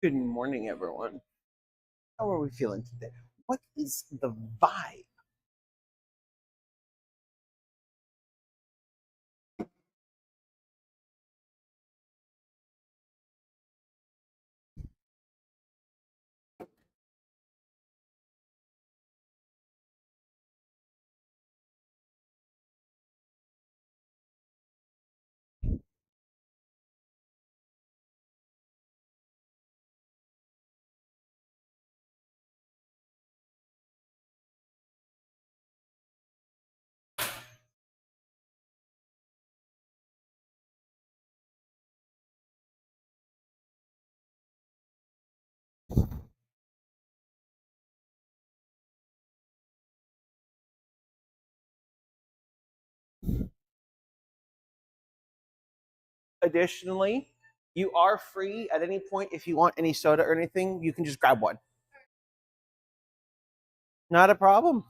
Good morning, everyone. How are we feeling today? What is the vibe? Additionally, you are free at any point if you want any soda or anything, you can just grab one. Not a problem.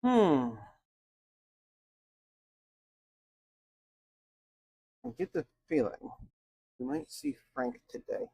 Hmm. I get the feeling we might see Frank today.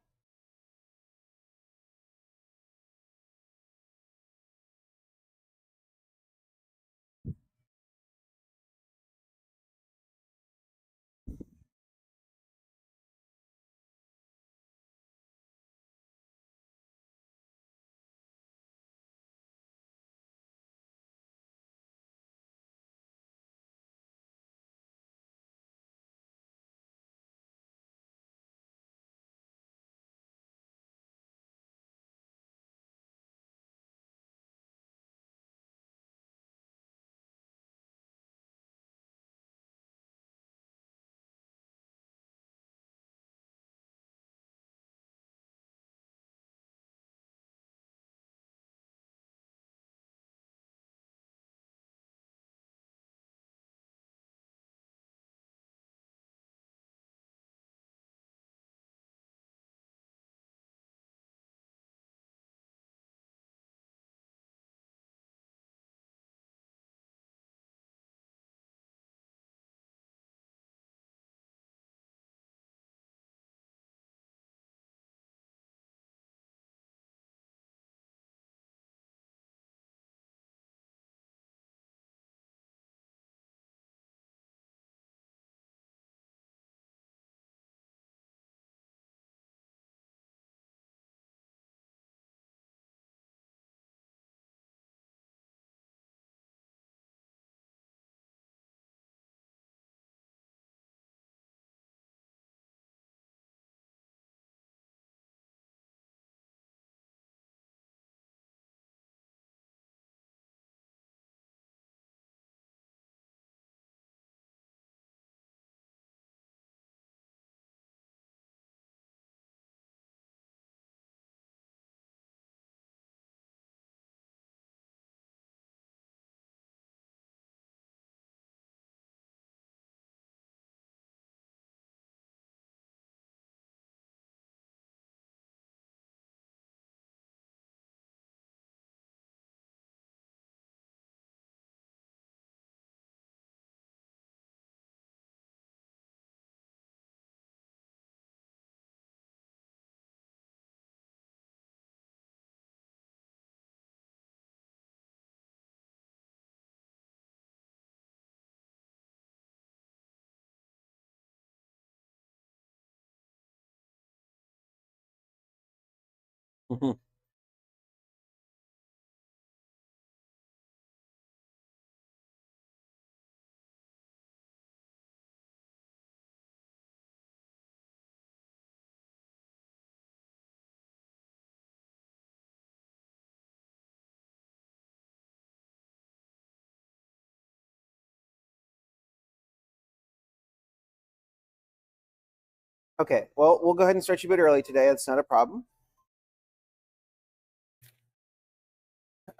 Okay, well, we'll go ahead and start you a bit early today. That's not a problem.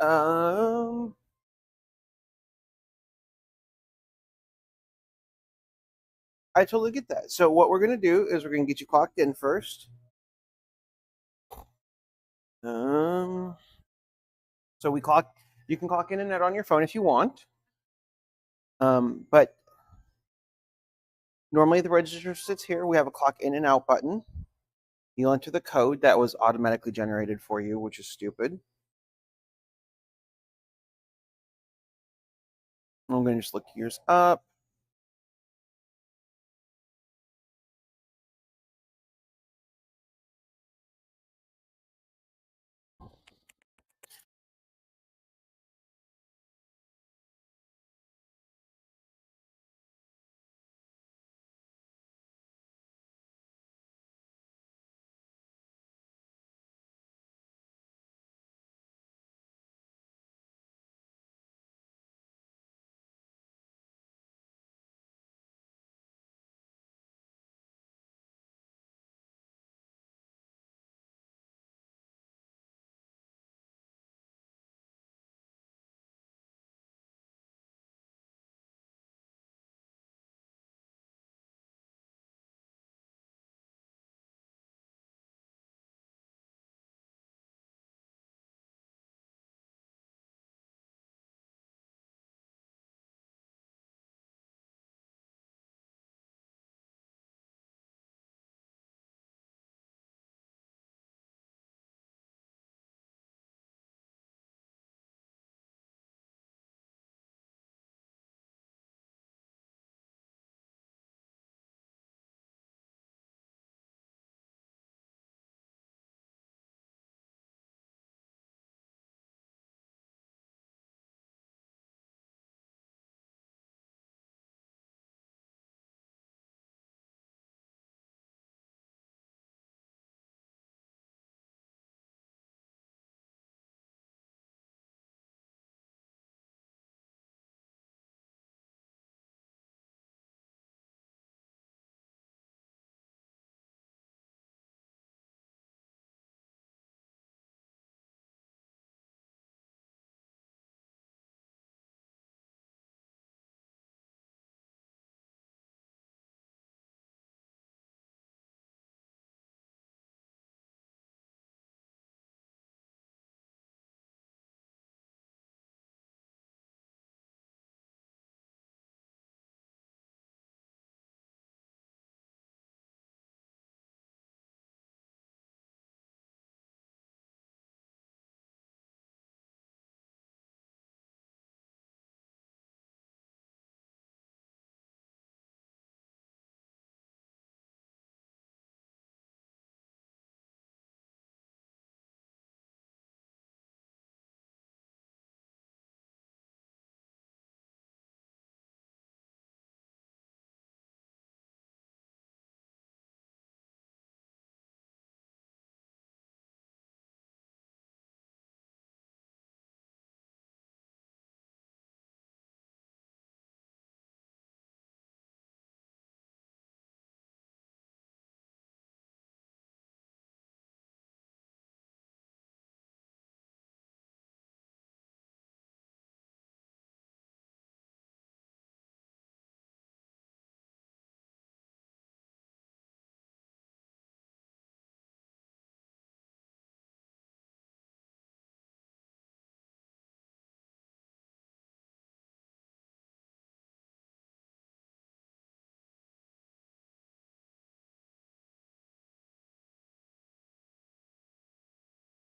Um, I totally get that. So what we're gonna do is we're gonna get you clocked in first. Um, so we clock. You can clock in and out on your phone if you want. But normally the register sits here. We have a clock in and out button. You'll enter the code that was automatically generated for you, which is stupid. I'm going to just look yours up.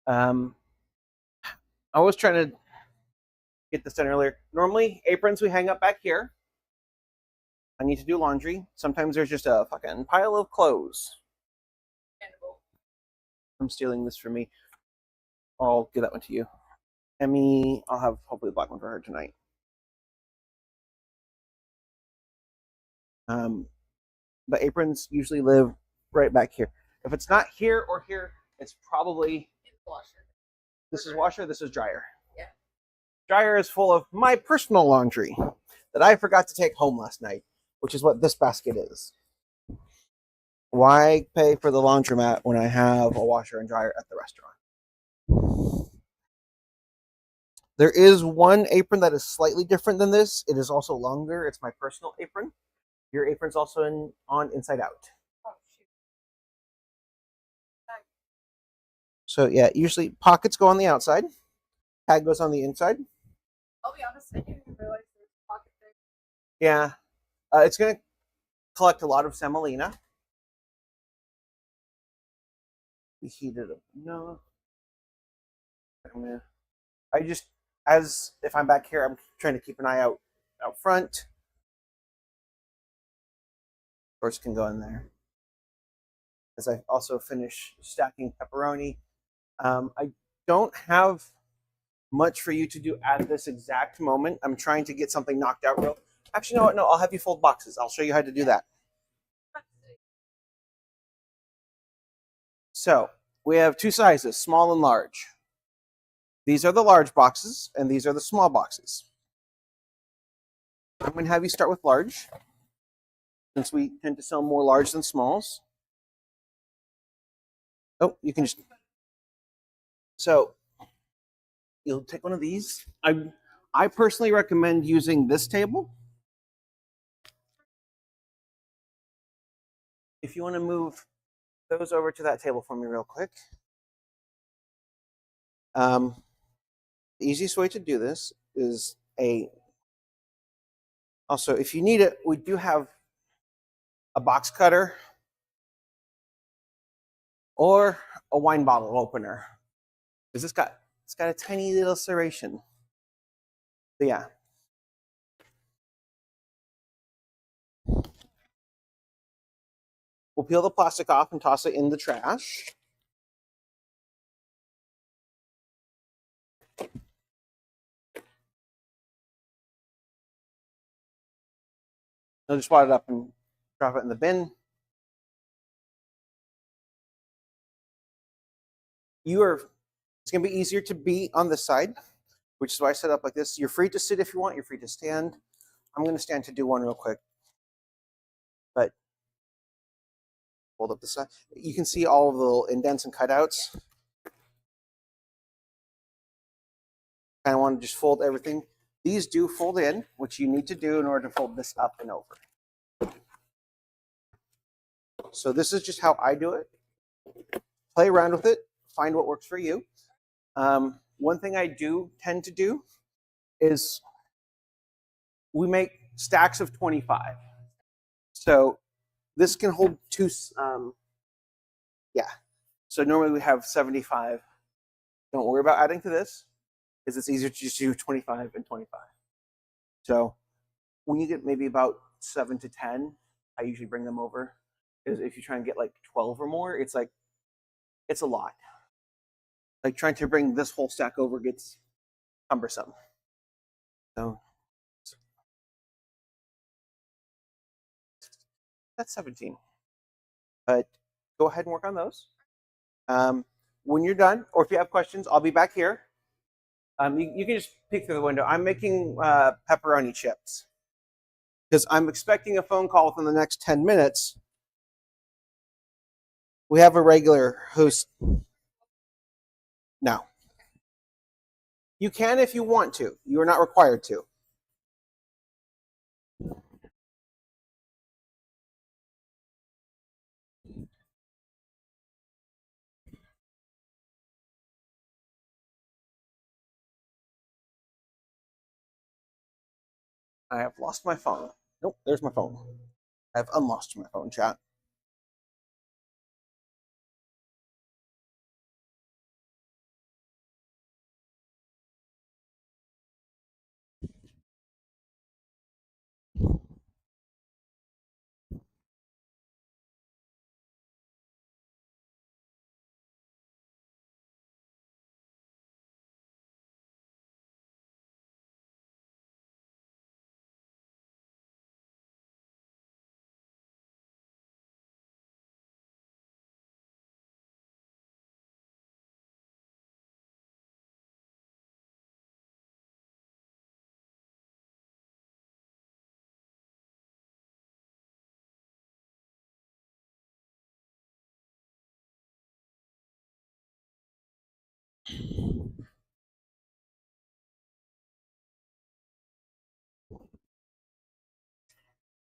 Um, I was trying to get this done earlier. Normally, aprons we hang up back here. I need to do laundry. Sometimes there's just a fucking pile of clothes. I'm stealing this from me. I'll give that one to you. Emmy, I'll have hopefully a black one for her tonight. But aprons usually live right back here. If it's not here or here, it's probably washer. This is washer, this is dryer. Yeah. Dryer is full of my personal laundry that I forgot to take home last night, which is what this basket is. Why pay for the laundromat when I have a washer and dryer at the restaurant? There is one apron that is slightly different than this. It is also longer. It's my personal apron. Your apron's also on inside out. Oh, shoot. So yeah, usually pockets go on the outside. Tag goes on the inside. I'll be honest, I didn't even realize there's a pocket there. Yeah. It's going to collect a lot of semolina. We heated up. No. I just, as if I'm back here, I'm trying to keep an eye out front. Of course, can go in there. As I also finish stacking pepperoni. I don't have much for you to do at this exact moment. I'm trying to get something knocked out real. Actually, no, I'll have you fold boxes. I'll show you how to do that. So we have two sizes, small and large. These are the large boxes, and these are the small boxes. I'm going to have you start with large, since we tend to sell more large than smalls. Oh, you can just... So you'll take one of these. I personally recommend using this table. If you want to move those over to that table for me real quick. The easiest way to do this is also, if you need it, we do have a box cutter or a wine bottle opener. Because it's got a tiny little serration. But yeah. We'll peel the plastic off and toss it in the trash. I'll just wad it up and drop it in the bin. It's going to be easier to be on this side, which is why I set up like this. You're free to sit if you want. You're free to stand. I'm going to stand to do one real quick. But hold up the side. You can see all of the little indents and cutouts. I want to just fold everything. These do fold in, which you need to do in order to fold this up and over. So this is just how I do it. Play around with it. Find what works for you. One thing I do tend to do is we make stacks of 25. So this can hold two, yeah. So normally we have 75. Don't worry about adding to this, because it's easier to just do 25 and 25. So when you get maybe about 7 to 10, I usually bring them over. Because if you try and get like 12 or more, it's a lot. Like trying to bring this whole stack over gets cumbersome. So that's 17. But go ahead and work on those. When you're done, or if you have questions, I'll be back here. You can just peek through the window. I'm making pepperoni chips because I'm expecting a phone call within the next 10 minutes. We have a regular who's... No. You can if you want to. You are not required to. I have lost my phone. Nope, there's my phone. I've unlost my phone, chat.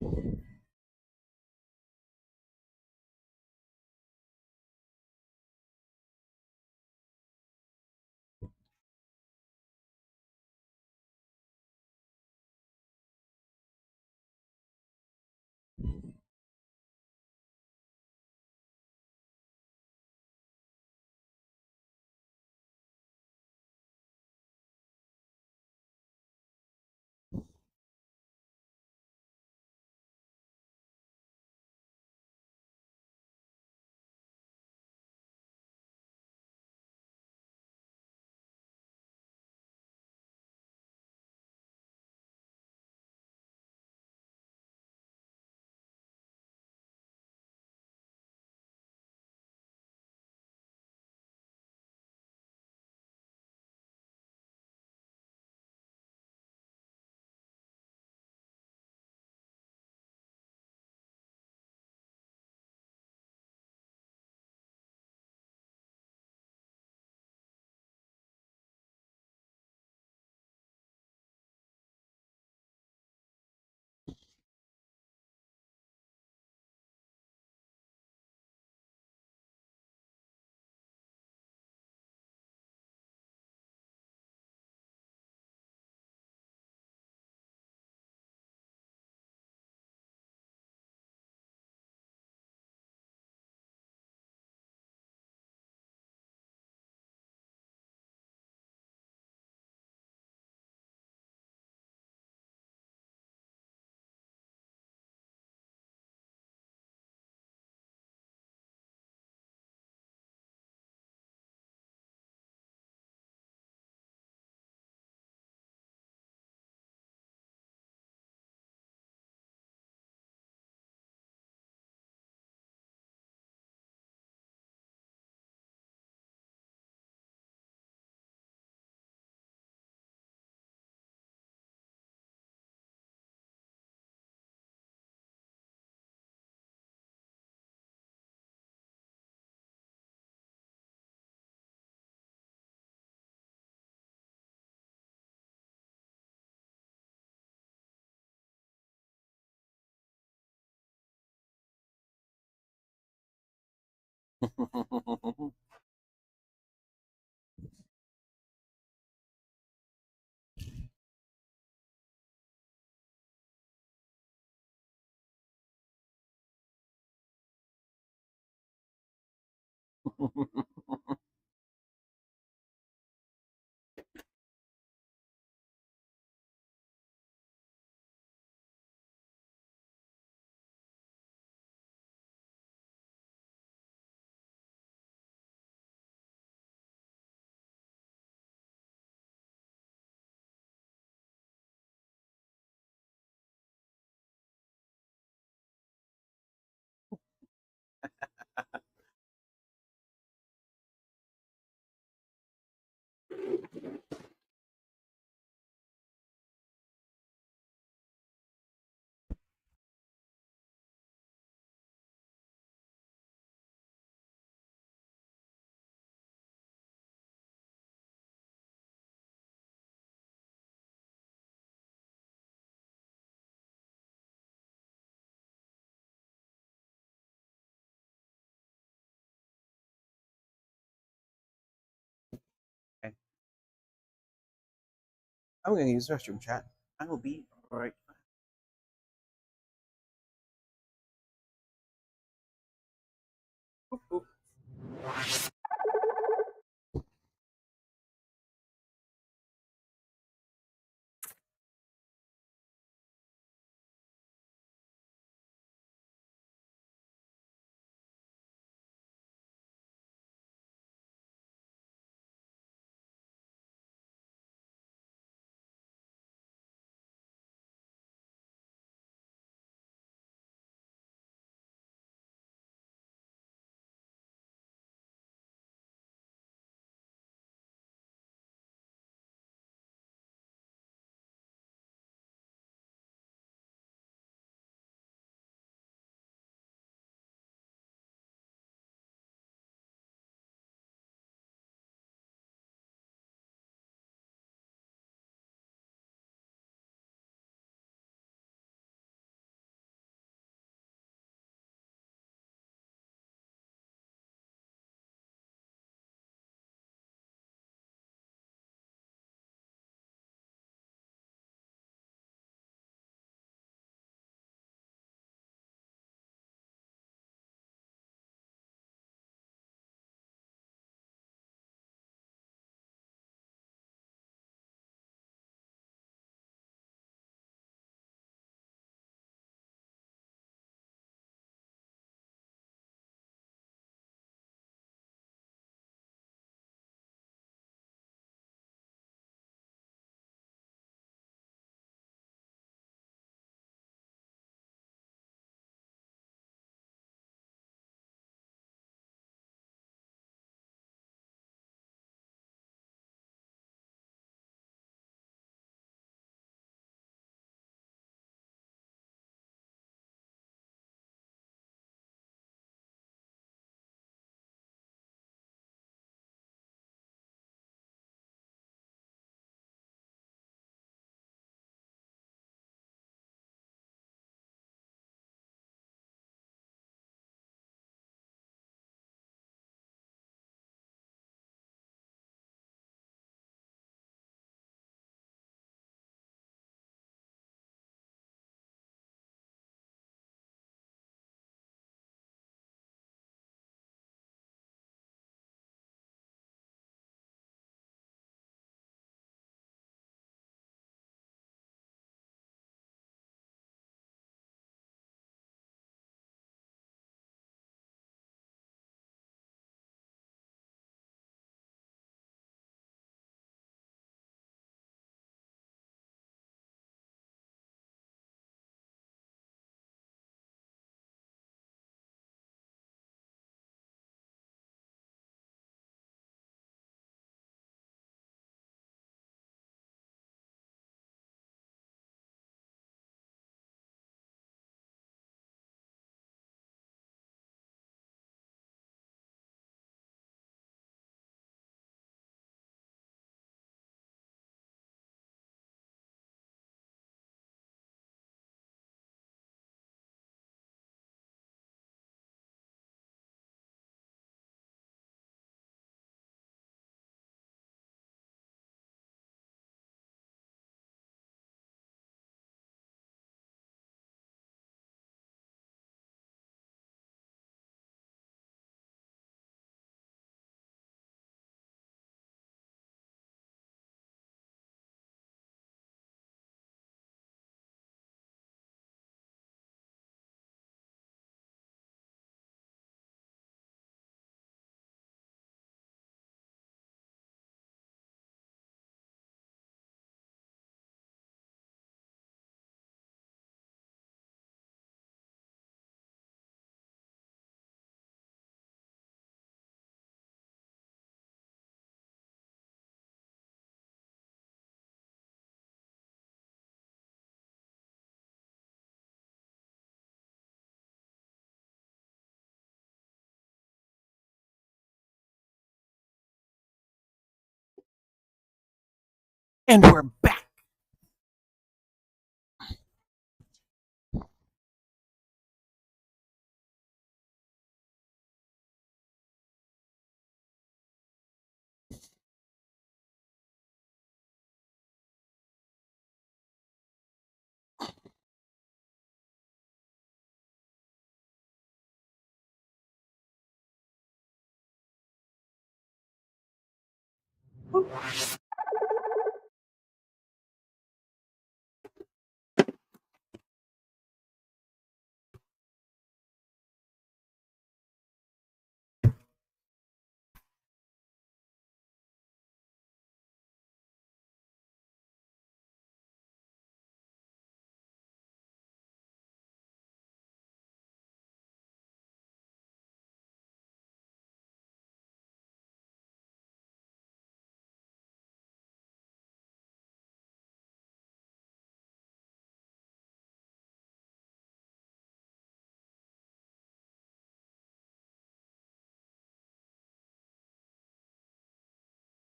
Okay. I'm going to use the restroom, chat. I will be right back. And we're back.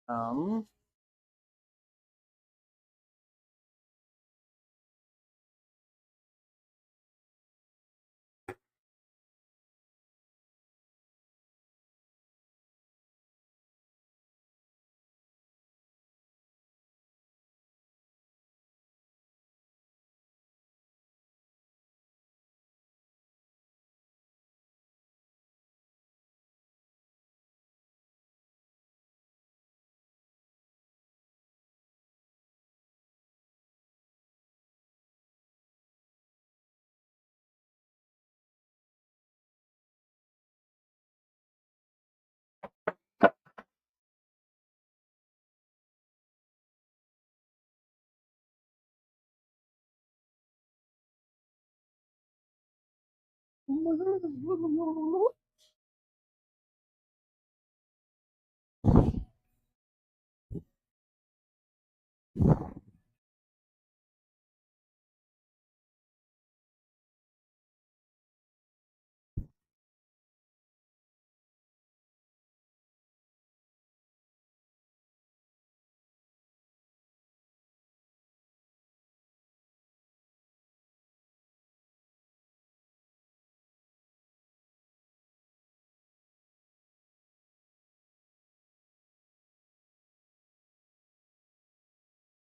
Um,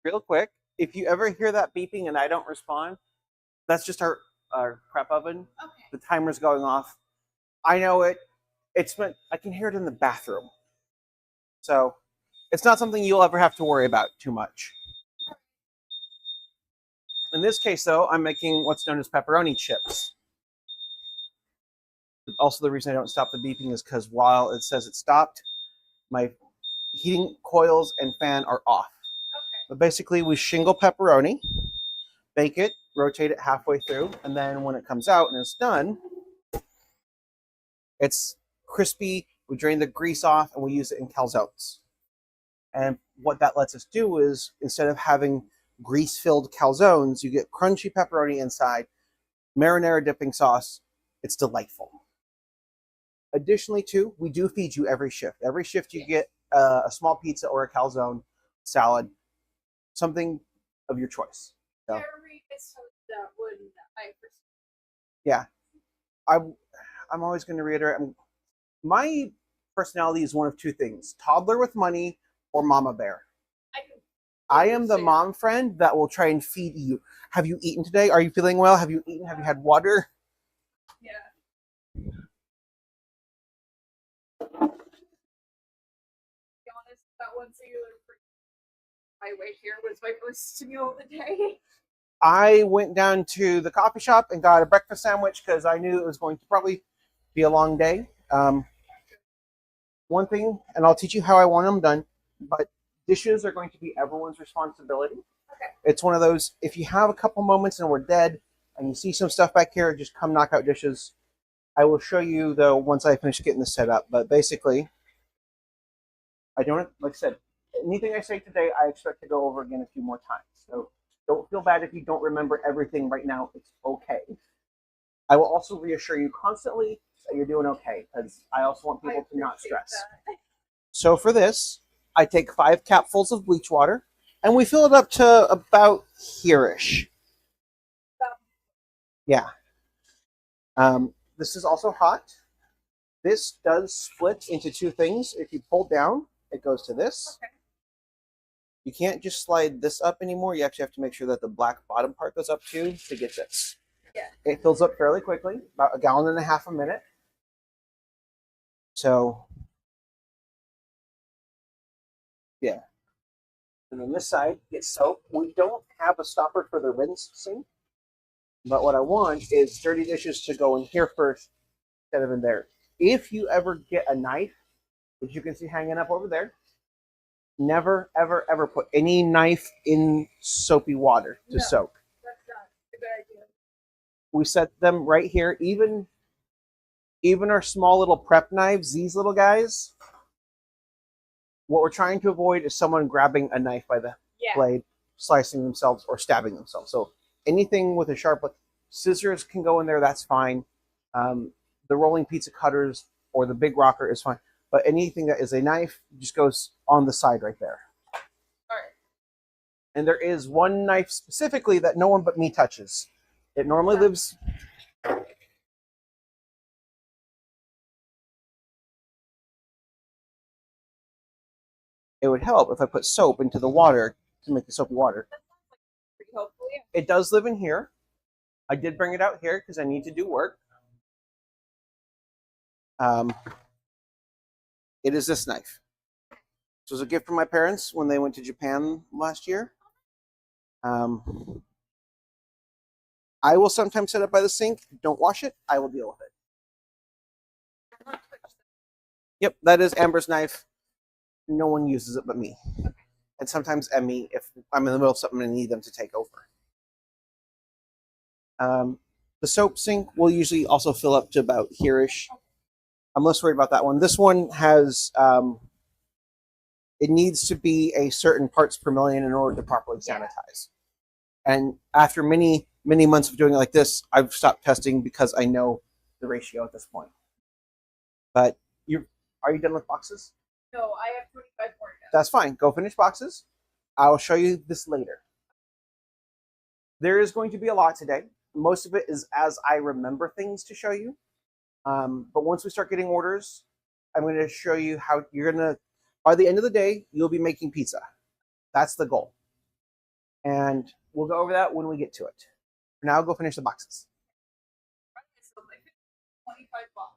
real quick, if you ever hear that beeping and I don't respond, that's just our prep oven. Okay. The timer's going off. I know it. I can hear it in the bathroom. So it's not something you'll ever have to worry about too much. In this case, though, I'm making what's known as pepperoni chips. Also, the reason I don't stop the beeping is because while it says it stopped, my heating coils and fan are off. Okay. But basically, we shingle pepperoni, bake it, rotate it halfway through, and then when it comes out and it's done, it's crispy. We drain the grease off and we use it in calzones. And what that lets us do is instead of having grease-filled calzones, you get crunchy pepperoni inside, marinara dipping sauce. It's delightful. Additionally, too, we do feed you every shift. Every shift you get a small pizza or a calzone, salad, something of your choice. So, yeah, I'm always going to reiterate. My personality is one of two things: toddler with money or mama bear. I am the mom friend that will try and feed you. Have you eaten today? Are you feeling well? Have you eaten? Have you had water? Yeah. Be honest, that one singular my way here was my first meal of the day. I went down to the coffee shop and got a breakfast sandwich because I knew it was going to probably be a long day. One thing, and I'll teach you how I want them done, but dishes are going to be everyone's responsibility. Okay. It's one of those, if you have a couple moments and we're dead and you see some stuff back here, just come knock out dishes. I will show you, though, once I finish getting this set up. But basically, I don't, like I said, anything I say today, I expect to go over again a few more times. So don't feel bad if you don't remember everything right now. It's okay. I will also reassure you constantly that you're doing okay, because I also want people to not stress. So for this, I take 5 capfuls of bleach water, And we fill it up to about here-ish. Yeah. This is also hot. This does split into two things. If you pull down, it goes to this. Okay. You can't just slide this up anymore. You actually have to make sure that the black bottom part goes up too to get this. Yeah. It fills up fairly quickly, about 1.5 gallons a minute. So, yeah. And then this side gets soap. We don't have a stopper for the rinse sink, but what I want is dirty dishes to go in here first instead of in there. If you ever get a knife, which you can see hanging up over there, never, ever, ever put any knife in soapy water to No. soak. That's not a good idea. We set them right here. Even our small little prep knives, these little guys, what we're trying to avoid is someone grabbing a knife by the Yeah. blade, slicing themselves, or stabbing themselves. So anything with a sharp blade, scissors can go in there, that's fine. The rolling pizza cutters or the big rocker is fine. But anything that is a knife just goes on the side right there. All right. And there is one knife specifically that no one but me touches. It normally lives. It would help if I put soap into the water to make the soapy water. Pretty helpful, yeah. It does live in here. I did bring it out here because I need to do work. It is this knife. This was a gift from my parents when they went to Japan last year. I will sometimes set it by the sink. Don't wash it. I will deal with it. I'm not touched. Yep, that is Amber's knife. No one uses it but me. And sometimes Emmy if I'm in the middle of something and I need them to take over. The soap sink will usually also fill up to about here-ish. I'm less worried about that one. This one has, it needs to be a certain parts per million in order to properly sanitize. And after many, many months of doing it like this, I've stopped testing because I know the ratio at this point. But are you done with boxes? No, I have 25 more now. That's fine. Go finish boxes. I'll show you this later. There is going to be a lot today. Most of it is as I remember things to show you. But once we start getting orders, I'm going to show you how you're going to, by the end of the day, you'll be making pizza. That's the goal. And we'll go over that when we get to it. For now, go finish the boxes. 25 bucks.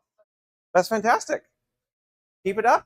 That's fantastic. Keep it up.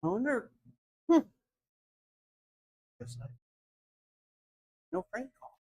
I wonder. Hmm. No prank call.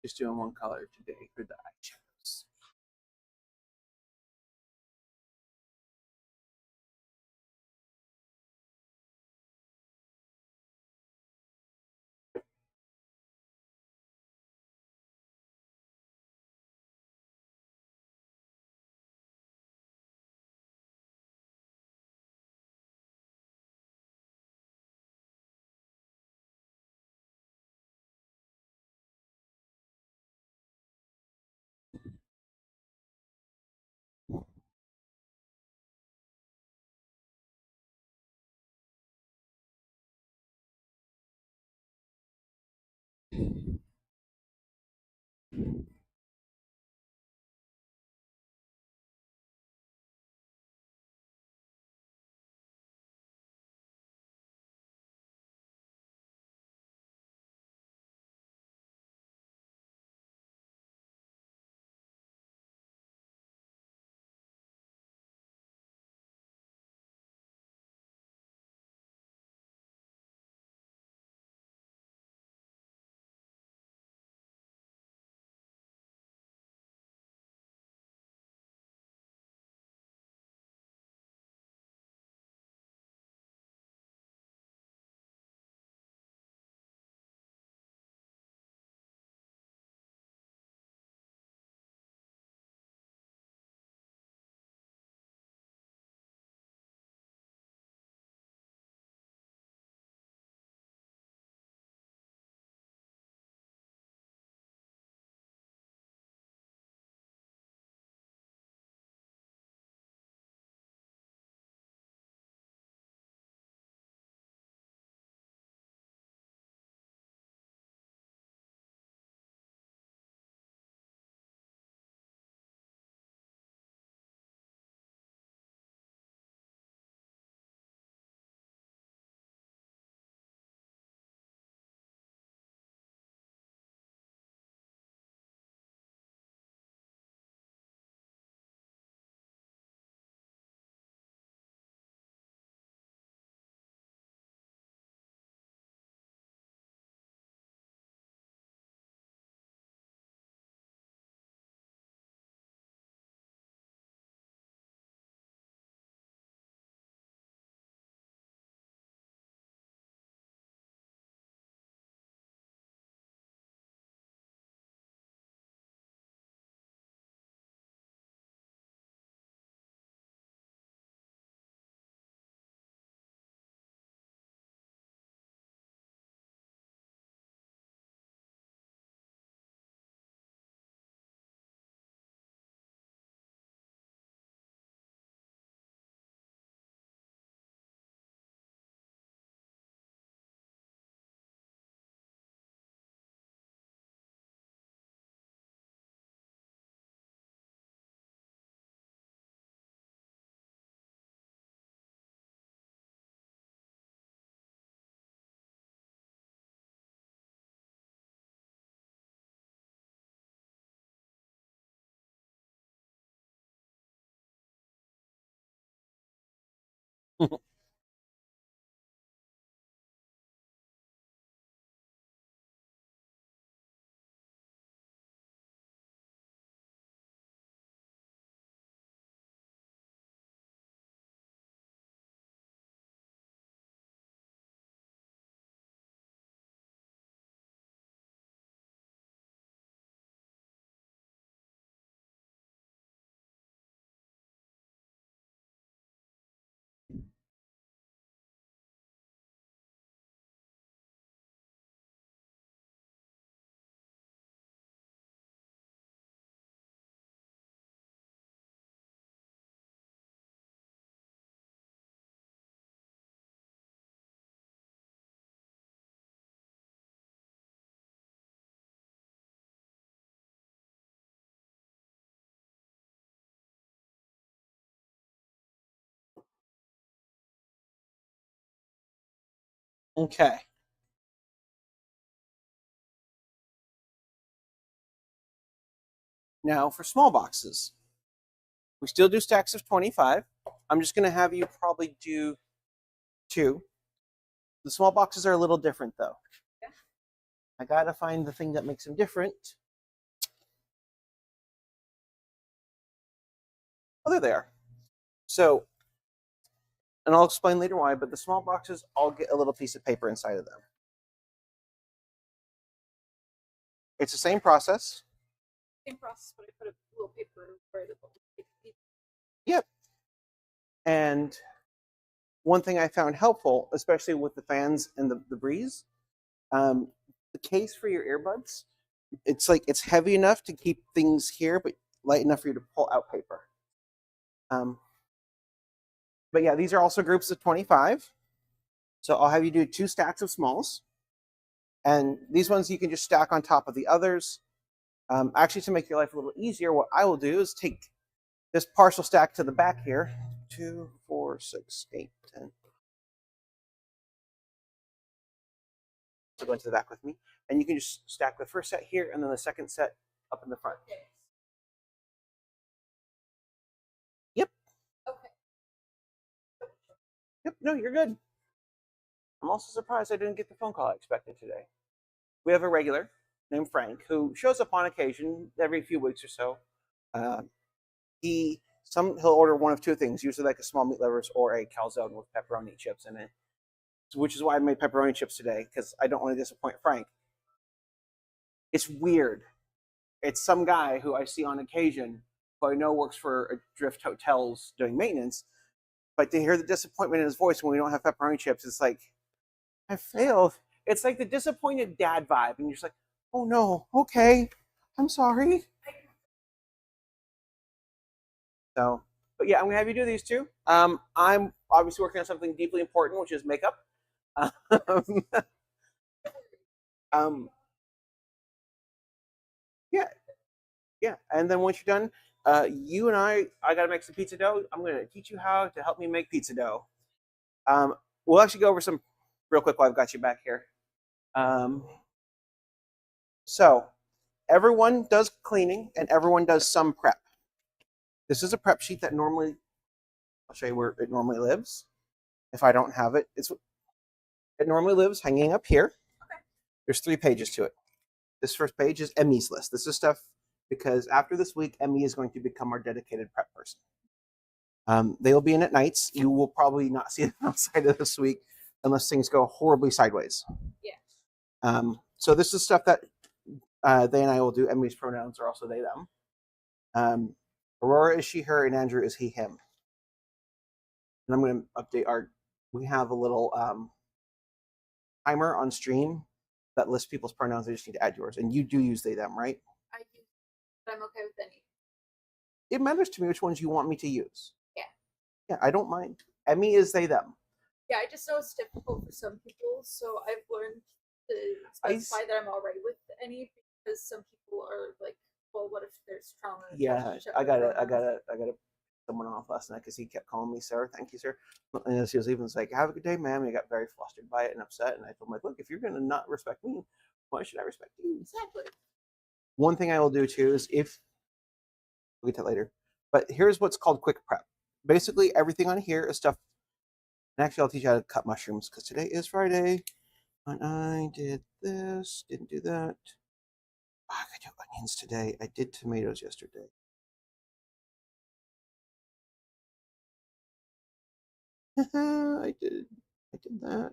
Just doing one color today for the eyeshadows. Okay. Now for small boxes. We still do stacks of 25. I'm just going to have you probably do 2. The small boxes are a little different though. Yeah. I got to find the thing that makes them different. Oh, there they are. So, and I'll explain later why, but the small boxes all get a little piece of paper inside of them. It's the same process. Same process, but I put a little paper where the bubble. Yep. And one thing I found helpful, especially with the fans and the breeze, the case for your earbuds, it's heavy enough to keep things here, but light enough for you to pull out paper. But yeah, these are also groups of 25. So I'll have you do 2 stacks of smalls. And these ones you can just stack on top of the others. Actually, to make your life a little easier, what I will do is take this partial stack to the back here. 2, 4, 6, 8, 10. So go into the back with me. And you can just stack the first set here and then the second set up in the front. Okay. Yep. Okay. Yep. No, you're good. I'm also surprised I didn't get the phone call I expected today. We have a regular named Frank who shows up on occasion every few weeks or so. He'll order one of 2 things, usually like a small meat lovers or a calzone with pepperoni chips in it, which is why I made pepperoni chips today because I don't want to disappoint Frank. It's weird. It's some guy who I see on occasion who I know works for Drift Hotels doing maintenance, but to hear the disappointment in his voice when we don't have pepperoni chips, it's like, I failed. It's like the disappointed dad vibe, and you're just like, oh no, okay, I'm sorry. So, but yeah, I'm gonna have you do these 2. I'm obviously working on something deeply important, which is makeup. um, yeah, yeah, and then once you're done, you and I gotta make some pizza dough. I'm gonna teach you how to help me make pizza dough. We'll actually go over some real quick while I've got you back here. So everyone does cleaning and everyone does some prep. This is a prep sheet that normally, I'll show you where it normally lives. If I don't have it, it normally lives hanging up here. Okay. There's 3 pages to it. This first page is Emmy's list. This is stuff because after this week, Emmy is going to become our dedicated prep person. They will be in at nights. You will probably not see them outside of this week unless things go horribly sideways. Yeah. So this is stuff that they and I will do. Emmy's pronouns are also they, them. Aurora is she, her, and Andrew is he, him. And I'm going to update we have a little timer on stream that lists people's pronouns. I just need to add yours. And you do use they, them, right? I do, but I'm okay with any. It matters to me which ones you want me to use. Yeah. Yeah, I don't mind. Emmy is they, them. Yeah, I just know it's difficult for some people, so I've learned to specify that I'm all right with any because some people are like, well, what if there's trauma? Yeah, I gotta someone off last night because he kept calling me sir. Thank you, sir. And as he was even like, "Have a good day, ma'am." And he got very flustered by it and upset. And I told him, like, "Look, if you're gonna not respect me, why should I respect you?" Exactly. One thing I will do too is we'll get to that later. But here's what's called quick prep. Basically, everything on here is stuff And actually, I'll teach you how to cut mushrooms because today is Friday. And I did this, didn't do that. Oh, I could do onions today. I did tomatoes yesterday. I did that.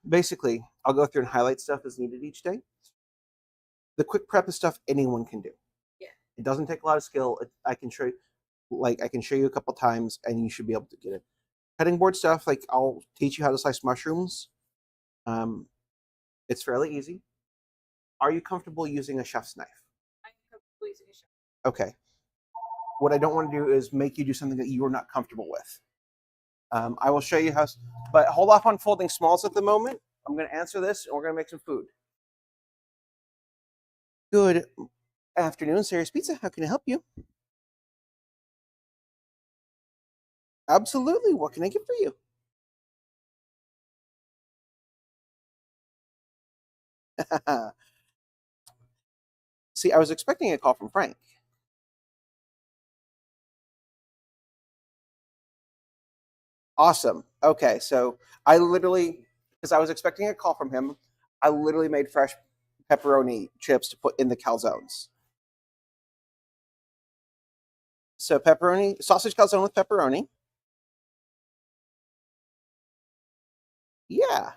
Basically, I'll go through and highlight stuff as needed each day. The quick prep is stuff anyone can do. Yeah. It doesn't take a lot of skill. I can show you, I can show you a couple times, and you should be able to get it. Cutting board stuff, like I'll teach you how to slice mushrooms. It's fairly easy. Are you comfortable using a chef's knife? I'm comfortable using a chef. Okay. What I don't want to do is make you do something that you are not comfortable with. I will show you how, but hold off on folding smalls at the moment. I'm going to answer this, and we're going to make some food. Good afternoon, Sarah's Pizza. How can I help you? Absolutely. What can I get for you? See, I was expecting a call from Frank. Awesome. Okay, so I literally, because I was expecting a call from him, I literally made fresh pepperoni chips to put in the calzones. So pepperoni, sausage calzone with pepperoni. Yeah.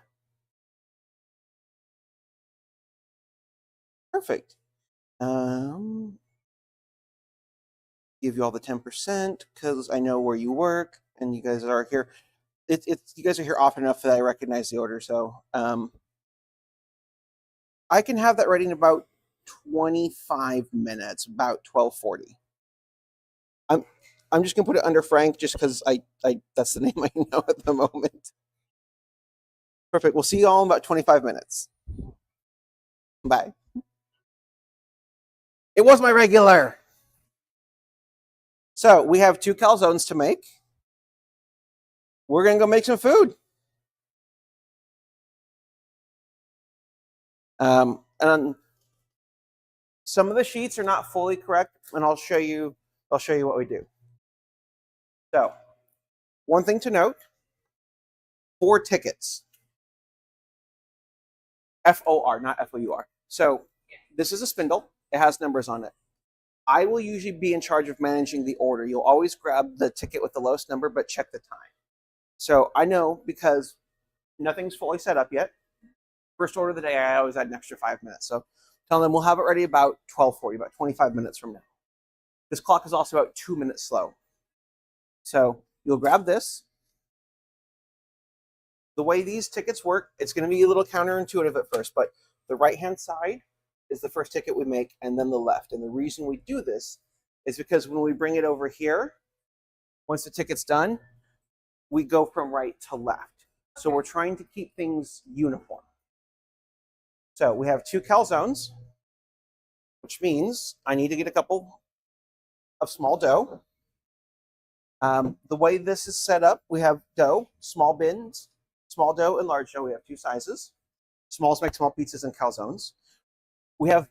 Perfect. Give you all the 10% because I know where you work and you guys are here. It's you guys are here often enough that I recognize the order. So I can have that ready in about 25 minutes, about 12:40. I'm just gonna put it under Frank just because I that's the name I know at the moment. Perfect. We'll see you all in about 25 minutes. Bye. It was my regular. So we have 2 calzones to make. We're gonna go make some food. And some of the sheets are not fully correct, and I'll show you what we do. So, one thing to note, 4 tickets. FOR, not FOUR. So, this is a spindle. It has numbers on it. I will usually be in charge of managing the order. You'll always grab the ticket with the lowest number, but check the time. So, I know because nothing's fully set up yet. First order of the day, I always add an extra 5 minutes. So, tell them we'll have it ready about 12:40, about 25 minutes from now. This clock is also about 2 minutes slow. So you'll grab this. The way these tickets work, it's going to be a little counterintuitive at first, but the right-hand side is the first ticket we make, and then the left. And the reason we do this is because when we bring it over here, once the ticket's done, we go from right to left. So we're trying to keep things uniform. So we have 2 calzones, which means I need to get a couple of small dough. The way this is set up, we have dough, small bins, small dough and large dough. We have 2 sizes. Smalls make small pizzas and calzones. We have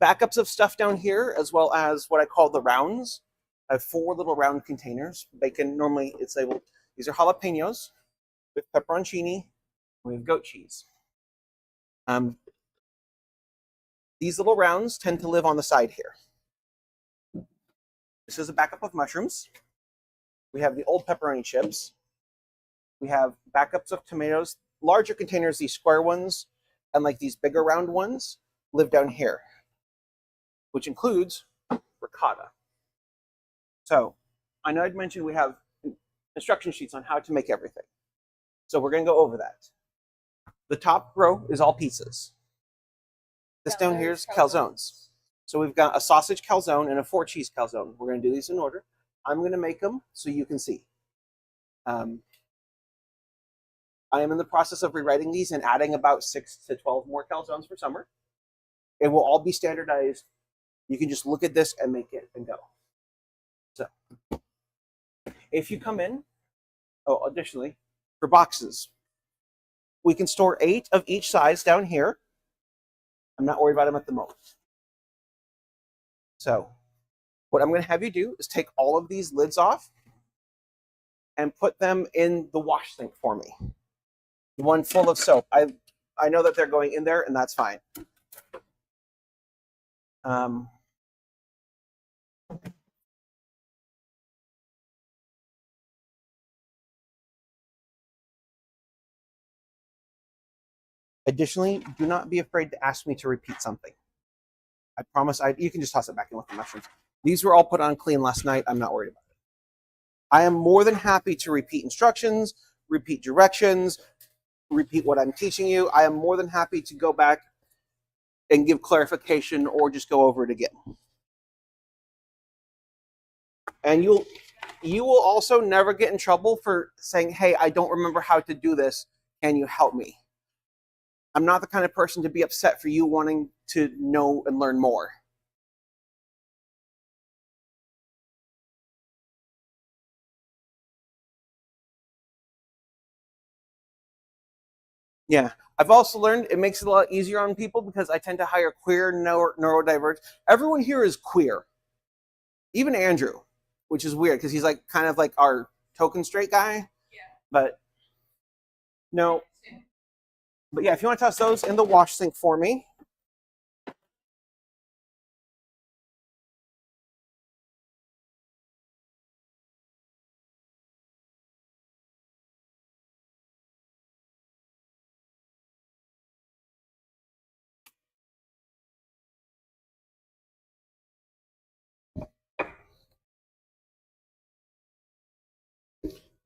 backups of stuff down here, as well as what I call the rounds. I have 4 little round containers. Bacon, normally it's labeled, these are jalapenos with pepperoncini. We have goat cheese. These little rounds tend to live on the side here. This is a backup of mushrooms. We have the old pepperoni chips. We have backups of tomatoes. Larger containers, these square ones, and like these bigger round ones, live down here, which includes ricotta. So I know I'd mentioned we have instruction sheets on how to make everything. So we're going to go over that. The top row is all pizzas. This down here is calzones. So we've got a sausage calzone and a 4 cheese calzone. We're going to do these in order. I'm going to make them so you can see. I am in the process of rewriting these and adding about 6 to 12 more calzones for summer. It will all be standardized. You can just look at this and make it and go. So if you come in, additionally, for boxes, we can store 8 of each size down here. I'm not worried about them at the moment. So what I'm going to have you do is take all of these lids off, and put them in the wash sink for me. The one full of soap. I know that they're going in there, and that's fine. Additionally, do not be afraid to ask me to repeat something. I promise you can just toss it back in with the mushrooms. These were all put on clean last night. I'm not worried about it. I am more than happy to repeat instructions, repeat directions, repeat what I'm teaching you. I am more than happy to go back and give clarification or just go over it again. And you will also never get in trouble for saying, hey, I don't remember how to do this. Can you help me? I'm not the kind of person to be upset for you wanting to know and learn more. Yeah, I've also learned it makes it a lot easier on people because I tend to hire queer, neurodivergent. Everyone here is queer. Even Andrew, which is weird because he's like kind of like our token straight guy. Yeah. But no. But yeah, if you want to toss those in the wash sink for me.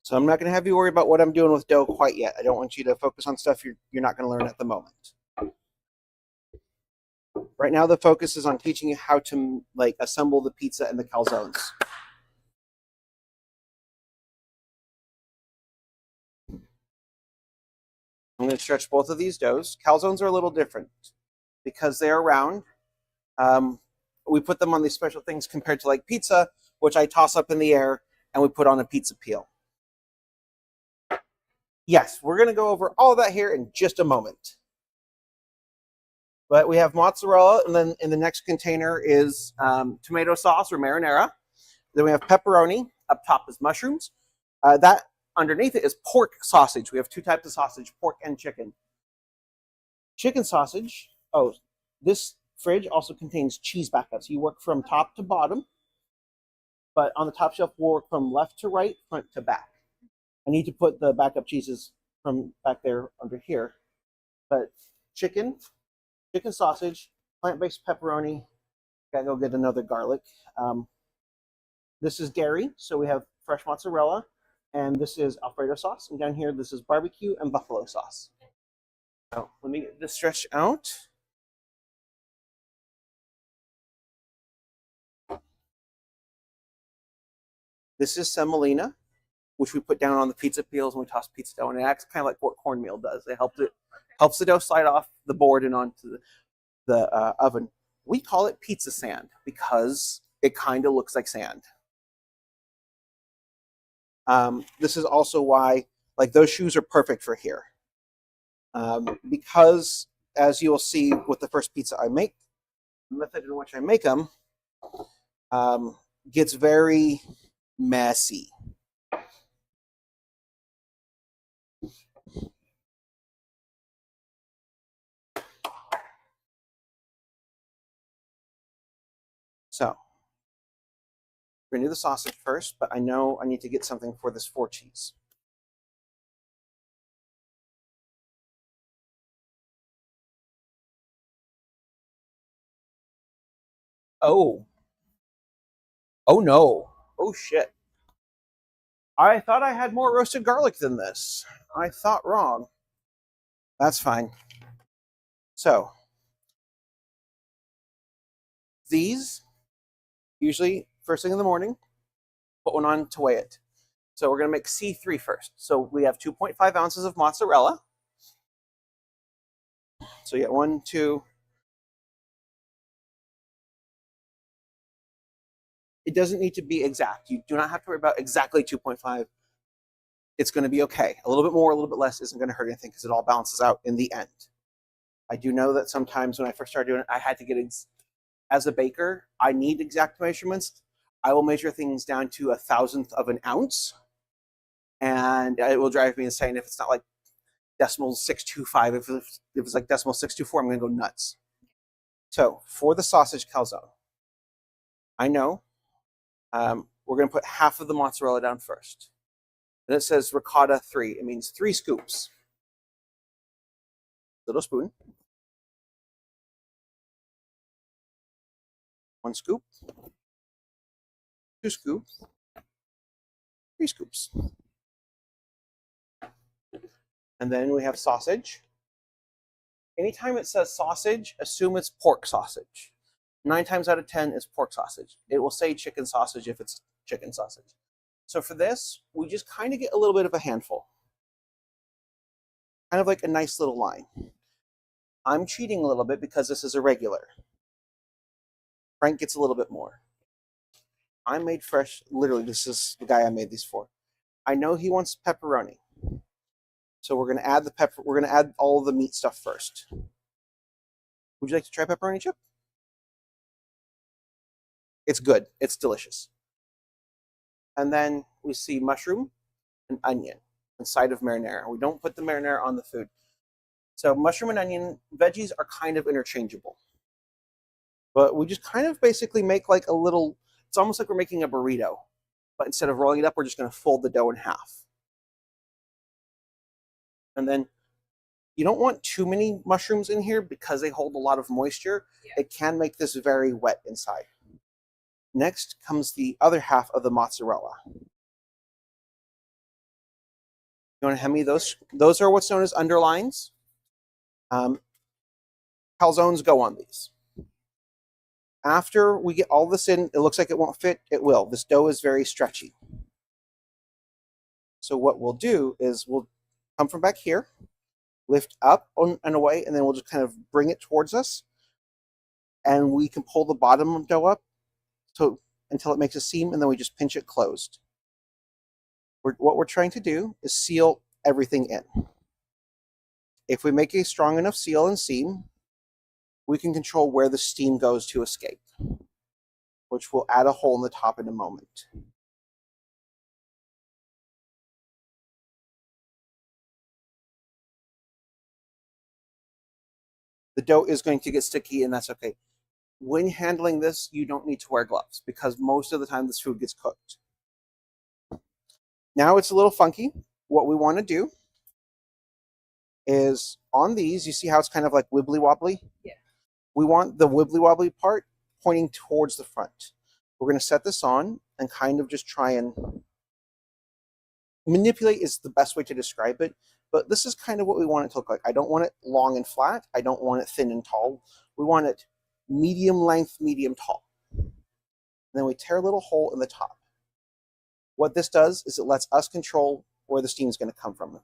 So I'm not going to have you worry about what I'm doing with dough quite yet. I don't want you to focus on stuff you're not going to learn at the moment. Right now, the focus is on teaching you how to like assemble the pizza and the calzones. I'm going to stretch both of these doughs. Calzones are a little different because they are round. We put them on these special things compared to like pizza, which I toss up in the air and we put on a pizza peel. Yes, we're going to go over all that here in just a moment. But we have mozzarella, and then in the next container is tomato sauce or marinara. Then we have pepperoni. Up top is mushrooms. That underneath it is pork sausage. We have two types of sausage, pork and chicken. Chicken sausage. Oh, this fridge also contains cheese backups. You work from top to bottom, but on the top shelf, we'll work from left to right, front to back. I need to put the backup cheeses from back there under here. But chicken sausage, plant-based pepperoni. Gotta go get another garlic. This is dairy, so we have fresh mozzarella, and this is Alfredo sauce. And down here, this is barbecue and buffalo sauce. So let me get this stretched out. This is semolina, which we put down on the pizza peels when we toss pizza dough, and it acts kind of like what cornmeal does. It helps the dough slide off the board and onto the oven. We call it pizza sand because it kind of looks like sand. This is also why, like, those shoes are perfect for here. Because, as you'll see with the first pizza I make, the method in which I make them gets very messy. So, we're going to do the sausage first, but I know I need to get something for this 4 cheese. Oh. Oh no. Oh shit. I thought I had more roasted garlic than this. I thought wrong. That's fine. So, these, usually first thing in the morning, put one on to weigh it. So we're going to make C3 first. So we have 2.5 ounces of mozzarella. So you get 1, 2. It doesn't need to be exact. You do not have to worry about exactly 2.5. It's going to be okay. A little bit more, a little bit less isn't going to hurt anything because it all balances out in the end. I do know that sometimes when I first started doing it, I had to get, as a baker, I need exact measurements. I will measure things down to 1,000th of an ounce. and it will drive me insane if it's not like decimal 625. If it's like decimal 624, I'm going to go nuts. So for the sausage calzone, I know we're going to put half of the mozzarella down first. And it says ricotta 3. It means 3 scoops. Little spoon. 1 scoop. 2 scoops. 3 scoops. And then we have sausage. Anytime it says sausage, assume it's pork sausage. 9 times out of 10 is pork sausage. It will say chicken sausage if it's chicken sausage. So for this, we just kind of get a little bit of a handful. Kind of like a nice little line. I'm cheating a little bit because this is a regular. Frank gets a little bit more. I made fresh, literally, this is the guy I made these for. I know he wants pepperoni. So we're gonna add the pepper, we're gonna add all the meat stuff first. Would you like to try pepperoni chip? It's good, it's delicious. And then we see mushroom and onion inside of marinara. We don't put the marinara on the food. So mushroom and onion, veggies are kind of interchangeable. But we just kind of basically make like a little, it's almost like we're making a burrito. But instead of rolling it up, we're just gonna fold the dough in half. And then you don't want too many mushrooms in here because they hold a lot of moisture. Yeah. It can make this very wet inside. Next comes the other half of the mozzarella. You want to hand me those? Those are what's known as underlines. Calzones go on these. After we get all this in, it looks like it won't fit. It will. This dough is very stretchy. So what we'll do is we'll come from back here, lift up and away, and then we'll just kind of bring it towards us. And we can pull the bottom of dough up until it makes a seam, and then we just pinch it closed. What we're trying to do is seal everything in. If we make a strong enough seal and seam, we can control where the steam goes to escape, which will add a hole in the top in a moment. The dough is going to get sticky, and that's okay. When handling this, you don't need to wear gloves because most of the time this food gets cooked. Now it's a little funky. What we want to do is on these, you see how it's kind of like wibbly wobbly? Yeah. We want the wibbly wobbly part pointing towards the front. We're going to set this on and kind of just try and manipulate is the best way to describe it. But this is kind of what we want it to look like. I don't want it long and flat. I don't want it thin and tall. We want it medium length, medium tall. And then we tear a little hole in the top. What this does is it lets us control where the steam is going to come from.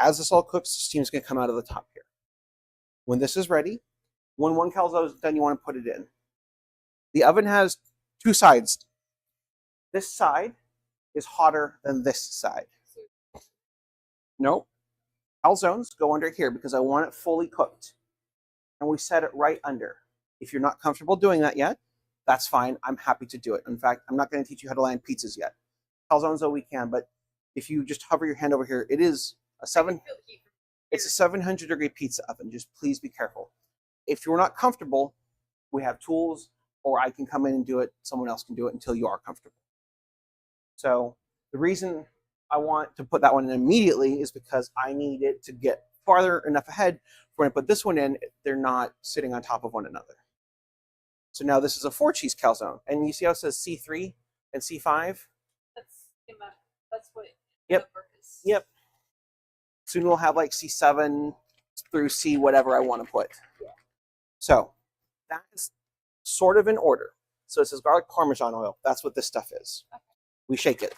As this all cooks, the steam is going to come out of the top here. When this is ready, when one calzone is done, you want to put it in. The oven has 2 sides. This side is hotter than this side. Nope. Calzones go under here because I want it fully cooked. And we set it right under. If you're not comfortable doing that yet, that's fine. I'm happy to do it. In fact, I'm not going to teach you how to land pizzas yet. Calzones, though, we can, but if you just hover your hand over here, it is a 700-degree pizza oven. Just please be careful. If you're not comfortable, we have tools, or I can come in and do it. Someone else can do it until you are comfortable. So the reason I want to put that one in immediately is because I need it to get farther enough ahead for when I put this one in, they're not sitting on top of one another. So now this is a 4-cheese calzone. And you see how it says C3 and C5? That's what yep. Yep. Soon we'll have like C7 through C whatever I want to put. Yeah. So that is sort of in order. So it says garlic Parmesan oil. That's what this stuff is. Okay. We shake it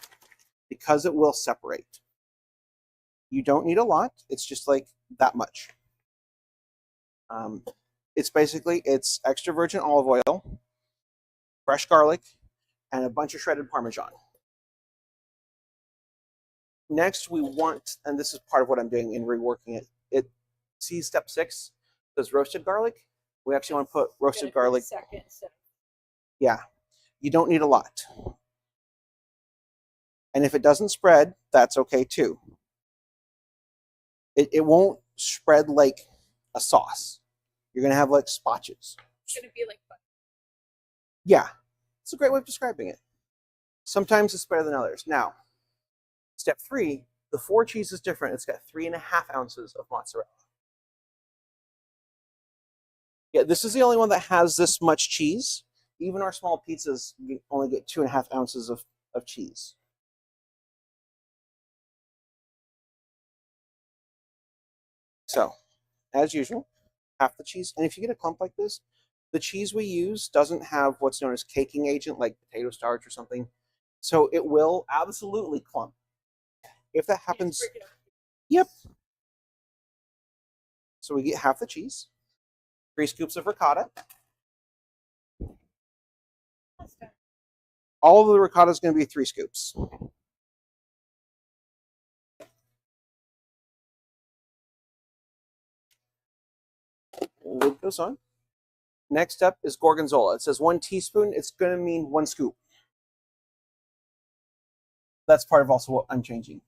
because it will separate. You don't need a lot. It's just like that much. It's extra virgin olive oil, fresh garlic, and a bunch of shredded Parmesan. Next, we want, and this is part of what I'm doing in reworking it. See step 6 says roasted garlic. We actually want to put roasted garlic. Second. Yeah, you don't need a lot. And if it doesn't spread, that's okay too. It won't spread like a sauce. You're going to have like spotches. It's gonna be like butter. Yeah, it's a great way of describing it. Sometimes it's better than others. Now, step 3, the 4 cheese is different. It's got 3.5 ounces of mozzarella. Yeah, this is the only one that has this much cheese. Even our small pizzas only get 2.5 ounces of cheese. So, as usual, half the cheese. And if you get a clump like this, the cheese we use doesn't have what's known as caking agent, like potato starch or something. So it will absolutely clump. If that happens, yep. So we get half the cheese, 3 scoops of ricotta. All of the ricotta is going to be 3 scoops. Lid goes on. Next up is gorgonzola. It says 1 teaspoon. It's going to mean 1 scoop. That's part of also what I'm changing.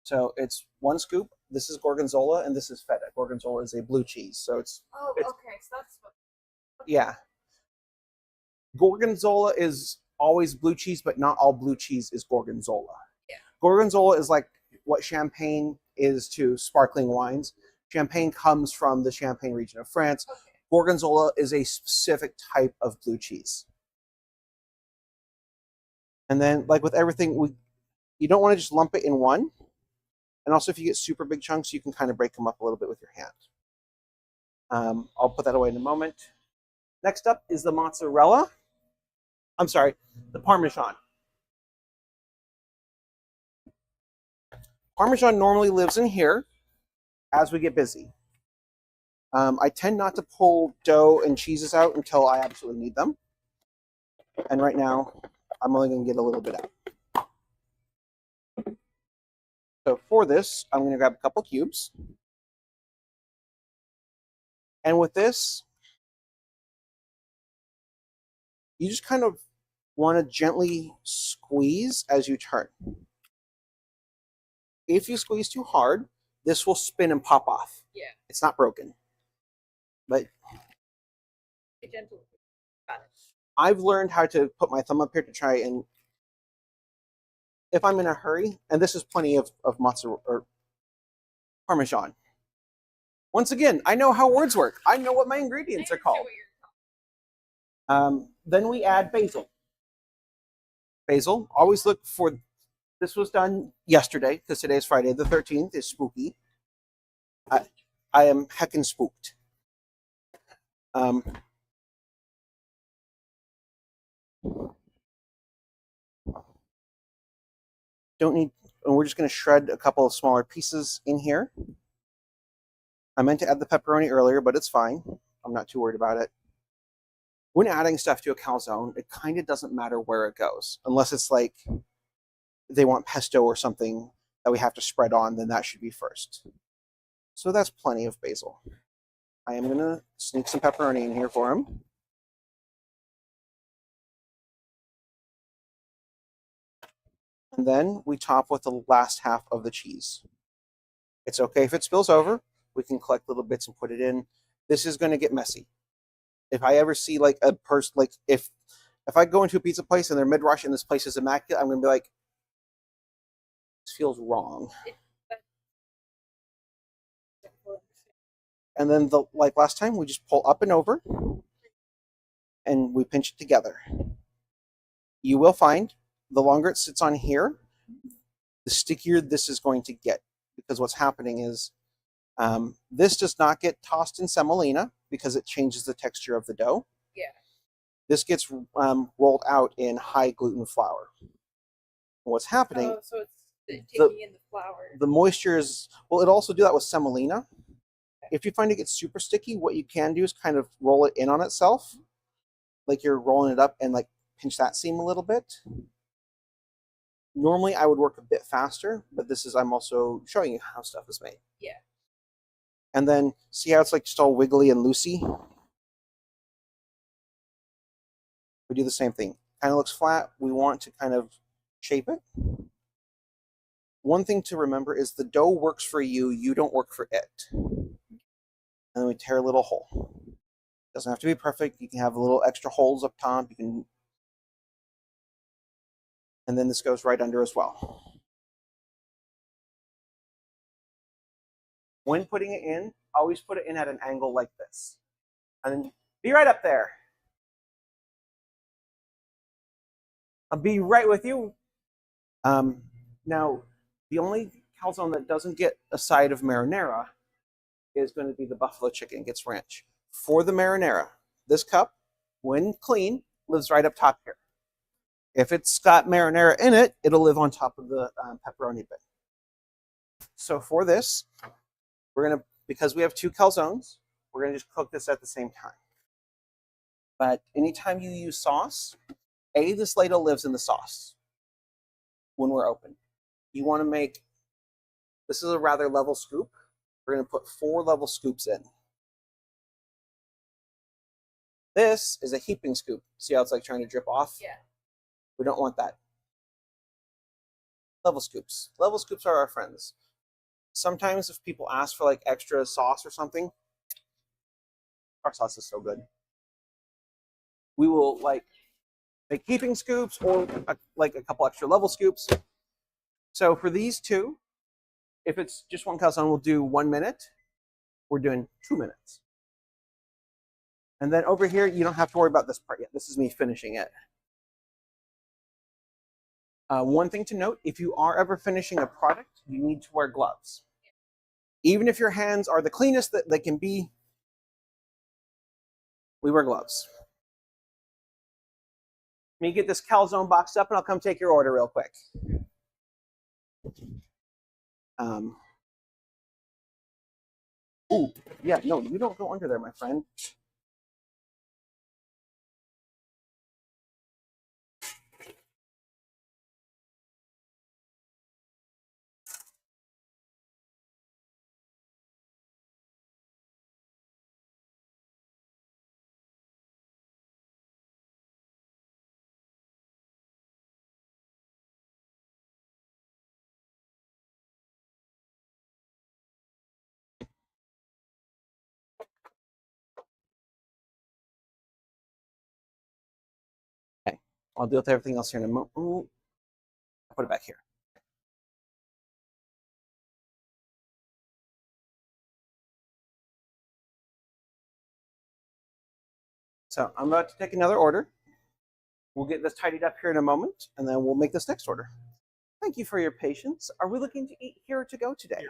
So it's 1 scoop. This is gorgonzola, and this is feta. Gorgonzola is a blue cheese, so it's. Oh, okay. So that's what. Okay. Yeah. Gorgonzola is always blue cheese, but not all blue cheese is gorgonzola. Yeah. Gorgonzola is like what champagne is to sparkling wines. Champagne comes from the Champagne region of France. Okay. Gorgonzola is a specific type of blue cheese. And then, like with everything, you don't want to just lump it in one. And also, if you get super big chunks, you can kind of break them up a little bit with your hand. I'll put that away in a moment. Next up is the mozzarella. I'm sorry, the Parmesan. Parmesan normally lives in here as we get busy. I tend not to pull dough and cheeses out until I absolutely need them. And right now, I'm only going to get a little bit out. So for this, I'm going to grab a couple cubes. And with this, you just kind of want to gently squeeze as you turn. If you squeeze too hard, this will spin and pop off. Yeah. It's not broken. But Be gentle. Got it. I've learned how to put my thumb up here to try and, if I'm in a hurry, and this is plenty of mozzarella or Parmesan. Once again, I know how words work. I know what my ingredients are called. Then we add basil. Basil, always look for, this was done yesterday, because today's Friday the 13th, is spooky. I am heckin' spooked. Don't need, and we're just going to shred a couple of smaller pieces in here. I meant to add the pepperoni earlier, but it's fine. I'm not too worried about it. When adding stuff to a calzone, it kind of doesn't matter where it goes, unless it's like they want pesto or something that we have to spread on, then that should be first. So that's plenty of basil. I am going to sneak some pepperoni in here for him. And then we top with the last half of the cheese. It's okay if it spills over. We can collect little bits and put it in. This is going to get messy. If I ever see like a person, like if I go into a pizza place and they're mid-rush and this place is immaculate, I'm going to be like, this feels wrong. And then like last time, we just pull up and over and we pinch it together. You will find the longer it sits on here, the stickier this is going to get, because what's happening is this does not get tossed in semolina because it changes the texture of the dough. Yeah. This gets rolled out in high gluten flour. What's happening? Oh, so it's taking in the flour. The moisture is, well, it also do that with semolina. If you find it gets super sticky, what you can do is kind of roll it in on itself, like you're rolling it up, and like pinch that seam a little bit. Normally, I would work a bit faster, but this is, I'm also showing you how stuff is made. Yeah. And then see how it's like just all wiggly and loosey? We do the same thing. Kind of looks flat. We want to kind of shape it. One thing to remember is the dough works for you, you don't work for it. And then we tear a little hole. Doesn't have to be perfect. You can have a little extra holes up top. You can, and then this goes right under as well. When putting it in, always put it in at an angle like this. And then be right up there. I'll be right with you. Now, the only calzone that doesn't get a side of marinara is going to be the buffalo chicken, gets ranch. For the marinara, this cup, when clean, lives right up top here. If it's got marinara in it, it'll live on top of the pepperoni bit. So for this, we're going to, because we have 2 calzones, we're going to just cook this at the same time. But anytime you use sauce, this ladle lives in the sauce when we're open. You want to make, this is a rather level scoop. We're going to put 4 level scoops in. This is a heaping scoop. See how it's like trying to drip off? Yeah. We don't want that. Level scoops. Level scoops are our friends. Sometimes if people ask for like extra sauce or something, our sauce is so good. We will like make heaping scoops or like a couple extra level scoops. So for these 2, if it's just 1 calzone, we'll do 1 minute. We're doing 2 minutes. And then over here, you don't have to worry about this part yet. This is me finishing it. One thing to note, if you are ever finishing a product, you need to wear gloves. Even if your hands are the cleanest that they can be, we wear gloves. Let me get this calzone boxed up and I'll come take your order real quick. Ooh, yeah, no, you don't go under there, my friend. Okay, I'll deal with everything else here in a moment. I'll put it back here. So I'm about to take another order. We'll get this tidied up here in a moment, and then we'll make this next order. Thank you for your patience. Are we looking to eat here or to go today?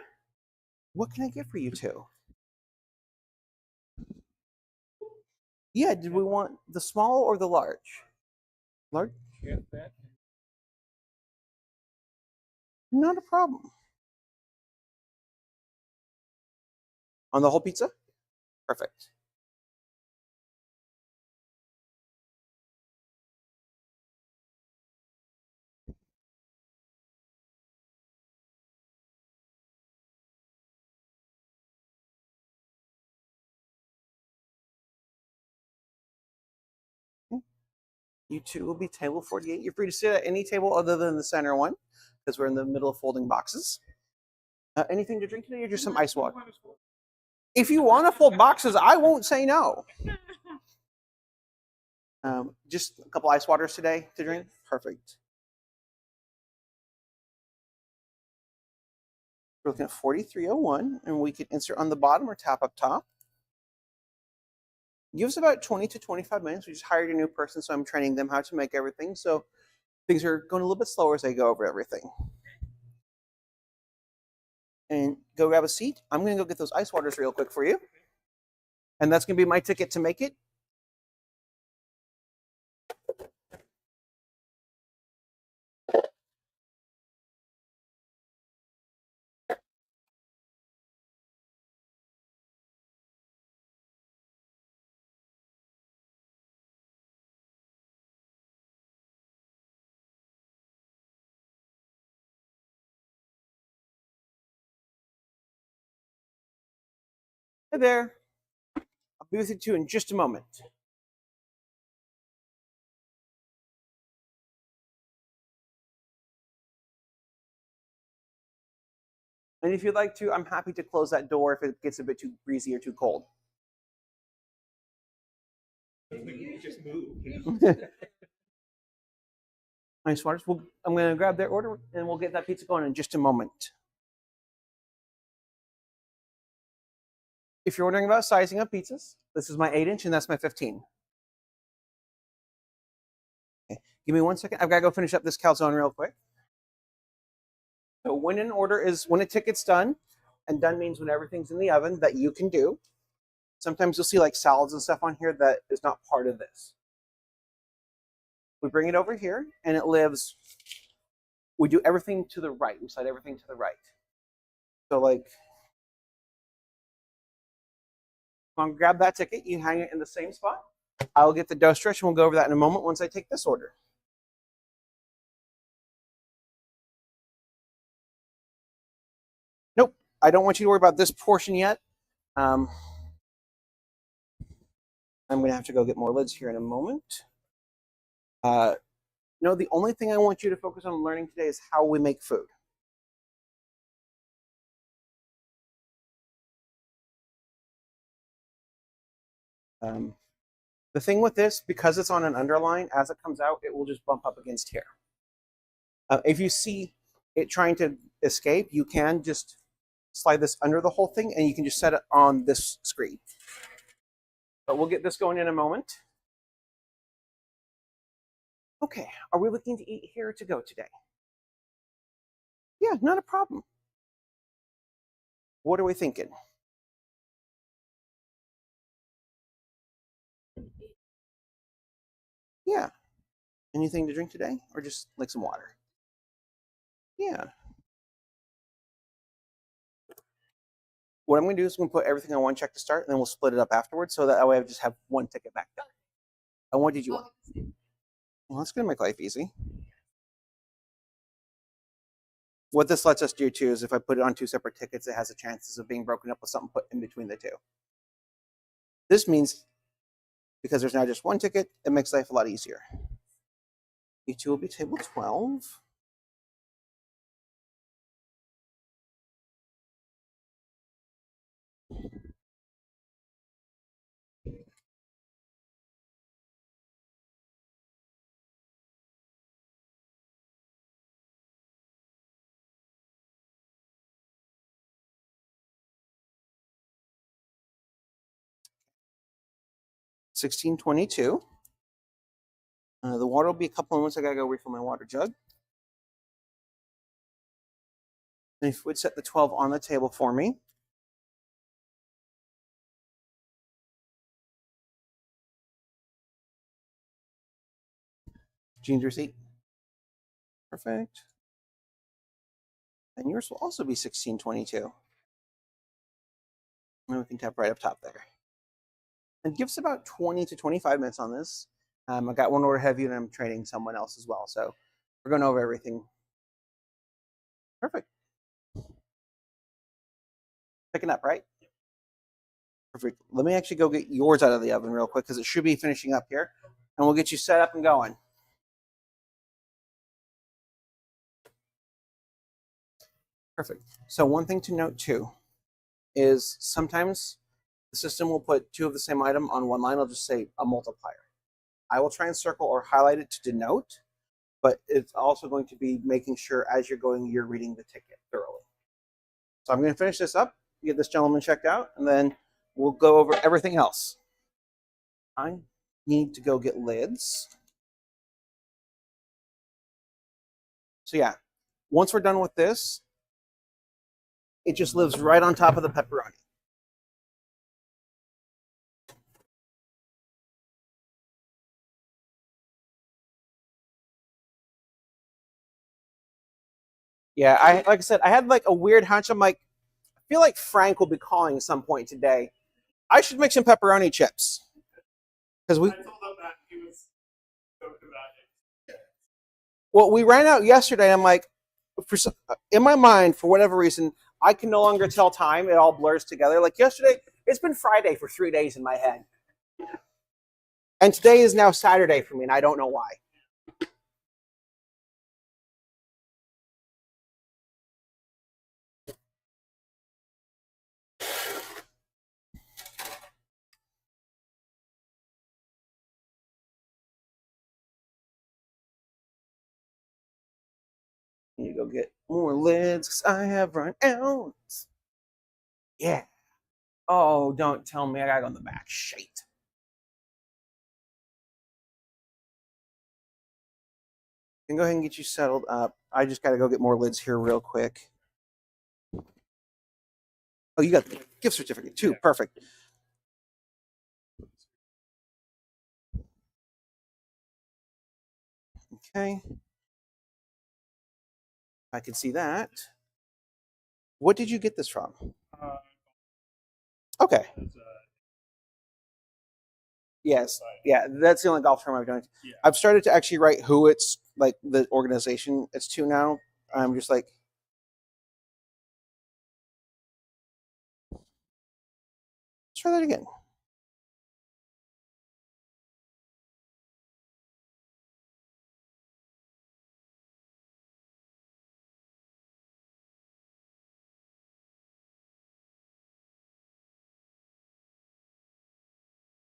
What can I get for you 2? Yeah, did we want the small or the large? Large? Not a problem. On the whole pizza? Perfect. You 2 will be table 48. You're free to sit at any table other than the center one, because we're in the middle of folding boxes. Anything to drink today or just some ice water? If you want to fold boxes, I won't say no. Just a couple ice waters today to drink? Perfect. We're looking at 4301, and we can insert on the bottom or tap up top. Give us about 20 to 25 minutes. We just hired a new person, so I'm training them how to make everything. So things are going a little bit slower as I go over everything. And go grab a seat. I'm going to go get those ice waters real quick for you. And that's going to be my ticket to make it. Hey there. I'll be with you too in just a moment. And if you'd like to, I'm happy to close that door if it gets a bit too breezy or too cold. You just move. Nice waters. I'm going to grab their order and we'll get that pizza going in just a moment. If you're wondering about sizing up pizzas, this is my 8-inch and that's my 15. Okay. Give me 1 second. I've got to go finish up this calzone real quick. So when an order is, when a ticket's done, and done means when everything's in the oven that you can do. Sometimes you'll see like salads and stuff on here that is not part of this. We bring it over here and it lives, we do everything to the right. We slide everything to the right. So like, come on, grab that ticket. You hang it in the same spot. I'll get the dough stretch and we'll go over that in a moment once I take this order. Nope, I don't want you to worry about this portion yet. I'm going to have to go get more lids here in a moment. No, the only thing I want you to focus on learning today is how we make food. The thing with this, because it's on an underline, as it comes out, it will just bump up against here. If you see it trying to escape, you can just slide this under the whole thing and you can just set it on this screen. But we'll get this going in a moment. Okay, are we looking to eat here or to go today? Yeah, not a problem. What are we thinking? Yeah. Anything to drink today or just like some water? Yeah. What I'm going to do is I'm going to put everything on one check to start, and then we'll split it up afterwards so that way I just have one ticket back there. And what did you want? Well, that's going to make life easy. What this lets us do too is if I put it on 2 separate tickets, it has a chances of being broken up with something put in between the two. This means because there's now just one ticket, it makes life a lot easier. You two will be table 12. $16.22. The water will be a couple of minutes. I gotta go refill my water jug. And if you would set the 12 on the table for me. Jean's receipt. Perfect. And yours will also be $16.22. And we can tap right up top there. And give us about 20 to 25 minutes on this. I got one order heavy and I'm training someone else as well. So we're going over everything. Perfect. Picking up, right? Perfect. Let me actually go get yours out of the oven real quick because it should be finishing up here. And we'll get you set up and going. Perfect. So one thing to note too is sometimes the system will put 2 of the same item on one line. I'll just say a multiplier. I will try and circle or highlight it to denote, but it's also going to be making sure as you're going, you're reading the ticket thoroughly. So I'm going to finish this up, get this gentleman checked out, and then we'll go over everything else. I need to go get lids. So yeah, once we're done with this, it just lives right on top of the pepperoni. Yeah, like I said, I had like a weird hunch. I'm like, I feel like Frank will be calling at some point today. I should make some pepperoni chips. Because we. I told him that he was joking about it. Well, we ran out yesterday. I'm like, in my mind, for whatever reason, I can no longer tell time. It all blurs together. Like yesterday, it's been Friday for 3 days in my head. And today is now Saturday for me, and I don't know why. You go get more lids because I have run out. Yeah. Oh, don't tell me I gotta go in the back. Shit. Can go ahead and get you settled up. I just gotta go get more lids here real quick. Oh, you got the gift certificate too. Perfect. Okay. I can see that. What did you get this from? Okay. Yes. Yeah, that's the only golf term I've done. Yeah. I've started to actually write who it's like the organization it's to now. I'm just like, let's try that again.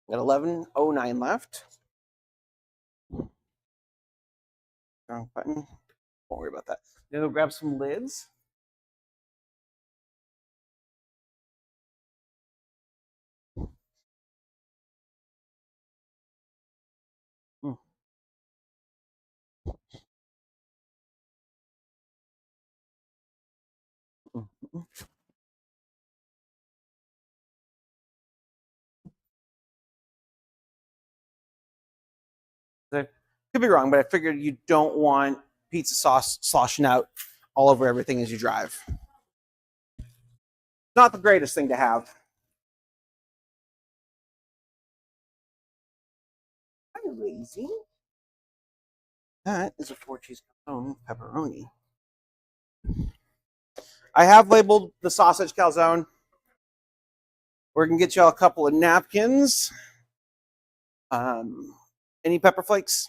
Got 11:09 left. Wrong button. Won't worry about that. Then we'll grab some lids. Mm. Mm. I could be wrong, but I figured you don't want pizza sauce sloshing out all over everything as you drive. Not the greatest thing to have. I'm lazy. That is a 4-cheese calzone pepperoni. I have labeled the sausage calzone. We're gonna get y'all a couple of napkins. Any pepper flakes?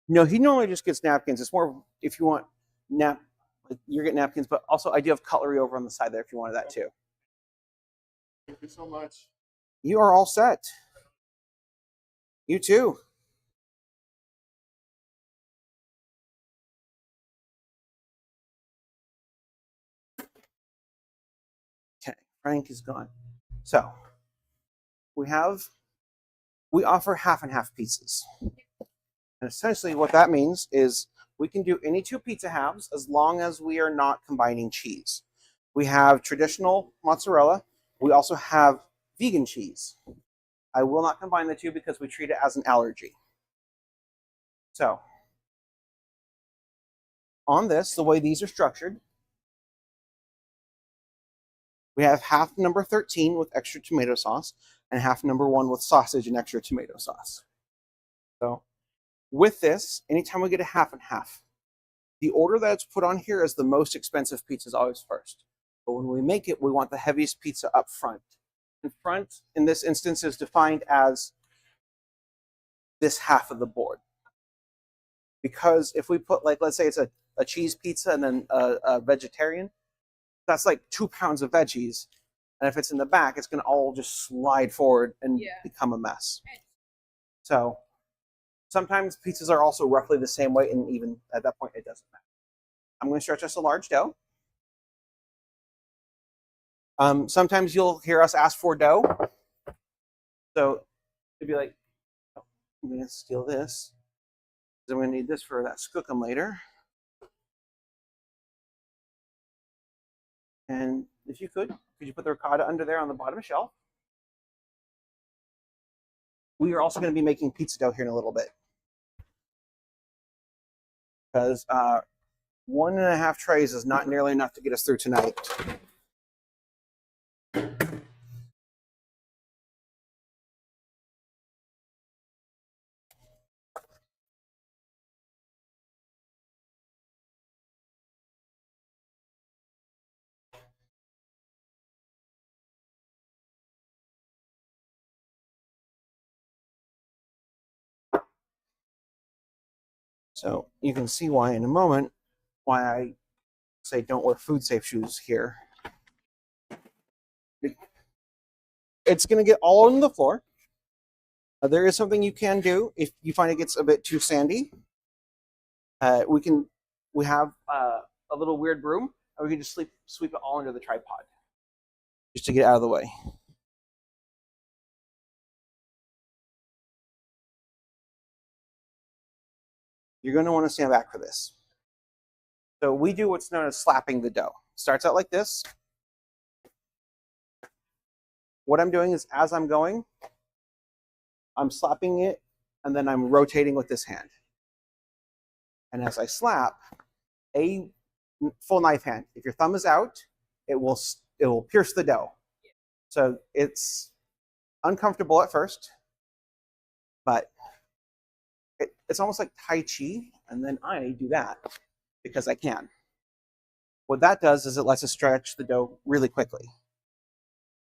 No, he normally just gets napkins. It's more if you want you're getting napkins, but also I do have cutlery over on the side there if you wanted that too. Thank you so much. You are all set. You too. Okay, Frank is gone. So we offer half and half pizzas. And essentially what that means is we can do any two pizza halves as long as we are not combining cheese. We have traditional mozzarella. We also have vegan cheese. I will not combine the two because we treat it as an allergy. So on this, the way these are structured, we have half number 13 with extra tomato sauce and half number 1 with sausage and extra tomato sauce. So with this, anytime we get a half and half, the order that's put on here is the most expensive pizzas always first. But when we make it, we want the heaviest pizza up front. And front, in this instance, is defined as this half of the board. Because if we put, like, let's say it's a cheese pizza and then a vegetarian, that's like 2 pounds of veggies. And if it's in the back, it's going to all just slide forward and become a mess. So sometimes pizzas are also roughly the same weight, and even at that point, it doesn't matter. I'm going to stretch us a large dough. Sometimes you'll hear us ask for dough. So it'd be like, oh, I'm going to steal this. I'm going to need this for that skookum later. And if you could you put the ricotta under there on the bottom shelf? We are also going to be making pizza dough here in a little bit. Because 1.5 trays is not nearly enough to get us through tonight. So you can see why in a moment why I say don't wear food safe shoes here. It's going to get all on the floor. There is something you can do if you find it gets a bit too sandy. We have a little weird broom, and we can just sweep it all under the tripod just to get it out of the way. You're going to want to stand back for this. So we do what's known as slapping the dough. Starts out like this. What I'm doing is as I'm going, I'm slapping it, and then I'm rotating with this hand. And as I slap, a full knife hand. If your thumb is out, it will pierce the dough. So it's uncomfortable at first, but it's almost like Tai Chi, and then I do that because I can. What that does is it lets us stretch the dough really quickly.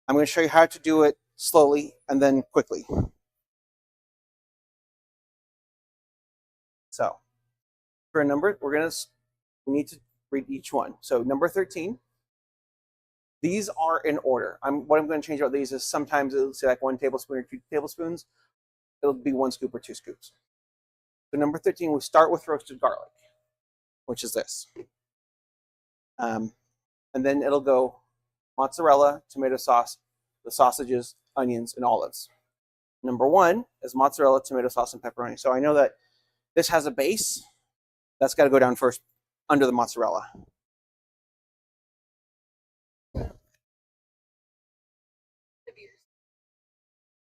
I'm going to show you how to do it slowly and then quickly. So for a number, we need to read each one. So number 13, these are in order. What I'm going to change about these is sometimes it'll say like 1 tablespoon or 2 tablespoons. It'll be 1 scoop or 2 scoops. So number 13, we start with roasted garlic, which is this. And then it'll go mozzarella, tomato sauce, the sausages, onions, and olives. Number 1 is mozzarella, tomato sauce, and pepperoni. So I know that this has a base. That's got to go down first under the mozzarella.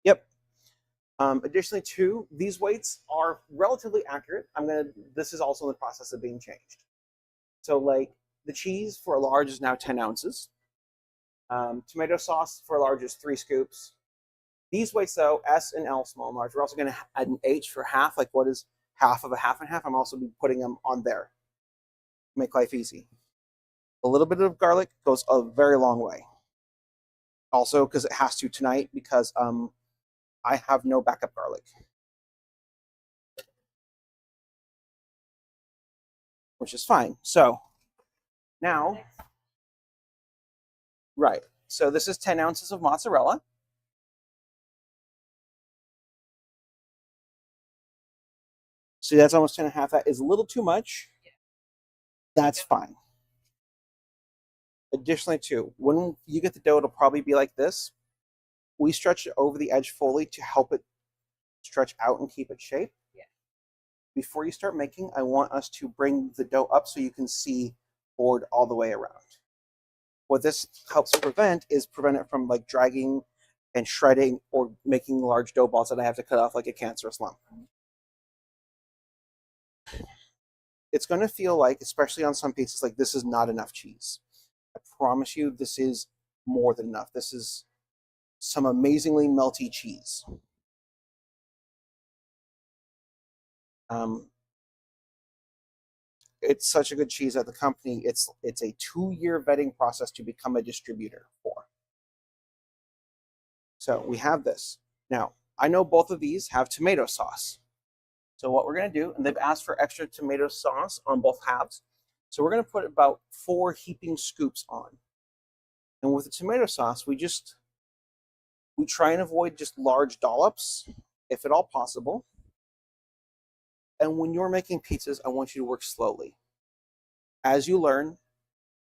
Yep. Additionally, too, these weights are relatively accurate. This is also in the process of being changed. So like the cheese for a large is now 10 ounces. Tomato sauce for a large is 3 scoops. These weights though, S and L, small and large, we're also going to add an H for half, like what is half of a half and half. I'm also be putting them on there to make life easy. A little bit of garlic goes a very long way. Also, because it has to tonight, because I have no backup garlic. Which is fine. So now, right. So this is 10 ounces of mozzarella. See, that's almost 10 and a half. That is a little too much. That's fine. Additionally, too, when you get the dough, it'll probably be like this. We stretch it over the edge fully to help it stretch out and keep its shape. Yeah. Before you start making, I want us to bring the dough up so you can see board all the way around. What this helps prevent it from like dragging and shredding or making large dough balls that I have to cut off like a cancerous lump. It's going to feel like, especially on some pieces, like this is not enough cheese. I promise you, this is more than enough. This is some amazingly melty cheese. It's such a good cheese at the company. It's a 2-year vetting process to become a distributor for. So we have this. Now, I know both of these have tomato sauce. So what we're going to do, and they've asked for extra tomato sauce on both halves. So we're going to put about 4 heaping scoops on. And with the tomato sauce, we try and avoid just large dollops, if at all possible. And when you're making pizzas, I want you to work slowly. As you learn,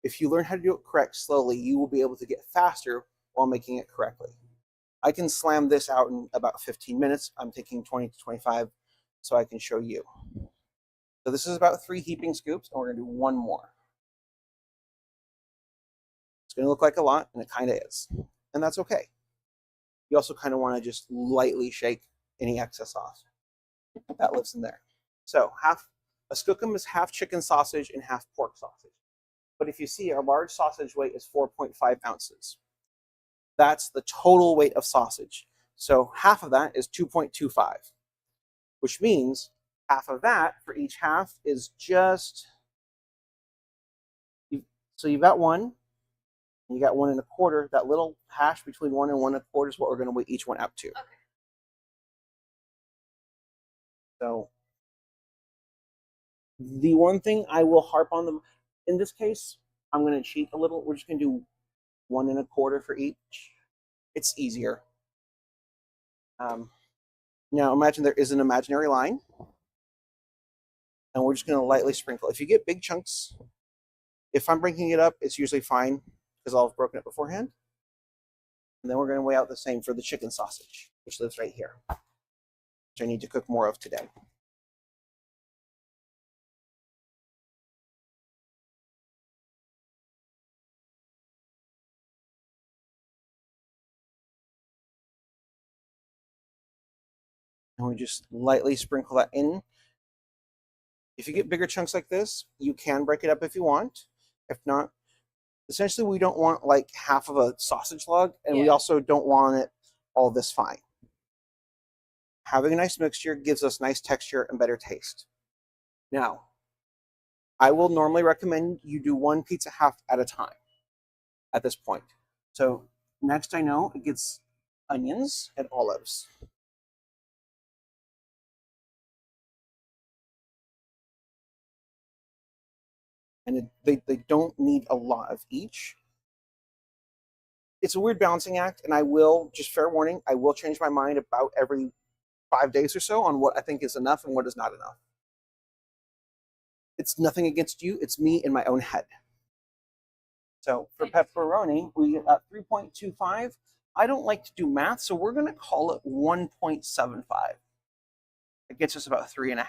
if you learn how to do it correct slowly, you will be able to get faster while making it correctly. I can slam this out in about 15 minutes. I'm taking 20 to 25 so I can show you. So this is about 3 heaping scoops, and we're going to do 1 more. It's going to look like a lot, and it kind of is. And that's okay. You also kind of want to just lightly shake any excess off that lives in there. So a skookum is half chicken sausage and half pork sausage. But if you see, our large sausage weight is 4.5 ounces. That's the total weight of sausage. So half of that is 2.25, which means half of that for each half is just, so you've got 1, and you got 1 1/4. That little hash between 1 and 1 1/4 is what we're going to weigh each one out to. Okay. So the one thing I will harp on them in this case, I'm going to cheat a little. We're just going to do 1 1/4 for each. It's easier. Now imagine there is an imaginary line, and we're just going to lightly sprinkle. If you get big chunks, if I'm breaking it up, it's usually fine because I'll have broken it beforehand. And then we're going to weigh out the same for the chicken sausage, which lives right here, which I need to cook more of today. And we just lightly sprinkle that in. If you get bigger chunks like this, you can break it up if you want. If not, essentially we don't want like half of a sausage log, and we also don't want it all this fine. Having a nice mixture gives us nice texture and better taste. Now, I will normally recommend you do one pizza half at a time at this point. So next I know it gets onions and olives. And they don't need a lot of each. It's a weird balancing act, and I will, just fair warning, I will change my mind about every 5 days or so on what I think is enough and what is not enough. It's nothing against you, it's me in my own head. So for pepperoni, we got 3.25. I don't like to do math, so we're going to call it 1.75. It gets us about 3.5.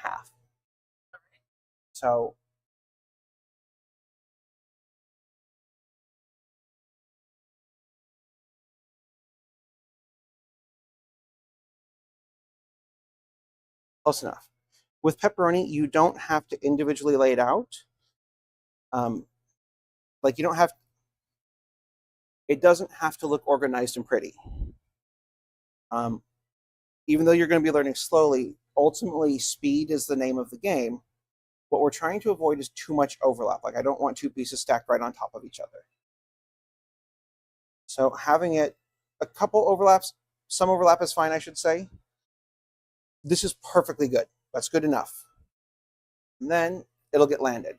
So close enough. With pepperoni, you don't have to individually lay it out. Like you don't have, it doesn't have to look organized and pretty. Even though you're going to be learning slowly, ultimately speed is the name of the game. What we're trying to avoid is too much overlap. Like I don't want two pieces stacked right on top of each other. So having it a couple overlaps, some overlap is fine, I should say. This is perfectly good. That's good enough. And then it'll get landed.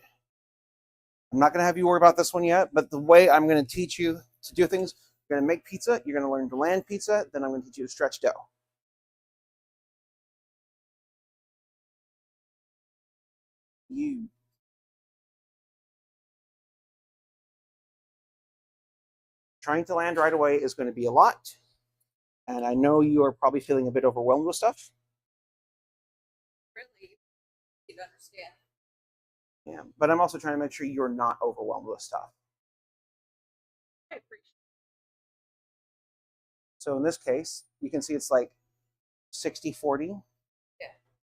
I'm not going to have you worry about this one yet, but the way I'm going to teach you to do things, you're going to make pizza, you're going to learn to land pizza, then I'm going to teach you to stretch dough. Trying to land right away is going to be a lot. And I know you are probably feeling a bit overwhelmed with stuff. Really, you understand. Yeah, but I'm also trying to make sure you're not overwhelmed with stuff. I appreciate it. So in this case, you can see it's like 60-40. Yeah.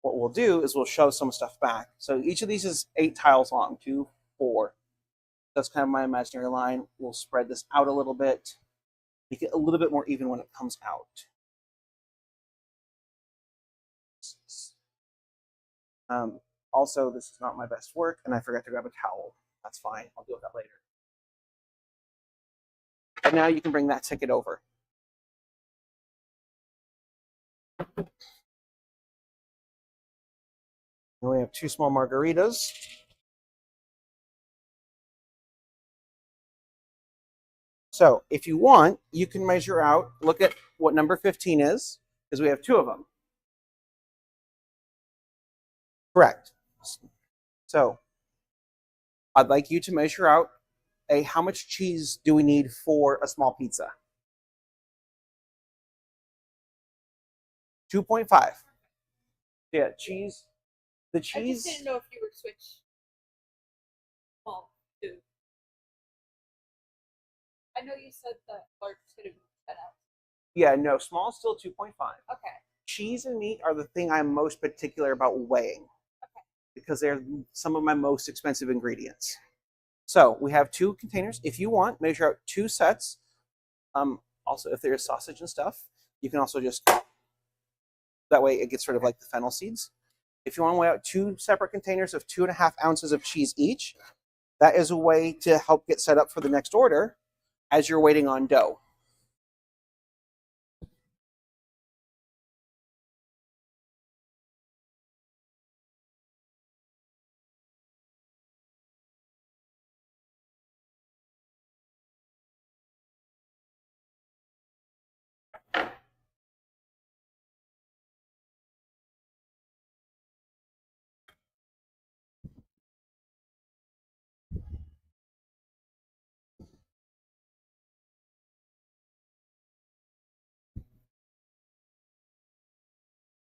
What we'll do is we'll shove some stuff back. So each of these is 8 tiles long, 2, 4. That's kind of my imaginary line. We'll spread this out a little bit, make it a little bit more even when it comes out. Also, this is not my best work, and I forgot to grab a towel. That's fine. I'll deal with that later. And now you can bring that ticket over. And we have 2 small margaritas. So if you want, you can measure out, look at what number 15 is, because we have 2 of them. Correct. So I'd like you to measure out how much cheese do we need for a small pizza? 2.5. Yeah, cheese. The cheese. I just didn't know if you were switch small to. I know you said that large could have been 10 ounces. Yeah, no, small is still 2.5. Okay. Cheese and meat are the thing I'm most particular about weighing. Okay. Because they're some of my most expensive ingredients. So we have 2 containers. If you want, measure out 2 sets. Also, if there's sausage and stuff, you can also just, that way it gets rid of like the fennel seeds. If you want to weigh out 2 separate containers of 2.5 ounces of cheese each, that is a way to help get set up for the next order as you're waiting on dough.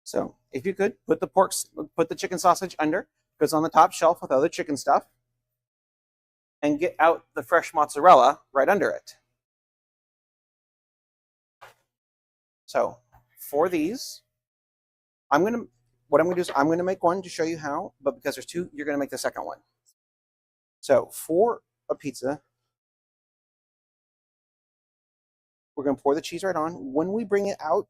So if you could put the chicken sausage under, because on the top shelf with other chicken stuff, and get out the fresh mozzarella right under it. So for these, what I'm gonna do is I'm gonna make one to show you how, but because there's two, you're gonna make the second one. So for a pizza, we're gonna pour the cheese right on. When we bring it out,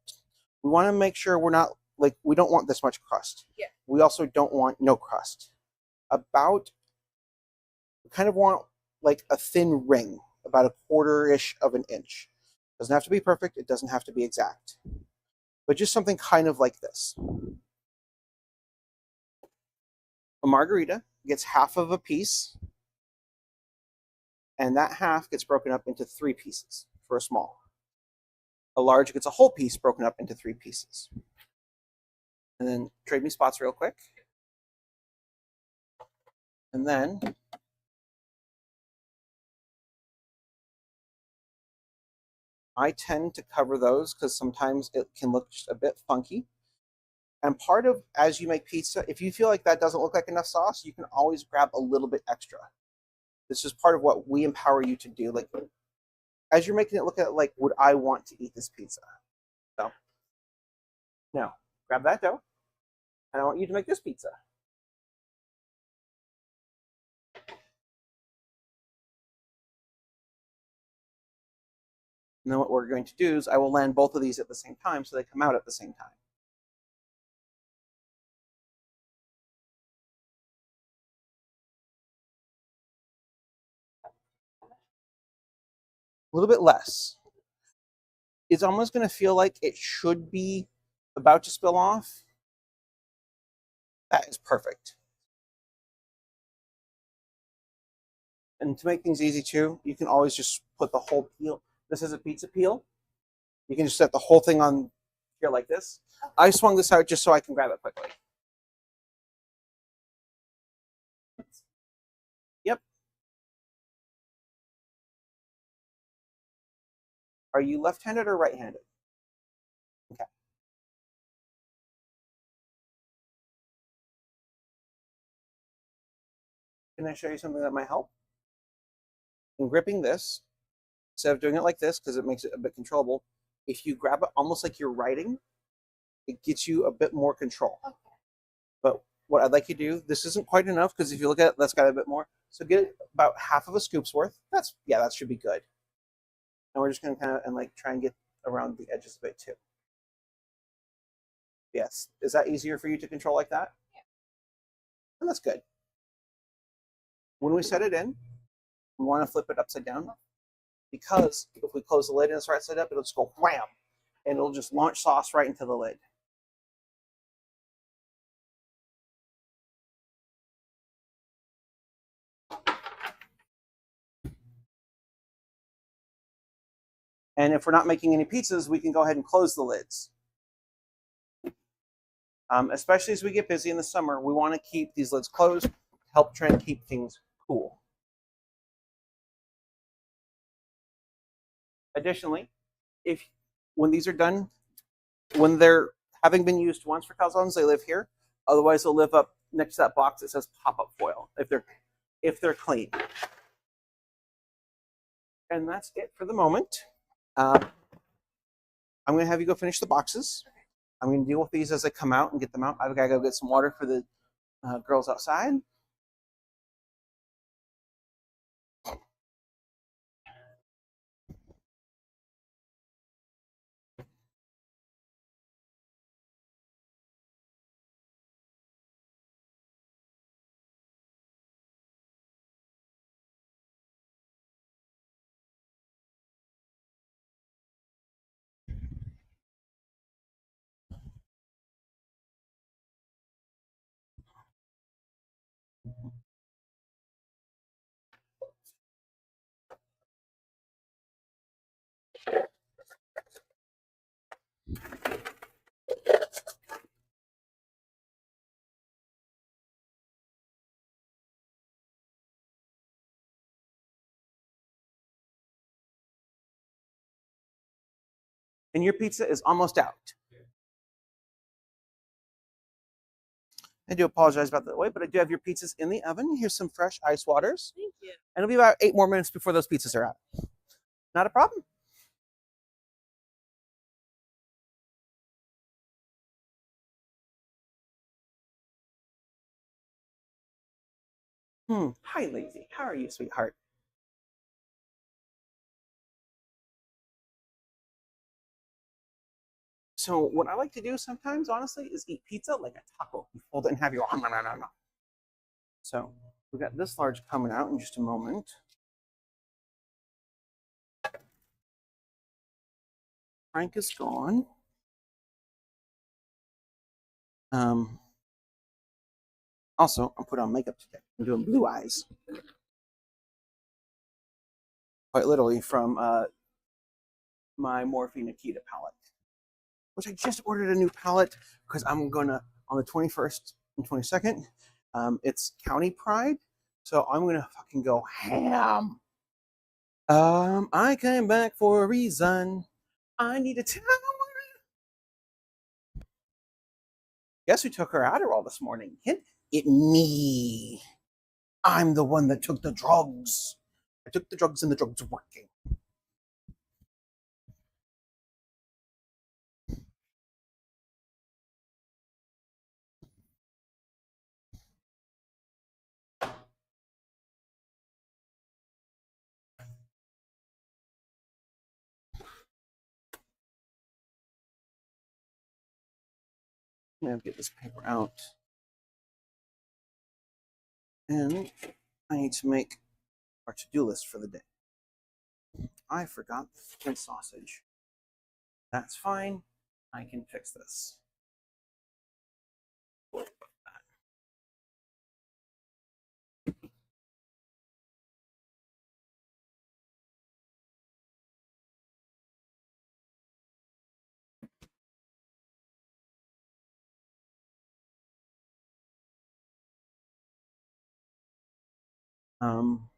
we want to make sure we're not like, we don't want this much crust. Yeah. We also don't want no crust. We kind of want like a thin ring, about a quarter-ish of an inch. Doesn't have to be perfect. It doesn't have to be exact, but just something kind of like this. A margarita gets half of a piece, and that half gets broken up into 3 pieces for a small. A large gets a whole piece broken up into 3 pieces. And then trade me spots real quick. And then I tend to cover those because sometimes it can look just a bit funky. And part of, as you make pizza, if you feel like that doesn't look like enough sauce, you can always grab a little bit extra. This is part of what we empower you to do. Like, as you're making it, look at it like, would I want to eat this pizza? So now grab that dough, and I want you to make this pizza. And then what we're going to do is I will land both of these at the same time so they come out at the same time. A little bit less. It's almost going to feel like it should be about to spill off. That is perfect. And to make things easy too, you can always just put the whole peel. This is a pizza peel. You can just set the whole thing on here like this. I swung this out just so I can grab it quickly. Yep. Are you left-handed or right-handed? Okay. Can I show you something that might help? In gripping this, instead of doing it like this, because it makes it a bit controllable, if you grab it almost like you're writing, it gets you a bit more control. Okay. But what I'd like you to do, this isn't quite enough, because if you look at it, that's got a bit more. So get about half of a scoop's worth. That should be good. And we're just going to kind of like try and get around the edges a bit too. Yes. Is that easier for you to control like that? Yeah. And that's good. When we set it in, we want to flip it upside down, because if we close the lid and it's right side up, it'll just go wham, and it'll just launch sauce right into the lid. And if we're not making any pizzas, we can go ahead and close the lids. Especially as we get busy in the summer, we want to keep these lids closed to help try and keep things cool. Additionally, when these are done, when they're having been used once for calzones, they live here. Otherwise, they'll live up next to that box that says pop-up foil if they're clean. And that's it for the moment. I'm going to have you go finish the boxes. I'm going to deal with these as they come out and get them out. I've got to go get some water for the girls outside. And your pizza is almost out. I do apologize about the wait, but I do have your pizzas in the oven. Here's some fresh ice waters. Thank you. And it'll be about 8 more minutes before those pizzas are out. Not a problem. Hi, Lazy. How are you, sweetheart? So what I like to do sometimes, honestly, is eat pizza like a taco. You fold it and have your So we got this large coming out in just a moment. Frank is gone. Also, I'm putting on makeup today. I'm doing blue eyes. Quite literally from my Morphe Nikita palette, which I just ordered a new palette because I'm gonna, on the 21st and 22nd, it's County Pride. So I'm gonna fucking go ham. I came back for a reason. I need to tell her. Guess who took her Adderall this morning? Hint, it me. I'm the one that took the drugs. I took the drugs and the drugs are working. I'm gonna get this paper out. And I need to make our to-do list for the day. I forgot the fucking sausage. That's fine. I can fix this. Um,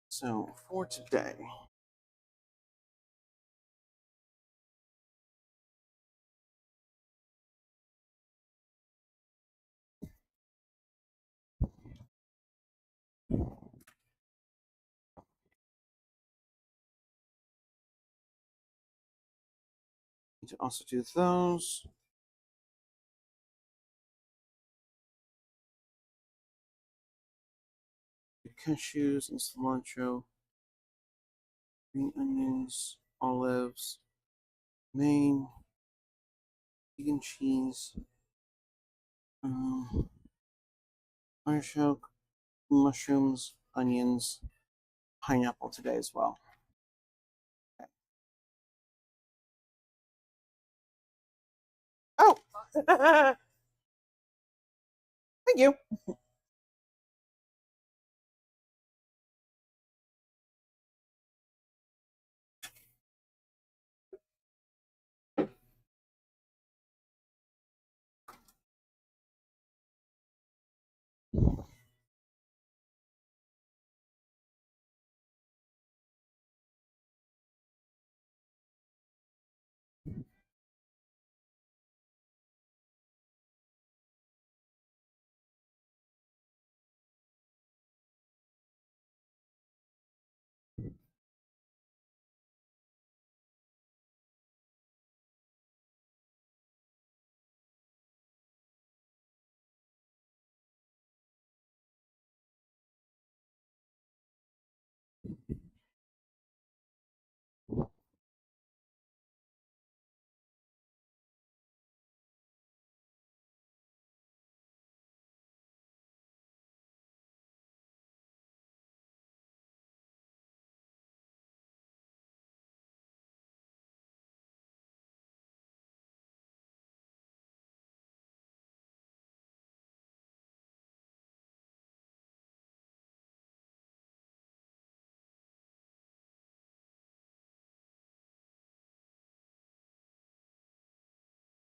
so for today, need to also do those. Cashews and cilantro, green onions, olives, main, vegan cheese, artichoke, mushrooms, onions, pineapple today as well. Okay. Oh, thank you.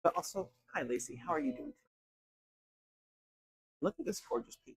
But also, hi Lacey, how are you doing? Look at this gorgeous piece.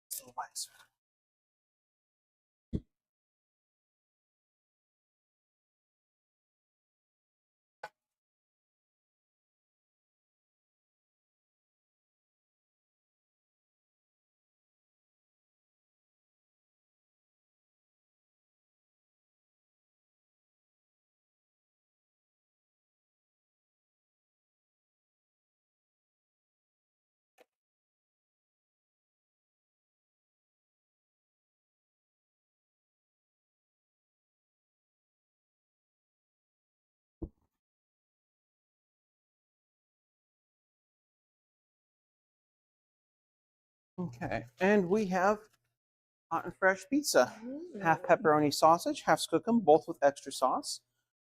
So nice. Okay, and we have hot and fresh pizza. Half pepperoni sausage, half skookum, both with extra sauce.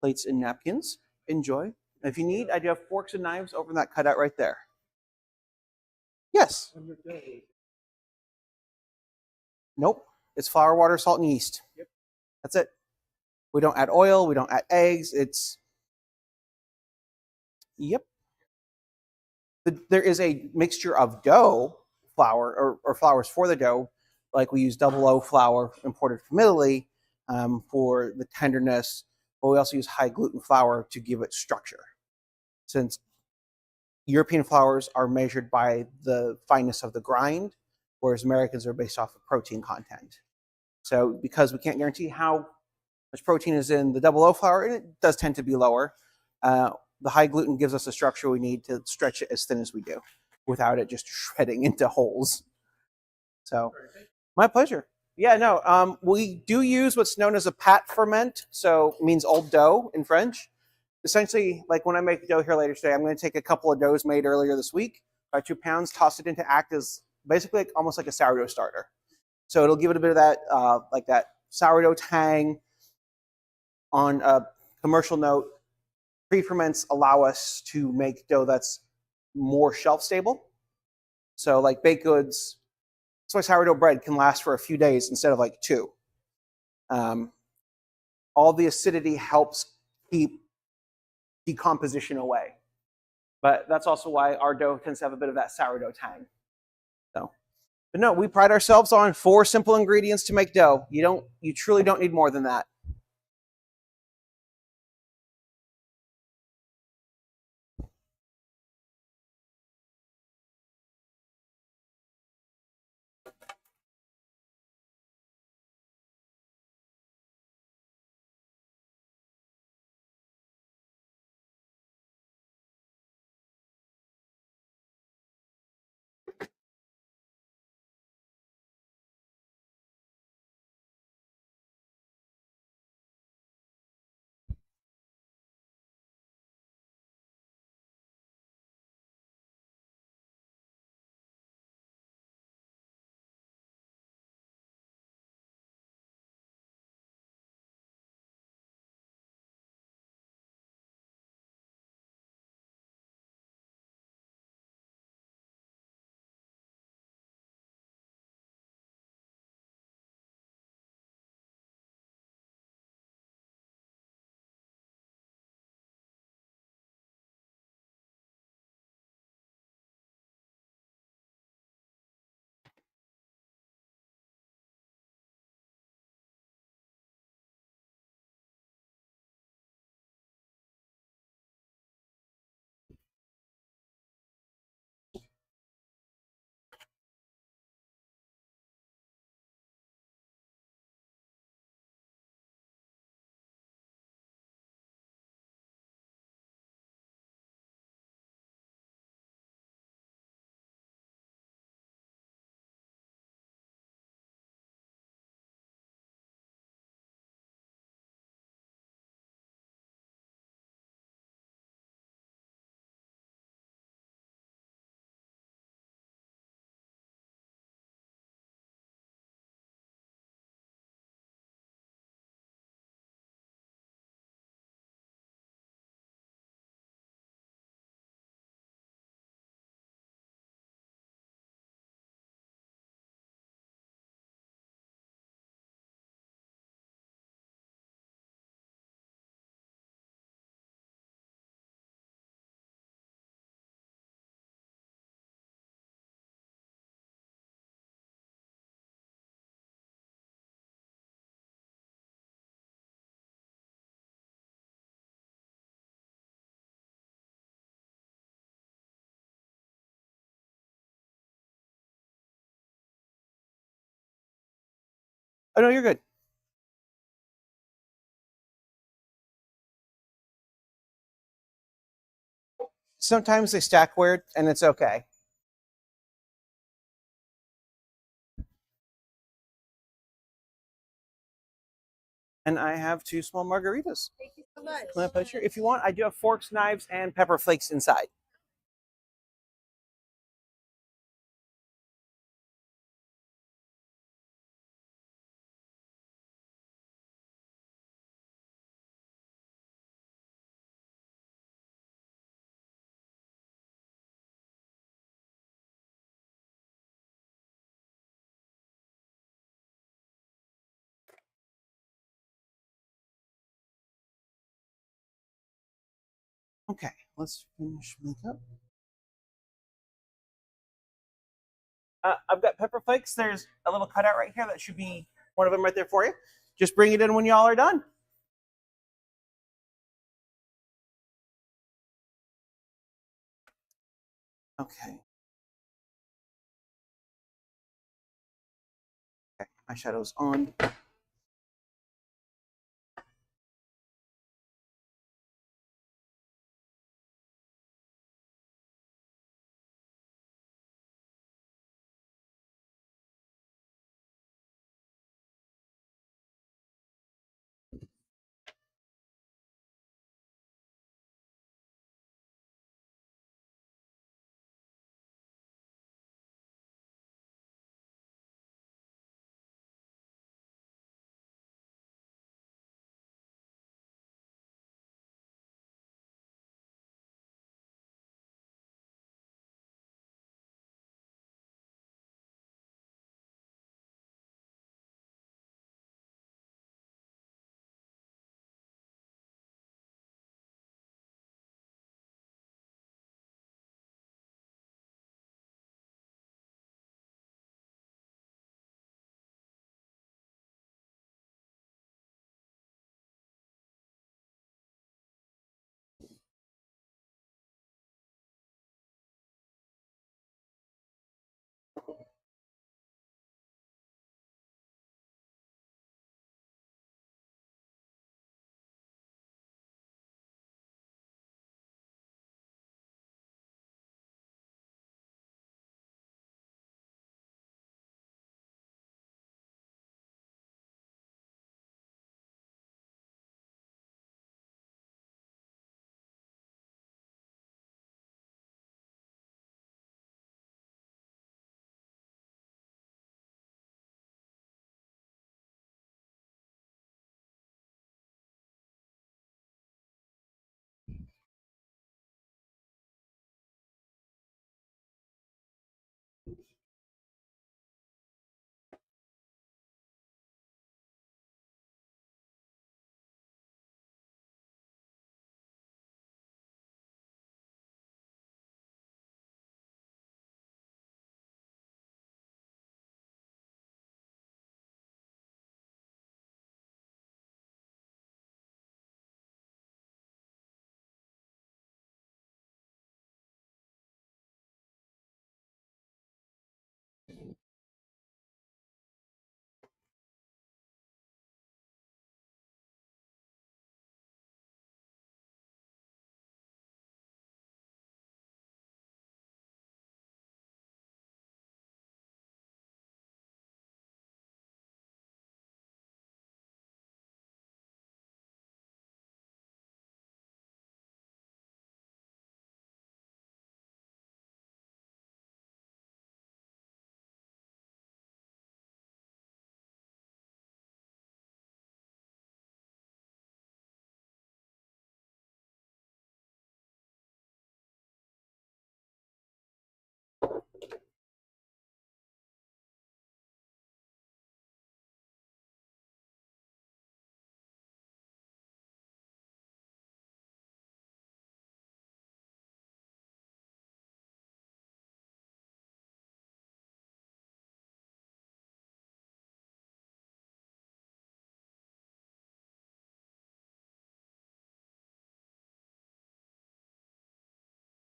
Plates and napkins. Enjoy. If you need, I do have forks and knives over in that cutout right there. Yes. Nope. It's flour, water, salt, and yeast. Yep. That's it. We don't add oil. We don't add eggs. It's yep. There is a mixture of dough flour or flours for the dough, like we use double O flour imported from Italy for the tenderness, but we also use high gluten flour to give it structure. Since European flours are measured by the fineness of the grind, whereas Americans are based off of protein content. So because we can't guarantee how much protein is in the double O flour, and it does tend to be lower, the high gluten gives us the structure we need to stretch it as thin as we do without it just shredding into holes. So my pleasure. Yeah, no, we do use what's known as a pat ferment, so it means old dough in French. Essentially, like when I make dough here later today, I'm going to take a couple of doughs made earlier this week, about 2 pounds, toss it in to act as basically almost like a sourdough starter. So it'll give it a bit of that, like that sourdough tang. On a commercial note, pre-ferments allow us to make dough that's more shelf stable. So like baked goods, that's why sourdough bread can last for a few days instead of like 2. All the acidity helps keep decomposition away. But that's also why our dough tends to have a bit of that sourdough tang. So, but no, we pride ourselves on 4 simple ingredients to make dough. You truly don't need more than that. Oh no, you're good. Sometimes they stack weird, and it's okay. And I have 2 small margaritas. Thank you so much. My pleasure. If you want, I do have forks, knives, and pepper flakes inside. Okay, let's finish makeup. I've got pepper flakes. There's a little cutout right here. That should be one of them right there for you. Just bring it in when y'all are done. Okay. Okay, eyeshadow's on.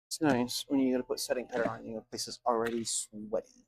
It's nice when you gotta put setting powder on. Your place is already sweaty.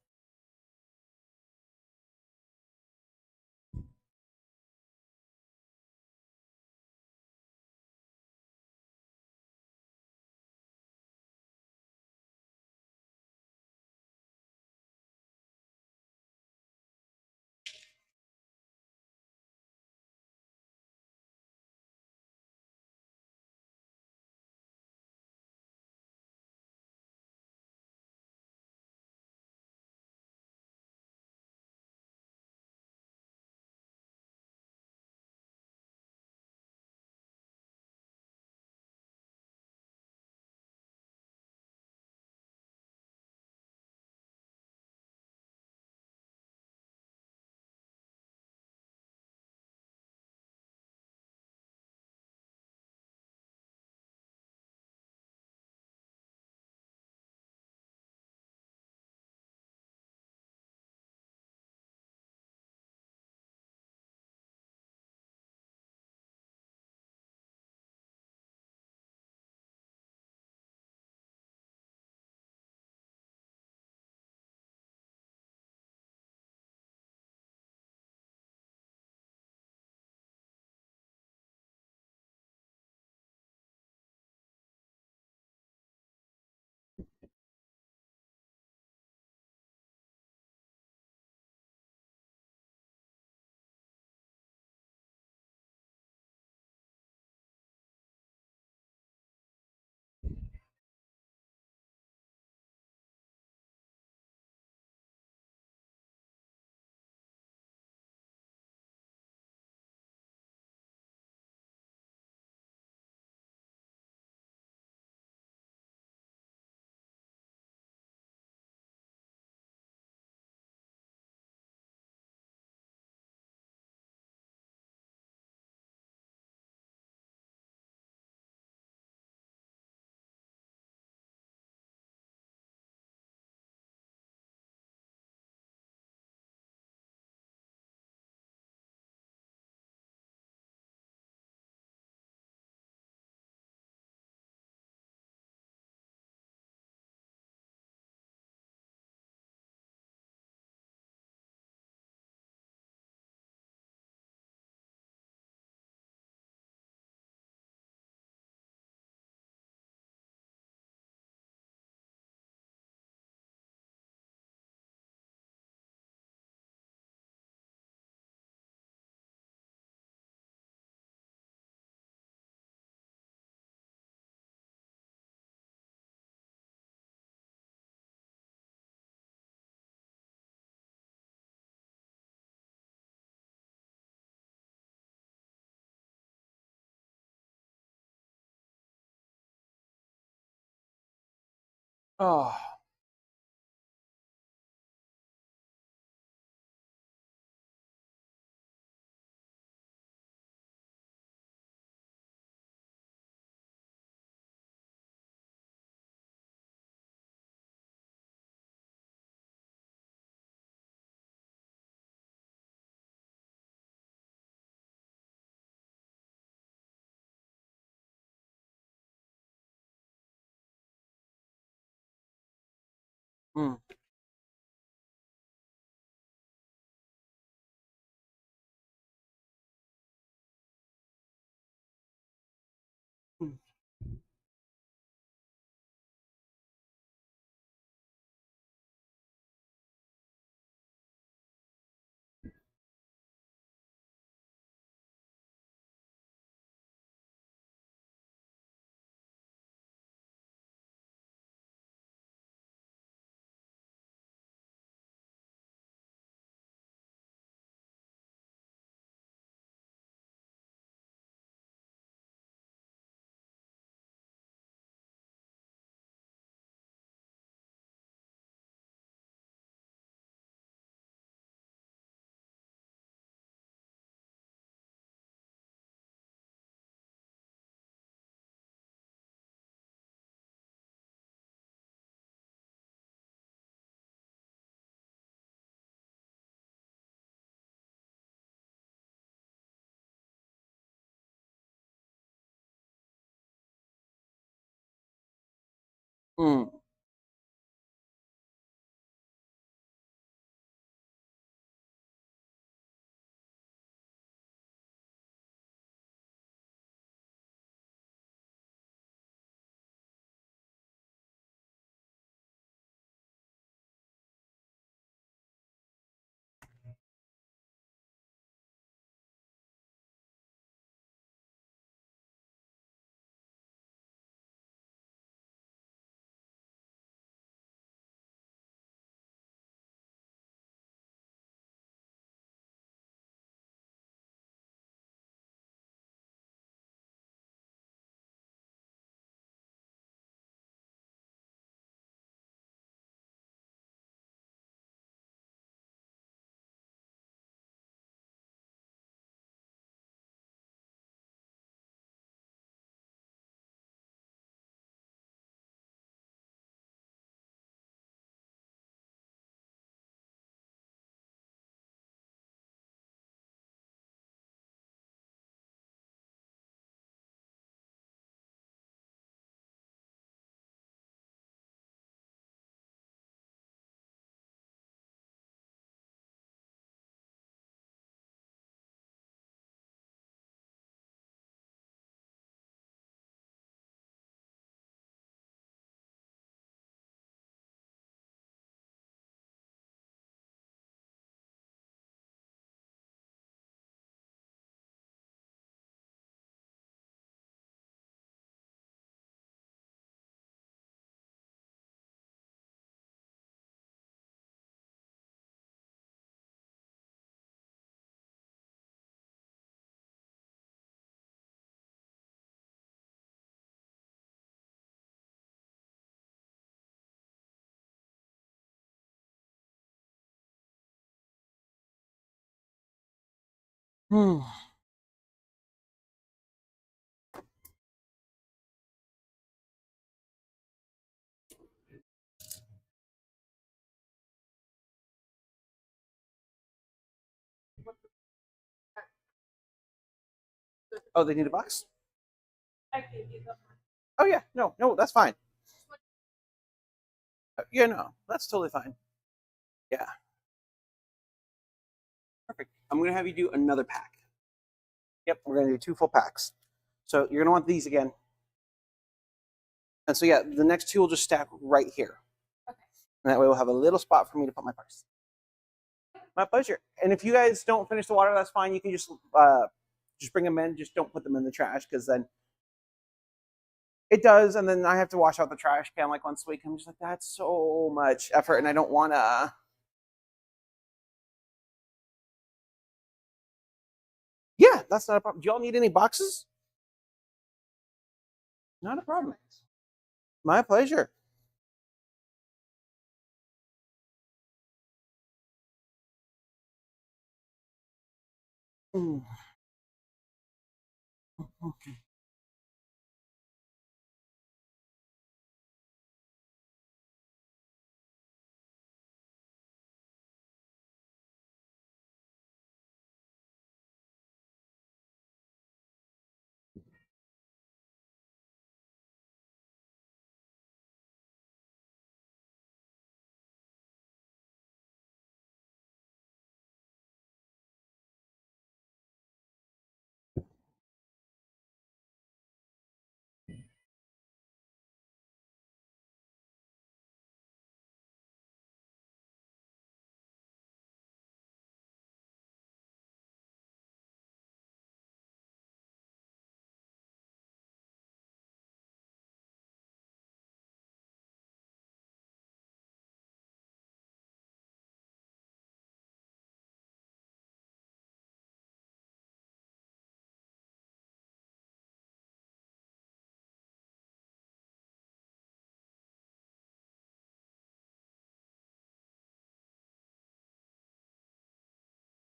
Oh. Mm. Mm. Mm. Mm. Oh, they need a box? I gave you the Oh yeah, no, that's fine. Yeah, no, that's totally fine. Yeah, perfect. I'm gonna have you do another pack. Yep, we're gonna do 2 full packs. So you're gonna want these again. And so yeah, the next 2 will just stack right here. Okay. And that way we'll have a little spot for me to put my purse. My pleasure. And if you guys don't finish the water, that's fine. You can just bring them in. Just don't put them in the trash because then it does, and then I have to wash out the trash can like once a week. I'm just like, that's so much effort, and I don't want to. Yeah, that's not a problem. Do y'all need any boxes? Not a problem. My pleasure. Mm.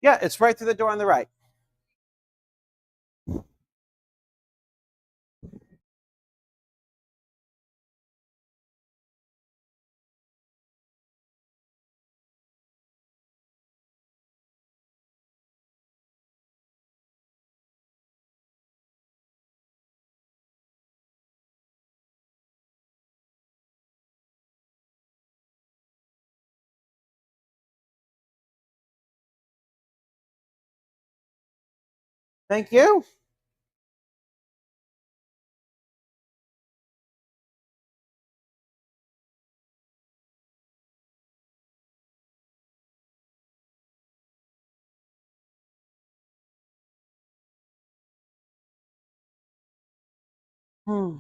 Yeah, it's right through the door on the right. Thank you. Hmm.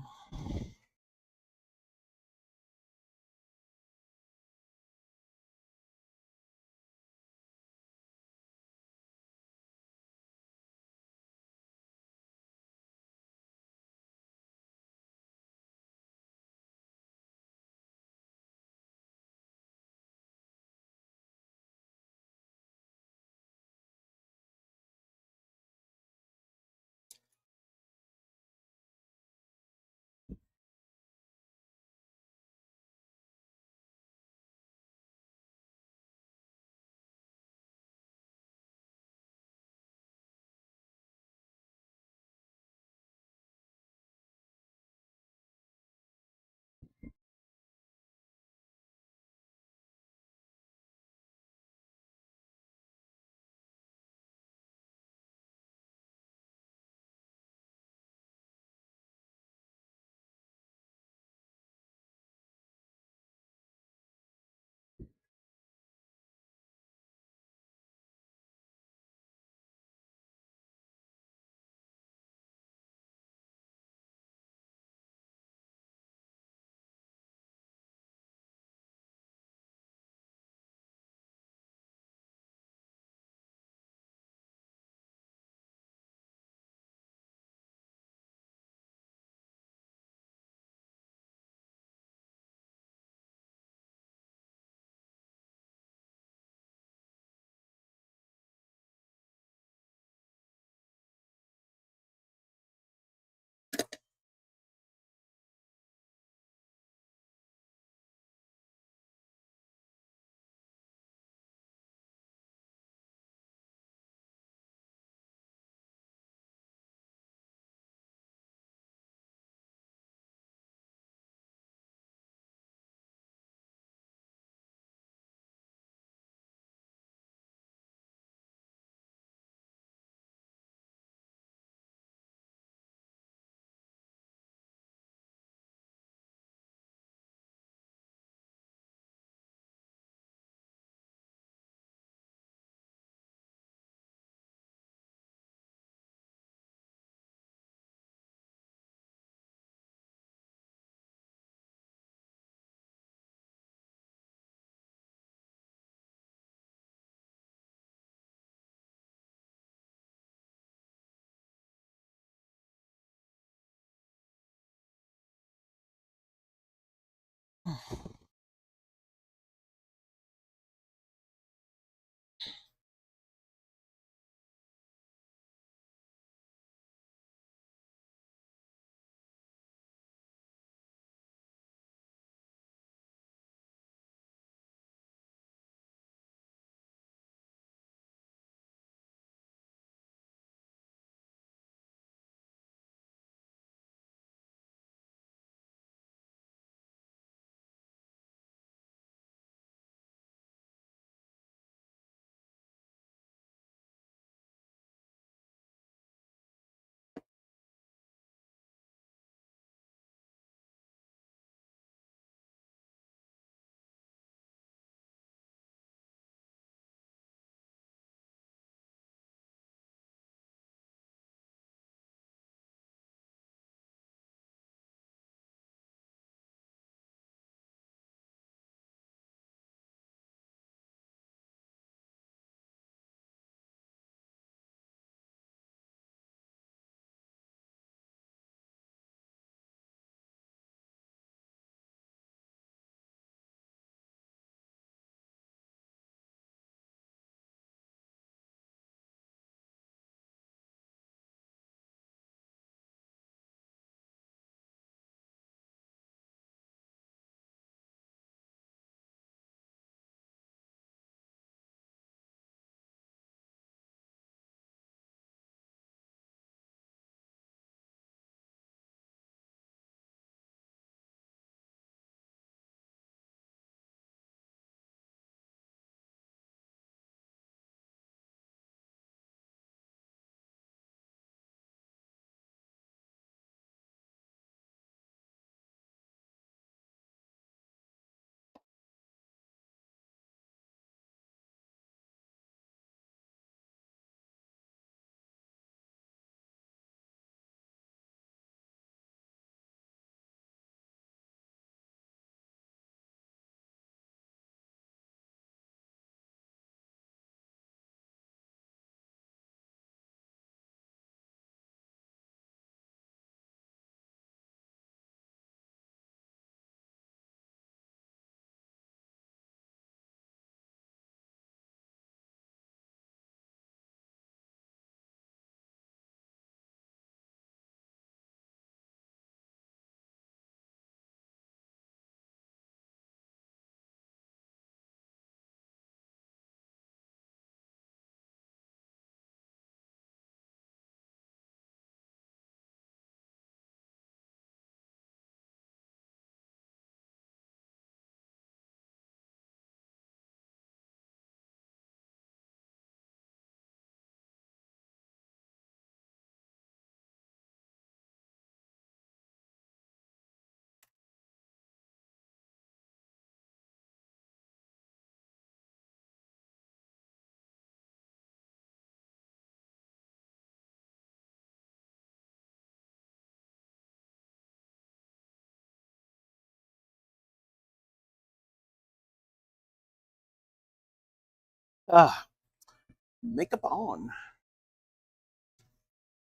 Makeup on.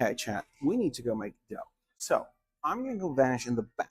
Okay, chat. We need to go make dough. So I'm gonna go vanish in the back.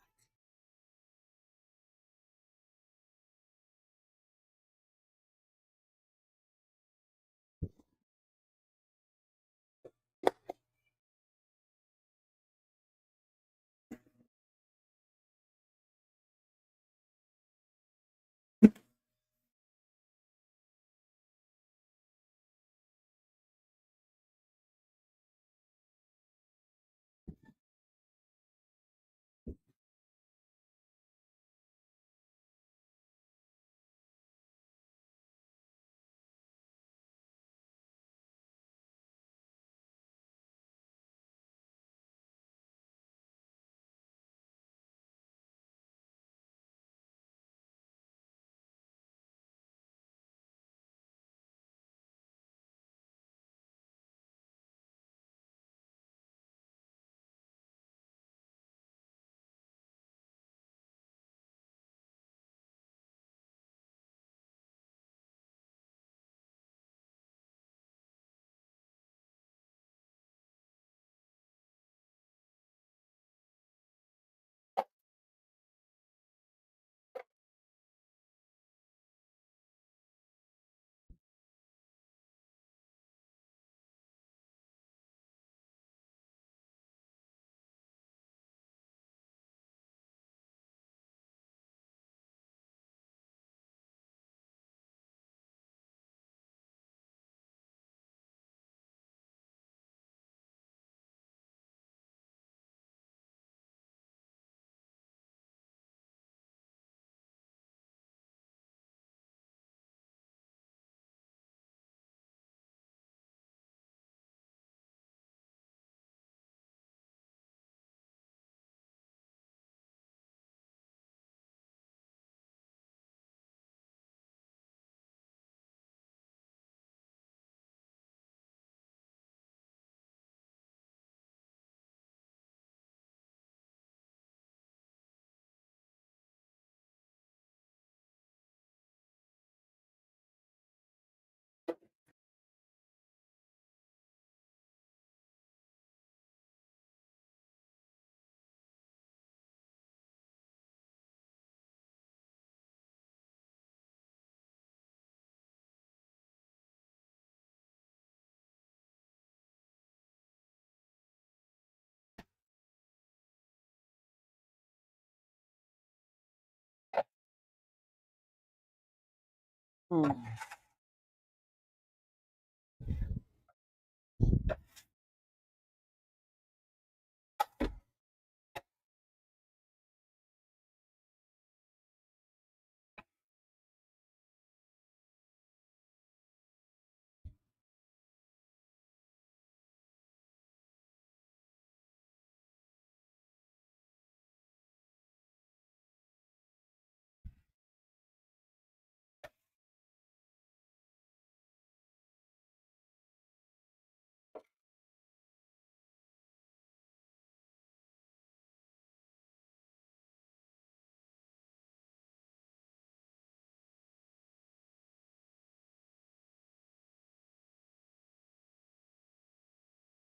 Hmm.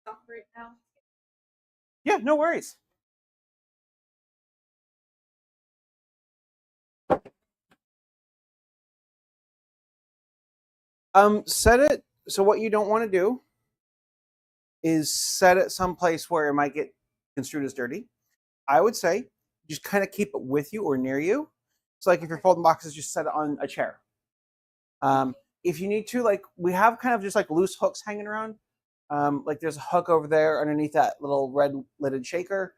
Stop right now. Yeah, no worries. Set it so what you don't want to do is set it someplace where it might get construed as dirty. I would say just kind of keep it with you or near you. So like if you're folding boxes, just set it on a chair. If you need to, like we have kind of just like loose hooks hanging around. Like there's a hook over there underneath that little red lidded shaker.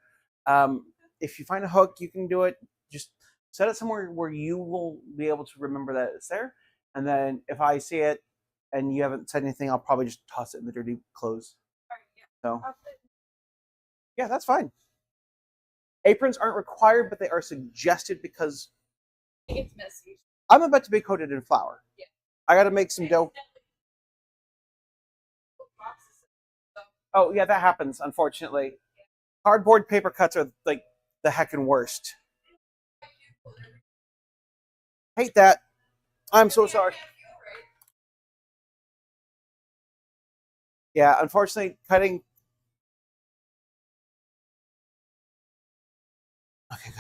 If you find a hook, you can do it. Just set it somewhere where you will be able to remember that it's there. And then if I see it and you haven't said anything, I'll probably just toss it in the dirty clothes. So yeah, that's fine. Aprons aren't required, but they are suggested because It's messy. I'm about to be coated in flour. Yeah. I got to make some dough. Oh yeah, that happens. Unfortunately, cardboard paper cuts are like the heckin' worst. Hate that. I'm so sorry. Yeah, unfortunately, cutting. Okay,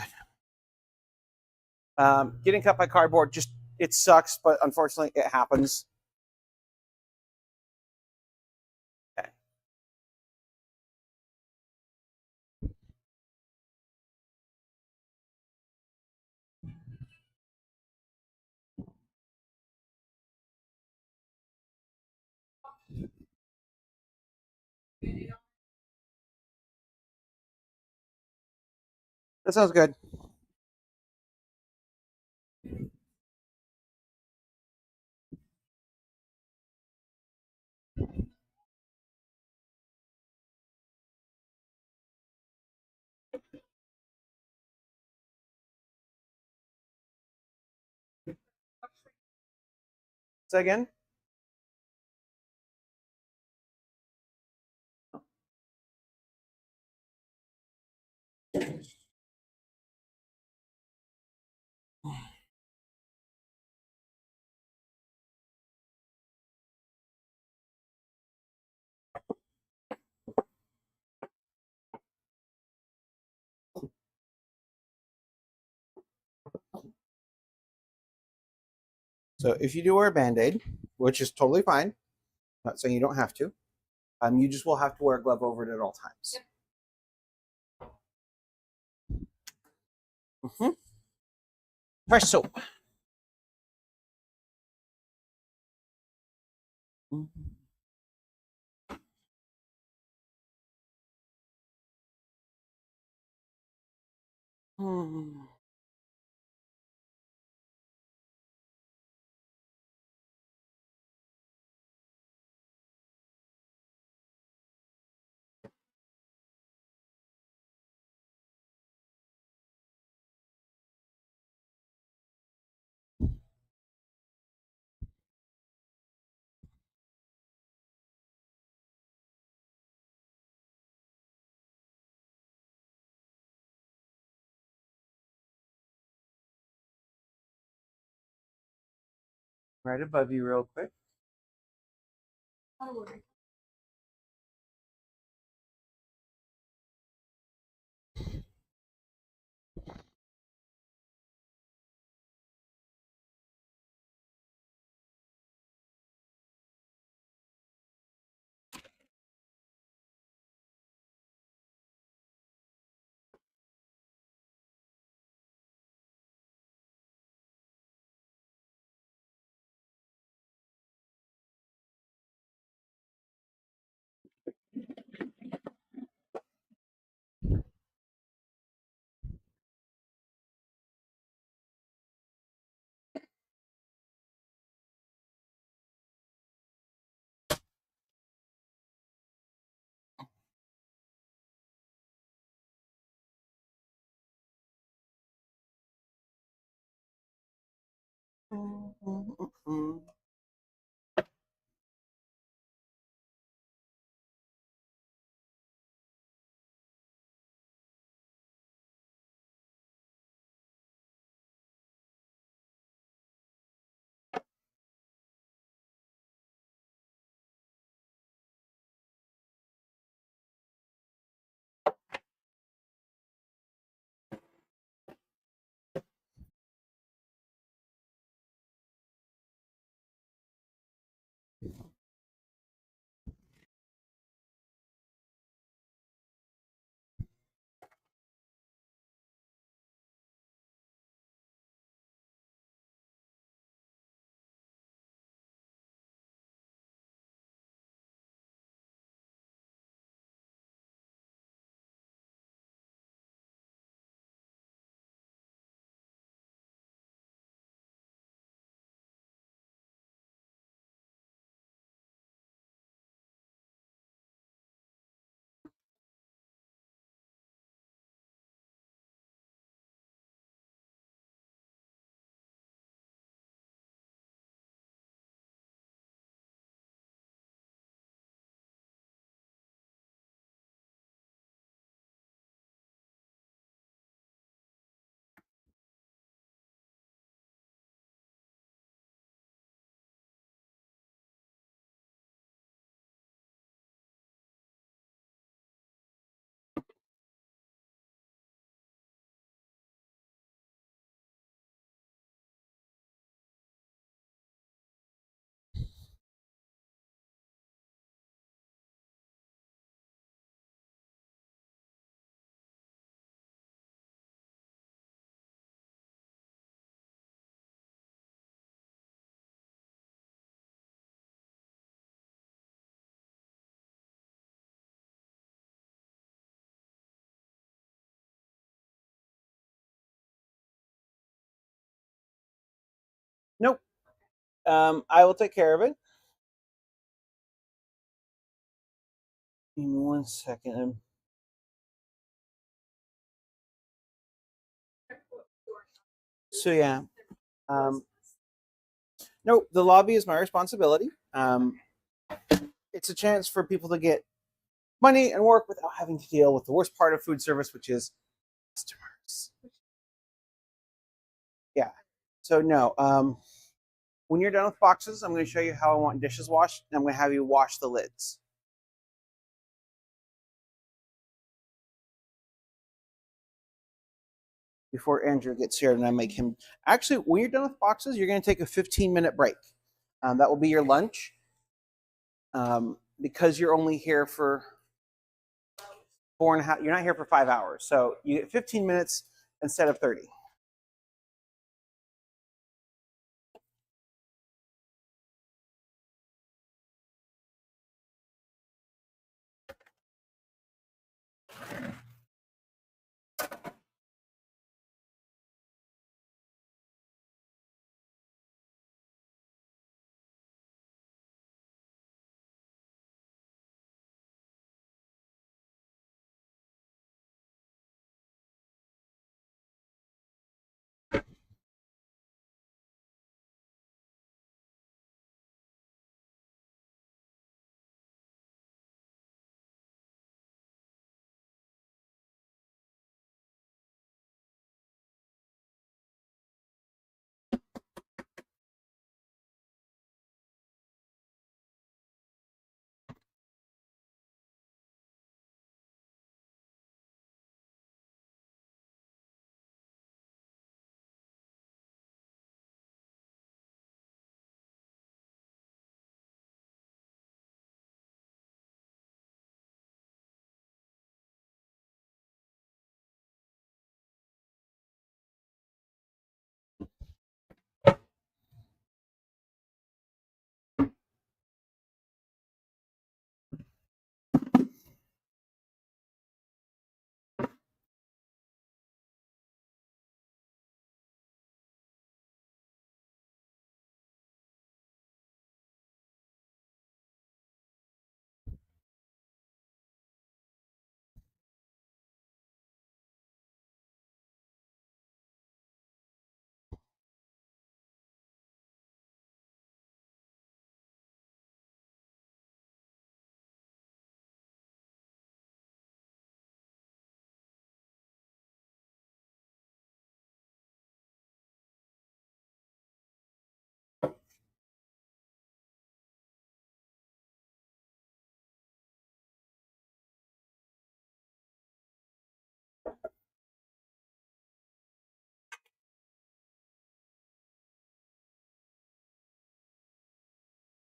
good. Getting cut by cardboard just it sucks, but unfortunately, it happens. Okay. That sounds good. Say again. So if you do wear a band-aid, which is totally fine, not saying you don't have to, you just will have to wear a glove over it at all times. Mm-hmm. Fresh soap. Mm-hmm. Right above you, real quick. Not a worry. Mm-hmm. I will take care of it. Give me 1 second. So yeah, um, no, the lobby is my responsibility. It's a chance for people to get money and work without having to deal with the worst part of food service, which is customers. Yeah. So no. When you're done with boxes, I'm going to show you how I want dishes washed, and I'm going to have you wash the lids. Before Andrew gets here, and I make him. Actually, when you're done with boxes, you're going to take a 15-minute break. That will be your lunch. Because you're only here for 4.5, you're not here for 5 hours, so you get 15 minutes instead of 30.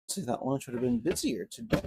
See, that lunch would have been busier today.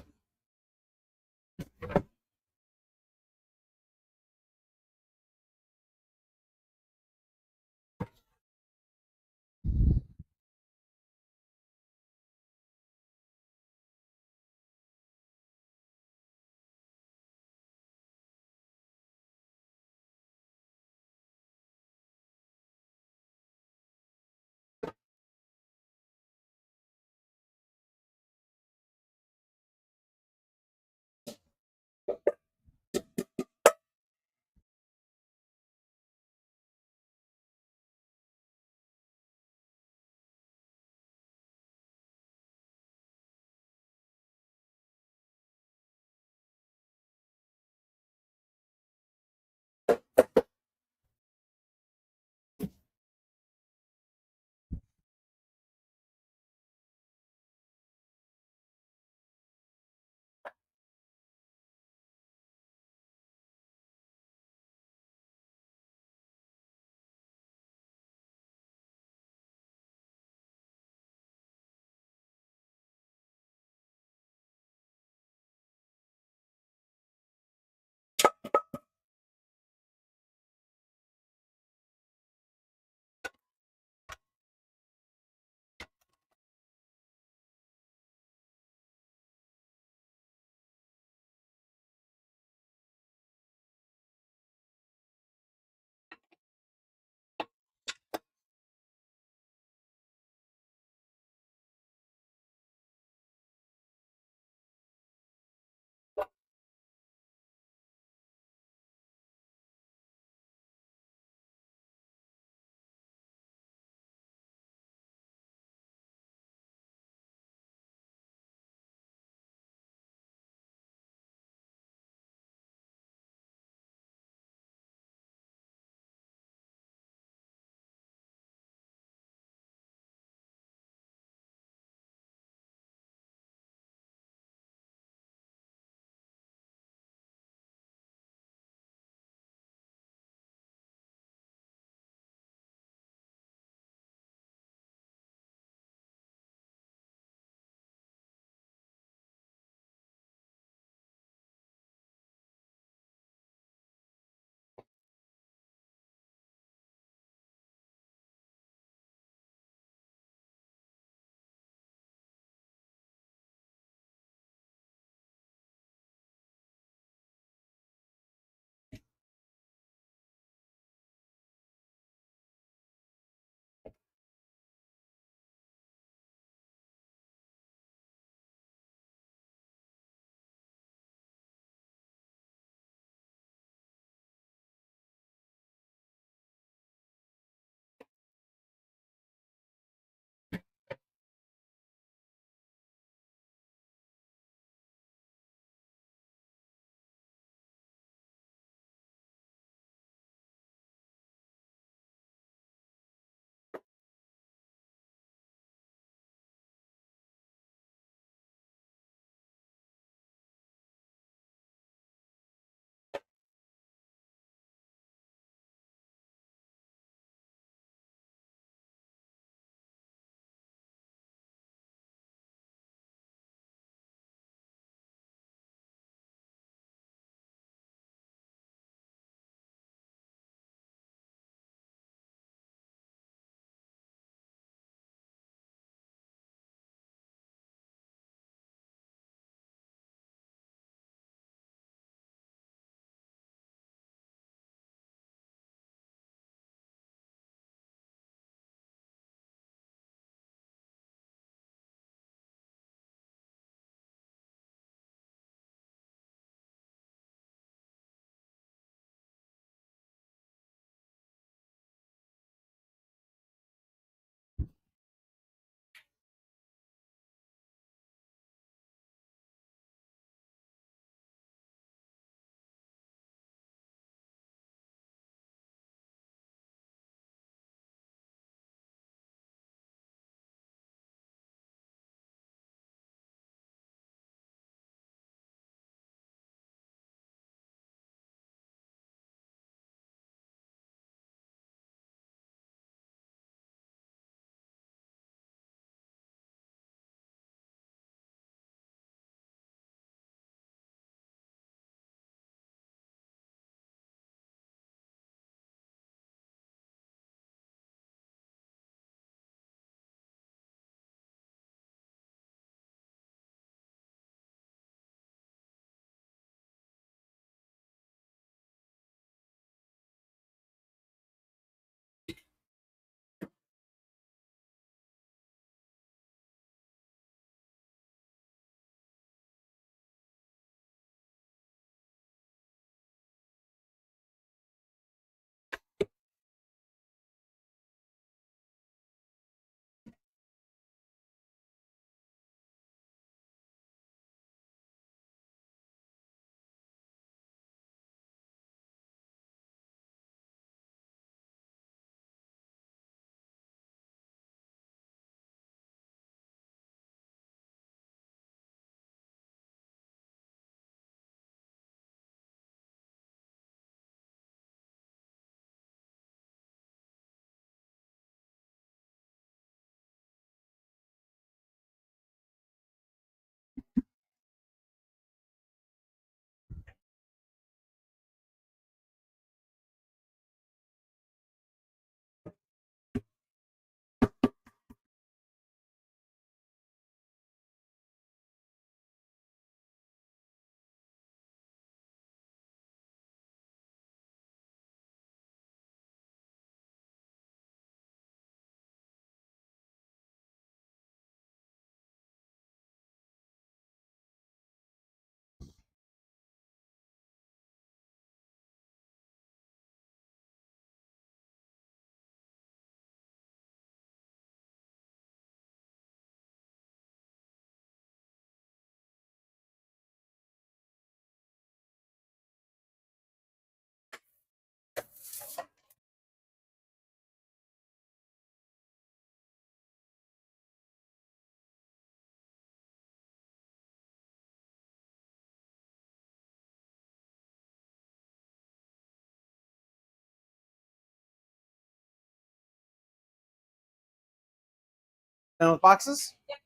Done with boxes? Yep.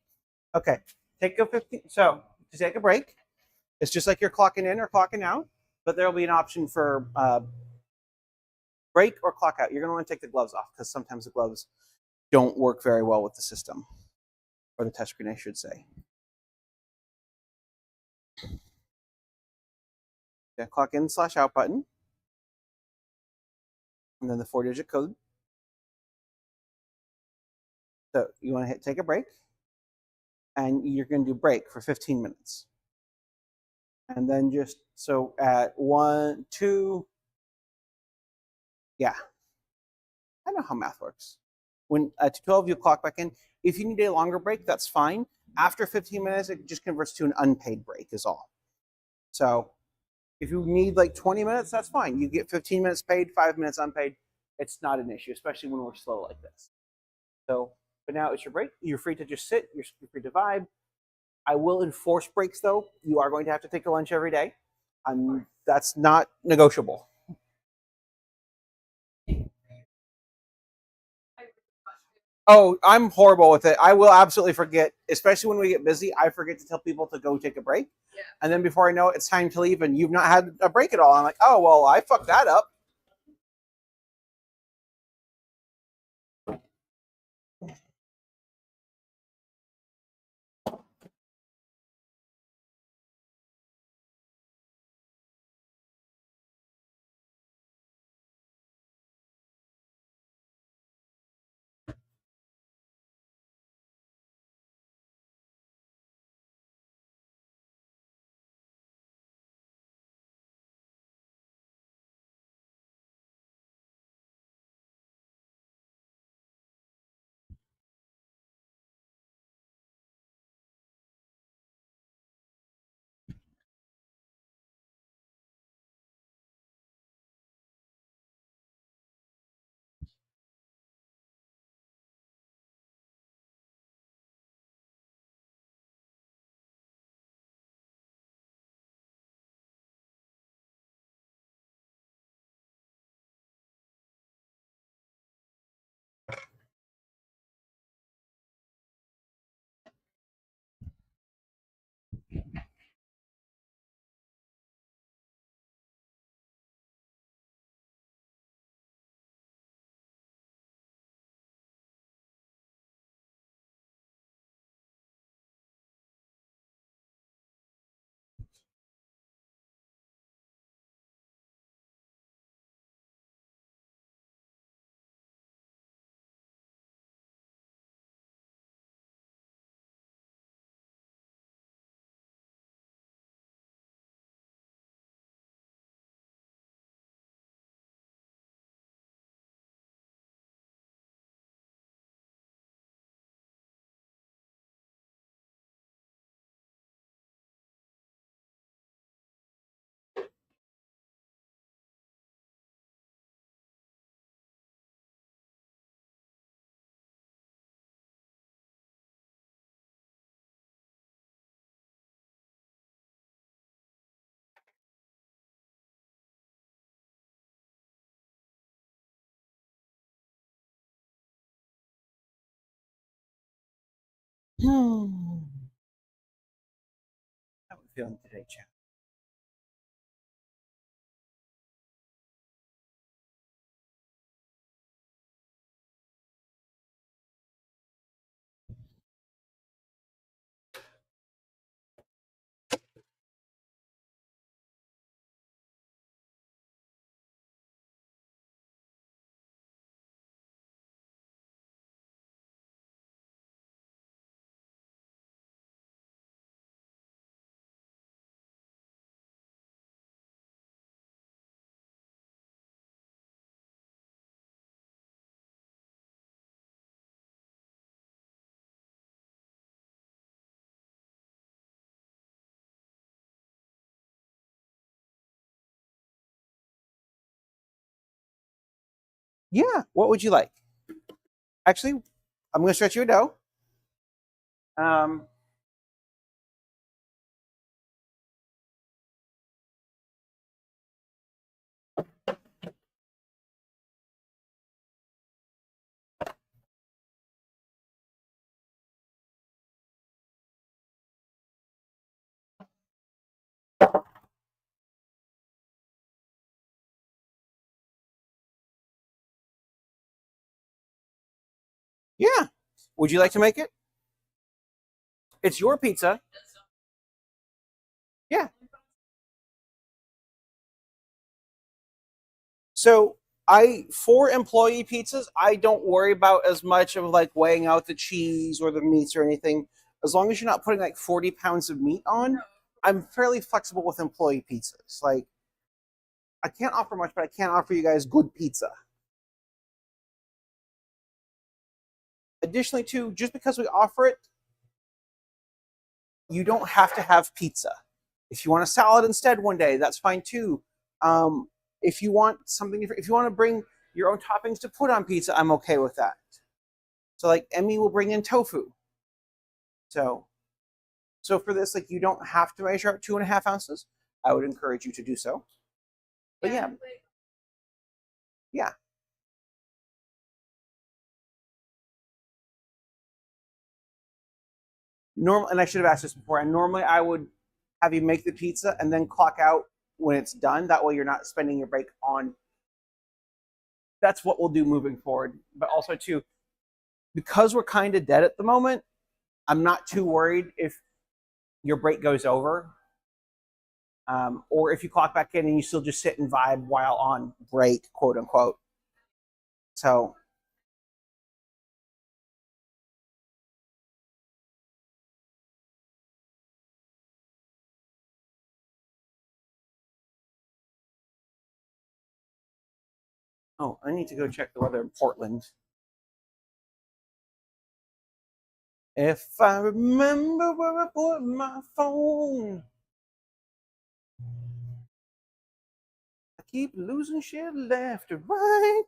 Okay. Take a 15. So to take a break, it's just like you're clocking in or clocking out, but there'll be an option for break or clock out. You're going to want to take the gloves off because sometimes the gloves don't work very well with the system, or the touchscreen, I should say. Yeah, clock in/out button, and then the 4-digit code. So you want to hit take a break, and you're going to do break for 15 minutes. And then just so at 1, 2, yeah, I know how math works. When at 12, you clock back in. If you need a longer break, that's fine. After 15 minutes, it just converts to an unpaid break, is all. So if you need like 20 minutes, that's fine. You get 15 minutes paid, 5 minutes unpaid. It's not an issue, especially when we're slow like this. So, but now it's your break. You're free to just sit. You're free to vibe. I will enforce breaks, though. You are going to have to take a lunch every day. That's not negotiable. Oh, I'm horrible with it. I will absolutely forget, especially when we get busy. I forget to tell people to go take a break. Yeah. And then before I know it, it's time to leave, and you've not had a break at all. I'm like, oh, well, I fucked that up. How are we feeling today, Chad? Yeah. What would you like? Actually, I'm going to stretch you a dough. Um, Yeah. Would you like to make it? It's your pizza. Yeah. So for employee pizzas, I don't worry about as much of like weighing out the cheese or the meats or anything. As long as you're not putting like 40 pounds of meat on, I'm fairly flexible with employee pizzas. Like, I can't offer much, but I can offer you guys good pizza. Additionally, too, just because we offer it, you don't have to have pizza. If you want a salad instead one day, that's fine too. If you want something different, if you want to bring your own toppings to put on pizza, I'm okay with that. So like Emmy will bring in tofu. So for this, like you don't have to measure out 2.5 ounces. I would encourage you to do so. But yeah. Yeah. Normal, and I should have asked this before. And normally I would have you make the pizza and then clock out when it's done. That way you're not spending your break on. That's what we'll do moving forward. But also too, because we're kind of dead at the moment, I'm not too worried if your break goes over, or if you clock back in and you still just sit and vibe while on break, quote unquote. So oh, I need to go check the weather in Portland. If I remember where I put my phone, I keep losing shit left and right.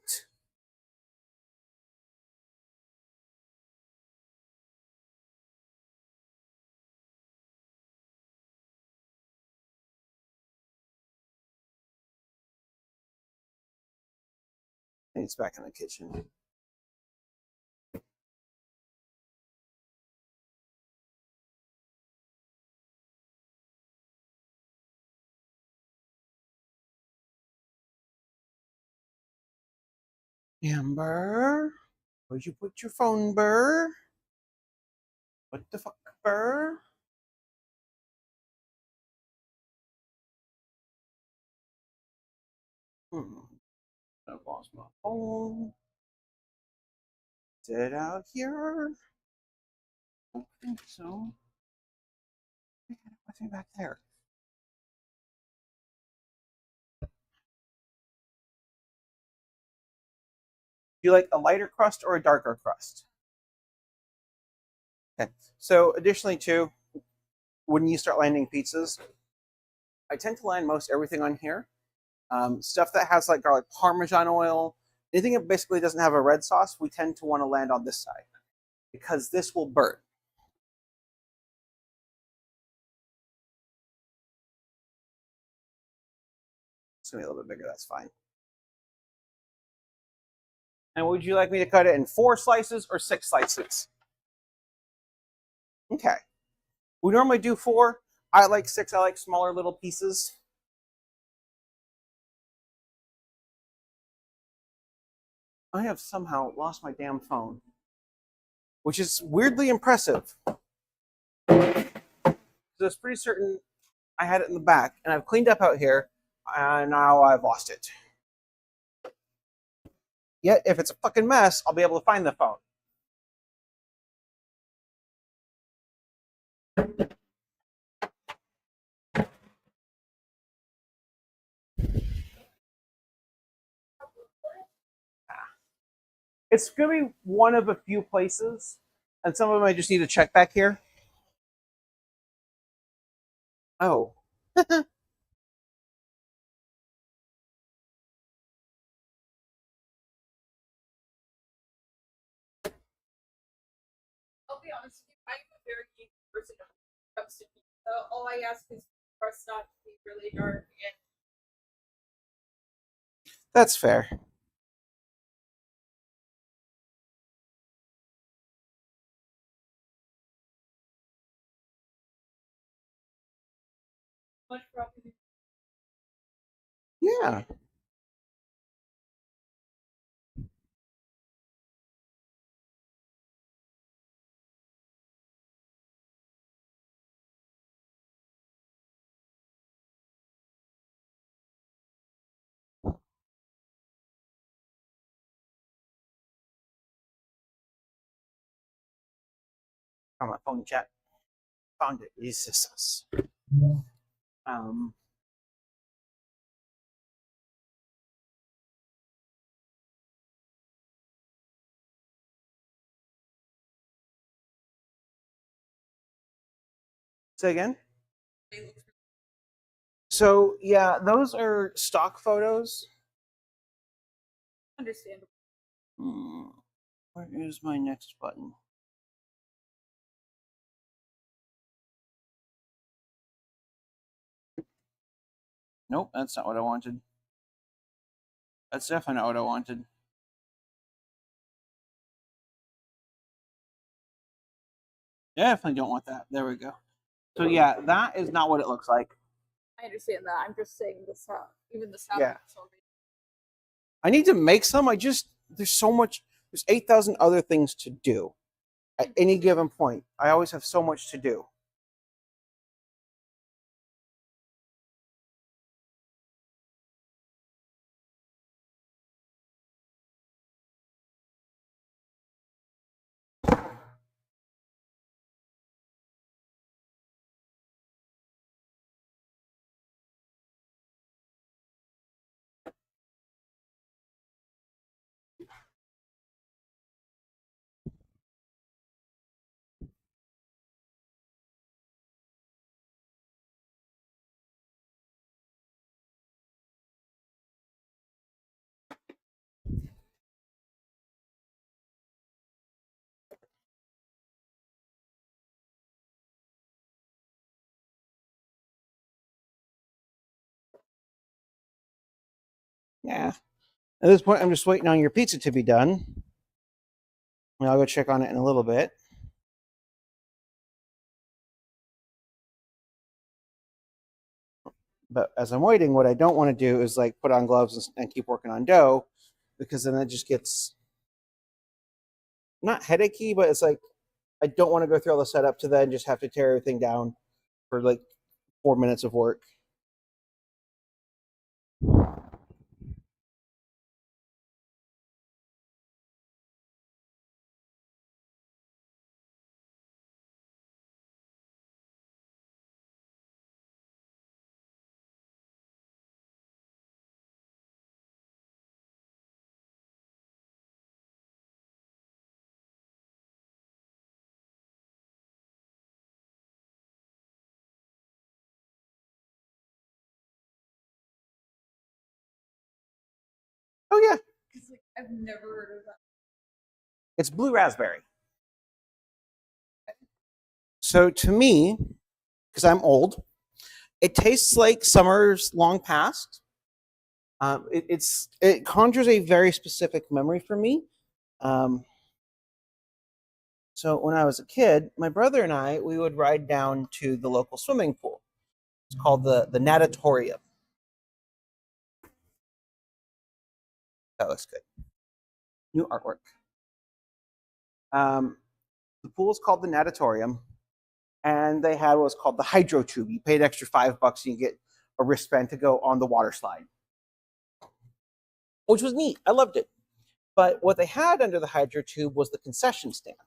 And it's back in the kitchen. Amber, where'd you put your phone, Burr? What the fuck, Burr? I've lost my phone. Is it out here? I don't think so. What's back there? Do you like a lighter crust or a darker crust? Okay. So additionally, too, when you start landing pizzas, I tend to land most everything on here. Stuff that has like garlic parmesan oil, anything that basically doesn't have a red sauce, we tend to want to land on this side because this will burn. It's gonna be a little bit bigger. That's fine. And would you like me to cut it in 4 slices or 6 slices? Okay. We normally do 4. I like 6. I like smaller little pieces. I have somehow lost my damn phone, which is weirdly impressive. So it's pretty certain I had it in the back, and I've cleaned up out here, and now I've lost it. Yet, if it's a fucking mess, I'll be able to find the phone. It's going to be one of a few places, and some of them I just need to check back here. Oh. I'll be honest with you, I'm a very geek person when it comes to pizza. All I ask is for us not to be really dark and That's fair. much probably. Yeah. on my phone chat. Found it. It's just us. Um, say again. So yeah, those are stock photos. Understandable. Where is my next button? Nope, that's not what I wanted. That's definitely not what I wanted. Definitely don't want that. There we go. So yeah, that is not what it looks like. I understand that. I'm just saying the sound, even the sound. Yeah. I need to make some. There's so much. There's 8,000 other things to do at any given point. I always have so much to do. Yeah. At this point, I'm just waiting on your pizza to be done. And I'll go check on it in a little bit. But as I'm waiting, what I don't want to do is like put on gloves and keep working on dough, because then it just gets not headachy, but it's like I don't want to go through all the setup to then just have to tear everything down for like 4 minutes of work. Oh yeah, I've never heard of that. it's blue raspberry. So to me, because I'm old, it tastes like summer's long past. It conjures a very specific memory for me. So when I was a kid, my brother and I, we would ride down to the local swimming pool. It's called the natatorium. That looks good. New artwork. The pool is called the natatorium, and they had what's called the hydro tube. You paid extra $5 and you get a wristband to go on the water slide, which was neat. I loved it. But what they had under the hydro tube was the concession stand.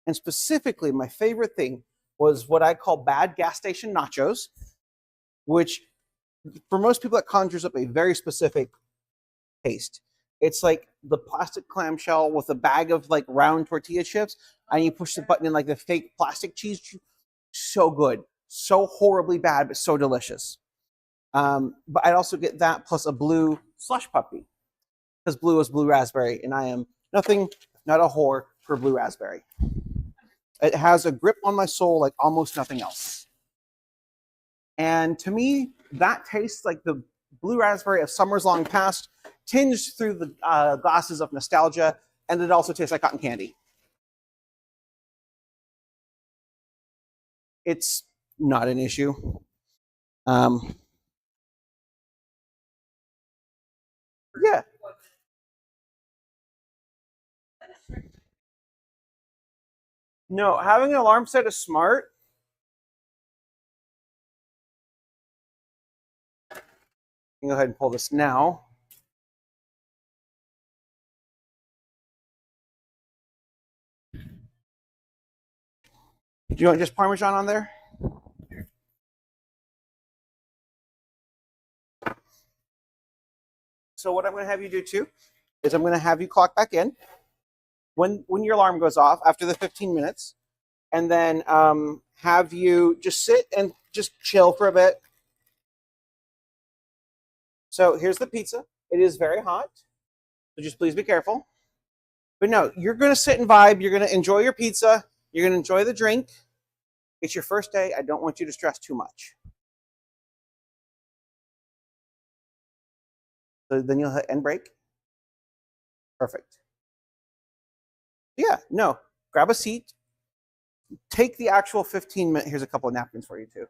And specifically, my favorite thing was what I call bad gas station nachos, which for most people, that conjures up a very specific taste. It's like the plastic clamshell with a bag of like round tortilla chips, and you push the button in like the fake plastic cheese. So good, so horribly bad, but so delicious. But I'd also get that plus a blue slush puppy, because blue is blue raspberry, and I am nothing, not a whore for blue raspberry. It has a grip on my soul like almost nothing else. And to me, that tastes like the blue raspberry of summers long past, tinged through the glasses of nostalgia, and it also tastes like cotton candy. It's not an issue. Yeah. No, having an alarm set is smart. I can go ahead and pull this now. Do you want just Parmesan on there? So what I'm going to have you do too is I'm going to have you clock back in when your alarm goes off after the 15 minutes, and then have you just sit and just chill for a bit. So here's the pizza. It is very hot, so just please be careful. But no, you're going to sit and vibe. You're going to enjoy your pizza. You're going to enjoy the drink. It's your first day. I don't want you to stress too much. So then you'll hit end break. Perfect. Yeah, no, grab a seat. Take the actual 15 minutes. Here's a couple of napkins for you too.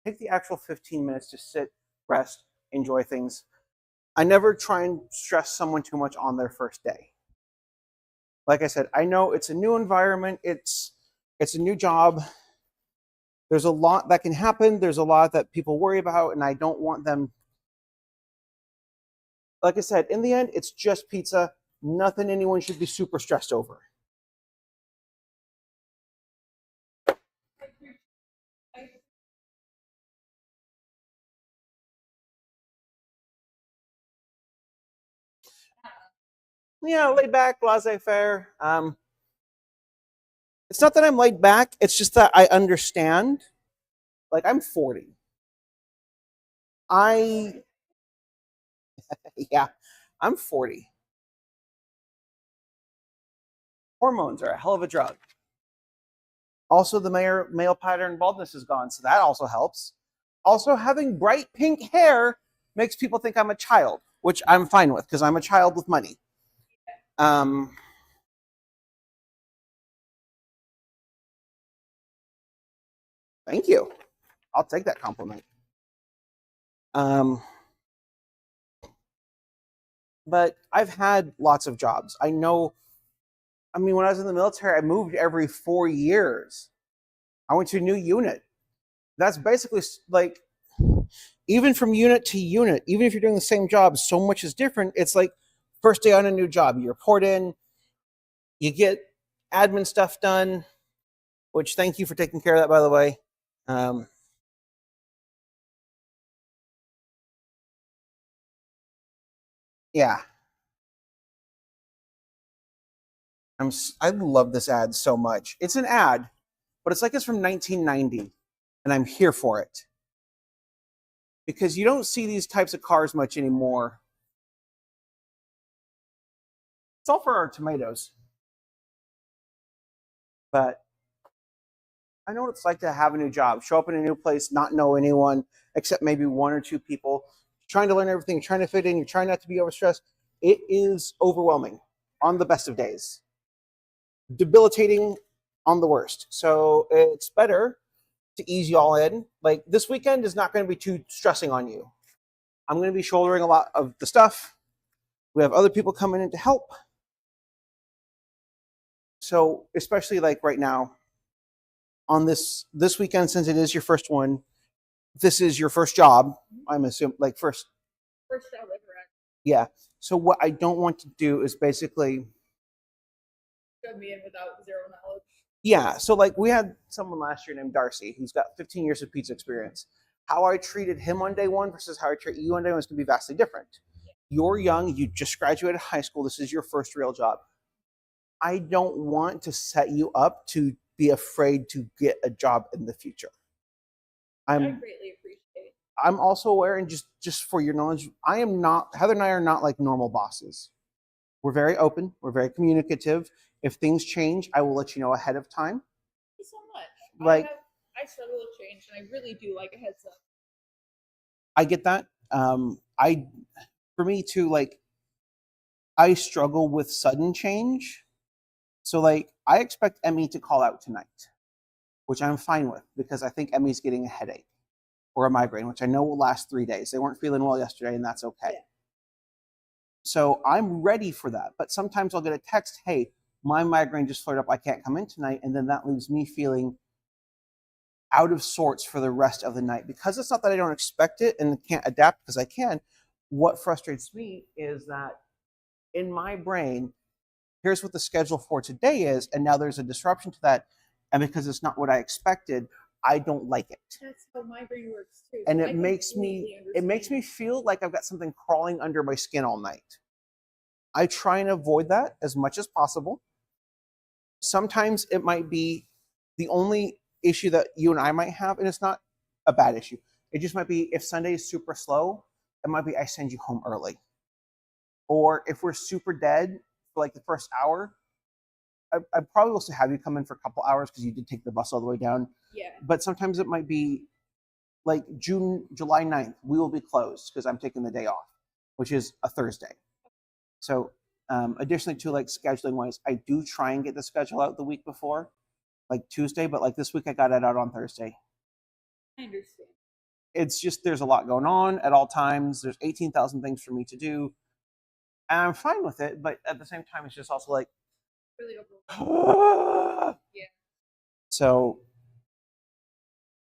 Take the actual 15 minutes to sit, rest, enjoy things. I never try and stress someone too much on their first day. Like I said, I know it's a new environment. It's a new job. There's a lot that can happen. There's a lot that people worry about, and I don't want them. Like I said, in the end, it's just pizza. Nothing anyone should be super stressed over. Yeah, laid back, laissez-faire. It's not that I'm laid back. It's just that I understand. Like, I'm 40. Yeah, I'm 40. Hormones are a hell of a drug. Also, the male pattern baldness is gone, so that also helps. Also, having bright pink hair makes people think I'm a child, which I'm fine with because I'm a child with money. Thank you. I'll take that compliment. But I've had lots of jobs. I know. I mean, when I was in the military, I moved every 4 years. I went to a new unit. That's basically like, even from unit to unit, even if you're doing the same job, so much is different. It's like first day on a new job, you report in, you get admin stuff done, which thank you for taking care of that, by the way. Yeah. I love this ad so much. It's an ad, but it's like it's from 1990, and I'm here for it. Because you don't see these types of cars much anymore. It's all for our tomatoes. But I know what it's like to have a new job, show up in a new place, not know anyone except maybe one or two people, trying to learn everything, trying to fit in, you're trying not to be overstressed. It is overwhelming on the best of days, debilitating on the worst. So it's better to ease you all in. Like, this weekend is not going to be too stressing on you. I'm going to be shouldering a lot of the stuff. We have other people coming in to help. So especially like right now, on this weekend, since it is your first one, this is your first job. I'm assuming, like, first job ever. Yeah. So what I don't want to do is basically Shove me in without zero knowledge. Yeah. So like, we had someone last year named Darcy who's got 15 years of pizza experience. How I treated him on day one versus how I treat you on day one is going to be vastly different. You're young. You just graduated high school. This is your first real job. I don't want to set you up to be afraid to get a job in the future. I greatly appreciate. I'm also aware, and just for your knowledge, Heather and I are not like normal bosses. We're very open. We're very communicative. If things change, I will let you know ahead of time. Thank you so much. Like, I struggle with change, and I really do like a heads up. I get that. For me too, like, I struggle with sudden change. So like, I expect Emmy to call out tonight, which I'm fine with because I think Emmy's getting a headache or a migraine, which I know will last 3 days. They weren't feeling well yesterday, and that's okay. Yeah. So I'm ready for that. But sometimes I'll get a text, hey, my migraine just flared up. I can't come in tonight. And then that leaves me feeling out of sorts for the rest of the night. Because it's not that I don't expect it and can't adapt, because I can. What frustrates me is that in my brain, here's what the schedule for today is, and now there's a disruption to that. and because it's not what I expected, I don't like it. That's how my brain works too. And so it I makes completely me understand. feel like I've got something crawling under my skin all night. I try and avoid that as much as possible. Sometimes it might be the only issue that you and I might have, and it's not a bad issue. It just might be if Sunday is super slow, it might be I send you home early. Or if we're super dead for like the first hour, I probably will still have you come in for a couple hours because you did take the bus all the way down. Yeah. But sometimes it might be like July 9th, we will be closed because I'm taking the day off, which is a Thursday. So additionally to like scheduling wise, I do try and get the schedule out the week before, like Tuesday, but like this week I got it out on Thursday. I understand. It's just there's a lot going on at all times. There's 18,000 things for me to do. And I'm fine with it, but at the same time, it's just also like, Really overwhelming. Yeah. So,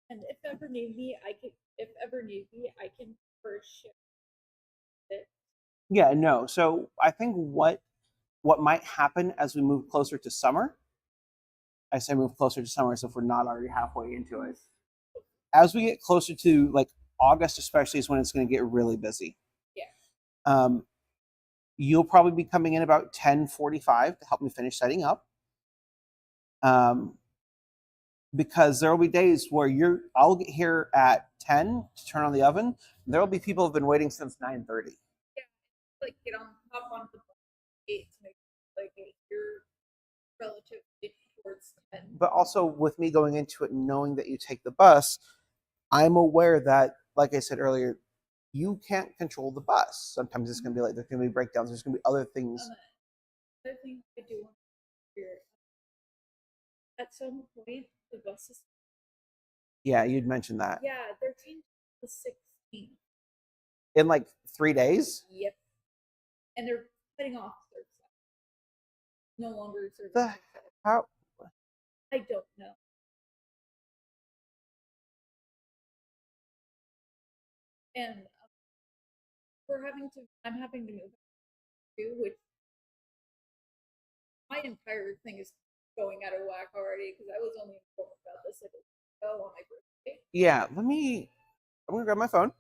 And if ever need be, I can first shift it. yeah, no. So I think what might happen as we move closer to summer, I say move closer to summer as if we're not already halfway into it. As we get closer to like August, especially, is when it's going to get really busy. Yeah. You'll probably be coming in about 10:45 to help me finish setting up. Because there will be days where I'll get here at 10 to turn on the oven. There will be people who've been waiting since 9:30. Yeah. Like get on hop on the gate to make like you're relatively towards 10. But also with me going into it knowing that you take the bus, I'm aware that, like I said earlier, you can't control the bus. Sometimes it's going to be like there's going to be breakdowns. There's going to be other things. Another thing I do want to hear at some point the buses. Yeah, you'd mentioned that. Yeah, they're changing the 16th. In like 3 days? Yep. And they're cutting off their stuff. No longer serving. How? I don't know. And I'm having to move too, which my entire thing is going out of whack already because I was only informed about this like a week ago on my birthday. Yeah, I'm going to grab my phone.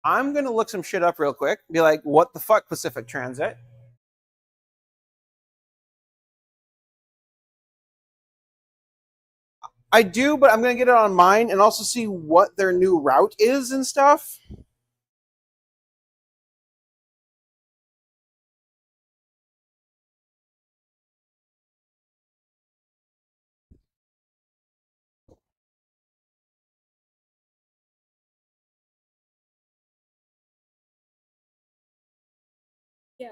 I'm going to look some shit up real quick. Be like, what the fuck, Pacific Transit? I do, but I'm going to get it on mine and also see what their new route is and stuff. Yeah,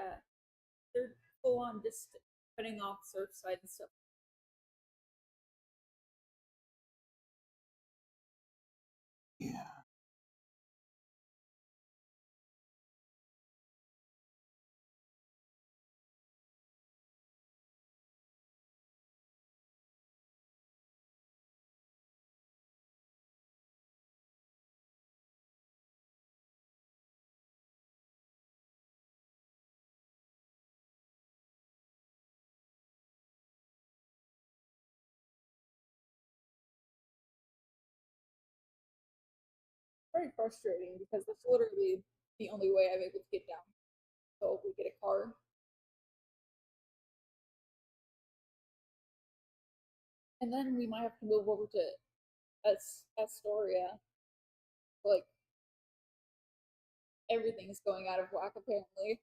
they're full on just cutting off Surfside and stuff. Yeah. Very frustrating because that's literally the only way I'm able to get down. So if we get a car. And then we might have to move over to Astoria. Like everything's going out of whack apparently.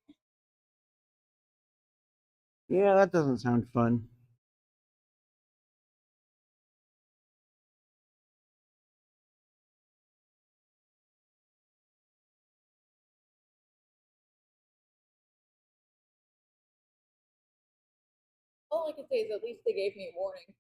Yeah, that doesn't sound fun. All I can say is at least they gave me a warning.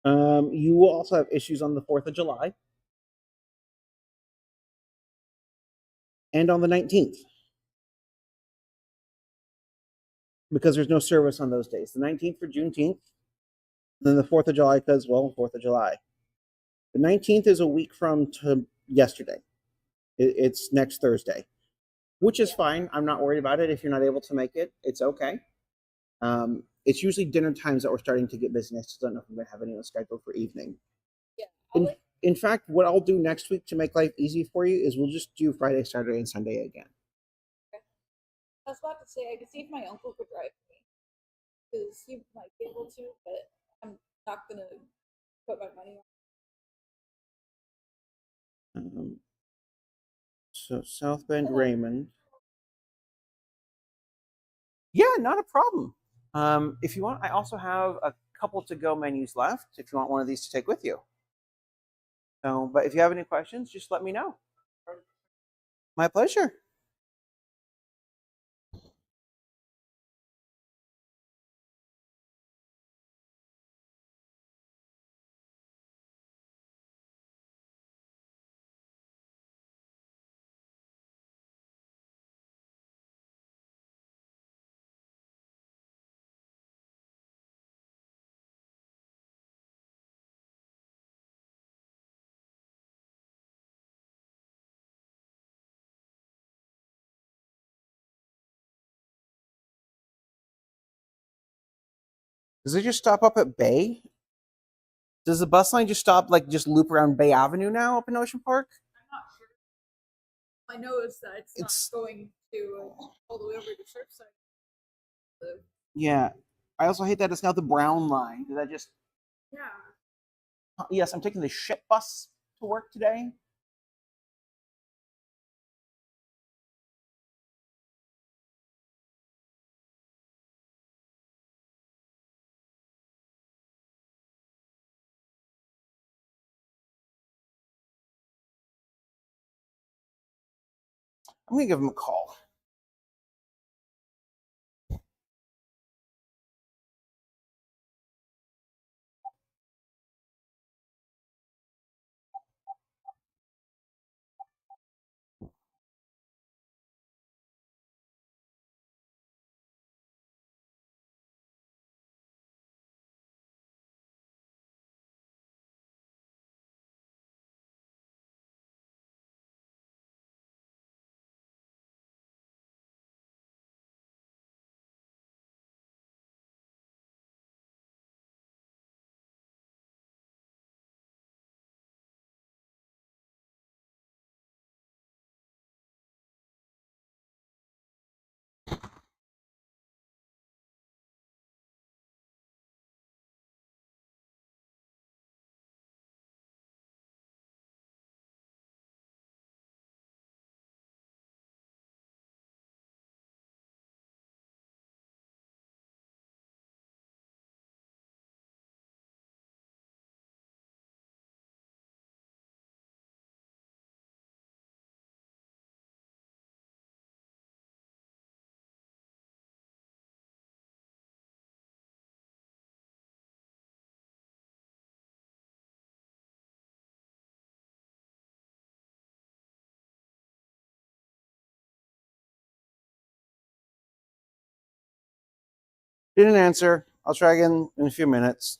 You will also have issues on the 4th of July and on the 19th because there's no service on those days. The 19th for Juneteenth, then the 4th of July because, well, 4th of July. The 19th is a week from yesterday. It's next Thursday, which is fine. I'm not worried about it. If you're not able to make it, it's okay. It's usually dinner times that we're starting to get busy. I still don't know if I'm going to have anyone scheduled for evening. Yeah. In fact, what I'll do next week to make life easy for you is we'll just do Friday, Saturday, and Sunday again. Okay. I was about to say I could see if my uncle could drive me because he might be able to, but I'm not gonna put my money on. So South Bend, Raymond. Yeah, not a problem. If you want, I also have a couple to-go menus left if you want one of these to take with you. So, but if you have any questions, just let me know. My pleasure. Does it just stop up at Bay? Does the bus line just stop, like, just loop around Bay Avenue now up in Ocean Park? I'm not sure. I know is that it's not going to all the way over to Surfside. Yeah. I also hate that it's now the Brown line. Did that just? Yeah. Yes, I'm taking the ship bus to work today. I'm gonna give him a call. Didn't answer. I'll try again in a few minutes.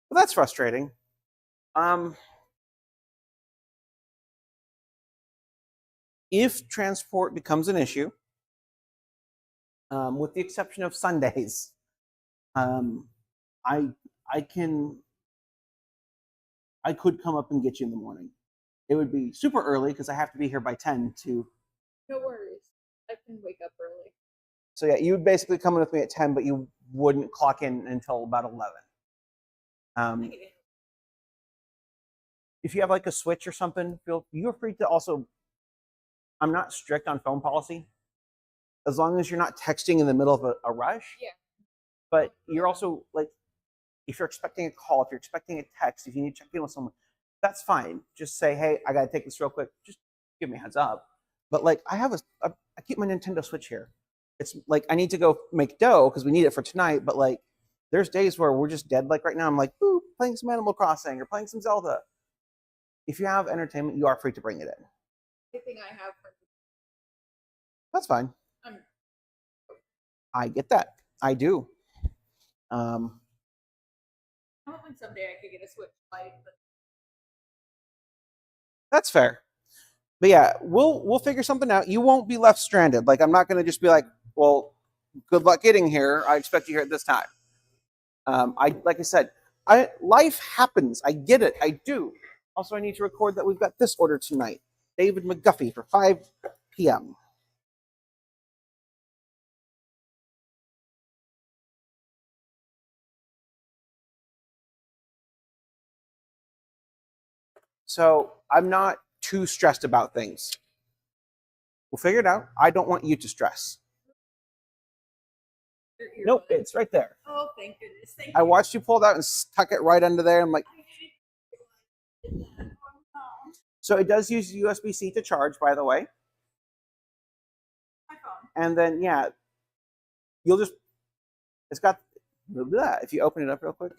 Well, that's frustrating. If transport becomes an issue, with the exception of Sundays, I could come up and get you in the morning. It would be super early because I have to be here by 10 to. No worries. I can wake up early. So yeah, you would basically come in with me at 10, but you wouldn't clock in until about 11. If you have like a switch or something, you're free to also. I'm not strict on phone policy, as long as you're not texting in the middle of a rush. Yeah. But you're also like, if you're expecting a call, if you're expecting a text, if you need to check in with someone, that's fine. Just say, hey, I gotta take this real quick. Just give me a heads up. But like, I keep my Nintendo Switch here. It's like I need to go make dough because we need it for tonight. But like, there's days where we're just dead. Like right now, I'm like, ooh, playing some Animal Crossing or playing some Zelda. If you have entertainment, you are free to bring it in. Anything I have for That's fine. um, I get that. I do. Um, I'm hoping someday I could get a Switch Lite, but that's fair. But yeah, we'll figure something out. You won't be left stranded. Like I'm not going to just be like, well, good luck getting here. I expect you here at this time. I like I said, life happens. I get it. I do. Also, I need to record that we've got this order tonight. David McGuffey for 5 p.m. So I'm not too stressed about things. We'll figure it out. I don't want you to stress. your Nope, earbuds. it's right there. Oh, thank goodness. Thank I you. watched you pull it out and stuck it right under there. I'm like, so it does use USB-C to charge, by the way. My phone. And then, yeah, it's got, if you open it up real quick.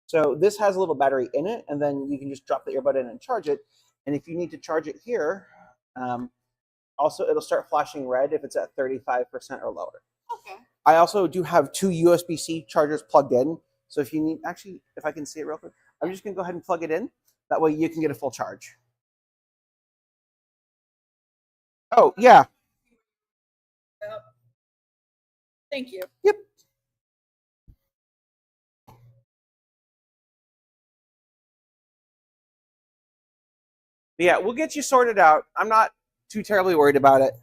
So this has a little battery in it, and then you can just drop the earbud in and charge it. And if you need to charge it here, also it'll start flashing red if it's at 35% or lower. Okay. I also do have 2 USB-C chargers plugged in. So if you need, actually, if I can see it real quick, I'm just going to go ahead and plug it in. That way you can get a full charge. Oh, yeah. Yep. Thank you. Yep. But yeah, we'll get you sorted out. I'm not too terribly worried about it.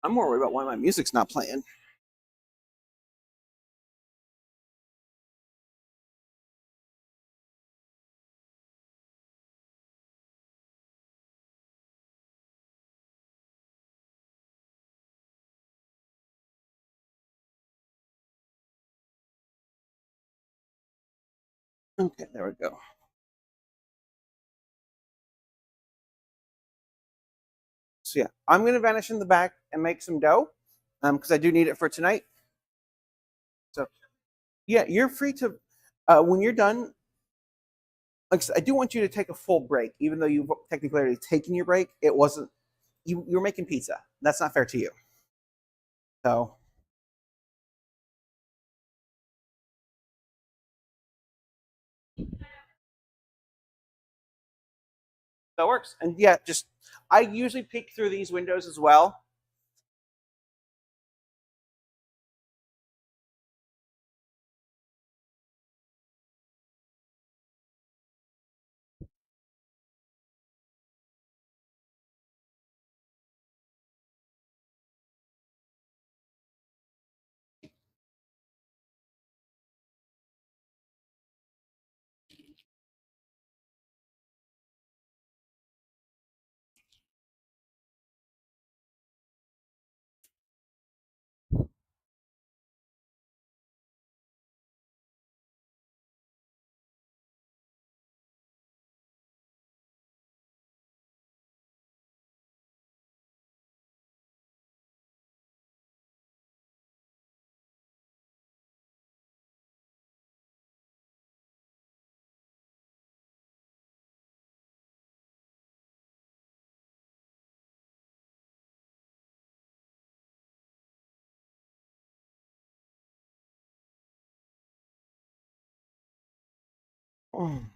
I'm more worried about why my music's not playing. Okay, there we go. So yeah, I'm going to vanish in the back and make some dough because I do need it for tonight. So yeah, you're free to, when you're done, like I said, I do want you to take a full break, even though you've technically already taken your break. It wasn't, you were making pizza. That's not fair to you. So that works. And yeah, just, I usually peek through these windows as well. Mm.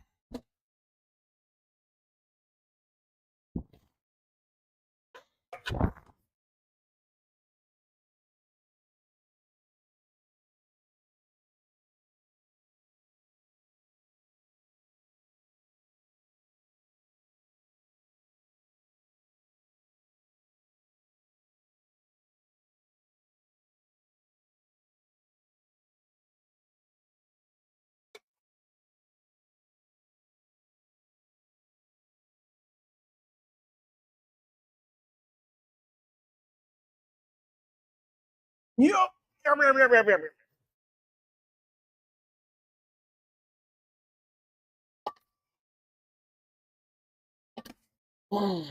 Yup. Hmm.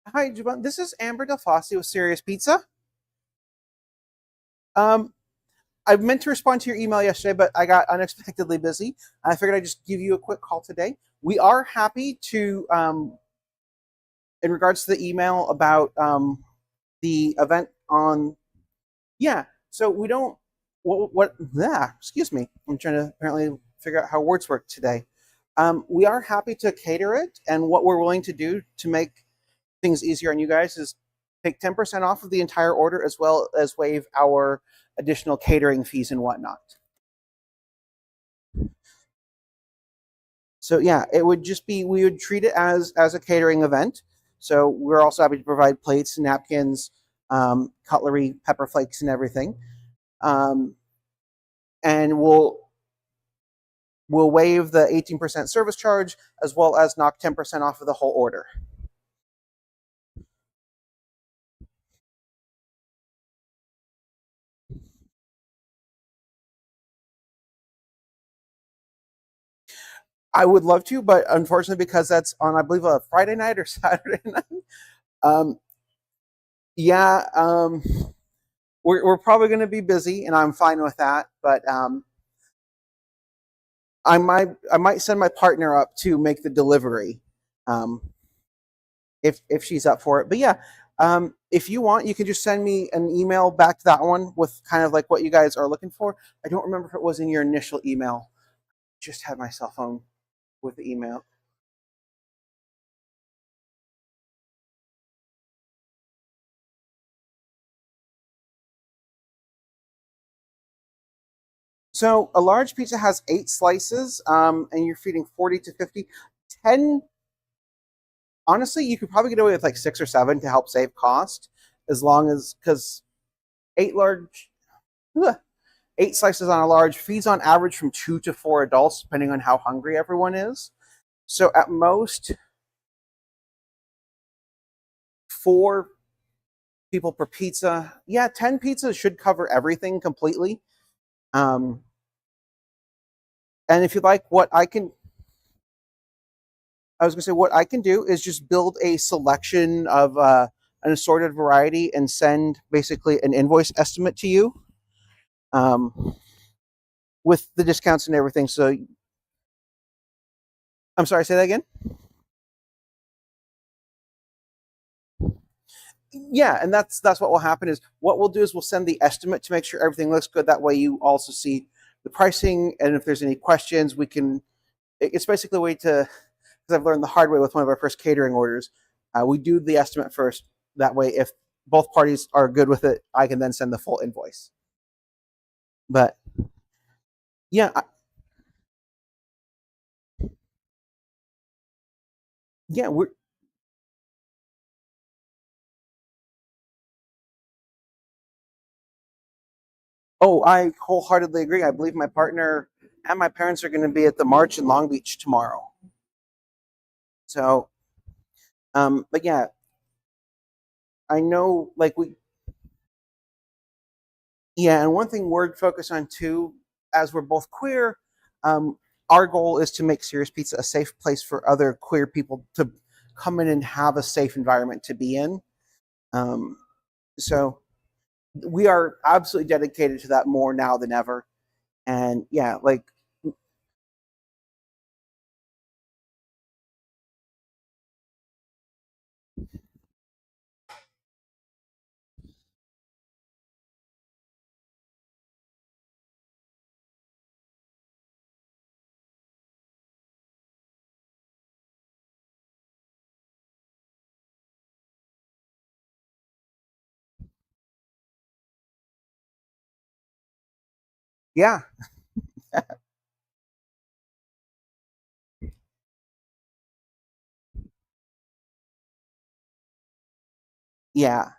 Hi, Javon. This is Amber Del Fosse with Serious Pizza. Um, I meant to respond to your email yesterday, but I got unexpectedly busy. I figured I'd just give you a quick call today. We are happy to, in regards to the email about the event on, yeah. So we don't. yeah, excuse me. I'm trying to apparently figure out how words work today. We are happy to cater it, and what we're willing to do to make things easier on you guys is take 10% off of the entire order, as well as waive our additional catering fees and whatnot. So yeah, it would just be, we would treat it as a catering event. So we're also happy to provide plates, napkins, cutlery, pepper flakes, and everything. And we'll waive the 18% service charge, as well as knock 10% off of the whole order. I would love to, but unfortunately, because that's on, I believe, a Friday night or Saturday night. Um, yeah, we're probably going to be busy, and I'm fine with that. But I might send my partner up to make the delivery, um, if she's up for it. But yeah, if you want, you can just send me an email back to that one with kind of like what you guys are looking for. I don't remember if it was in your initial email. Just had my cell phone with the email. So a large pizza has 8 slices, and you're feeding 40 to 50. 10, honestly, you could probably get away with like 6 or 7 to help save cost, as long as, because 8 large, ugh, 8 slices on a large feeds on average from 2 to 4 adults, depending on how hungry everyone is. So at most, 4 people per pizza. Yeah, 10 pizzas should cover everything completely. Um, and if you'd like, I was going to say, what I can do is just build a selection of an assorted variety and send basically an invoice estimate to you, with the discounts and everything. So, I'm sorry, say that again. Yeah, and that's what will happen. Is what we'll do is we'll send the estimate to make sure everything looks good. That way, you also see the pricing, and if there's any questions, we can. It's basically a way to, because I've learned the hard way with one of our first catering orders. We do the estimate first. That way, if both parties are good with it, I can then send the full invoice. But yeah, yeah, we're. Oh, I wholeheartedly agree. I believe my partner and my parents are going to be at the march in Long Beach tomorrow. So, but yeah, I know, like yeah, and one thing we're focused on too, as we're both queer, um, our goal is to make Serious Pizza a safe place for other queer people to come in and have a safe environment to be in. Um, so we are absolutely dedicated to that more now than ever. And yeah, like yeah, yeah,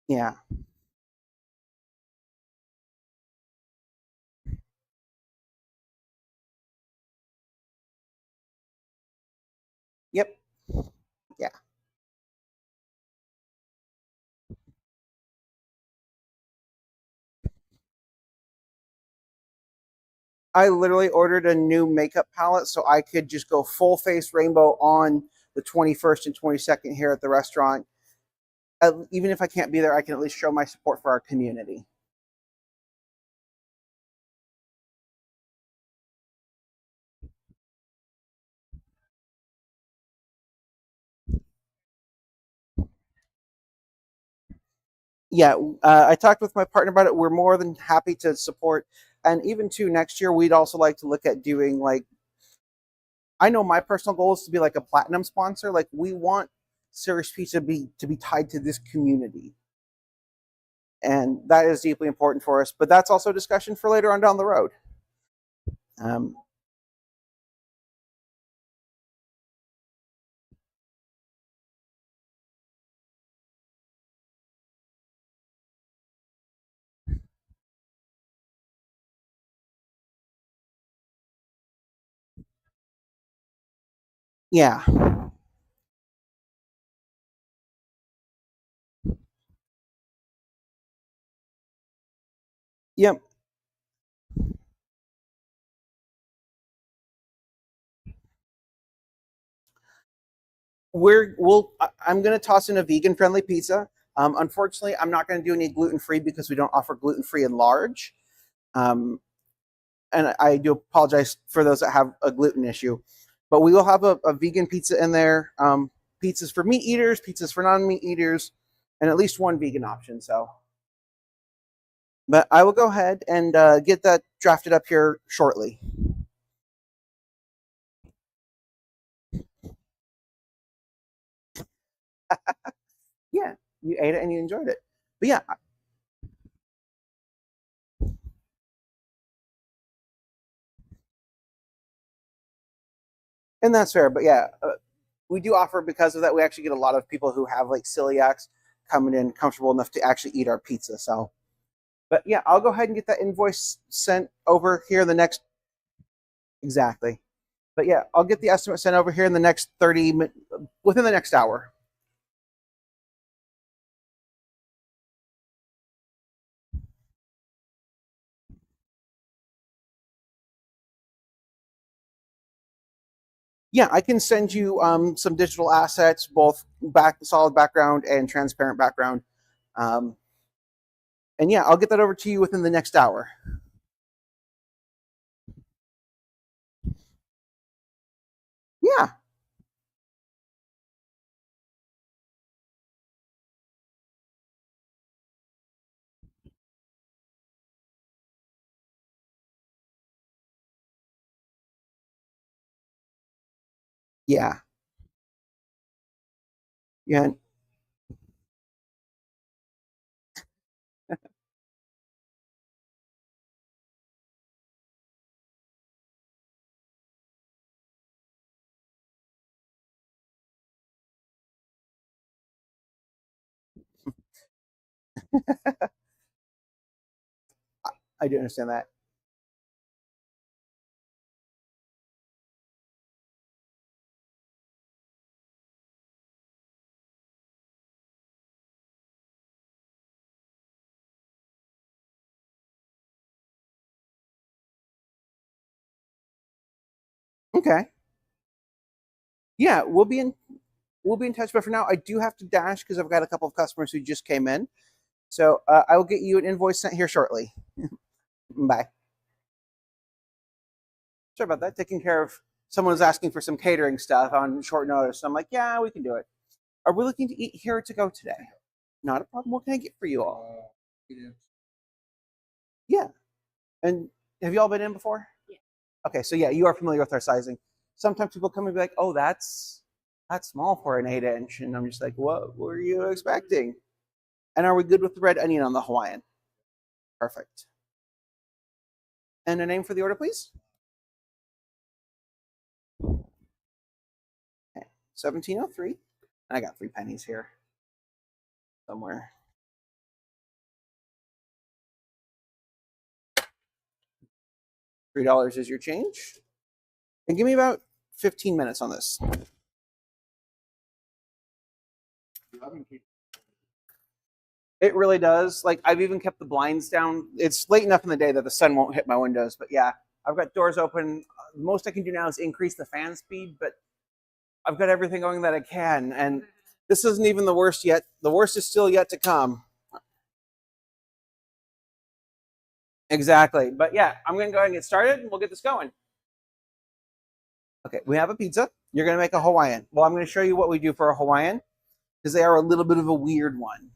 yeah, yep, yeah. I literally ordered a new makeup palette so I could just go full face rainbow on the 21st and 22nd here at the restaurant. Even if I can't be there, I can at least show my support for our community. yeah, I talked with my partner about it. We're more than happy to support, and even to next year, we'd also like to look at doing like, I know my personal goal is to be like a platinum sponsor. Like we want Serious Pizza to be tied to this community, and that is deeply important for us. But that's also a discussion for later on down the road. Um, yeah, yep. I'm going to toss in a vegan friendly pizza. Unfortunately, I'm not going to do any gluten free because we don't offer gluten free in large. Um, and I do apologize for those that have a gluten issue. But we will have a vegan pizza in there. Pizzas for meat eaters, pizzas for non-meat eaters, and at least one vegan option. So, but I will go ahead and get that drafted up here shortly. Yeah, you ate it and you enjoyed it. But yeah, and that's fair. But yeah, we do offer, because of that, we actually get a lot of people who have like celiacs coming in comfortable enough to actually eat our pizza. So, but yeah, I'll go ahead and get that invoice sent over here in the next, exactly. But yeah, I'll get the estimate sent over here in the next 30 within the next hour. Yeah, I can send you some digital assets, both solid background and transparent background. Um, and yeah, I'll get that over to you within the next hour. Yeah, yeah, yeah. I do understand that. Okay. Yeah, we'll be in touch. But for now, I do have to dash because I've got a couple of customers who just came in. So I will get you an invoice sent here shortly. Bye. Sorry about that. Taking care of someone who's asking for some catering stuff on short notice. So I'm like, yeah, we can do it. Are we looking to eat here to go today? Not a problem. What can I get for you all? Yeah. And have you all been in before? Yeah. Okay, so yeah, you are familiar with our sizing. Sometimes people come and be like, "Oh, that's small for an 8 inch," and I'm just like, "What were you expecting?" And are we good with the red onion on the Hawaiian? Perfect. And a name for the order, please. Okay. 1703. I got 3 pennies here somewhere. $3 is your change. And give me about 15 minutes on this. It really does. Like I've even kept the blinds down. It's late enough in the day that the sun won't hit my windows. But yeah, I've got doors open. The most I can do now is increase the fan speed, but I've got everything going that I can. And this isn't even the worst yet. The worst is still yet to come. Exactly. But yeah, I'm going to go ahead and get started and we'll get this going. Okay, we have a pizza. You're going to make a Hawaiian. Well, I'm going to show you what we do for a Hawaiian because they are a little bit of a weird one.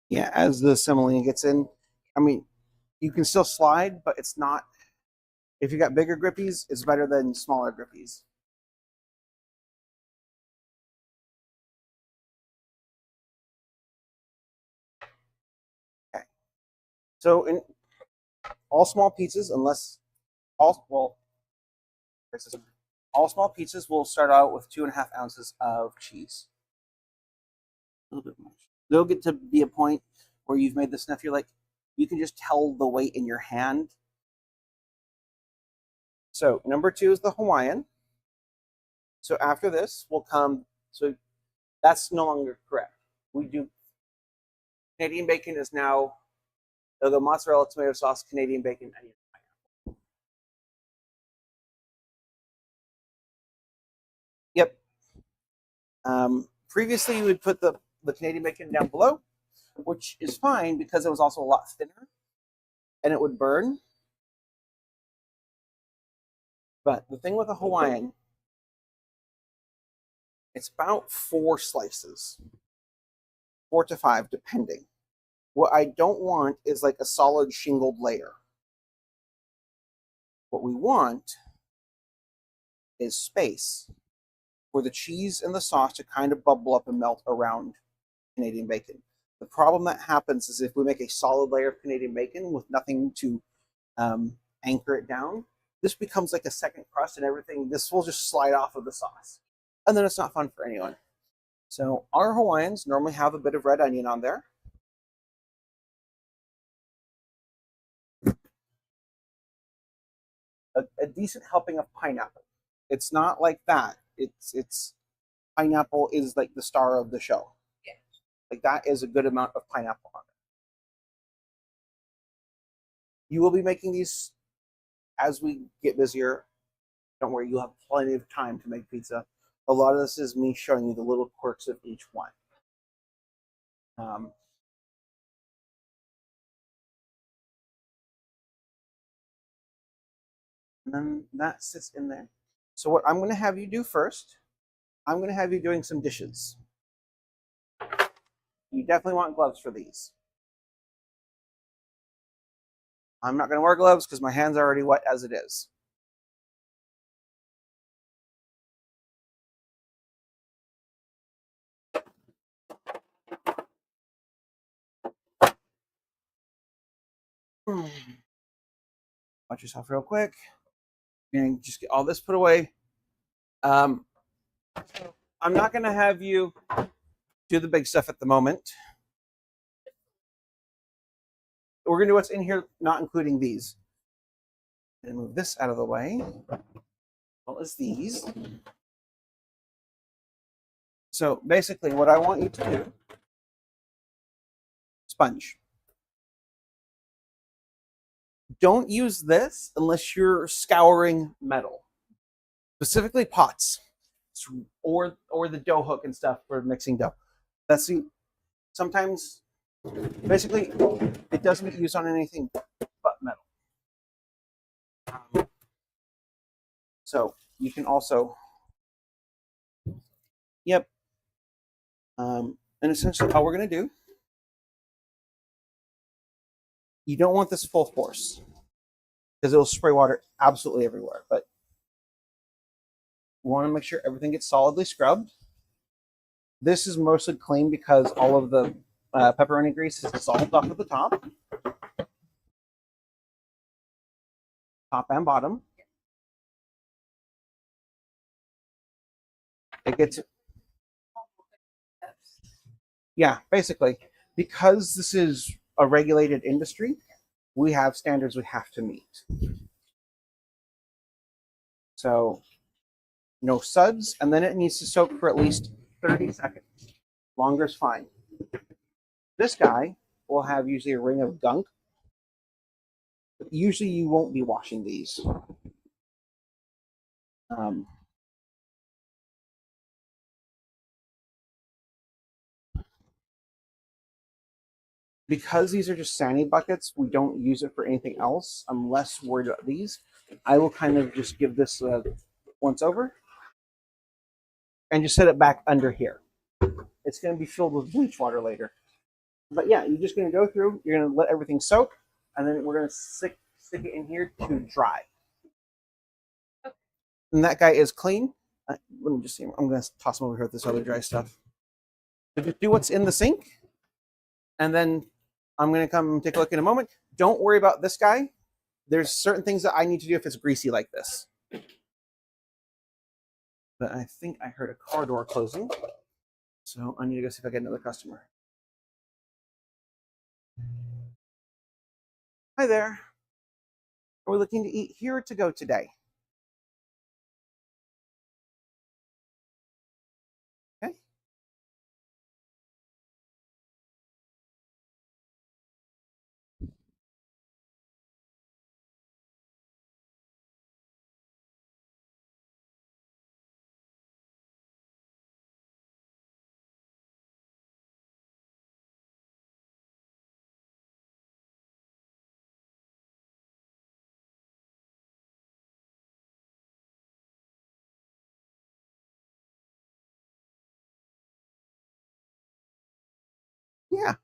Yeah, as the semolina gets in, I mean, you can still slide, but it's not. If you got bigger grippies, it's better than smaller grippies. Okay. So in all small pizzas, unless all small pizzas will start out with 2.5 ounces of cheese. A little bit much. There'll get to be a point where you've made the stuff. You're like, you can just tell the weight in your hand. So number 2 is the Hawaiian. So after this will come. So that's no longer correct. We do Canadian bacon is now. They'll go mozzarella, tomato sauce, Canadian bacon, onion. Yep. Previously, you would put the Canadian bacon down below, which is fine because it was also a lot thinner and it would burn. But the thing with a Hawaiian, it's about 4 slices, 4 to 5, depending. What I don't want is like a solid shingled layer. What we want is space for the cheese and the sauce to kind of bubble up and melt around Canadian bacon. The problem that happens is if we make a solid layer of Canadian bacon with nothing to anchor it down, this becomes like a second crust and everything. This will just slide off of the sauce. And then it's not fun for anyone. So our Hawaiians normally have a bit of red onion on there. A decent helping of pineapple. It's not like that. It's pineapple is like the star of the show. Yeah. Like that is a good amount of pineapple on it. You will be making these as we get busier. Don't worry, you'll have plenty of time to make pizza. A lot of this is me showing you the little quirks of each one. And then that sits in there. So what I'm going to have you do first, I'm going to have you doing some dishes. You definitely want gloves for these. I'm not going to wear gloves because my hands are already wet as it is. Watch yourself real quick. And just get all this put away. I'm not going to have you do the big stuff at the moment. We're going to do what's in here, not including these. And move this out of the way. As well as these. So basically what I want you to do, sponge. Don't use this unless you're scouring metal, specifically pots or the dough hook and stuff for mixing dough. That's sometimes, basically, it doesn't get used on anything but metal. So you can also, yep. And essentially all we're going to do, you don't want this full force because it'll spray water absolutely everywhere. But we want to make sure everything gets solidly scrubbed. This is mostly clean because all of the pepperoni grease is dissolved off of the top and bottom. It gets, yeah, basically, because this is a regulated industry, we have standards we have to meet. So no suds, and then it needs to soak for at least 30 seconds. Longer is fine. This guy will have usually a ring of gunk. Usually you won't be washing these. Because these are just sani buckets, we don't use it for anything else. I'm less worried about these. I will kind of just give this once over and just set it back under here. It's going to be filled with bleach water later. But yeah, you're just going to go through, you're going to let everything soak, and then we're going to stick it in here to dry. And that guy is clean. Let me just see. I'm going to toss him over here with this other dry stuff. So just do what's in the sink, and then I'm going to come take a look in a moment. Don't worry about this guy. There's certain things that I need to do if it's greasy like this. But I think I heard a car door closing. So I need to go see if I get another customer. Hi there. Are we looking to eat here or to go today? Okay. Yeah.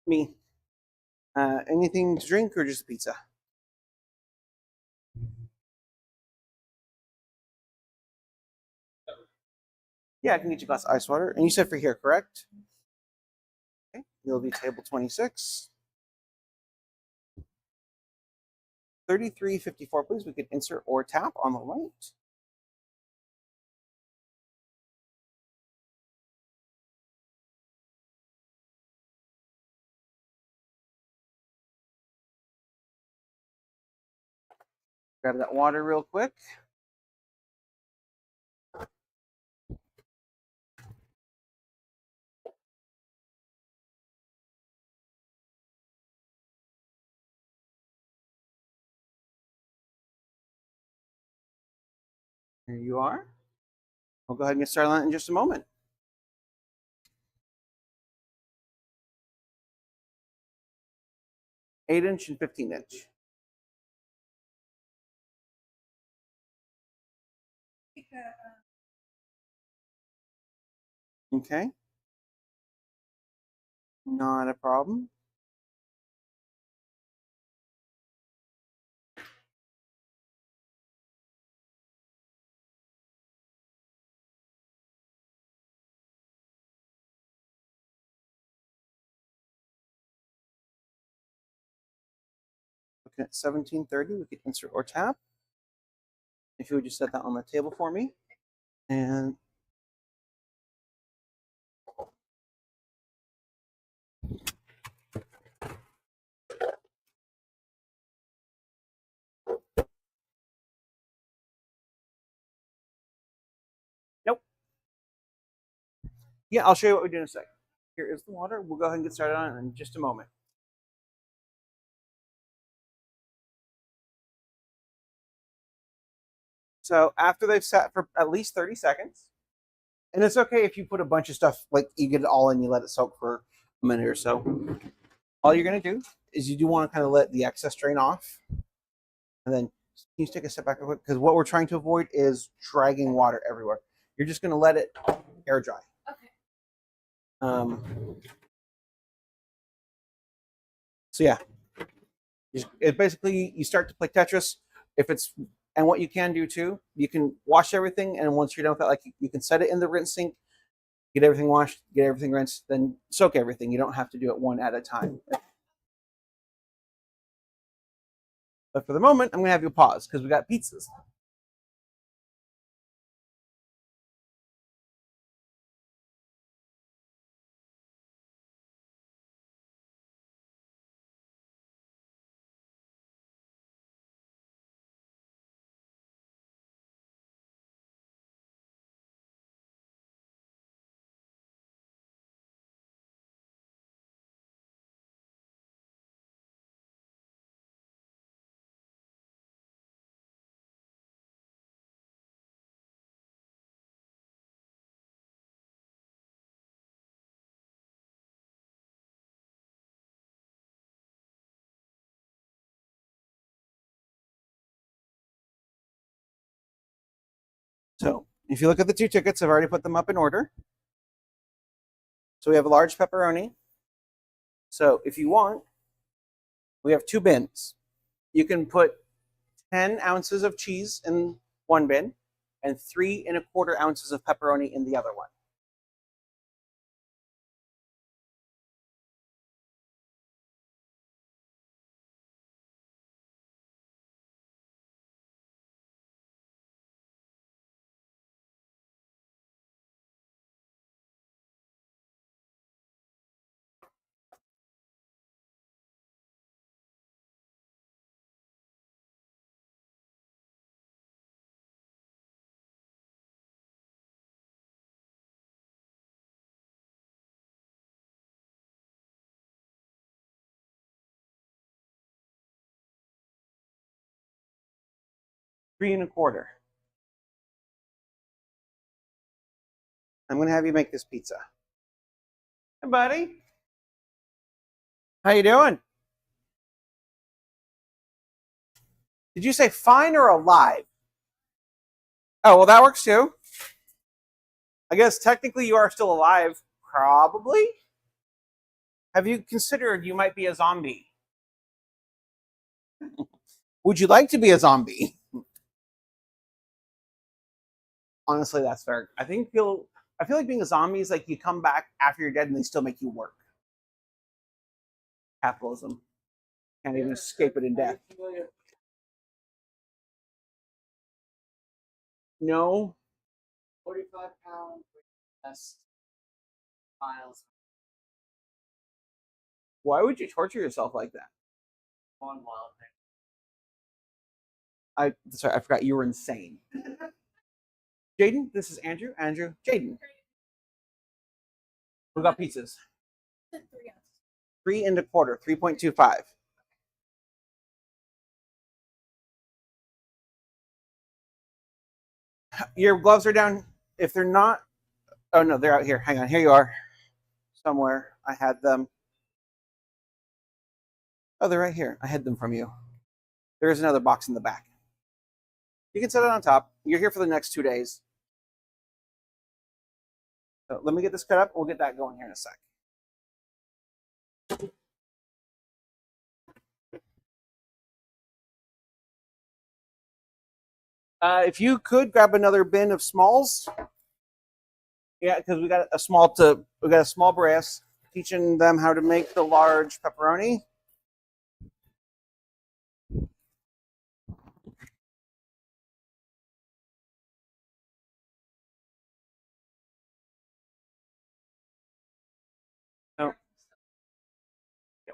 Me. Anything to drink or just pizza? Yeah, I can get you a glass of ice water. And you said for here, correct? Okay. You'll be table 26. 3354, please. We could insert or tap on the right. Grab that water real quick. Here you are. We'll go ahead and get started on it in just a moment. Eight-inch and 15-inch. Okay. Not a problem. Looking at 1730, we could insert or tap. If you would just set that on the table for me. And nope. Yeah, I'll show you what we do in a sec. Here is the water. We'll go ahead and get started on it in just a moment. So after they've sat for at least 30 seconds, and it's okay if you put a bunch of stuff, like you get it all in, you let it soak for a minute or so. All you're going to do is you do want to kind of let the excess drain off. And then can you take a step back real quick? Because what we're trying to avoid is dragging water everywhere. You're just going to let it air dry. Okay. So yeah, it basically you start to play Tetris. If it's and what you can do too, you can wash everything, and once you're done with that, like you can set it in the rinse sink, get everything washed, get everything rinsed, then soak everything. You don't have to do it one at a time. But for the moment, I'm gonna have you pause because we got pizzas. So if you look at the 2 tickets, I've already put them up in order. So we have a large pepperoni. So if you want, we have 2 bins. You can put 10 ounces of cheese in one bin and 3¼ ounces of pepperoni in the other one. Three and a quarter. I'm gonna have you make this pizza. Hey, buddy. How you doing? Did you say fine or alive? Oh, well, that works too. I guess technically you are still alive, probably. Have you considered you might be a zombie? Would you like to be a zombie? Honestly, that's fair. I feel like being a zombie is like you come back after you're dead and they still make you work. Capitalism. Can't even escape it in death. No. 45-pound best miles Why would you torture yourself like that? on wild thing. Sorry, I forgot you were insane. Jaden, this is Andrew. Andrew, Jaden. We got pizzas. 3 ounces. 3¼ 3.25. Your gloves are down. If they're not, oh no, they're out here. Hang on, here you are. Somewhere I had them. Oh, they're right here. I hid them from you. There is another box in the back. You can set it on top. You're here for the next 2 days. So let me get this cut up. We'll get that going here in a sec. If you could grab another bin of smalls. Yeah, because we got a small brass teaching them how to make the large pepperoni. No.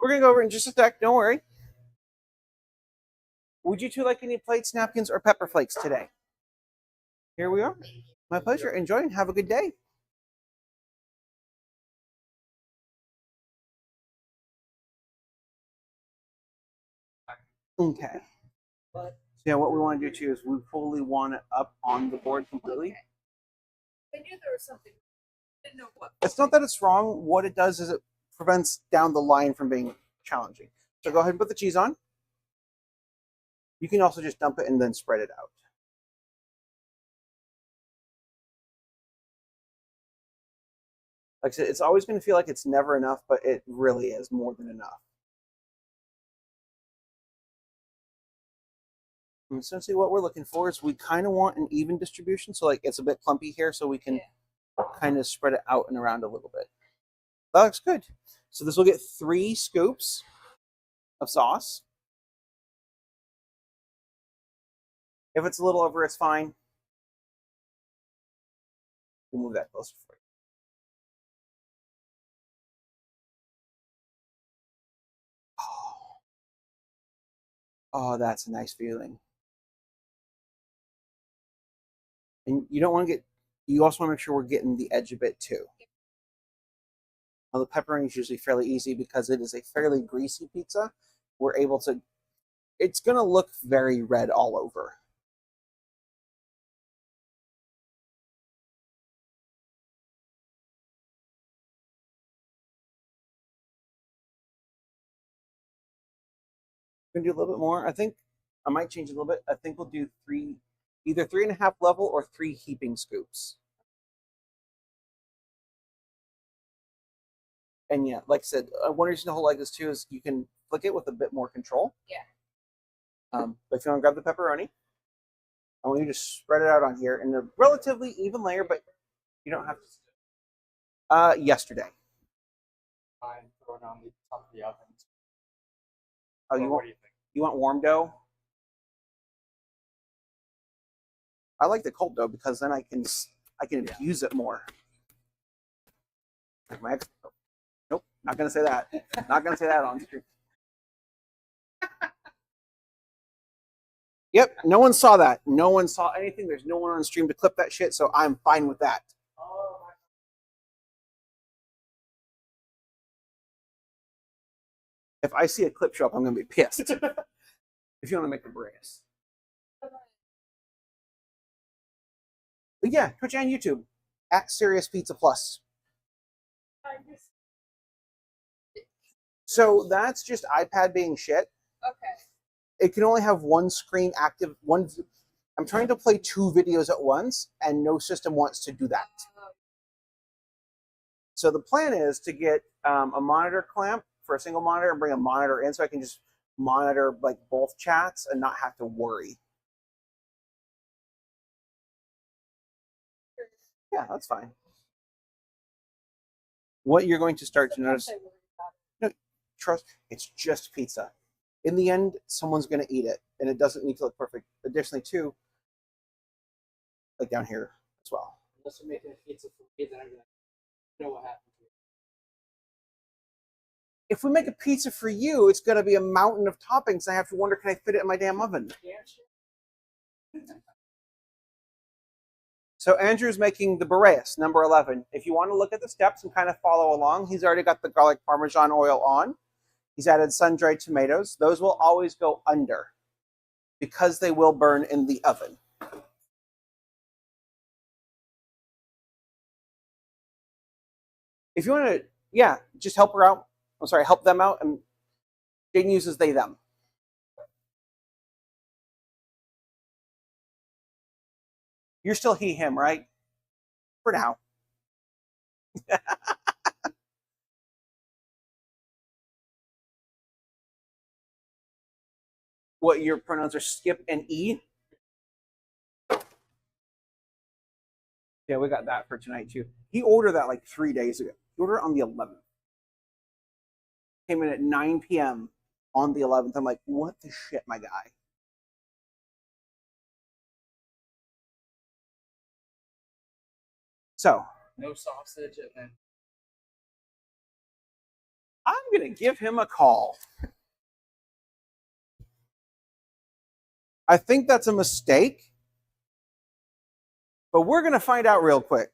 We're gonna go over in just a sec. Don't worry. Would you two like any plates, napkins, or pepper flakes today? Here we are. My pleasure. Enjoy and have a good day. Okay. So yeah, what we want to do too is we fully want it up on the board completely. Okay. I knew there was something. I didn't know what. It's not that it's wrong. What it does is it prevents down the line from being challenging. So go ahead and put the cheese on. You can also just dump it and then spread it out. Like I said, it's always going to feel like it's never enough, but it really is more than enough. And essentially what we're looking for is we kind of want an even distribution. So like it's a bit clumpy here so we can kind of spread it out and around a little bit. That looks good. So this will get 3 scoops of sauce. If it's a little over, it's fine. We'll move that closer for you. Oh, that's a nice feeling. And you don't want to you also want to make sure we're getting the edge a bit too. Now, the pepperoni is usually fairly easy because it is a fairly greasy pizza. We're able to, it's going to look very red all over. We're going to do a little bit more. I think I might change a little bit. I think we'll do 3 either 3.5 level or 3 heaping scoops. And yeah, like I said, one reason to hold like this too is you can flick it with a bit more control. Yeah. But if you want to grab the pepperoni, I want you to spread it out on here in a relatively even layer, but you don't have to. Yesterday. Fine, throw it on the top of the oven. Oh, Or you what want do you think? you want warm dough? I like the cold dough because then I can infuse it more. Nope, not gonna say that. Not gonna say that on stream. Yep, no one saw that. No one saw anything. There's no one on stream to clip that shit, so I'm fine with that. Oh my. If I see a clip show up, I'm gonna be pissed. If you want to make the brace. But yeah, Twitch and YouTube at Serious Pizza Plus. So that's just iPad being shit. Okay. It can only have one screen active. I'm trying to play 2 videos at once, and no system wants to do that. So the plan is to get a monitor clamp for a single monitor and bring a monitor in so I can just monitor like both chats and not have to worry. Yeah, that's fine. What you're going to start to notice, no, trust, it's just pizza. In the end, someone's going to eat it, and it doesn't need to look perfect. Additionally, too, like down here as well. Unless you're making a pizza for me, then I'm like, you know what happened to me. If we make a pizza for you, it's going to be a mountain of toppings. I have to wonder, can I fit it in my damn oven? So Andrew's making the Boreas, number 11. If you want to look at the steps and kind of follow along, he's already got the garlic Parmesan oil on. He's added sun-dried tomatoes. Those will always go under because they will burn in the oven. If you want to, yeah, just help her out. I'm sorry, help them out. And Jaden uses they, them. You're still he, him, right? For now. What your pronouns are Skip and E? Yeah, we got that for tonight too. He ordered that like 3 days ago. He ordered it on the 11th. Came in at 9 p.m. on the 11th. I'm like, what the shit, my guy? So No sausage and then I'm going to give him a call. I think that's a mistake, but we're going to find out real quick.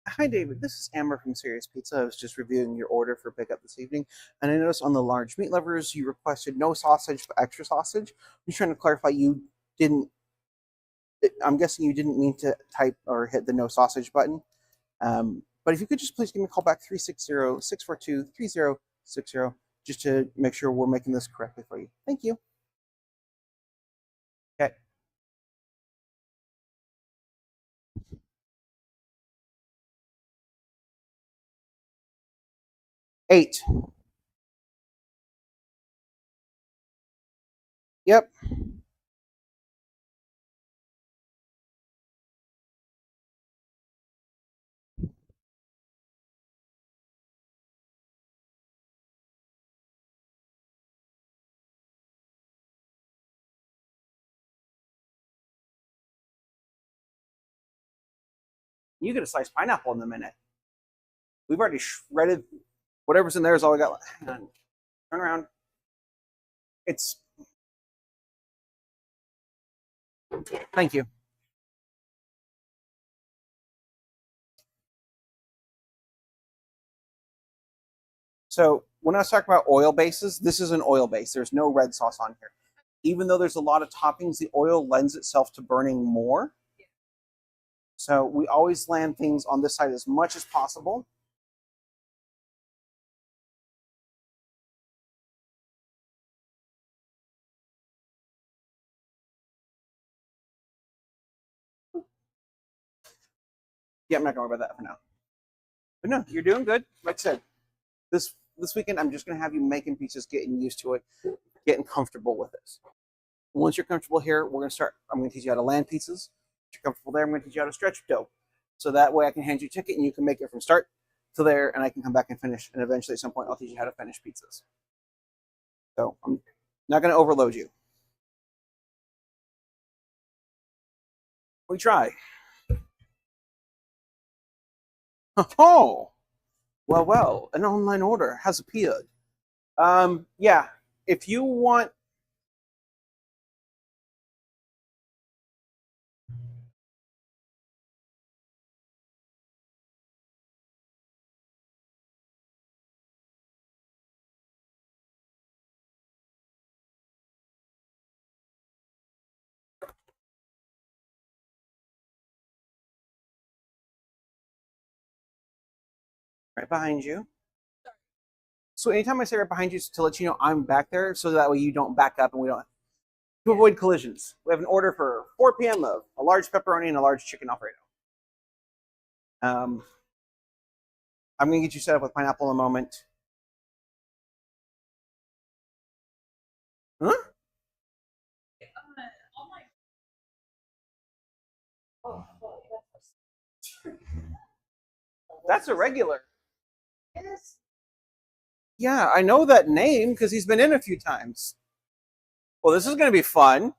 Hi, David. This is Amber from Serious Pizza. I was just reviewing your order for pickup this evening, and I noticed on the large meat lovers you requested no sausage but extra sausage. I'm just trying to clarify you didn't. I'm guessing you didn't mean to type or hit the no sausage button. But if you could just please give me a call back 360-642-3060 just to make sure we're making this correctly for you. Thank you. Okay. Eight. Yep. You get a sliced pineapple in a minute. We've already shredded whatever's in there is all we got. Hang on. Turn around. It's. Thank you. So when I was talking about oil bases, this is an oil base. There's no red sauce on here. Even though there's a lot of toppings, the oil lends itself to burning more. So we always land things on this side as much as possible. Yeah, I'm not gonna worry about that for now. But no, you're doing good. Like I said, this weekend I'm just gonna have you making pieces, getting used to it, getting comfortable with this. Once you're comfortable here, we're gonna start. I'm gonna teach you how to land pieces. Once you're comfortable there, I'm gonna teach you how to stretch dough. So that way I can hand you a ticket and you can make it from start to there, and I can come back and finish. And eventually, at some point, I'll teach you how to finish pizzas. So I'm not gonna overload you. We try. Oh, well, an online order has appeared. Yeah, if you want. Right behind you. So anytime I say right behind you, it's to let you know I'm back there, so that way you don't back up and we don't to avoid collisions. We have an order for 4 p.m. of a large pepperoni and a large chicken Alfredo. I'm gonna get you set up with pineapple in a moment. Huh? That's a regular. Yes. Yeah, I know that name because he's been in a few times. Well, this is gonna be fun.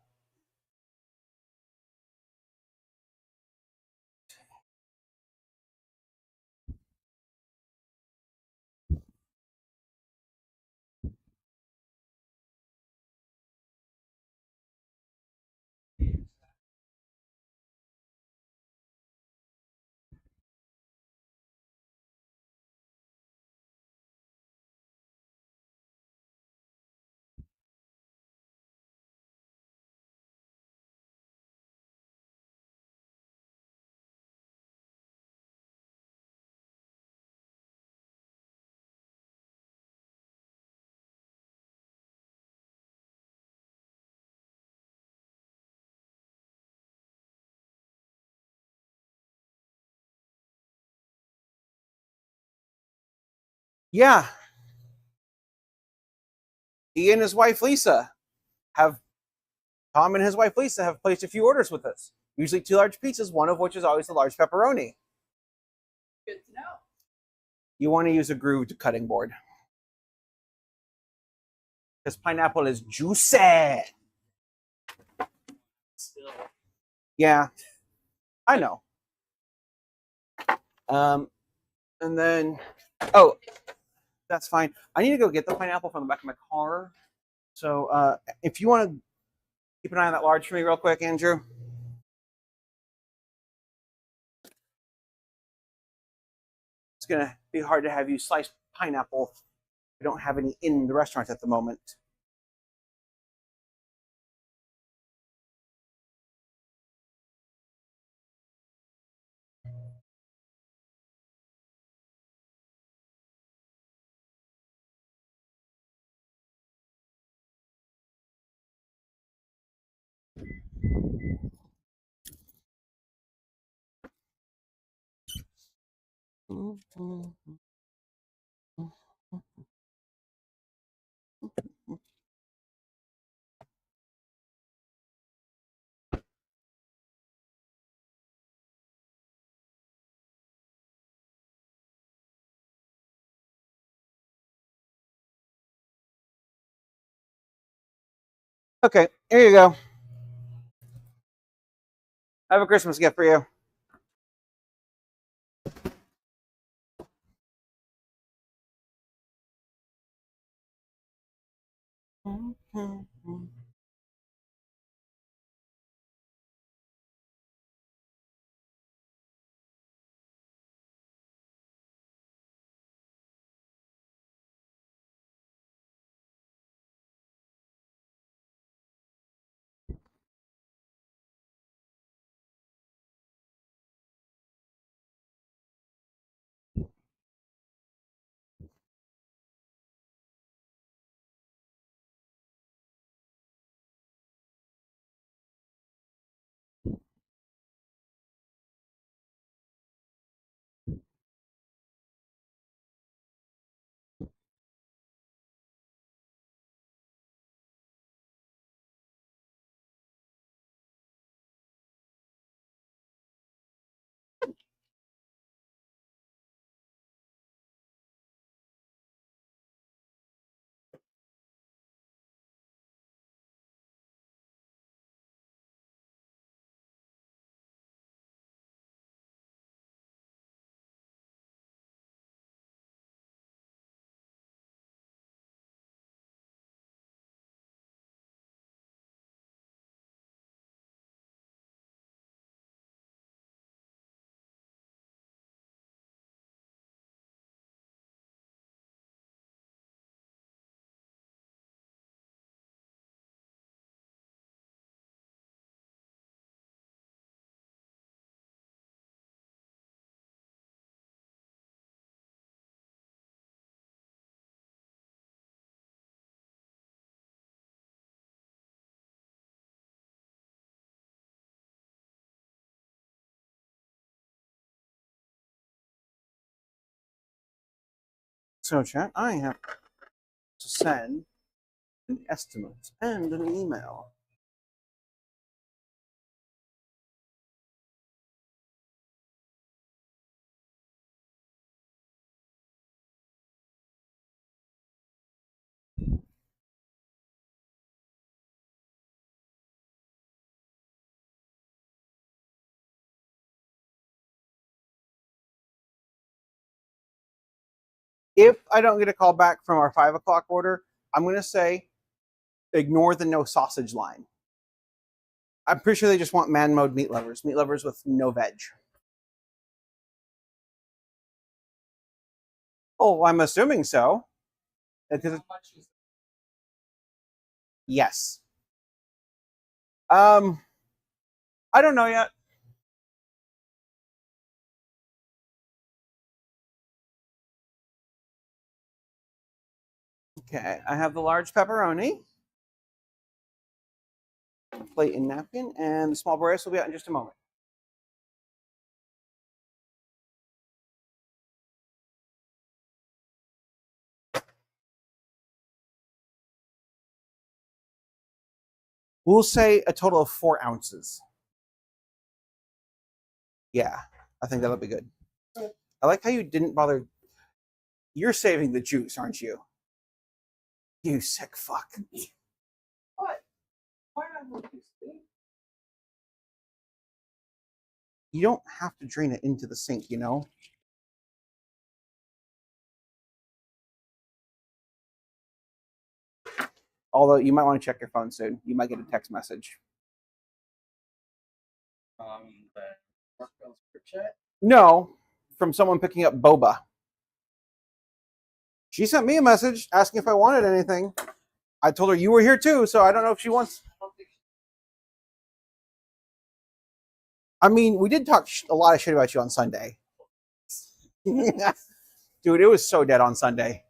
Yeah, he and his wife Lisa have Tom and his wife Lisa have placed a few orders with us. Usually 2 large pizzas, one of which is always the large pepperoni. Good to know. You want to use a grooved cutting board because pineapple is juicy. Still. Yeah, I know. And then, oh, that's fine. I need to go get the pineapple from the back of my car. So, if you want to keep an eye on that large for me, real quick, Andrew. It's gonna be hard to have you slice pineapple. We don't have any in the restaurant at the moment. Okay, here you go. I have a Christmas gift for you. So, chat, I have to send an estimate and an email. If I don't get a call back from our 5 o'clock order, I'm going to say ignore the no sausage line. I'm pretty sure they just want man mode meat lovers with no veg. Oh, I'm assuming so. Because How much is yes. I don't know yet. Okay, I have the large pepperoni, plate and napkin, and the small burritos will be out in just a moment. We'll say a total of 4 ounces. Yeah, I think that'll be good. I like how you didn't bother. You're saving the juice, aren't you? You sick fuck. what? Why not look this thing? You don't have to drain it into the sink, you know? Although you might want to check your phone soon. You might get a text message. The Workbell's group chat? No, from someone picking up boba. She sent me a message asking if I wanted anything. I told her you were here too, so I don't know if she wants. I don't think I mean, we did talk a lot of shit about you on Sunday. Dude, it was so dead on Sunday.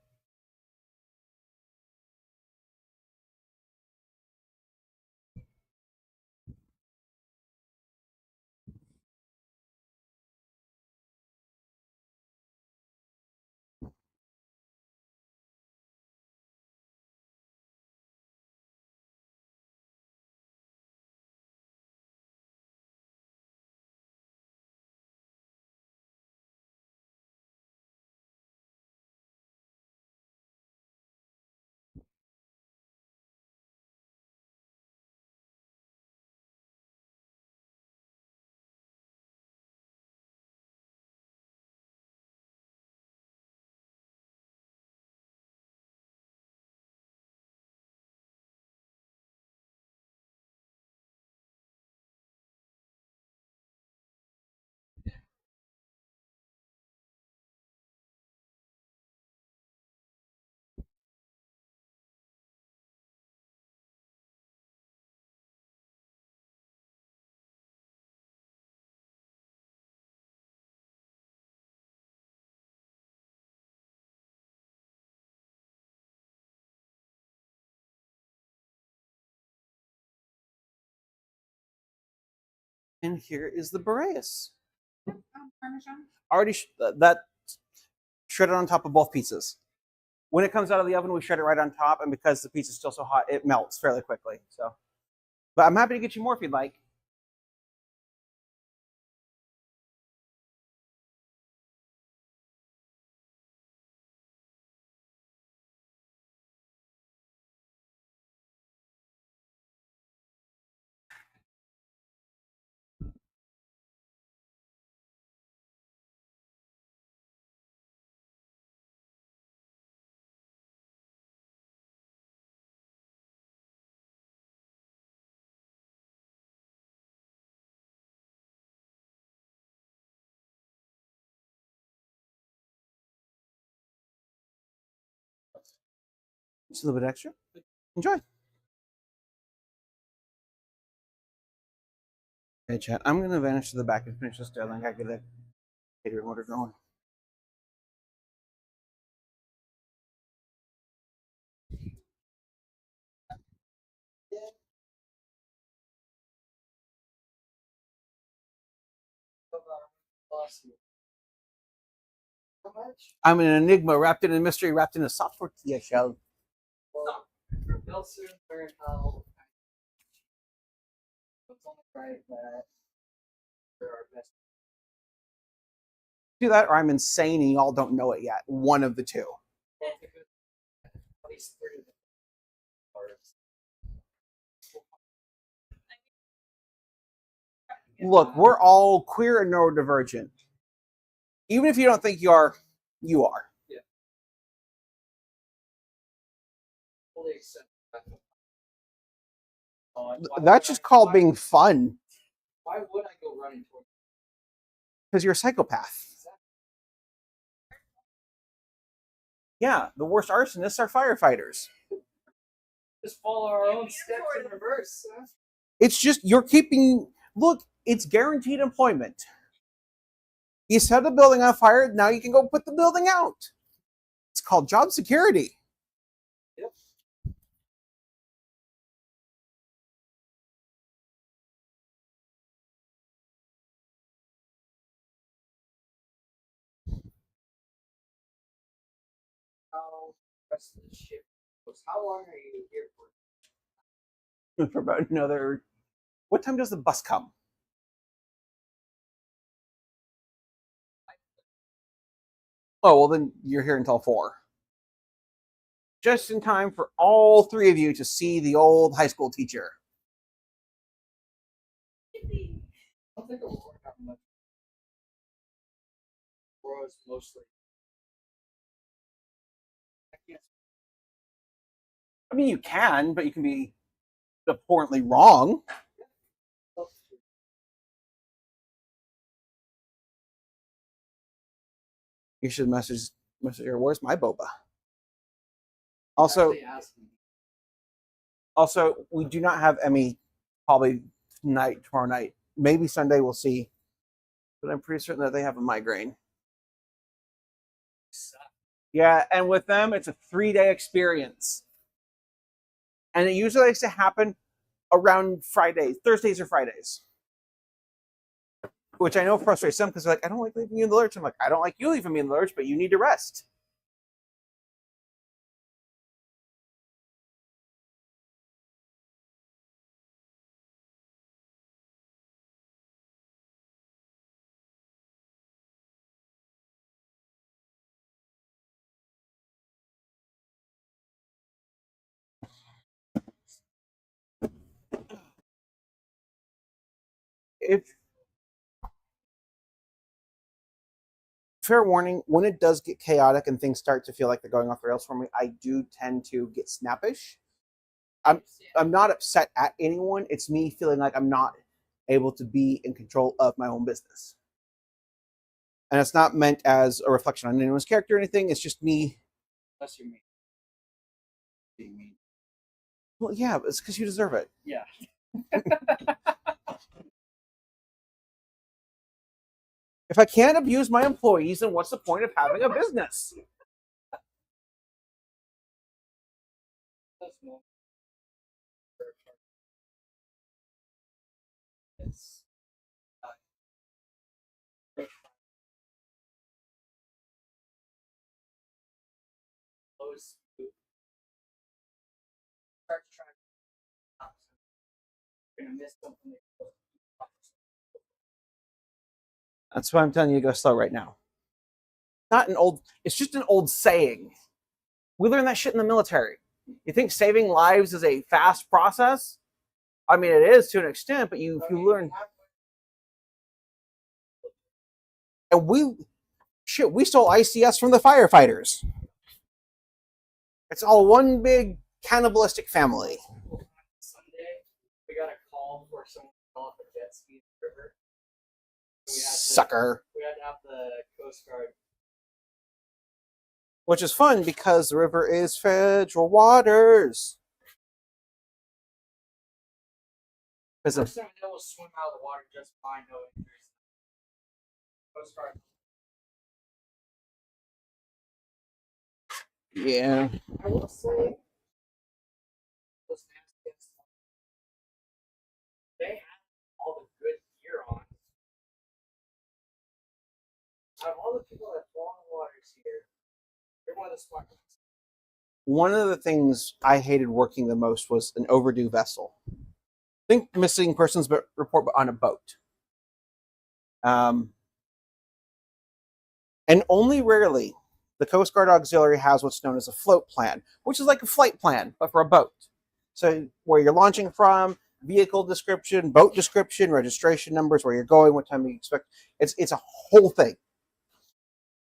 And here is the Boreas. Parmesan. Already that shredded on top of both pizzas. When it comes out of the oven, we shred it right on top, and because the pizza's still so hot, it melts fairly quickly. So, but I'm happy to get you more if you'd like. Just a little bit extra. Enjoy. Okay, chat. I'm gonna vanish to the back and finish this Sterling. I get a catering order going. How much? I'm an enigma wrapped in a mystery, wrapped in a soft tortilla shell. Well, they'll soon learn how. It's only right that they're our best. Do that, or I'm insane and y'all don't know it yet. One of the two. Well, because at least 3 of them are. Look, we're all queer and neurodivergent. Even if you don't think you are, you are. Fully accept that. Why That's would just I- called why- being fun Why would I go running towards because you're a psychopath. that? Yeah, the worst arsonists are firefighters. Just follow our own steps in reverse. Huh? It's just you're keeping. Look, it's guaranteed employment. You set a building on fire, now you can go put the building out. It's called job security. Yep. How the rest of the ship goes. How long are you here for? For about another. What time does the bus come? Oh, well, then you're here until 4. Just in time for all 3 of you to see the old high school teacher. I don't think it will work out much. Whereas mostly. I can't. I mean, you can, but you can be abhorrently wrong. You should message her, where's my boba? Also, Actually asked me. we do not have Emmy probably tonight, tomorrow night. Maybe Sunday, we'll see. But I'm pretty certain that they have a migraine. Yeah, and with them, it's a 3-day experience. And it usually likes to happen around Fridays, Thursdays or Fridays. Which I know frustrates some because they're like, I don't like leaving you in the lurch. I'm like, I don't like you leaving me in the lurch, but you need to rest. If fair warning, when it does get chaotic and things start to feel like they're going off the rails for me, I do tend to get snappish. I'm not upset at anyone. It's me feeling like I'm not able to be in control of my own business. And it's not meant as a reflection on anyone's character or anything. It's just me. Unless you mean. Being mean. Well, yeah, it's because you deserve it. Yeah. If I can't abuse my employees, then what's the point of having a business? That's no. It's close to start trying to you're gonna miss something that you're supposed to do. That's why I'm telling you to go slow right now. It's just an old saying. We learned that shit in the military. You think saving lives is a fast process? I mean, it is to an extent, but you learn. And we stole ICS from the firefighters. It's all one big cannibalistic family. Sunday, we got a call for someone to call off a jet ski in the river. Sucker. We had to have the Coast Guard. Which is fun because the river is federal waters. Because First time I will swim out of the water just fine, no injuries. Coast Guard. yeah, I will say, those nasty they had all the good gear on. Out of all the people that fall in the waters here, they're one of the smart ones. one of the things I hated working the most was an overdue vessel. Think missing persons report on a boat. And only rarely the Coast Guard Auxiliary has what's known as a float plan, which is like a flight plan, but for a boat. So where you're launching from, vehicle description, boat description, registration numbers, where you're going, what time you expect. It's a whole thing.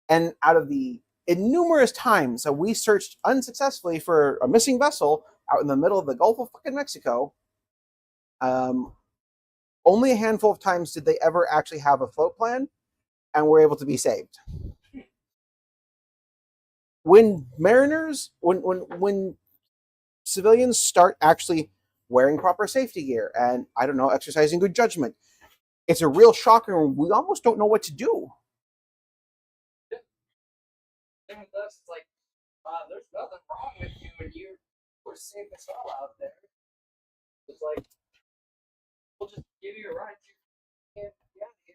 And out of the numerous times that we searched unsuccessfully for a missing vessel out in the middle of the Gulf of fucking Mexico, only a handful of times did they ever actually have a float plan and were able to be saved. When mariners, when civilians start actually wearing proper safety gear and, I don't know, exercising good judgment, it's a real shocker and we almost don't know what to do. Same with us, it's like, there's nothing wrong with you and we're safe as hell out there. It's like, we'll just give you a ride. You can't be out of here.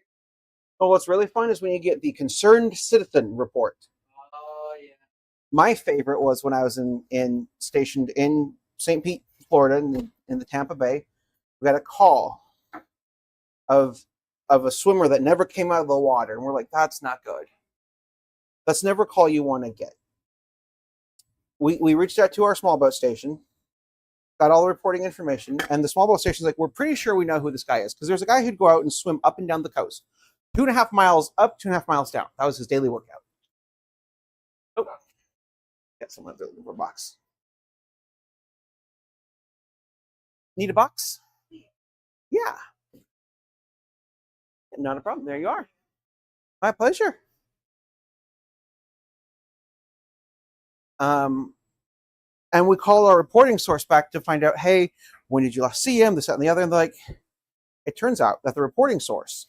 Well, what's really fun is when you get the concerned citizen report. Oh, yeah. My favorite was when I was stationed in St. Pete, Florida, in the Tampa Bay. We got a call of a swimmer that never came out of the water, and we're like, that's not good. That's never a call you want to get. We reached out to our small boat station, got all the reporting information, and the small boat station's like, we're pretty sure we know who this guy is, because there's a guy who'd go out and swim up and down the coast, 2.5 miles up, 2.5 miles down. That was his daily workout. Oh, got someone building for a box. Need a box? Yeah. Not a problem. There you are. My pleasure. And we call our reporting source back to find out, hey, when did you last see him? This, that, and the other. And like, it turns out that the reporting source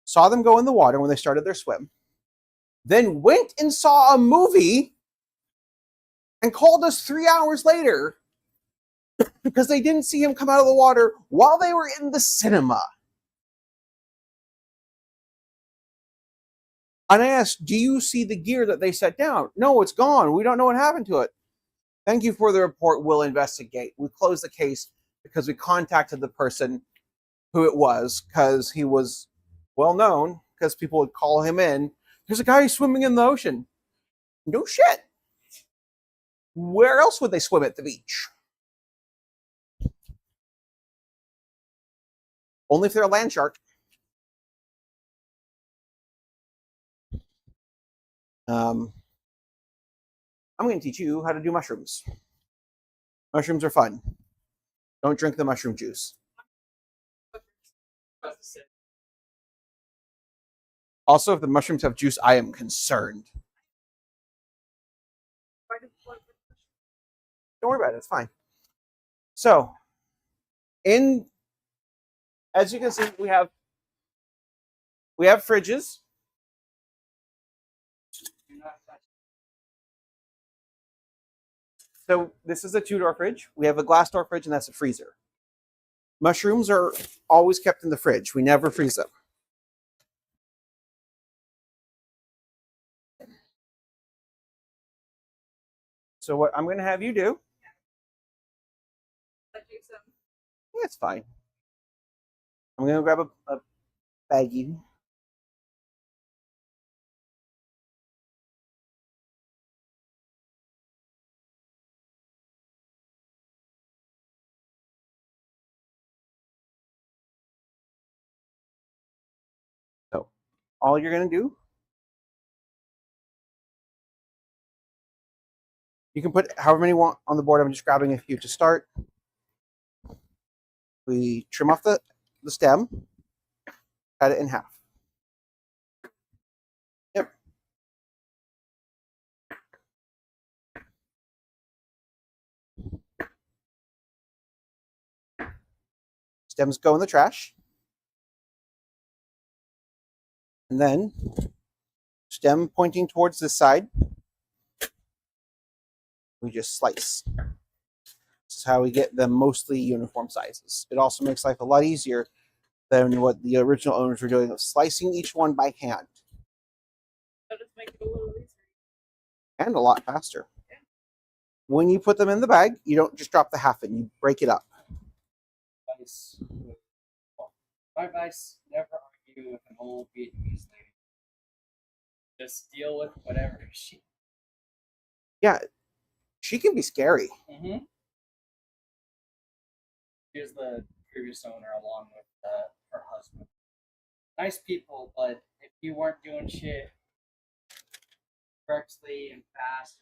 saw them go in the water when they started their swim, then went and saw a movie and called us 3 hours later because they didn't see him come out of the water while they were in the cinema. And I asked, do you see the gear that they set down? No, it's gone. We don't know what happened to it. Thank you for the report. We'll investigate. We closed the case because we contacted the person who it was, because he was well known, because people would call him in. There's a guy swimming in the ocean. No shit. Where else would they swim at the beach? Only if they're a land shark. I'm going to teach you how to do mushrooms. Mushrooms are fun. Don't drink the mushroom juice. Also, if the mushrooms have juice, I am concerned. Don't worry about it. It's fine. So, as you can see, we have fridges. So this is a 2-door fridge. We have a glass door fridge, and that's a freezer. Mushrooms are always kept in the fridge. We never freeze them. So what I'm going to have you do, That takes some. yeah, it's fine. I'm going to grab a baggie. So all you're going to do, you can put however many you want on the board. I'm just grabbing a few to start. We trim off the stem, cut it in half. Yep. Stems go in the trash. And then stem pointing towards this side, we just slice. This is how we get them mostly uniform sizes. It also makes life a lot easier than what the original owners were doing of slicing each one by hand. That just make it a little easier. And a lot faster. When you put them in the bag, you don't just drop the half in, you break it up. Advice. My advice: never argue with an old Vietnamese lady. Just deal with whatever she. Yeah, she can be scary. Mm-hmm. Here's the previous owner along with her husband. Nice people, but if you weren't doing shit correctly and fast,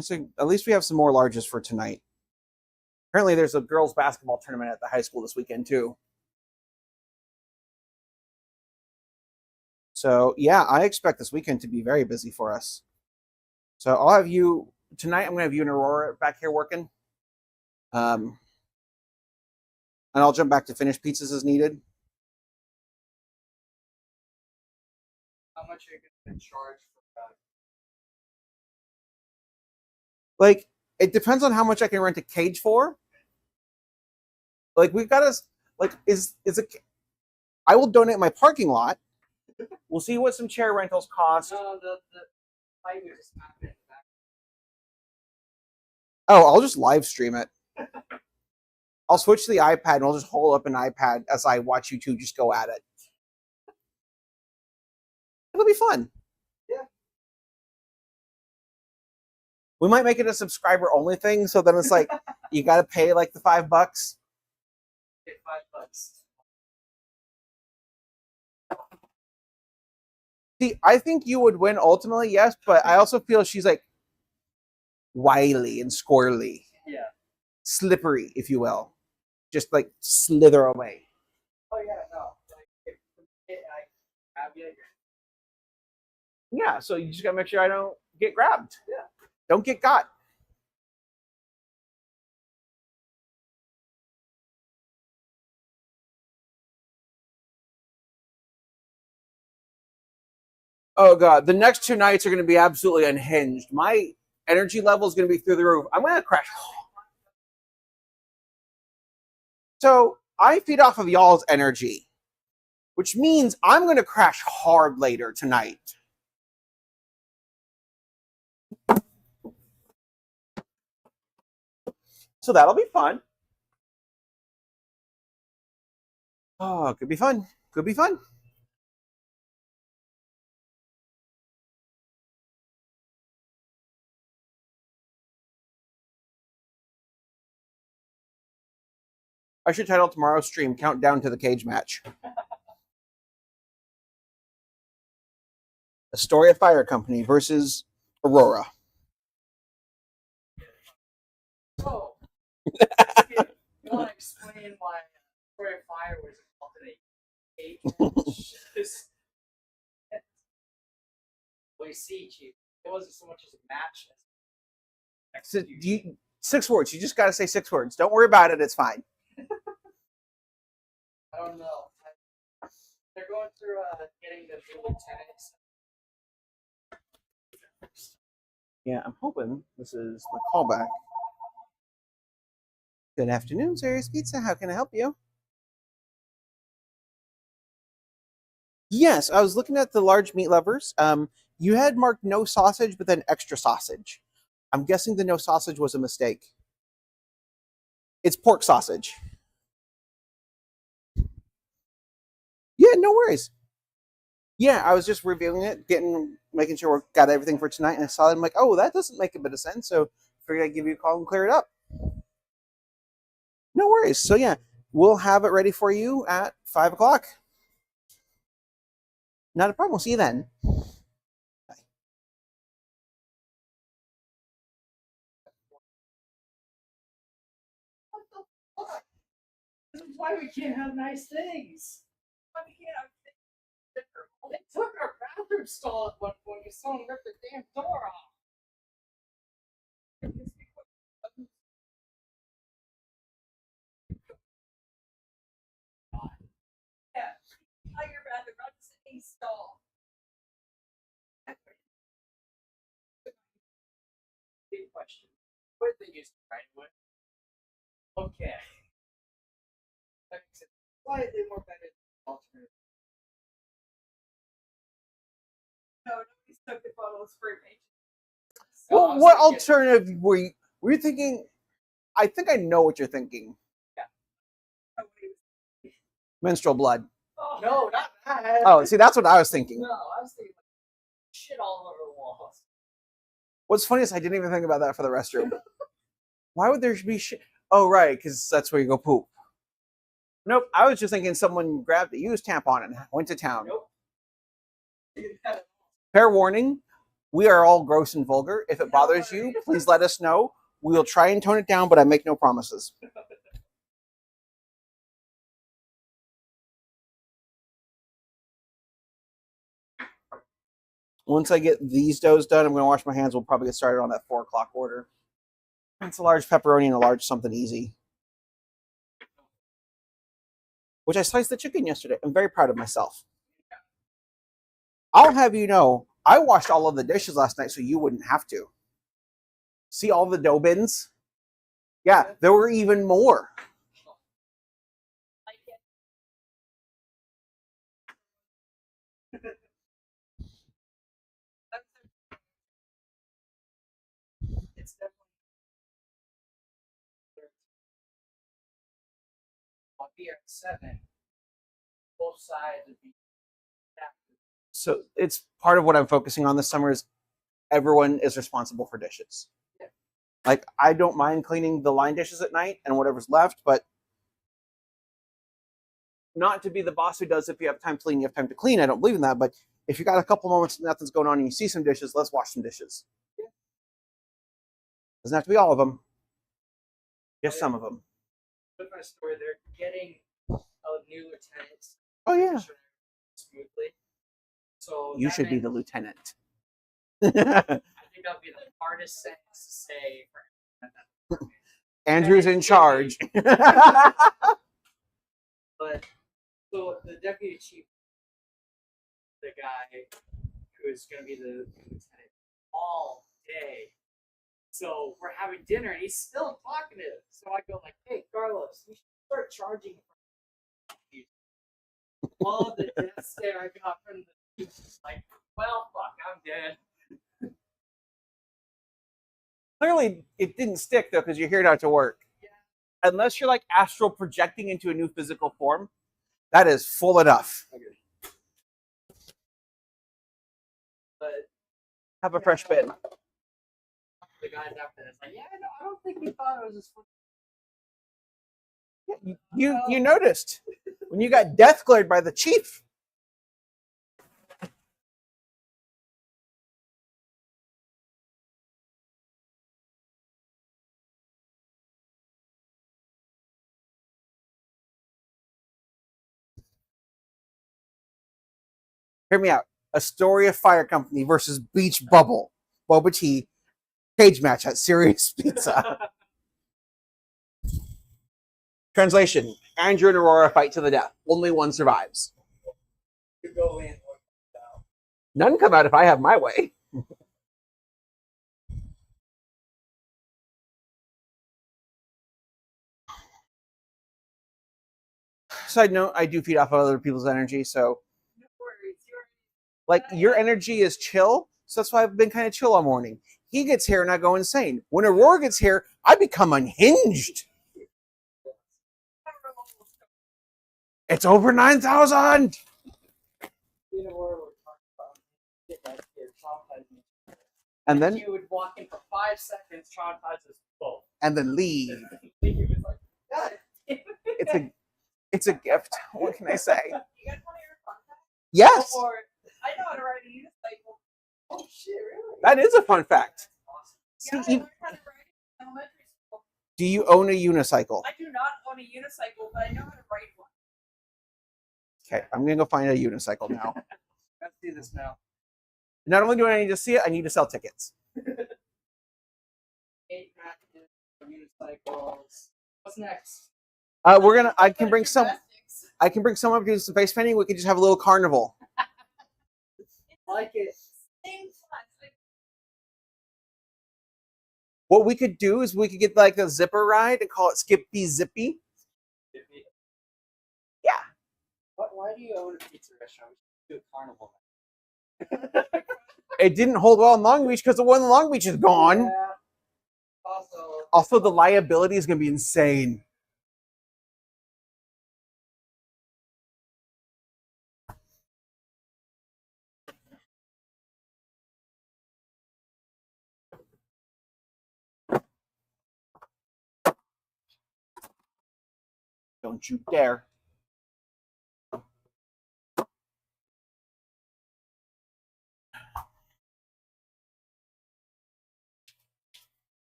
So at least we have some more larges for tonight. Apparently there's a girls basketball tournament at the high school this weekend too. So yeah, I expect this weekend to be very busy for us. So I'll have you tonight. I'm gonna have you and Aurora back here working. And I'll jump back to finished pizzas as needed. how much are you going to charge for that? Like, it depends on how much I can rent a cage for. Like, we've got to, like, is a, I will donate my parking lot. We'll see what some chair rentals cost. No, the fight was just happening. Oh, I'll just live stream it. I'll switch to the iPad and I'll just hold up an iPad as I watch you two just go at it. It'll be fun. Yeah. We might make it a subscriber only thing, so then it's like you got to pay like the $5. Get $5. See, I think you would win ultimately, yes, but I also feel she's like wily and squirrely. Yeah. Slippery, if you will. Just like slither away. Oh yeah, no. Like, if I grab you, Yeah, so you just gotta make sure I don't get grabbed. Yeah. Don't get got. Oh god, the next 2 nights are gonna be absolutely unhinged. My energy level is gonna be through the roof. I'm gonna crash. So I feed off of y'all's energy, which means I'm gonna crash hard later tonight. So that'll be fun. Oh, could be fun. Could be fun. I should title tomorrow's stream Countdown to the Cage Match. Astoria Fire Company versus Aurora. oh. You want to explain why Story of Fire was involved in a cage match? We see, Chief. It wasn't so much as a match as So, 6 words. You just got to say 6 words. Don't worry about it. It's fine. I don't know. They're going through getting the new lieutenants. Yeah, I'm hoping this is the callback. Good afternoon, Serious Pizza. How can I help you? Yes, I was looking at the large meat lovers. You had marked no sausage, but then extra sausage. I'm guessing the no sausage was a mistake. It's pork sausage. Yeah, no worries. Yeah, I was just reviewing it, making sure we got everything for tonight, and I saw it. I'm like, oh, that doesn't make a bit of sense. So figured I'd give you a call and clear it up. No worries. So yeah, we'll have it ready for you at 5 o'clock. Not a problem. We'll see you then. What the fuck? This is why we can't have nice things. Why we can't have things. They took our bathroom stall at one point. You saw them rip the damn door off. Yeah. How your bathroom? Not just a stall. Big question. What did they use to right away? Okay. That makes it slightly more better than alternative. No, nobody stuck the bottle of spray paint. So I Well, was what thinking- alternative were you thinking? I think I know what you're thinking. Menstrual blood. Oh, No, not that. Oh, see, that's what I was thinking. No, I was thinking like, shit all over the walls. What's funny is I didn't even think about that for the restroom. Why would there be shit? Oh, right, because that's where you go poop. Nope, I was just thinking someone grabbed a used tampon and went to town. Nope. Fair warning, we are all gross and vulgar. If it bothers you, please let us know. We will try and tone it down, but I make no promises. Once I get these doughs done, I'm going to wash my hands. We'll probably get started on that 4 o'clock order. It's a large pepperoni and a large something easy. Which I sliced the chicken yesterday. I'm very proud of myself. I'll have you know, I washed all of the dishes last night so you wouldn't have to. See all the dough bins? Yeah, there were even more. like it. It's definitely. I'll be at 7. Both sides would be active. So it's part of what I'm focusing on this summer is everyone is responsible for dishes. Yeah. Like I don't mind cleaning the line dishes at night and whatever's left, but not to be the boss who does if you have time to clean, you have time to clean. I don't believe in that, but if you got a couple moments and nothing's going on and you see some dishes, let's wash some dishes. Yeah. Doesn't have to be all of them. Just some of them. With my story, they're getting a new lieutenant. Oh yeah. Smoothly. So You that should be meant- the lieutenant. I think that'll be the hardest sentence to say for him. Andrew's in charge. But so the deputy chief, the guy who is going to be the lieutenant all day. So we're having dinner and he's still talkative. So I go like, "Hey, Carlos, you should start charging." All the death stare I got from the chief was like, "Well, fuck, I'm dead." Clearly, it didn't stick though because you're here not to work. Yeah. Unless you're like astral projecting into a new physical form, that is full enough. But Have a fresh bin. the guys after this, like, yeah, no, I don't think we thought it was as fun. You noticed when you got death glared by the chief. Hear me out. Astoria Fire Company versus Beach Bubble Boba Tea cage match at Serious Pizza. Translation: Andrew and Aurora fight to the death. Only one survives. You go in. None come out if I have my way. Side note: I do feed off of other people's energy, so No worries. Like your energy is chill, so that's why I've been kind of chill all morning. He gets here and I go insane. When Aurora gets here, I become unhinged. It's over 9,000. You know where we're talking about get that here, traumatized me. And then You would walk in for 5 seconds, traumatized us both. and then leave. He was like, God. It's a gift. What can I say? You guys want to hear a fun fact? Yes, Or I know how to ride a unicycle. Oh shit, really? that is a fun fact. Yeah, See, I learned how to ride it in elementary school. do you own a unicycle? I do not own a unicycle, but I know how to ride one. Okay, I'm gonna go find a unicycle now. Let's do this now. Not only do I need to see it, I need to sell tickets. 8 packages of unicycles. What's next? We're gonna. I can bring some. Gymnastics. I can bring someone up to do some face painting. We could just have a little carnival. Like it. Same class. Like, What we could do is we could get like a zipper ride and call it Skippy Zippy. Yeah. Why do you own a pizza restaurant? We should do a carnival. It didn't hold well in Long Beach because the one in Long Beach is gone. Yeah. Also, the liability is gonna be insane. Don't you dare.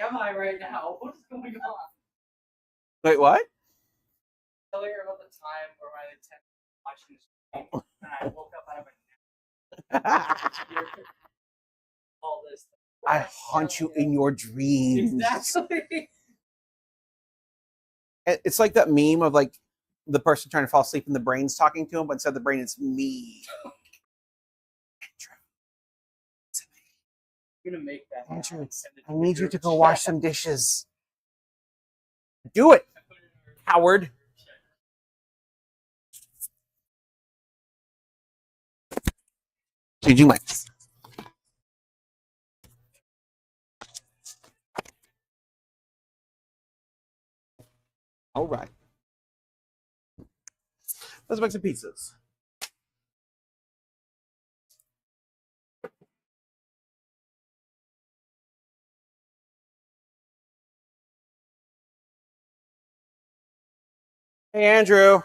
Am I right now? What is going on? Wait, what? Tell her about the time where my attempt watching the stream and I woke up out of a nap. All this. I haunt you in your dreams. Exactly. It's like that meme of like the person trying to fall asleep and the brain's talking to him, but instead of the brain, it's me. I'm gonna make that. Andrew, and send it I the need you group to go chat. wash some dishes. Do it, I put it in our Howard. group chat. Changing mics. All right. Let's make some pizzas. Hey, Andrew.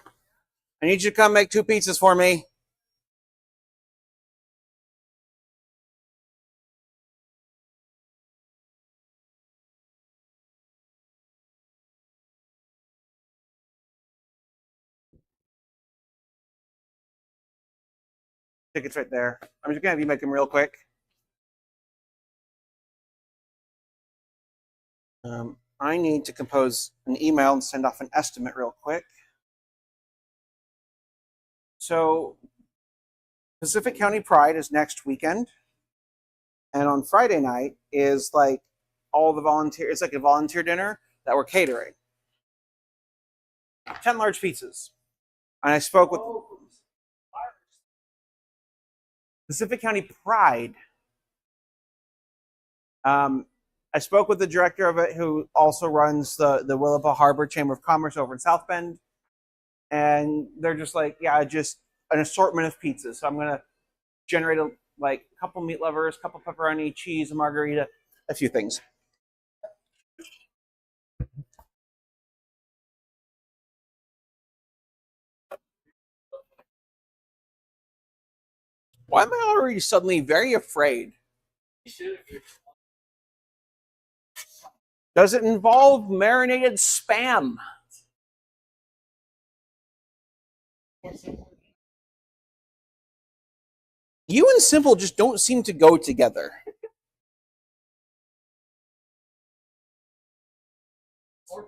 I need you to come make 2 pizzas for me. Tickets right there. I'm just gonna have you make them real quick. I need to compose an email and send off an estimate real quick. So, Pacific County Pride is next weekend, and on Friday night is like all the volunteer. It's like a volunteer dinner that we're catering. 10 large pizzas, and I spoke with Pacific County Pride. I spoke with the director of it, who also runs the Willapa Harbor Chamber of Commerce over in South Bend, and they're just like, yeah, just an assortment of pizzas. So I'm gonna generate a couple meat lovers, couple pepperoni, cheese, a margarita, a few things. Why am I already suddenly very afraid? You should have. Does it involve marinated spam? You and Simple just don't seem to go together.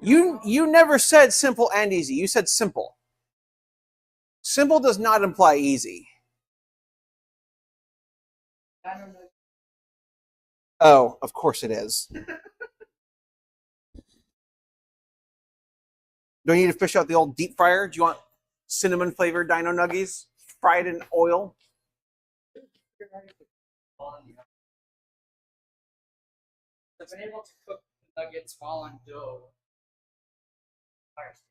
You never said simple and easy. You said simple. Simple does not imply easy. Dino Nuggets. Oh, of course it is. Do I need to fish out the old deep fryer? Do you want cinnamon flavored dino nuggies fried in oil? You're ready to fall in the oven. I've been able to cook the nuggets while on dough. Fire state.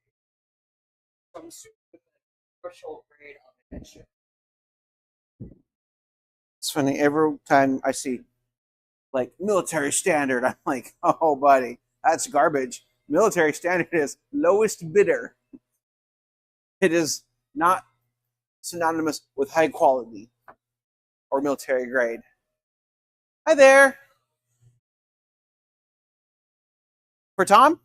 So I'm super with a commercial grade oven and shit. It's funny. Every time I see like military standard, I'm like, oh, buddy, that's garbage. Military standard is lowest bidder. It is not synonymous with high quality or military grade. Hi there. For Tom?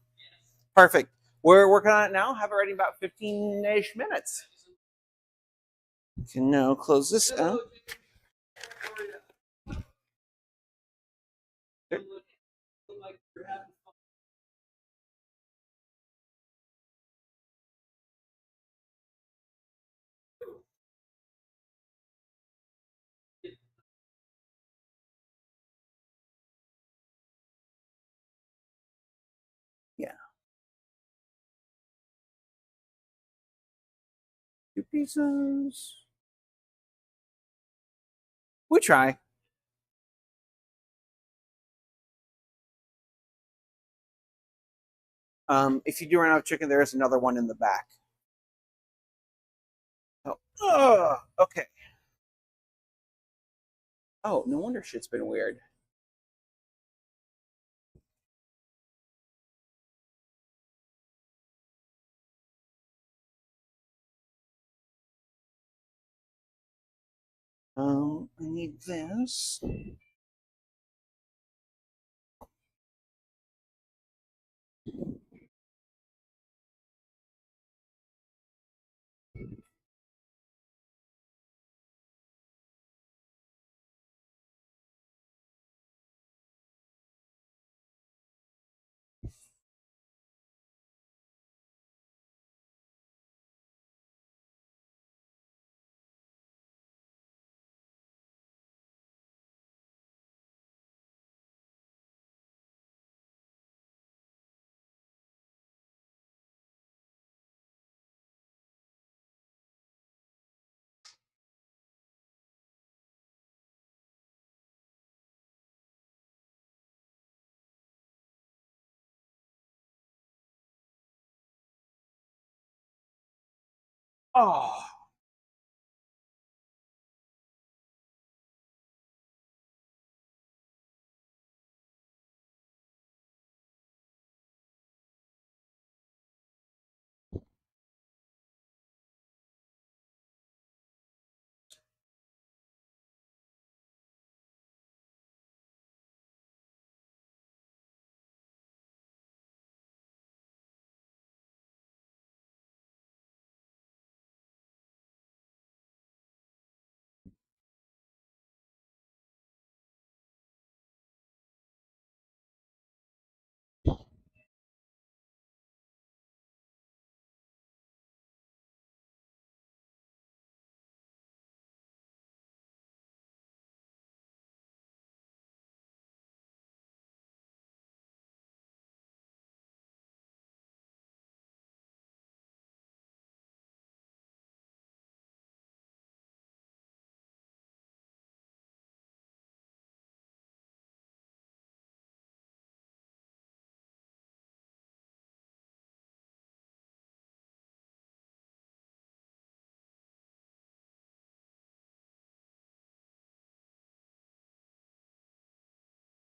Perfect. We're working on it now. Have it ready in about 15-ish minutes. You can now close this out. Like you're having fun. Yeah. 2 pieces. We try. If you do run out of chicken, there is another one in the back. Oh, okay. Oh, no wonder shit's been weird. I need this. Oh,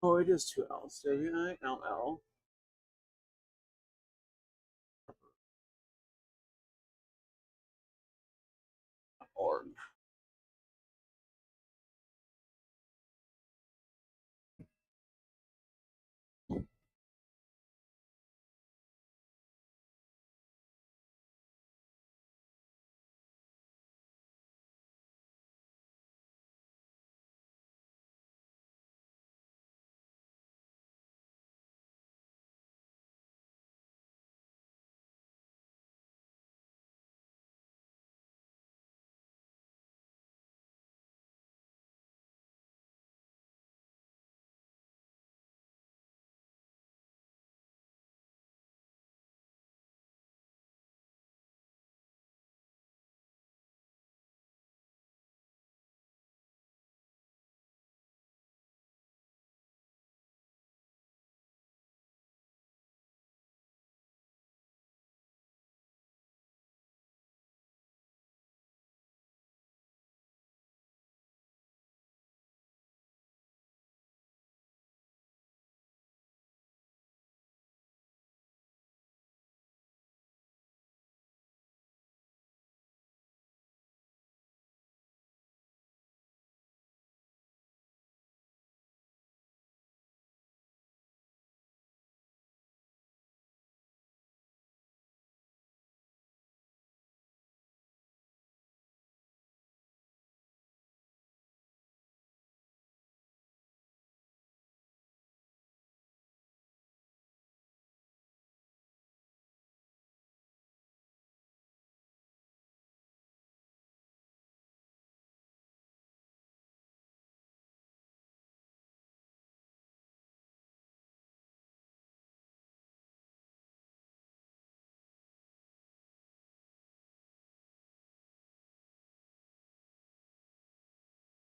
oh, it is 2 L's. W-I-L-L. Org.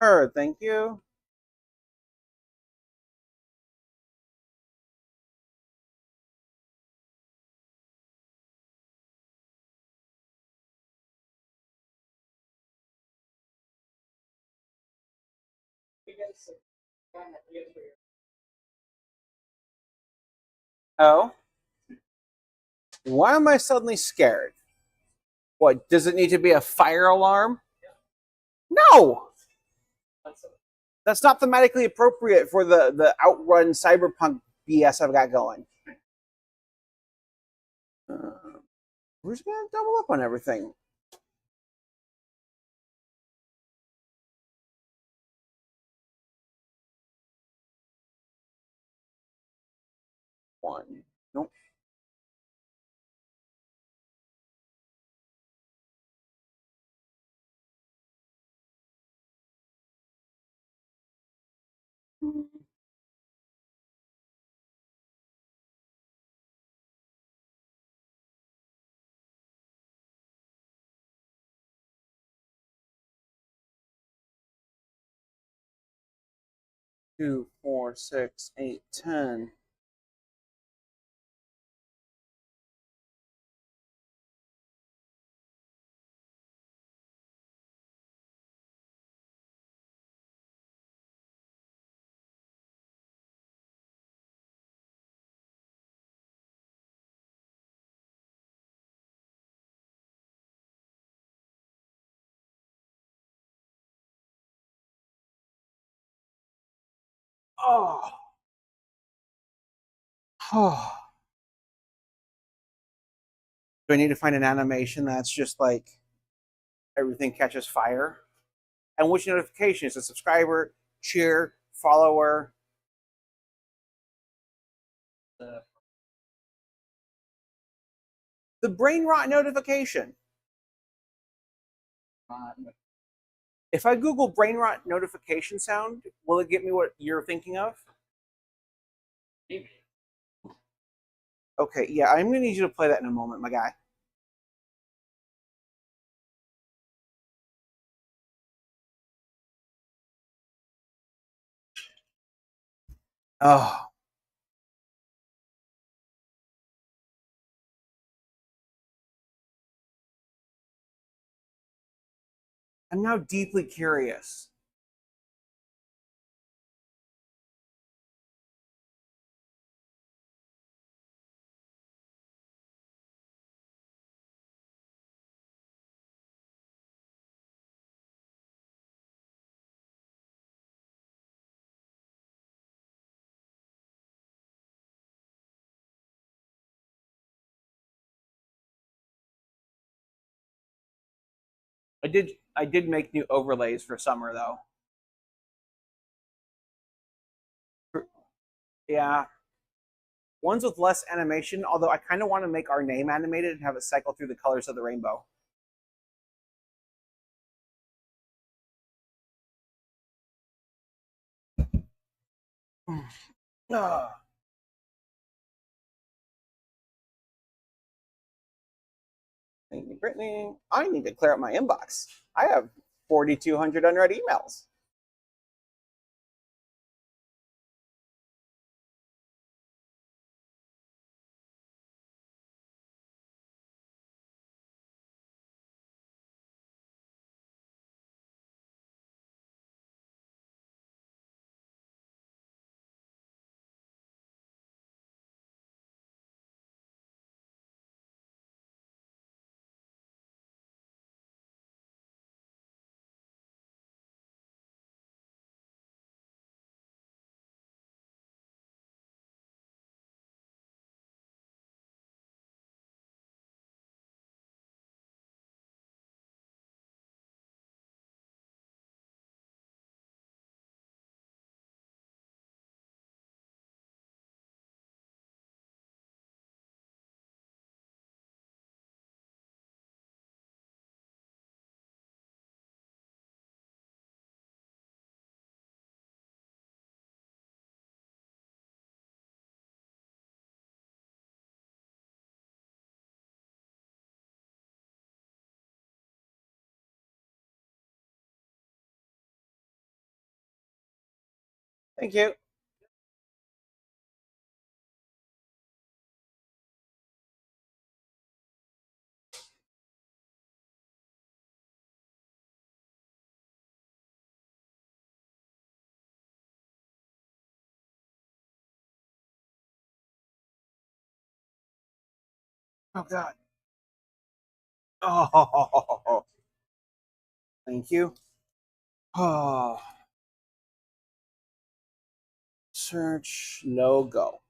Heard, thank you. You guys, you guys were Oh? Why am I suddenly scared? What, does it need to be a fire alarm? No! That's not thematically appropriate for the Outrun cyberpunk BS I've got going. We're just gonna double up on everything. One. Nope. Two, 4, 6, 8, 10. Oh. Oh. Do I need to find an animation that's just like everything catches fire? And which notification is a subscriber, cheer, follower? The brain rot notification. If I Google brain rot notification sound, will it get me what you're thinking of? maybe. Okay, yeah, I'm gonna need you to play that in a moment, my guy. Oh. I'm now deeply curious. I did make new overlays for summer though. Yeah. Ones with less animation, although I kind of want to make our name animated and have it cycle through the colors of the rainbow. Ugh. Thank you, Brittany. I need to clear up my inbox. I have 4,200 unread emails. Thank you. Oh God. Oh, thank you. Oh, search, no go.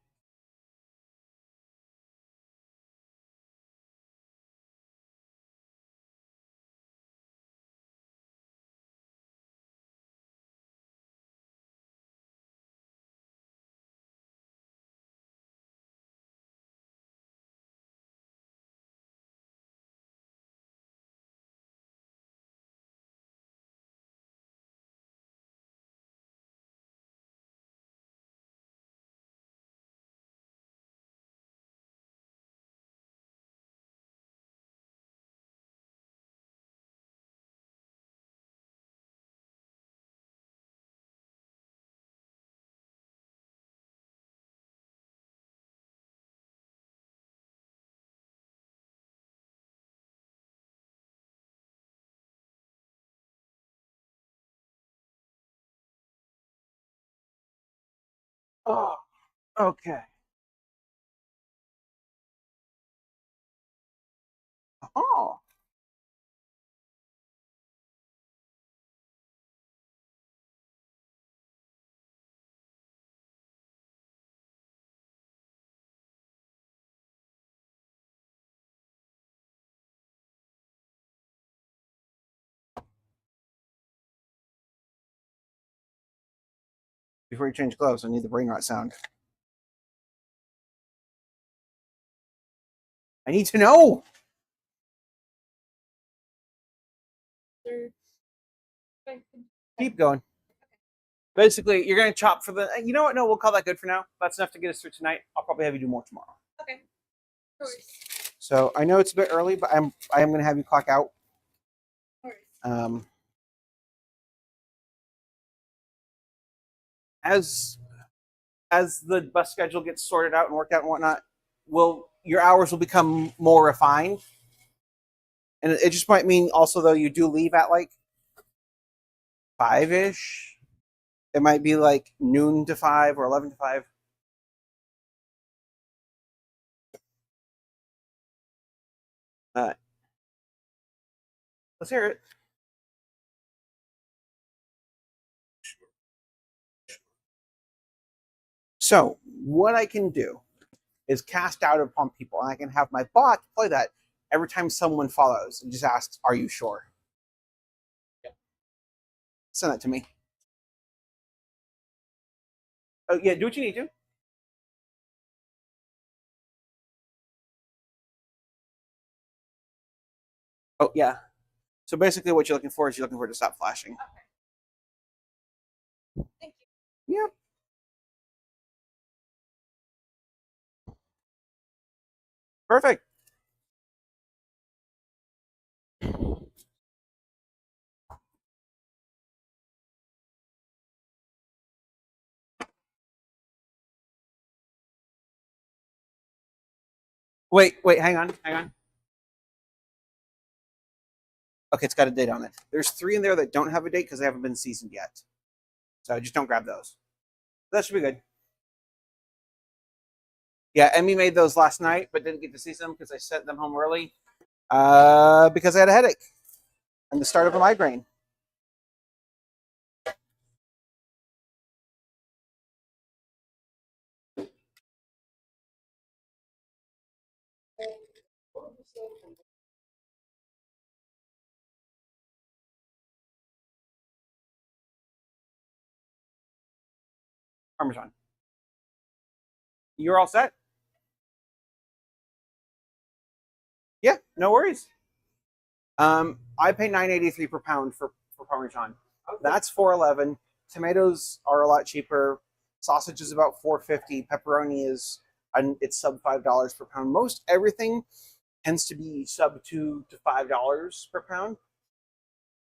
Oh, okay. Oh, before you change clothes, I need the brain rot sound. I need to know. There- I can- Keep going. Basically, you're going to chop for the. You know what? No, we'll call that good for now. That's enough to get us through tonight. I'll probably have you do more tomorrow. Okay. No worries. So I know it's a bit early, but I am going to have you clock out. No worries. As the bus schedule gets sorted out and worked out and whatnot, your hours will become more refined. And it just might mean also though you do leave at like 5-ish. It might be like noon to 5 or 11 to 5. Let's hear it. So what I can do is cast doubt upon people, and I can have my bot play that every time someone follows and just asks, "Are you sure?" Yeah. Send that to me. Oh yeah, do what you need to. Oh yeah. So basically, what you're looking for is you're looking for it to stop flashing. Thank you. Yep. Perfect. Wait, hang on. Okay, it's got a date on it. There's 3 in there that don't have a date because they haven't been seasoned yet. So just don't grab those. That should be good. Yeah, Emmy made those last night, but didn't get to season them because I sent them home early. Because I had a headache and the start of a migraine. Parmesan. You're all set? Yeah, no worries. I pay $9.83 per pound for Parmesan. That's $4.11. Tomatoes are a lot cheaper. Sausage is about $4.50. Pepperoni is it's sub $5 per pound. Most everything tends to be sub $2 to $5 per pound.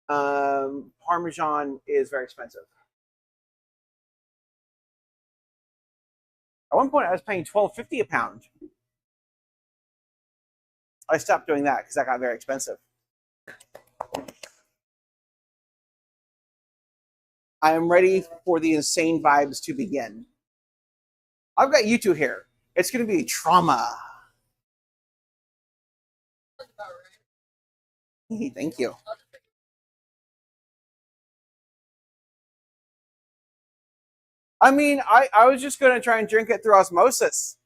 Parmesan is very expensive. At one point, I was paying $12.50 a pound. I stopped doing that because that got very expensive. I am ready for the insane vibes to begin. I've got you two here. It's going to be trauma. That's about right. Hey, thank you. I'll just pick I mean, I was just going to try and drink it through osmosis.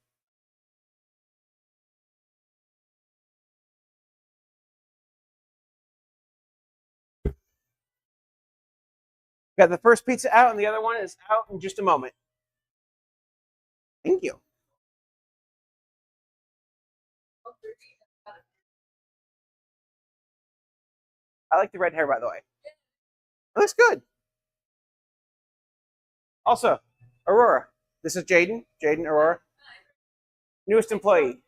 Got the first pizza out, and the other one is out in just a moment. Thank you. all 30. I like the red hair, by the way. It looks good. Also, Aurora. This is Jaden. Jaden, Aurora. Newest employee.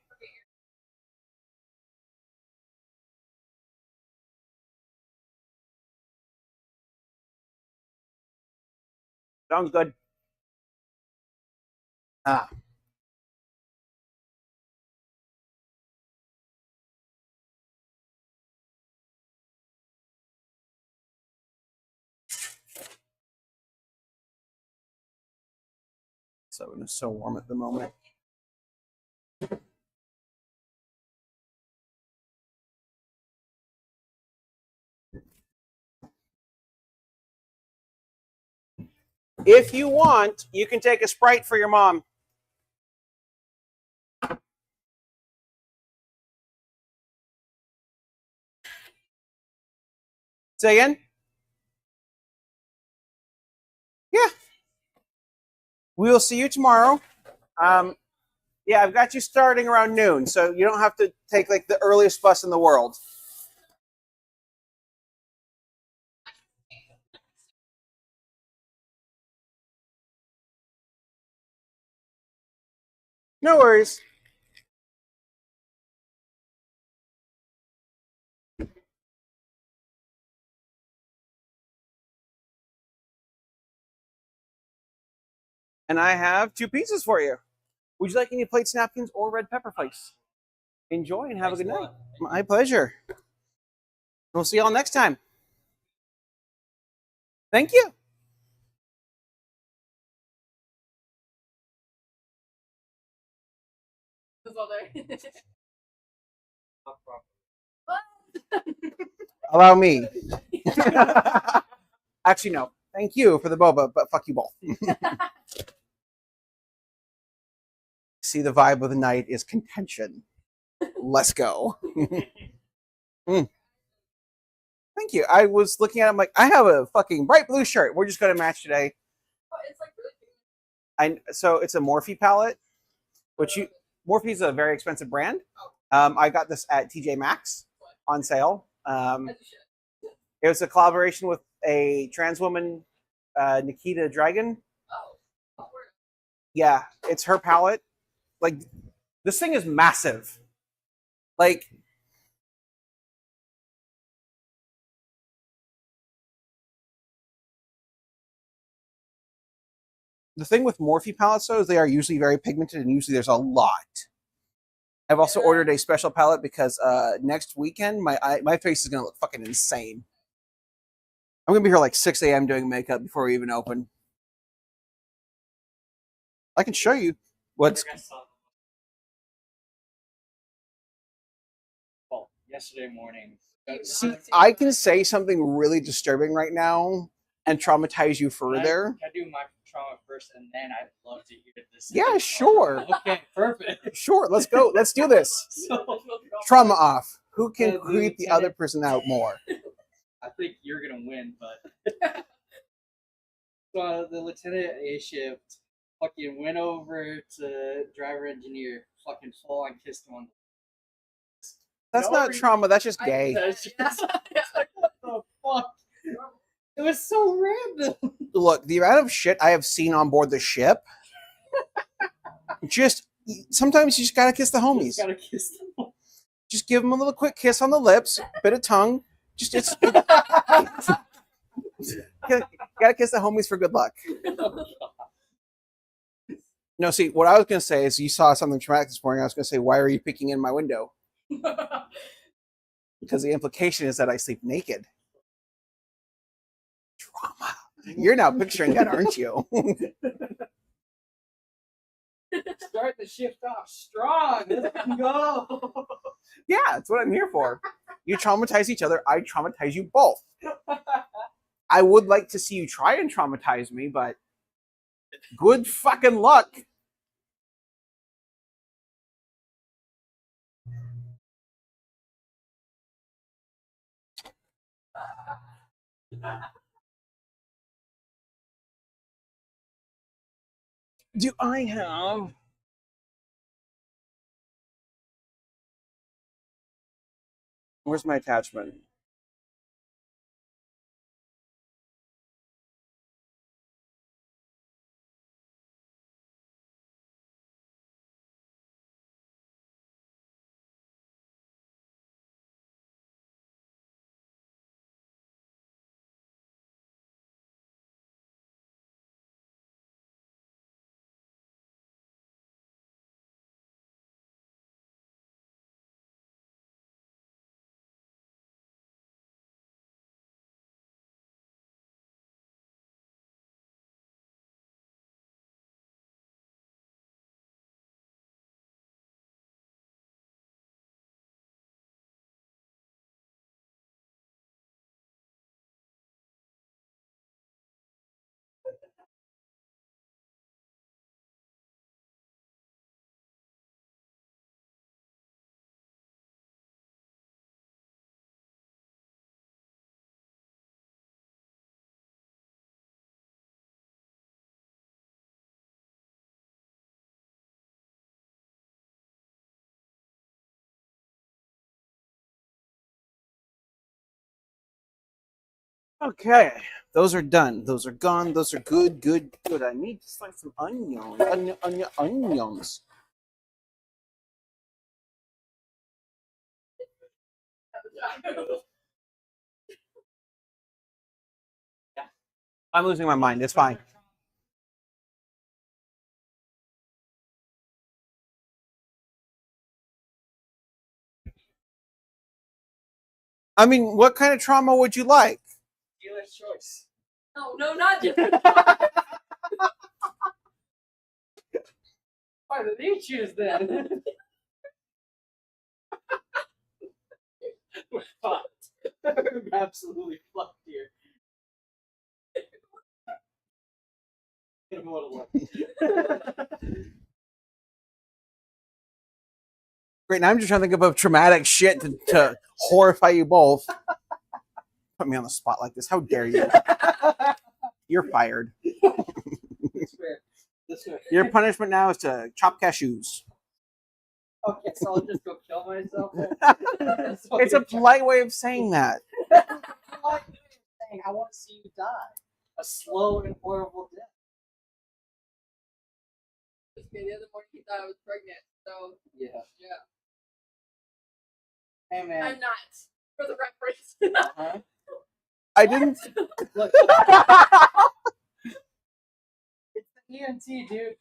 Sounds good. Ah. So it's so warm at the moment. If you want, you can take a Sprite for your mom. Say again? Yeah. We will see you tomorrow. Yeah, I've got you starting around noon, so you don't have to take like the earliest bus in the world. No worries. And I have 2 pizzas for you. Would you like any plates, napkins, or red pepper flakes? Enjoy and have a good night. My pleasure. We'll see y'all next time. Thank you. That's all there. Allow me. Actually, no. Thank you for the boba, but fuck you both. See, the vibe of the night is contention. Let's go. Thank you. I was looking at it, I'm like, I have a fucking bright blue shirt. We're just going to match today. It's like really big. So it's a Morphe palette, which Morphe is a very expensive brand. I got this at TJ Maxx on sale. As you should. It was a collaboration with a trans woman, Nikita Dragon. Oh, word. Yeah, it's her palette. Like, this thing is massive. Like, the thing with Morphe palettes, though, is they are usually very pigmented, and usually there's a lot. I've also ordered a special palette because next weekend my face is gonna look fucking insane. I'm gonna be here like 6 a.m. doing makeup before we even open. I can show you what's. Well, yesterday morning. See, I can say something really disturbing right now and traumatize you further. Can I do my trauma first, and then I'd love to hear this. Yeah, sure. Okay, perfect. Sure, let's go. Let's do this. So, Trauma off. Who can The creep the lieutenant- other person out more? I think you're gonna win, but so the lieutenant A shift fucking went over to driver engineer, fucking full on kissed him on. That's No not reason. trauma. That's just I- gay. That's just, it's like, what the fuck? It was so random. Look, the amount of shit I have seen on board the ship. Just sometimes you just gotta kiss the homies. Just gotta kiss them. Just give them a little quick kiss on the lips, bit of tongue. Just it's gotta kiss the homies for good luck. No, see, what I was going to say is you saw something traumatic this morning. I was going to say, why are you peeking in my window? Because the implication is that I sleep naked. Drama. You're now picturing that, aren't you? Start the shift off strong. Let's go. Yeah, that's what I'm here for. You traumatize each other. I traumatize you both. I would like to see you try and traumatize me, but good fucking luck. Do I have... Where's my attachment? Okay, those are done. Those are gone. Those are good, good, good. I need to slice some onions. Onions. I'm losing my mind. It's fine. I mean, what kind of trauma would you like? Dealer's choice. No, not just. Why did you choose then? We're fucked. We're absolutely fucked here. Great. Now I'm just trying to think of traumatic shit to horrify you both. Put me on the spot like this. How dare you? You're fired. This way. Your punishment now is to chop cashews. Okay, so I'll just go kill myself. It's a polite way of saying that. I want to see you die a slow and horrible death. The other morning he thought I was pregnant, so Yeah. yeah. Hey man. I'm not, for the reference. Huh? I didn't. Look. It's the EMT, dude.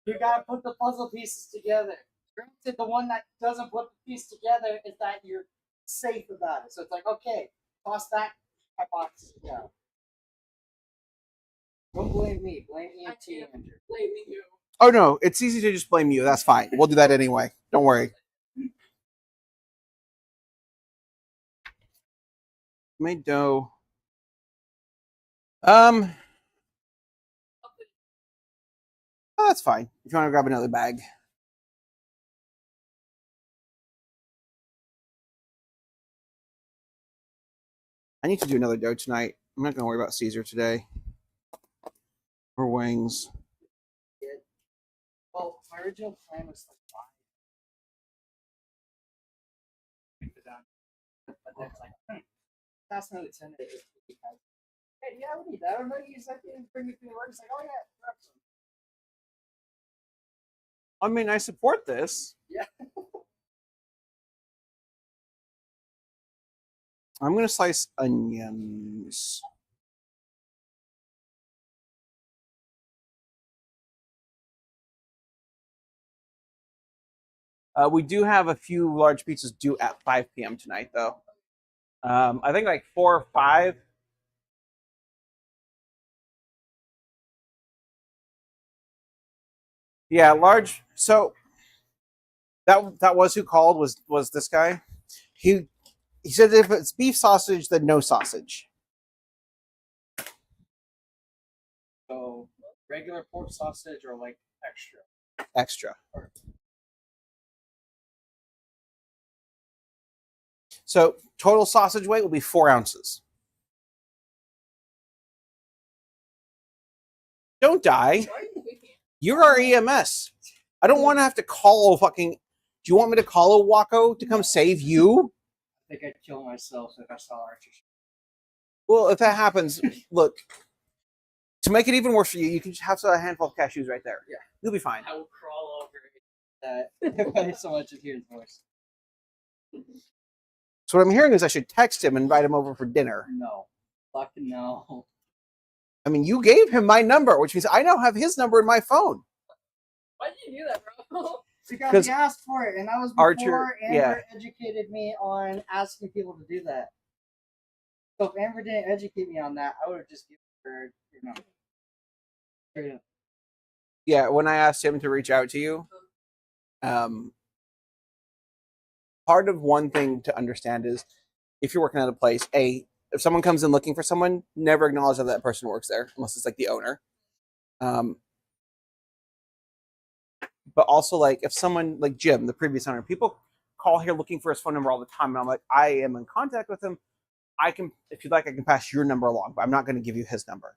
You gotta put the puzzle pieces together. Granted, the one that doesn't put the piece together is that you're safe about it. So it's like, okay, toss that hypothesis down. Don't blame me. Blame EMT, Andrew. Blaming you. Oh no, it's easy to just blame you. That's fine. We'll do that anyway. Don't worry. Made dough. Oh, that's fine. If you want to grab another bag. I need to do another dough tonight. I'm not going to worry about Caesar today. Or wings. Well, my original plan was like 5. But then it's like, that's another 10 days. Hey, yeah, we need that. I'm ready to use that thing and bring it to work. It's like, oh yeah, grab some. I mean, I support this. Yeah. I'm going to slice onions. We do have a few large pizzas due at 5 p.m. tonight, though. I think like 4 or 5. Yeah, large. So that was who called was this guy. He said if it's beef sausage, then no sausage. So regular pork sausage or like extra? Extra. So total sausage weight will be 4 ounces. Don't die. You're our EMS. I don't want to have to call a fucking. Do you want me to call a Waco to come save you? I think I'd kill myself if I saw Archer. Well, if that happens, look. To make it even worse for you, you can just have a handful of cashews right there. Yeah. You'll be fine. I will crawl over that if I so much as hear his voice. So what I'm hearing is I should text him and invite him over for dinner. No. Fucking no. I mean, you gave him my number, which means I now have his number in my phone. Why did you do that, bro? Because he asked for it, and that was before Archer, Amber educated me on asking people to do that. So if Amber didn't educate me on that, I would have just given her your number. Straight up. Yeah, when I asked him to reach out to you, part of one thing to understand is if you're working at a place, if someone comes in looking for someone, never acknowledge that person works there unless it's like the owner. But also, like, if someone like Jim, the previous owner, people call here looking for his phone number all the time, and I'm like, I am in contact with him. I can, if you'd like, I can pass your number along, but I'm not going to give you his number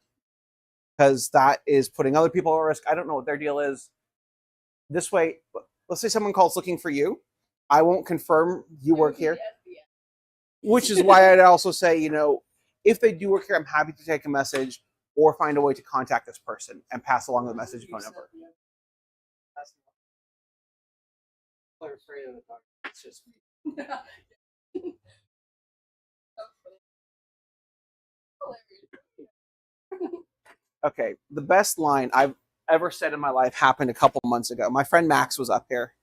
because that is putting other people at risk. I don't know what their deal is. This way, let's say someone calls looking for you. I won't confirm you work here, which is why I'd also say, if they do work here, I'm happy to take a message or find a way to contact this person and pass along the message and phone number. I'm afraid of the dark. It's just me. Okay, the best line I've ever said in my life happened a couple months ago. My friend Max was up here,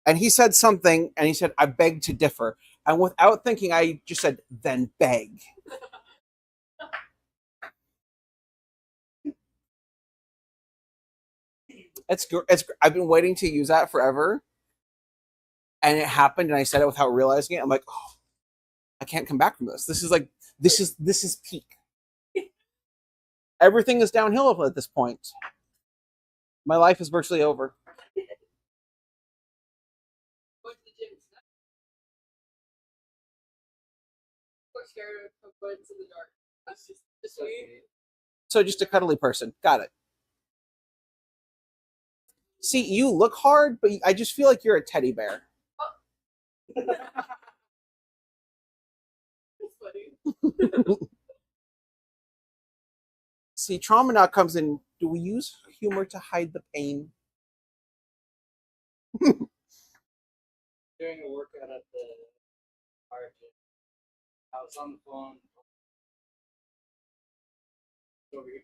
and he said something, and he said, I beg to differ. And without thinking, I just said, then beg. It's I've been waiting to use that forever, and it happened, and I said it without realizing it. I'm like, oh, I can't come back from this. This is peak. Everything is downhill at this point. My life is virtually over. So just a cuddly person. Got it. See, you look hard, but I just feel like you're a teddy bear. See, trauma now comes in. Do we use humor to hide the pain? Doing a workout at the fire gym. I was on the phone. Over here.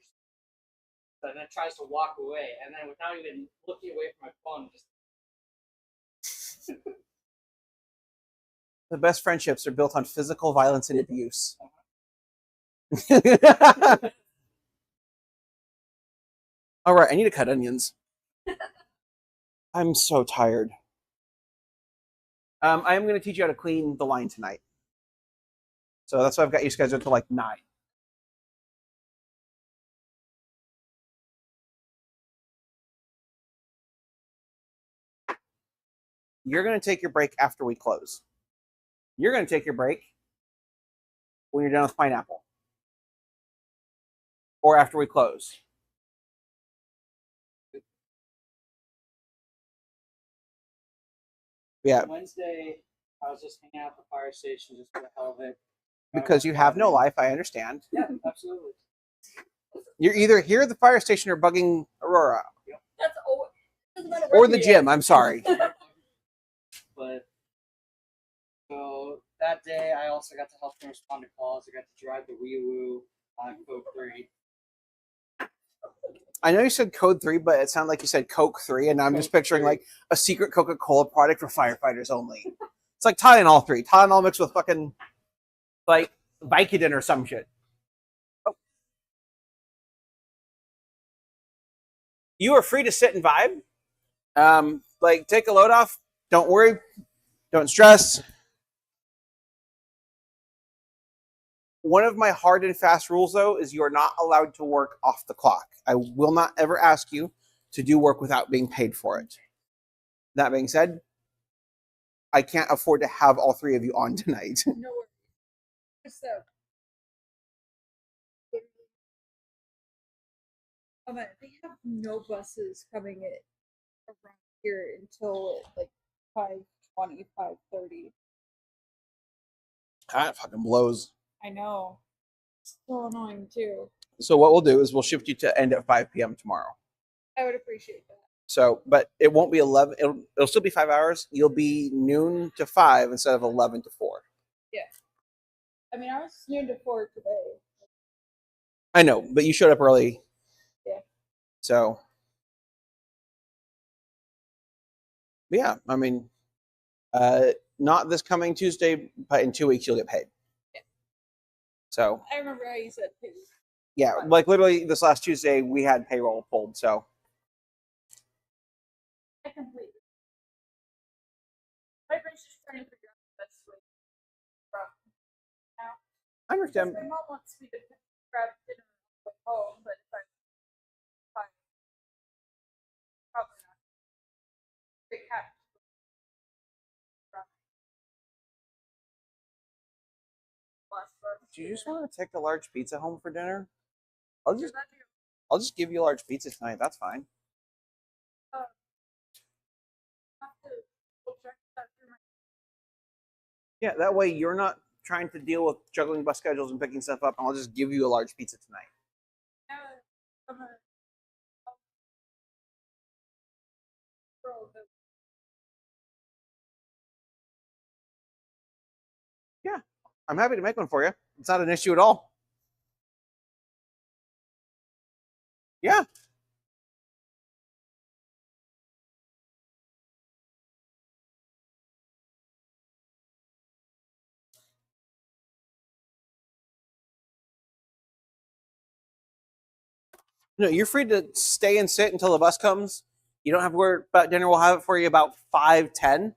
And then tries to walk away, and then without even looking away from my phone, just. The best friendships are built on physical violence and abuse. All right, I need to cut onions. I'm so tired. I am going to teach you how to clean the line tonight. So that's why I've got you scheduled to like 9. You're going to take your break after we close. You're going to take your break when you're done with pineapple. Or after we close. Yeah. Wednesday, I was just hanging out at the fire station just for the hell of it. Because you have no life, I understand. Yeah, absolutely. You're either here at the fire station or bugging Aurora. That's Or the gym, I'm sorry. But so that day, I also got to help them respond to calls. I got to drive the Wee Woo on Code 3. I know you said code 3, but it sounded like you said Coke 3, and now I'm just Coke picturing 3. like a secret Coca-Cola product for firefighters only. It's like Tylenol 3. Tylenol mixed with fucking like Vicodin or some shit. Oh. You are free to sit and vibe. Like take a load off. Don't worry. Don't stress. One of my hard and fast rules, though, is you are not allowed to work off the clock. I will not ever ask you to do work without being paid for it. That being said, I can't afford to have all 3 of you on tonight. No worries. So, they have no buses coming in around here until like 5:20, 5:30. That fucking blows. I know. It's so annoying too. So what we'll do is we'll shift you to end at 5 p.m. tomorrow. I would appreciate that. So, but it won't be 11. It'll still be 5 hours. You'll be noon to 5 instead of 11 to 4. Yeah. I mean, I was noon to 4 today. I know, but you showed up early. Yeah. So, yeah, I mean, not this coming Tuesday, but in 2 weeks you'll get paid. Yeah. So, I remember how you said pay. yeah, like literally this last Tuesday we had payroll pulled. So, I completely. My brain's just trying to figure out the best way from now. I understand. My mom wants me to grab dinner on the way home, but if I'm fine, probably not. Big hat. Do you just want to take a large pizza home for dinner? I'll just give you a large pizza tonight. That's fine. Yeah, that way you're not trying to deal with juggling bus schedules and picking stuff up, and I'll just give you a large pizza tonight. Yeah, I'm happy to make one for you. It's not an issue at all. Yeah. No, you're free to stay and sit until the bus comes. You don't have to worry about dinner. We'll have it for you about 5:10.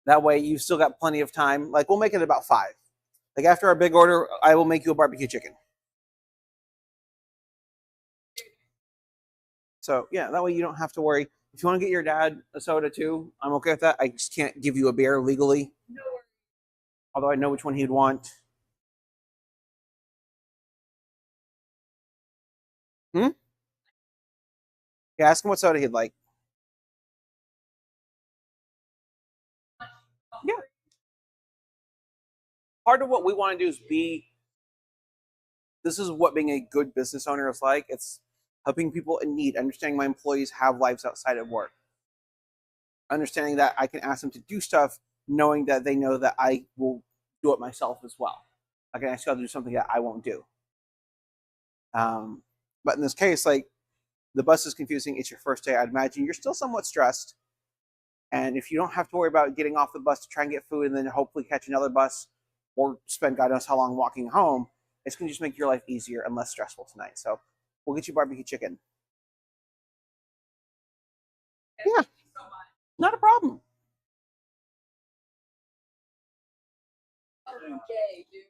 That way you still got plenty of time. Like we'll make it about 5. Like after our big order, I will make you a barbecue chicken. So yeah, that way you don't have to worry. If you want to get your dad a soda too, I'm okay with that. I just can't give you a beer legally. No. Although I know which one he'd want. Yeah, ask him what soda he'd like. Yeah. Part of what we want to do is this is what being a good business owner is like. It's helping people in need, understanding my employees have lives outside of work. Understanding that I can ask them to do stuff, knowing that they know that I will do it myself as well. I can ask y'all to do something that I won't do. But in this case, like the bus is confusing. It's your first day. I'd imagine you're still somewhat stressed. And if you don't have to worry about getting off the bus to try and get food and then hopefully catch another bus or spend God knows how long walking home, it's going to just make your life easier and less stressful tonight. So we'll get you barbecue chicken. Yeah, not a problem. Okay, dude.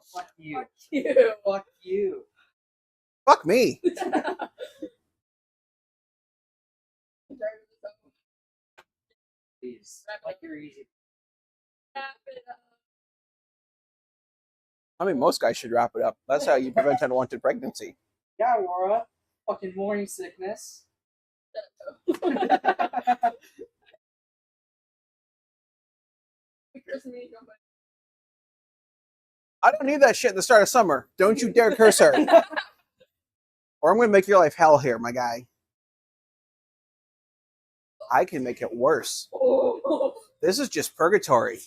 Fuck you. Fuck you. Fuck you. Fuck me. Please. Like you're easy. I mean, most guys should wrap it up. That's how you prevent unwanted pregnancy. Yeah, Laura. Fucking morning sickness. I don't need that shit at the start of summer. Don't you dare curse her. Or I'm going to make your life hell here, my guy. I can make it worse. This is just purgatory.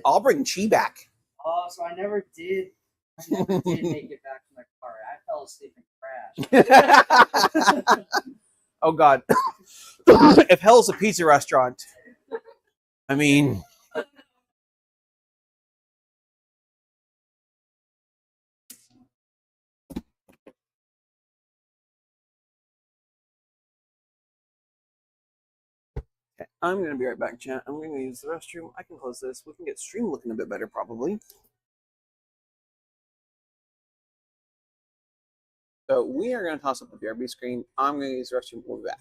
I'll bring Chi back. Oh, so I never did I never did make it back to my car. I fell asleep and crashed. Oh God! If hell's a pizza restaurant, I mean, okay, I'm gonna be right back, chat. I'm gonna use the restroom. I can close this. We can get stream looking a bit better, probably. So we are gonna toss up the BRB screen. I'm gonna use the restroom. We'll be back.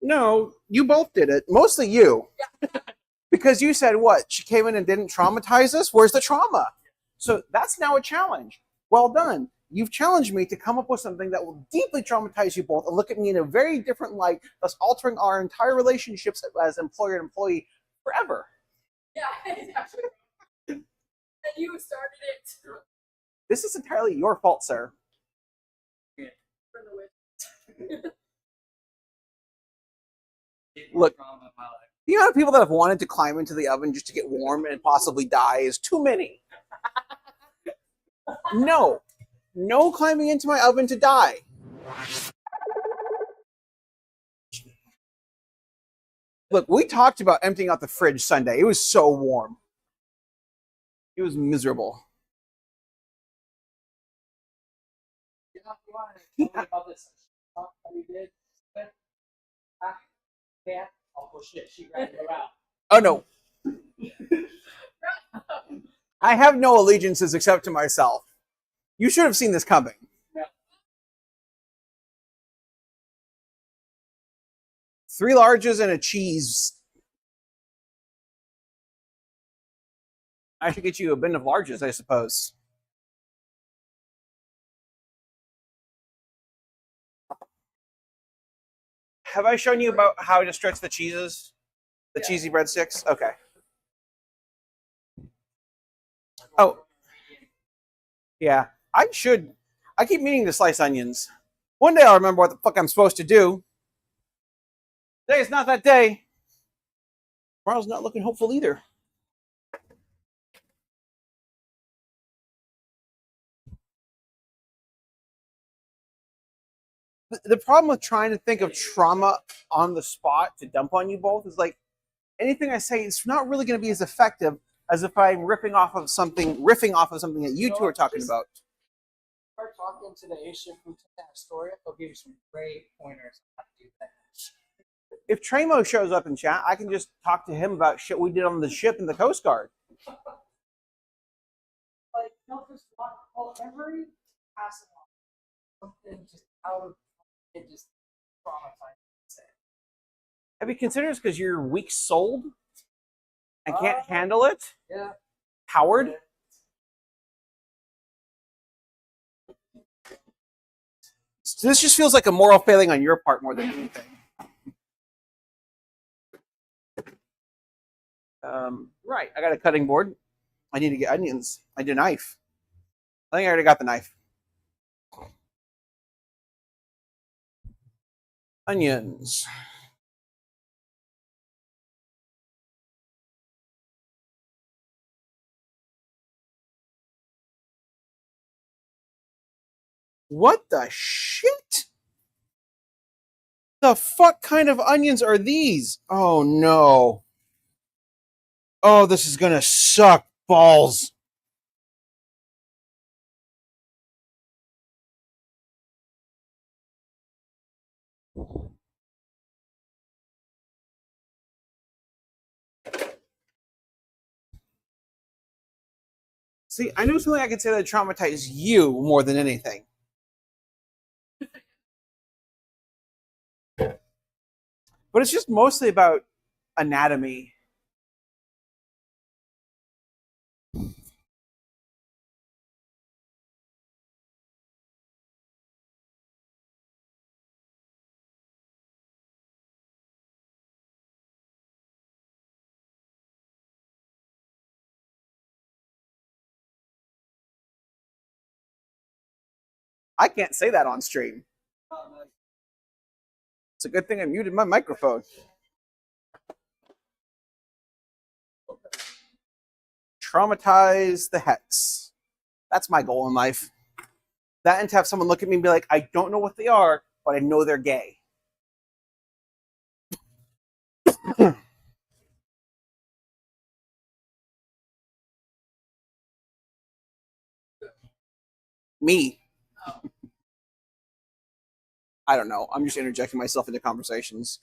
No, you both did it. Mostly you. Because you said what? She came in and didn't traumatize us? Where's the trauma? So that's now a challenge. Well done. You've challenged me to come up with something that will deeply traumatize you both and look at me in a very different light, thus altering our entire relationships as employer and employee forever. Yeah, exactly. And you started it This is entirely your fault, sir. for the win. Look. Trauma in my life. The amount of people that have wanted to climb into the oven just to get warm and possibly die is too many. No. No climbing into my oven to die. Look, we talked about emptying out the fridge Sunday. It was so warm. It was miserable. You want to tell me about this stuff that we did? Yeah. Oh, well, shit. She ran her out. Oh, no. I have no allegiances except to myself. You should have seen this coming. Yeah. 3 larges and a cheese. I should get you a bin of larges, I suppose. Have I shown you about how to stretch the cheeses? The cheesy breadsticks? Okay. Oh. Yeah. I keep meaning to slice onions. One day I'll remember what the fuck I'm supposed to do. Today's not that day. Tomorrow's not looking hopeful either. The problem with trying to think of trauma on the spot to dump on you both is like anything I say is not really going to be as effective as if I'm riffing off of something that you two are talking about. Start talking to the A-ship lieutenant Astoria. They'll give you some great pointers on how to do that. If Tremo shows up in chat, I can just talk to him about shit we did on the ship in the Coast Guard. Like, they'll just walk every passing on. Something just out of it, just traumatizing. Have you considered it's because you're weak-souled and can't handle it? Yeah. Howard? So this just feels like a moral failing on your part more than anything. Right, I got a cutting board. I need to get onions. I need a knife. I think I already got the knife. Onions. What the shit? The fuck kind of onions are these? Oh no. Oh, this is gonna suck balls. See, I know something I could say that traumatized you more than anything. But it's just mostly about anatomy. I can't say that on stream. It's a good thing I muted my microphone. Traumatize the Hex. That's my goal in life. That and to have someone look at me and be like, I don't know what they are, but I know they're gay. Me. I don't know. I'm just interjecting myself into conversations.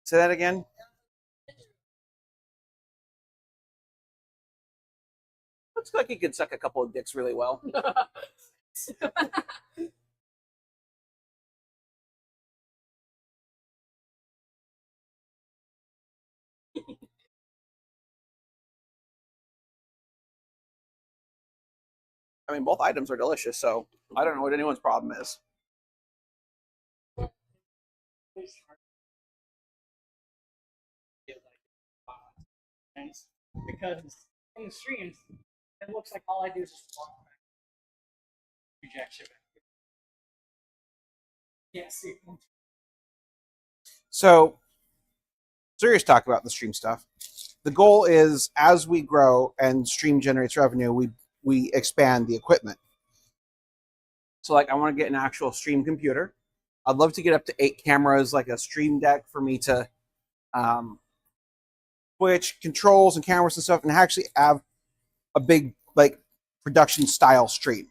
Say that again. Looks like he could suck a couple of dicks really well. I mean, both items are delicious, so I don't know what anyone's problem is. Because in the streams, it looks like all I do is just walk back. Rejection. Can't see. So, serious talk about the stream stuff. The goal is, as we grow and stream generates revenue, we expand the equipment. So, like, I want to get an actual stream computer. I'd love to get up to 8 cameras, like a stream deck for me to switch controls and cameras and stuff, and actually have a big, like, production style stream.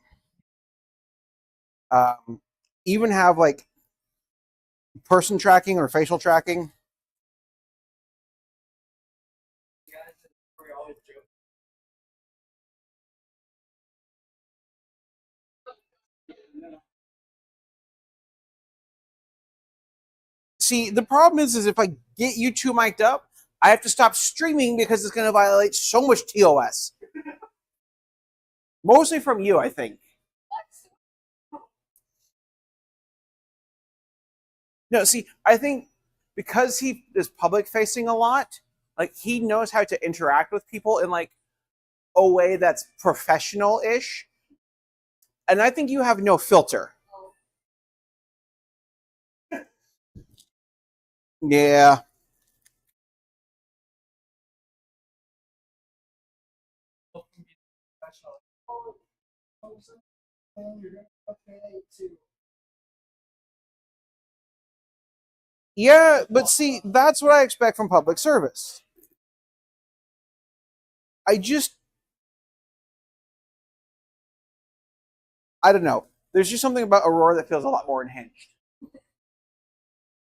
Even have like person tracking or facial tracking. See, the problem is if I get you two mic'd up, I have to stop streaming because it's going to violate so much TOS. Mostly from you, I think. No, see, I think because he is public facing a lot, like he knows how to interact with people in like a way that's professional-ish. And I think you have no filter. Yeah. Yeah, but see, that's what I expect from public service. I don't know. There's just something about Aurora that feels a lot more unhinged.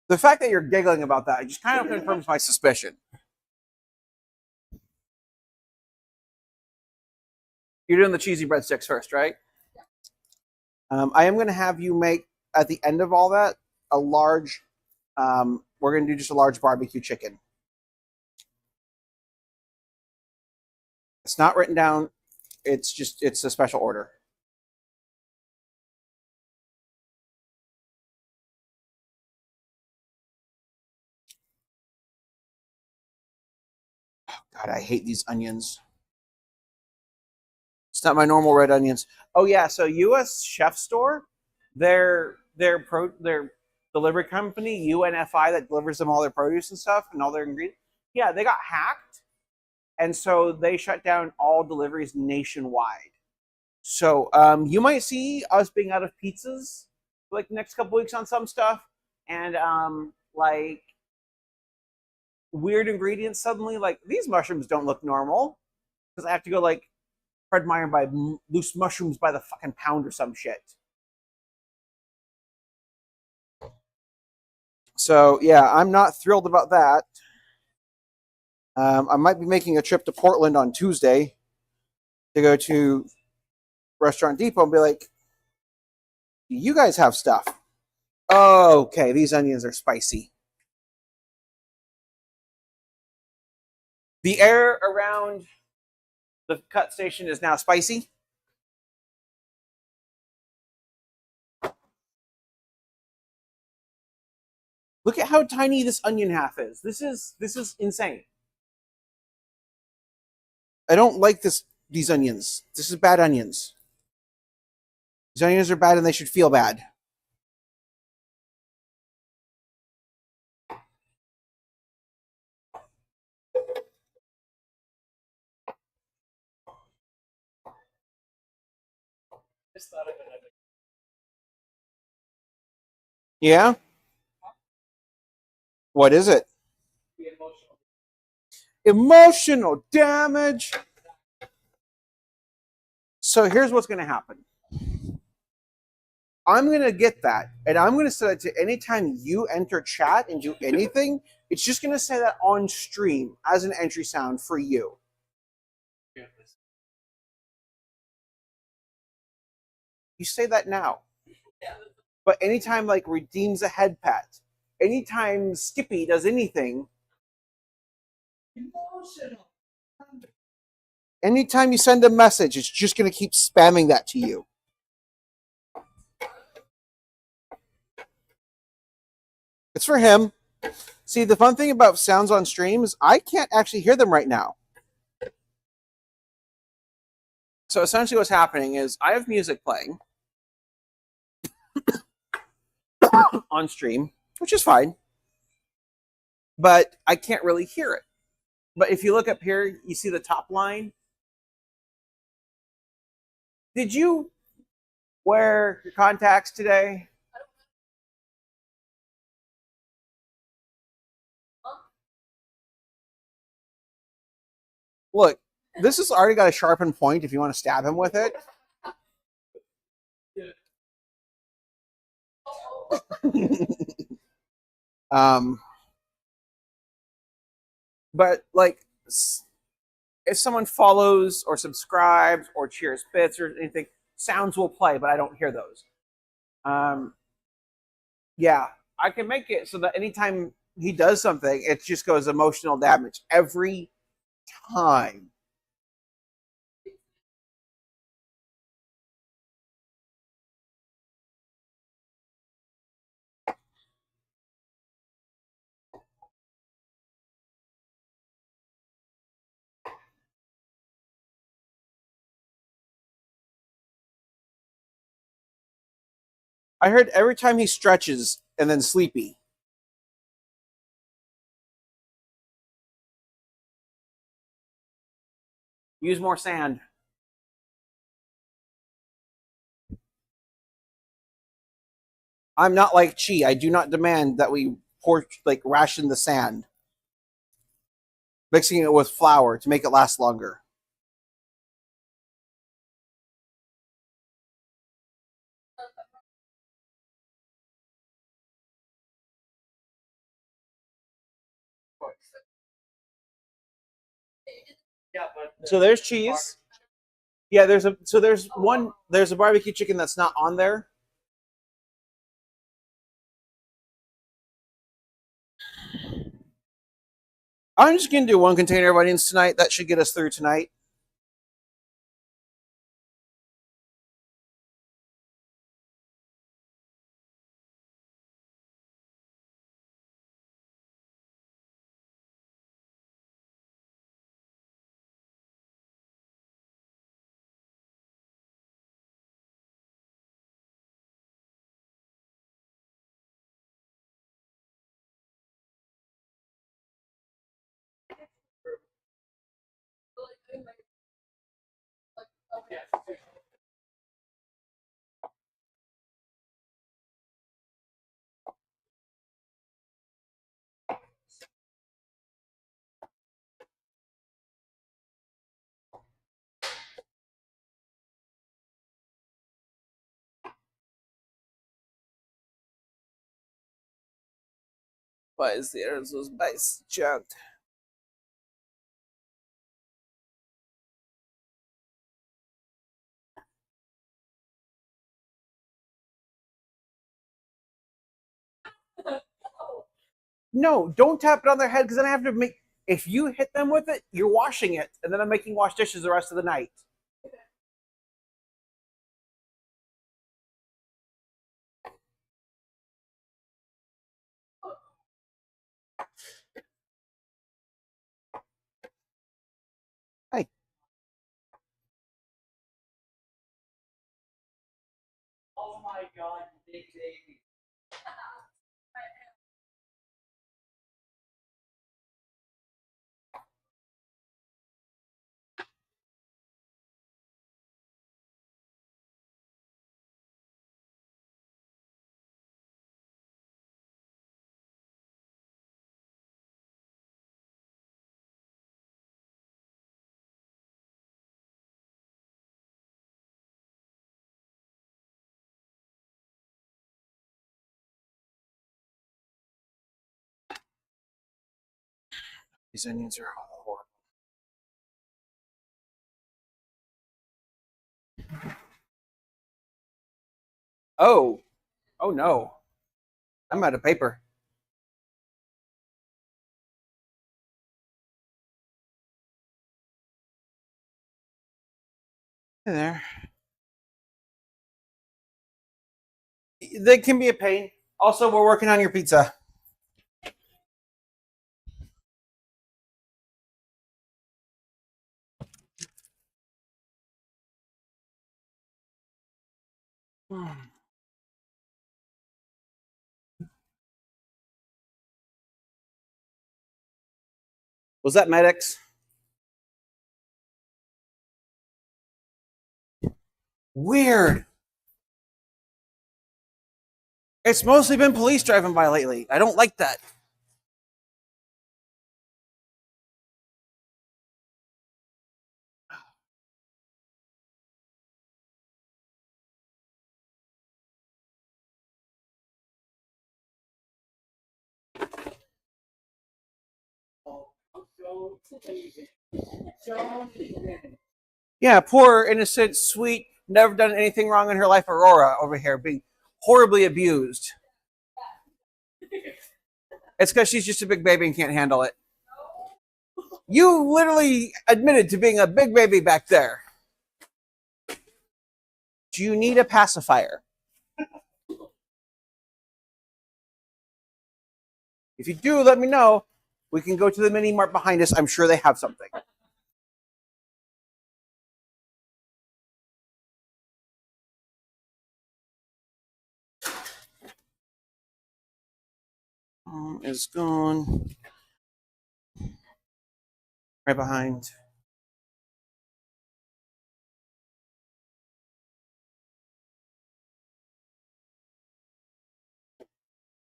The fact that you're giggling about that just kind of confirms my suspicion. You're doing the cheesy breadsticks first, right? I am going to have you make, at the end of all that, a large, we're going to do just a large barbecue chicken. It's not written down. It's a special order. Oh, God, I hate these onions. It's not my normal red onions. Oh yeah, so U.S. Chef Store, their delivery company, UNFI, that delivers them all their produce and stuff and all their ingredients. Yeah, they got hacked, and so they shut down all deliveries nationwide. So you might see us being out of pizzas for like the next couple weeks on some stuff, and like weird ingredients suddenly. Like these mushrooms don't look normal because I have to go like Fred Meyer buy loose mushrooms by the fucking pound or some shit. So yeah, I'm not thrilled about that. I might be making a trip to Portland on Tuesday to go to Restaurant Depot and be like, you guys have stuff. Oh, okay, these onions are spicy. The air around the cut station is now spicy. Look at how tiny this onion half is. This is insane. I don't like these onions. This is bad onions. These onions are bad and they should feel bad. Yeah? What is it? Emotional damage. So here's what's going to happen. I'm going to get that, and I'm going to set it to anytime you enter chat and do anything, it's just going to say that on stream as an entry sound for you. You say that now. But anytime like redeems a head pet, anytime Skippy does anything, Emotional. anytime you send a message, it's just going to keep spamming that to you. It's for him. See, the fun thing about sounds on stream is I can't actually hear them right now. So essentially what's happening is I have music playing on stream, which is fine, but I can't really hear it. But if you look up here, you see the top line. Did you wear your contacts today? Look, this has already got a sharpened point if you want to stab him with it. But like, if someone follows or subscribes or cheers bits or anything, sounds will play, but I don't hear those. Yeah, I can make it so that anytime he does something, it just goes emotional damage every time. I heard every time he stretches and then sleepy. Use more sand. I'm not like Chi. I do not demand that we ration the sand, mixing it with flour to make it last longer. Yeah, but So there's cheese. Yeah, there's a barbecue chicken that's not on there. I'm just gonna do one container of onions tonight. That should get us through tonight. Why is there those bites chunked? No, don't tap it on their head because then I have to make. If you hit them with it, you're washing it, and then I'm making wash dishes the rest of the night. Hey, oh my god, big baby. These onions are horrible. Oh, oh no. I'm out of paper. Hey there. They can be a pain. Also, we're working on your pizza. Was that medics? Weird. It's mostly been police driving by lately. I don't like that. Yeah, poor, innocent, sweet, never done anything wrong in her life, Aurora over here being horribly abused. It's because she's just a big baby and can't handle it. You literally admitted to being a big baby back there. Do you need a pacifier? If you do, let me know. We can go to the mini mart behind us. I'm sure they have something. Is gone. Right behind.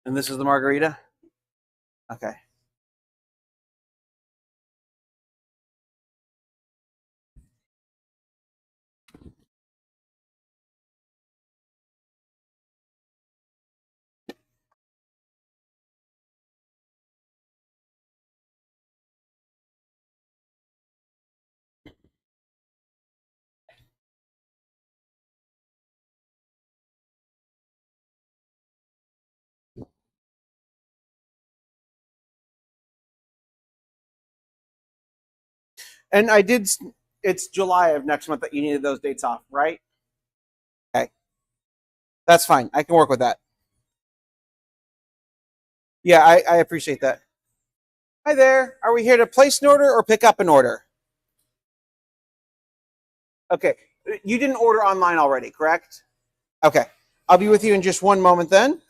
And this is the margarita? Okay. And I did, it's July of next month that you needed those dates off, right? Okay. That's fine. I can work with that. Yeah, I appreciate that. Hi there. Are we here to place an order or pick up an order? Okay. You didn't order online already, correct? Okay. I'll be with you in just one moment then.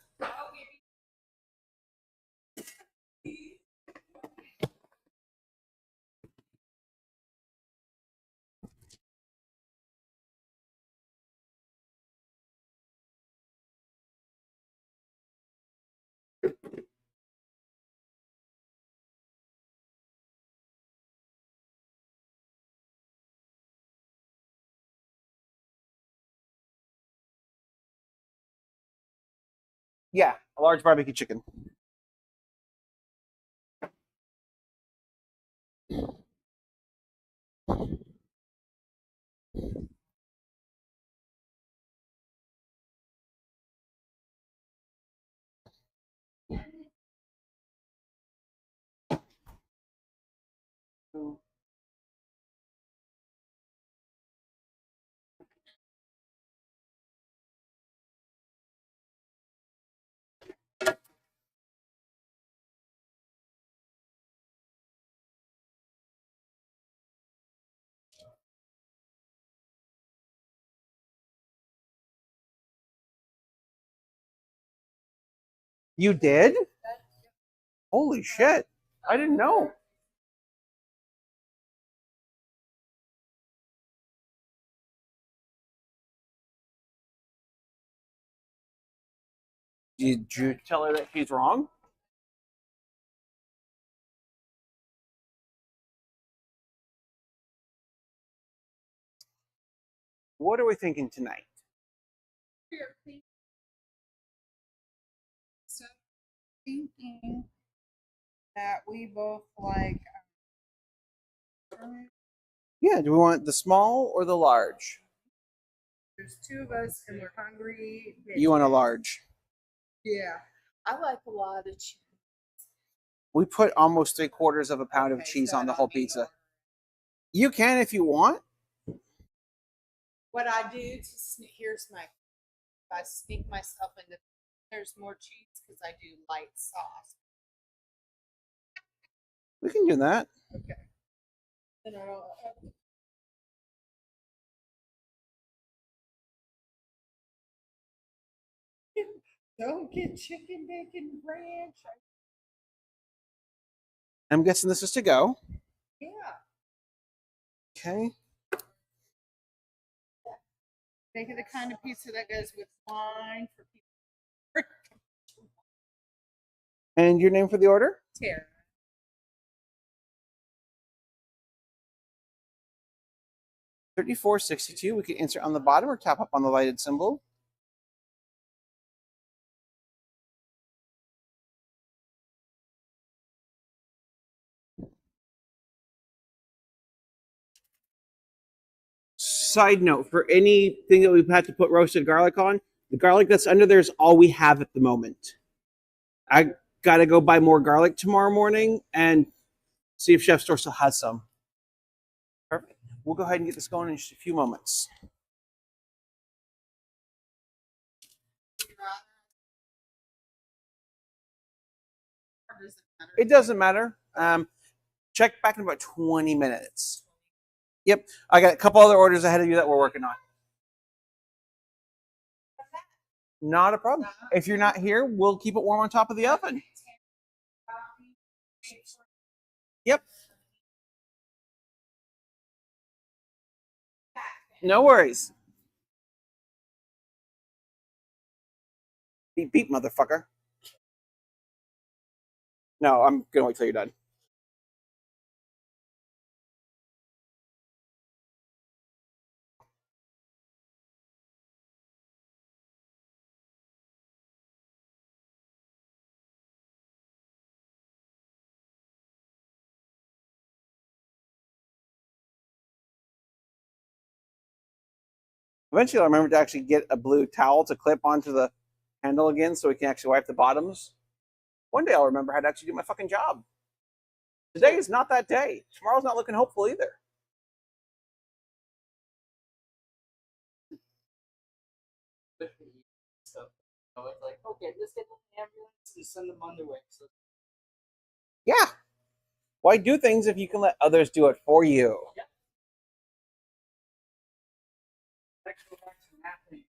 Yeah, a large barbecue chicken. You did? Holy shit. I didn't know. Did you tell her that she's wrong? What are we thinking tonight? So thinking that we both like from it? Yeah, do we want the small or the large? There's two of us and we're hungry. You want a large. Yeah. I like a lot of cheese. We put almost 3/4 of a pound of Okay, cheese so I on the don't whole need pizza. to- You can if you want. What I do to here's my I sneak myself into there's more cheese because I do light sauce. We can do that. Okay. Then I don't, don't get chicken bacon ranch. I'm guessing this is to go. Yeah. Okay. Make it the kind of pizza that goes with wine for people. And your name for the order? Tara. $34.62. We can insert on the bottom or tap up on the lighted symbol. Side note, for anything that we've had to put roasted garlic on, the garlic that's under there is all we have at the moment. I gotta go buy more garlic tomorrow morning and see if Chef Store still has some. Perfect. We'll go ahead and get this going in just a few moments. It doesn't matter. Check back in about 20 minutes. Yep. I got a couple other orders ahead of you that we're working on. Not a problem. If you're not here, we'll keep it warm on top of the oven. Yep. No worries. Beep, beep, motherfucker. No, I'm going to wait till you're done. Eventually, I'll remember to actually get a blue towel to clip onto the handle again so we can actually wipe the bottoms. One day I'll remember how to actually do my fucking job. Today is not that day. Tomorrow's not looking hopeful either. So it's like, okay, let's get the ambulance and send them on their way. So Yeah. Why do things if you can let others do it for you? sexual action happening.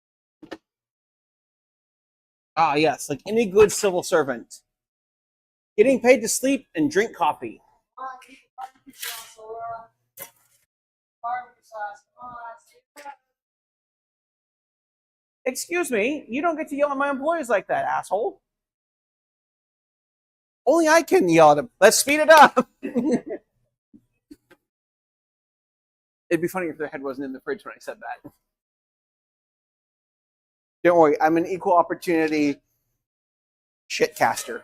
Ah, yes, like any good civil servant. Getting paid to sleep and drink coffee. Come on, eat the barbecue sauce, Laura. Barbecue sauce, come on. Excuse me, you don't get to yell at my employees like that, asshole. Only I can yell at them. Let's speed it up. It'd be funny if their head wasn't in the fridge when I said that. Don't worry, I'm an equal opportunity shitcaster.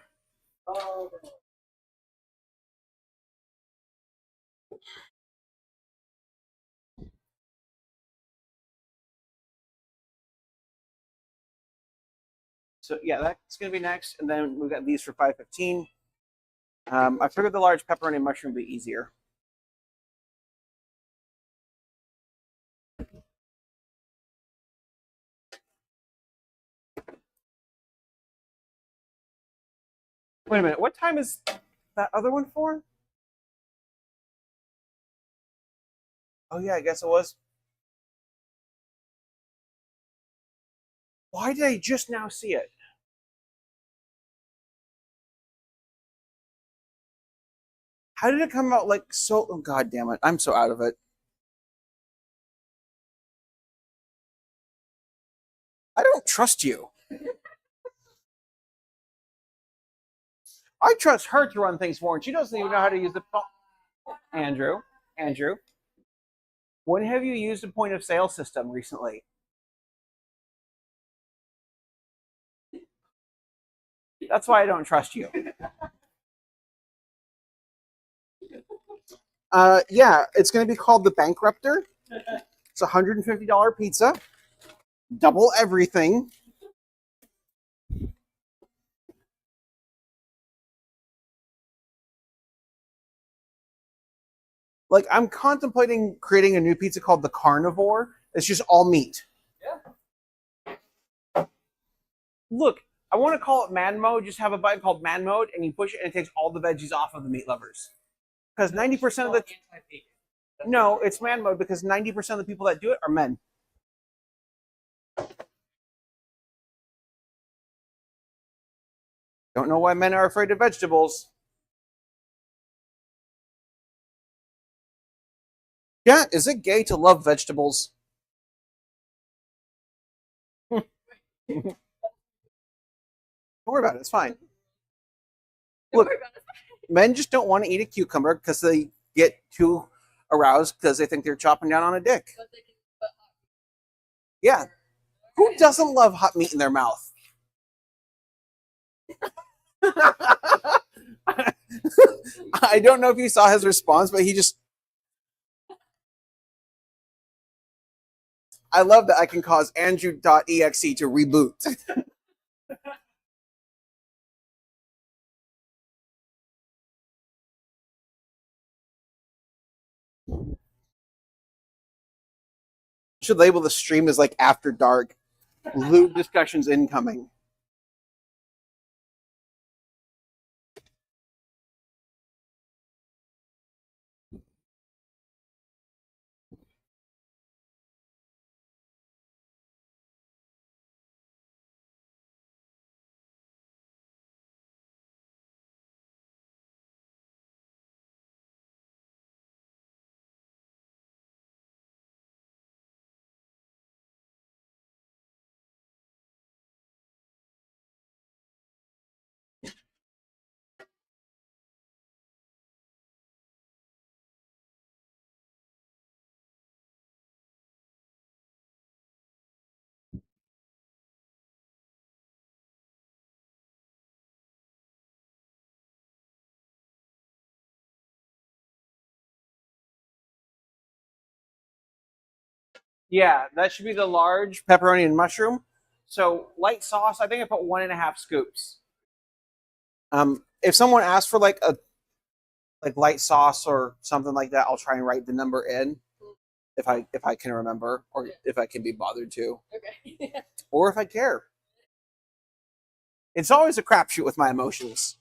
Oh, So yeah, that's gonna be next, and then we've got these for $5.15. I figured the large pepperoni mushroom would be easier. Wait a minute, what time is that other one for? Oh yeah, I guess it was. Why did I just now see it? How did it come out like so? Oh, God damn it. I'm so out of it. I don't trust you. I trust her to run things for, and she doesn't even know how to use the phone. Andrew, when have you used a point of sale system recently? That's why I don't trust you. Yeah, it's going to be called the Bankruptor. It's a $150 pizza, double everything. Like, I'm contemplating creating a new pizza called the Carnivore. It's just all meat. Yeah. Look, I want to call it Man Mode. Just have a button called Man Mode, and you push it, and it takes all the veggies off of the meat lovers. Because 90% of the no, it's Man Mode because 90% of the people that do it are men. Don't know why men are afraid of vegetables. Yeah, is it gay to love vegetables? Don't worry about it. It's fine. Look, men just don't want to eat a cucumber because they get too aroused because they think they're chopping down on a dick. Yeah. Who doesn't love hot meat in their mouth? I don't know if you saw his response, but he just. I love that I can cause Andrew.exe to reboot. Should label the stream as like after dark. Lewd discussions incoming. Yeah, that should be the large pepperoni and mushroom. So light sauce, I think I put 1.5 scoops. If someone asks for like a like light sauce or something like that, I'll try and write the number in if I can remember or if I can be bothered to. Okay. Or if I care. It's always a crapshoot with my emotions.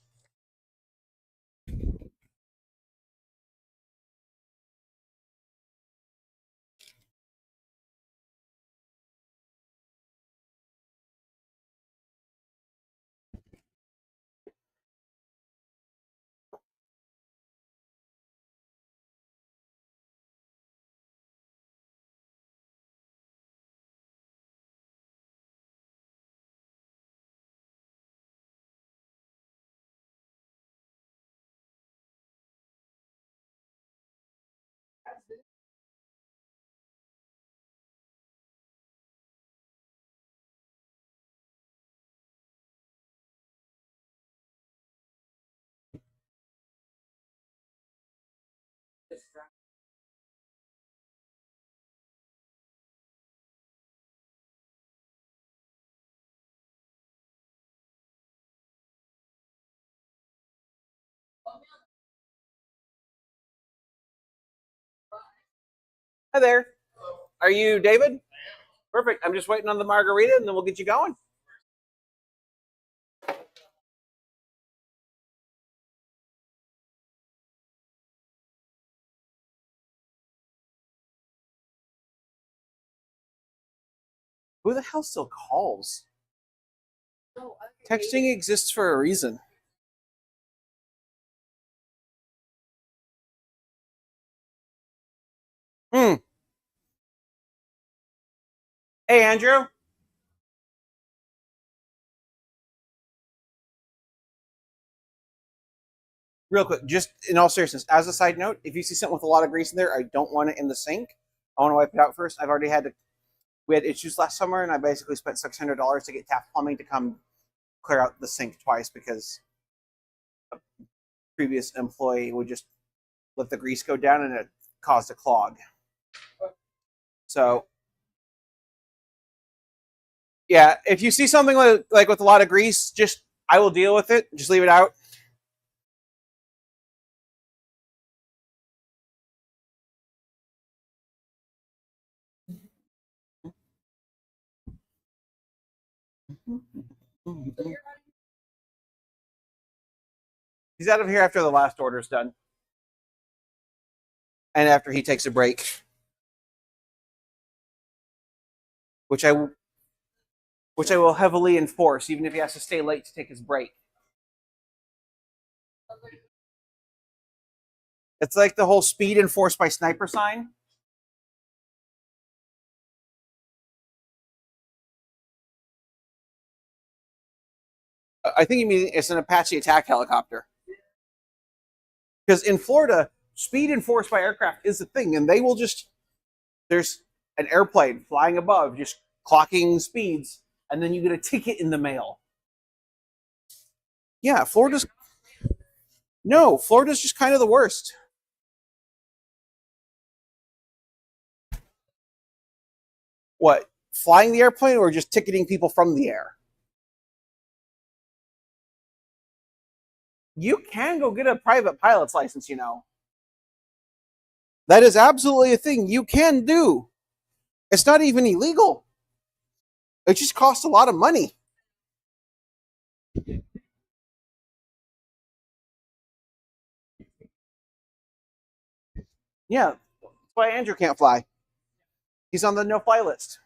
Hi there. Are you David? Perfect. I'm just waiting on the margarita and then we'll get you going. Who the hell still calls? Oh, Texting exists for a reason. Hmm. Hey, Andrew. Real quick, just in all seriousness, as a side note, if you see something with a lot of grease in there, I don't want it in the sink. I want to wipe it out first. I've already we had issues last summer, and I basically spent $600 to get Taft Plumbing to come clear out the sink twice because a previous employee would just let the grease go down, and it caused a clog. So, yeah, if you see something like with a lot of grease, just I will deal with it. Just leave it out. He's out of here after the last order's done, and after he takes a break, which I will heavily enforce, even if he has to stay late to take his break. It's like the whole speed enforced by sniper sign. I think you mean it's an Apache attack helicopter. Because in Florida, speed enforced by aircraft is a thing, and they will just, there's an airplane flying above, just clocking speeds, and then you get a ticket in the mail. Yeah, Florida's just kind of the worst. What, flying the airplane or just ticketing people from the air? You can go get a private pilot's license, you know. That is absolutely a thing you can do. It's not even illegal. It just costs a lot of money. Yeah, that's why Andrew can't fly. He's on the no-fly list.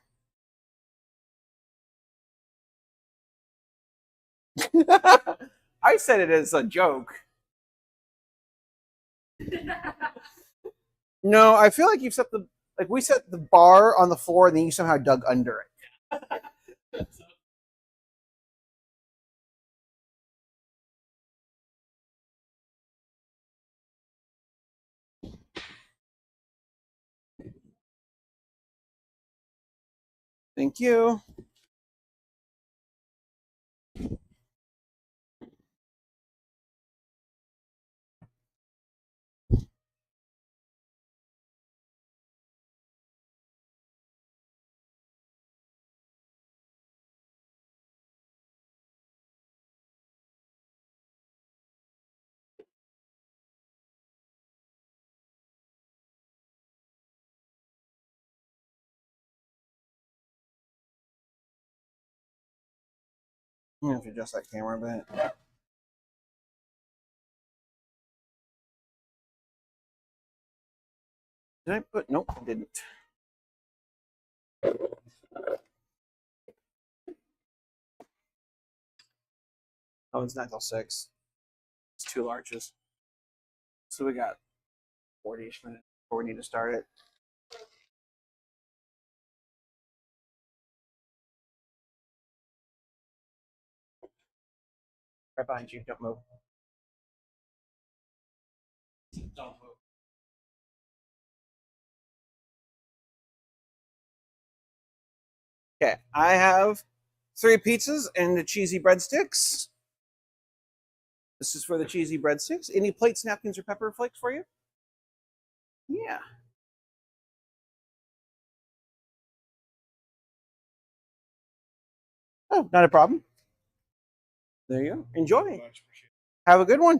I said it as a joke. No, I feel like we set the bar on the floor and then you somehow dug under it. Thank you. I'm going to adjust that camera a bit. Did I put? Nope, I didn't. Oh, it's not till 6. It's 2 larges. So we got 40-ish minutes before we need to start it. Right behind you. Don't move. Don't move. Okay, I have 3 pizzas and the cheesy breadsticks. This is for the cheesy breadsticks. Any plates, napkins, or pepper flakes for you? Yeah. Oh, not a problem. There you go. Enjoy. Have a good one.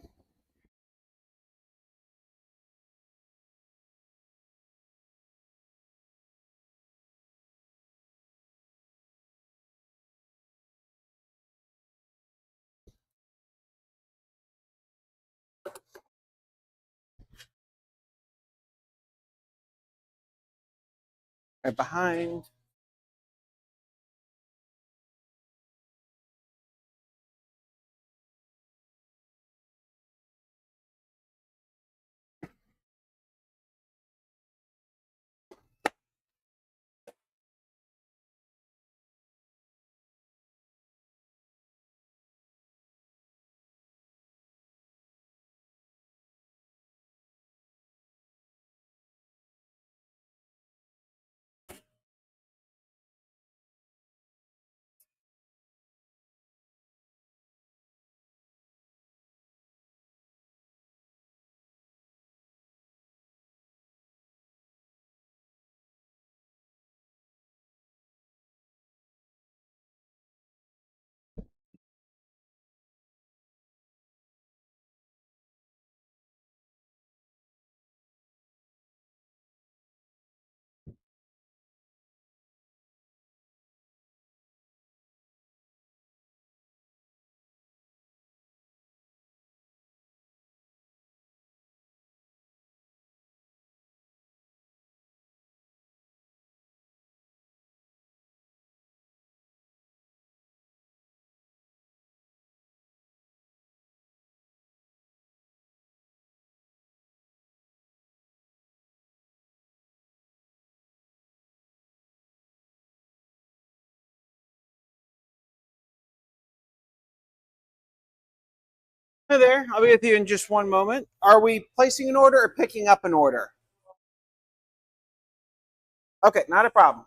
Right behind. Hi there. I'll be with you in just one moment. Are we placing an order or picking up an order? Okay, not a problem.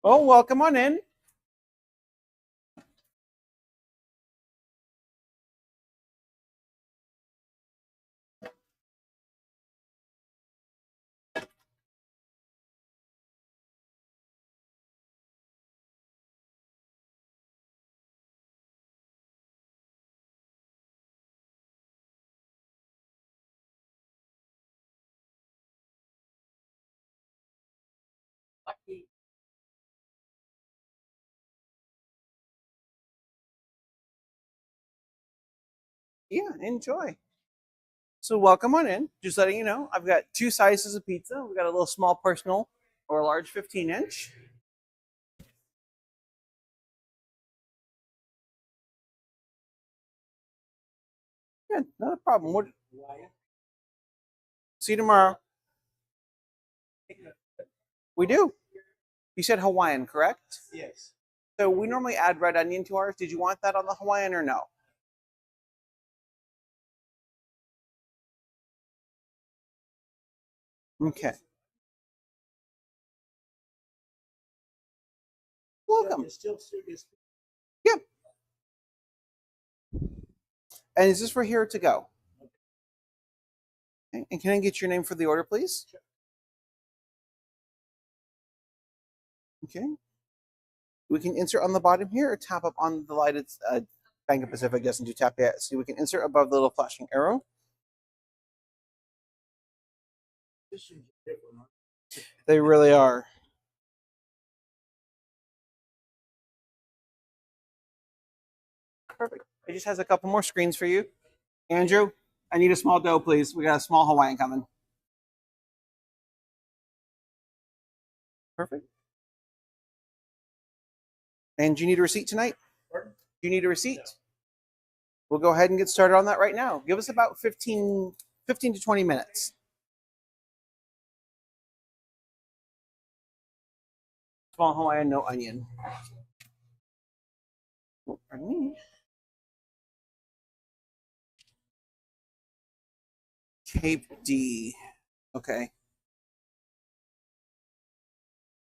Oh, welcome on in. Lucky. Yeah, enjoy. So welcome on in. Just letting you know, I've got two sizes of pizza. We've got a little small personal or a large 15-inch. Yeah, not a problem. What? See you tomorrow. We do. You said Hawaiian, correct? Yes. So we normally add red onion to ours. Did you want that on the Hawaiian or no? Okay. Welcome. It's still serious. Yep. And is this for here to go? Okay. And can I get your name for the order, please? Okay. We can insert on the bottom here or tap up on the light. It's Bank of Pacific doesn't do tap yet. So we can insert above the little flashing arrow. This is different, huh? They really are. Perfect. It just has a couple more screens for you. Andrew, I need a small dough, please. We got a small Hawaiian coming. Perfect. And do you need a receipt tonight? Pardon? Do you need a receipt? No. We'll go ahead and get started on that right now. Give us about 15 to 20 minutes. Small Hawaiian, no onion. Oh, pardon me. Cape D. Okay.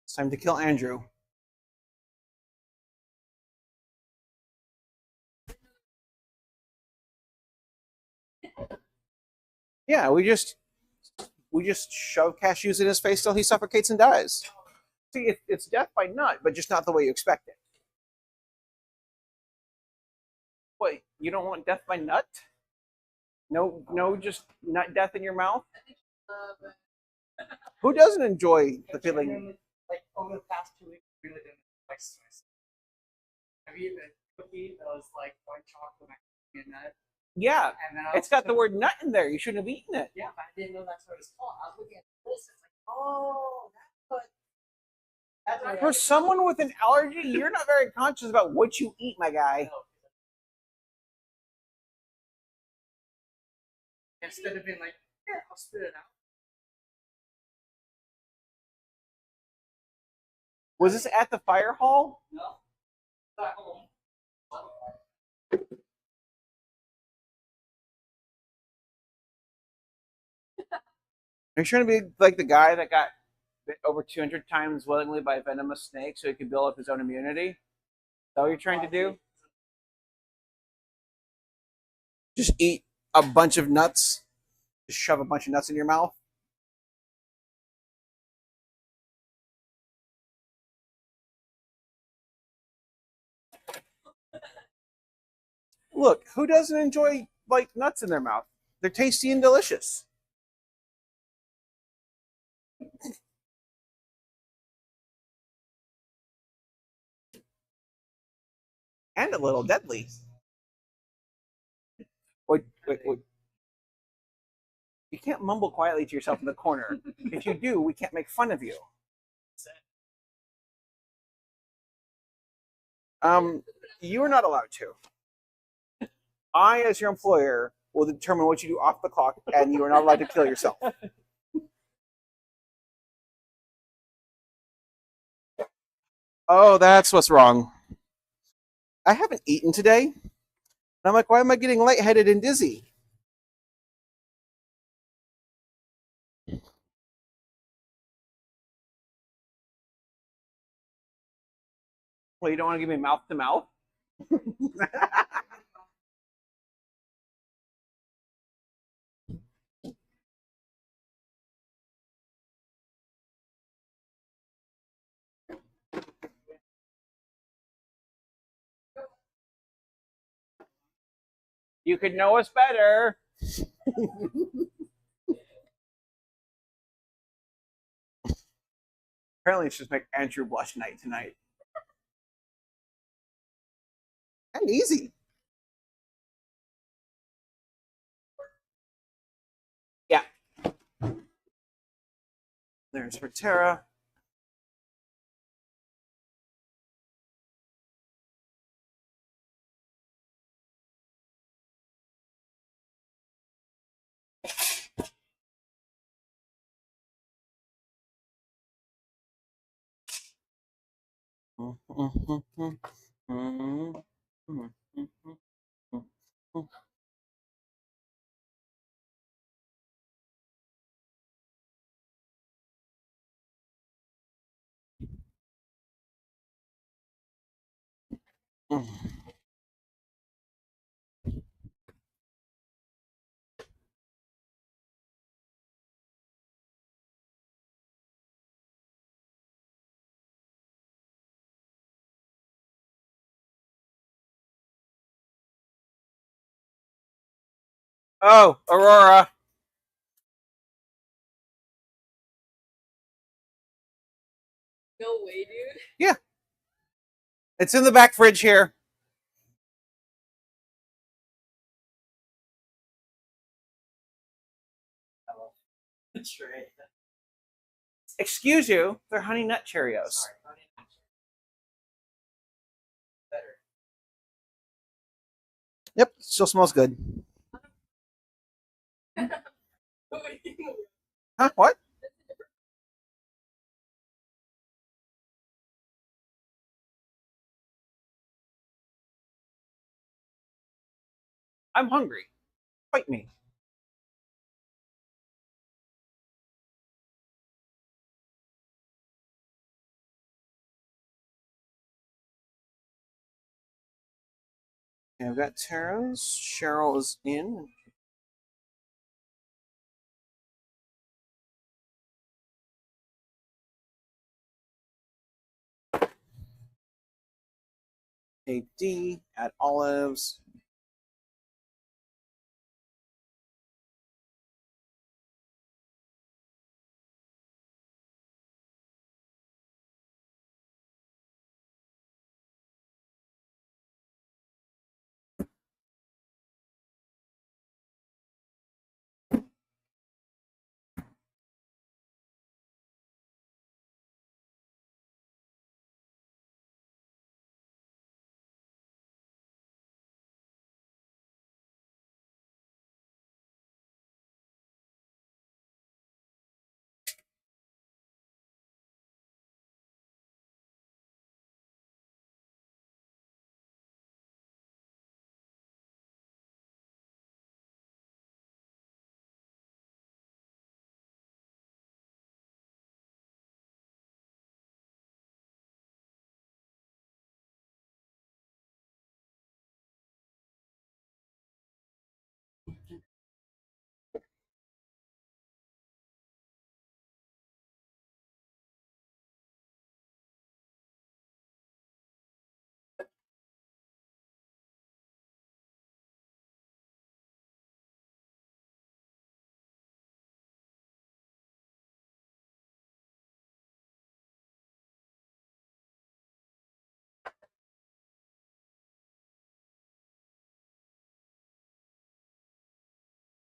It's time to kill Andrew. Yeah, we just shove cashews in his face till he suffocates and dies. See, it's death by nut, but just not the way you expect it. Wait, you don't want death by nut? No, just nut death in your mouth. Who doesn't enjoy the feeling? Like over the past 2 weeks, I really didn't like Swiss. Have you eaten a cookie that was like white chocolate and nut? Yeah, And then I it's got the took- word nut in there. You shouldn't have eaten it. Yeah, but I didn't know that's what it's called. I was looking at this. It's like, oh, that's what. That's what For someone with an allergy, you're not very conscious about what you eat, my guy. Instead of being like, here, I'll spit it out. Was this at the fire hall? No. Back home. Are you trying to be like the guy that got bit over 200 times willingly by a venomous snake so he could build up his own immunity? Is that what you're trying to do? Just eat a bunch of nuts? Just shove a bunch of nuts in your mouth? Look, who doesn't enjoy like nuts in their mouth? They're tasty and delicious. And a little deadly. Wait. You can't mumble quietly to yourself in the corner. If you do, we can't make fun of you. You are not allowed to. I, as your employer, will determine what you do off the clock, and you are not allowed to kill yourself. Oh, that's what's wrong. I haven't eaten today. I'm like, why am I getting lightheaded and dizzy? Well, you don't want to give me mouth to mouth? You could know us better. Apparently, it's just make Andrew blush night tonight. And easy. Yeah. There's for Tara. Oh, Aurora. No way, dude. Yeah. It's in the back fridge here. Trey. Excuse you, they're honey nut Cheerios. Sorry, honey. Better. Yep, still smells good. Huh? What? I'm hungry. Fight me. Okay, I've got Tara's. Cheryl is in. AD, add olives.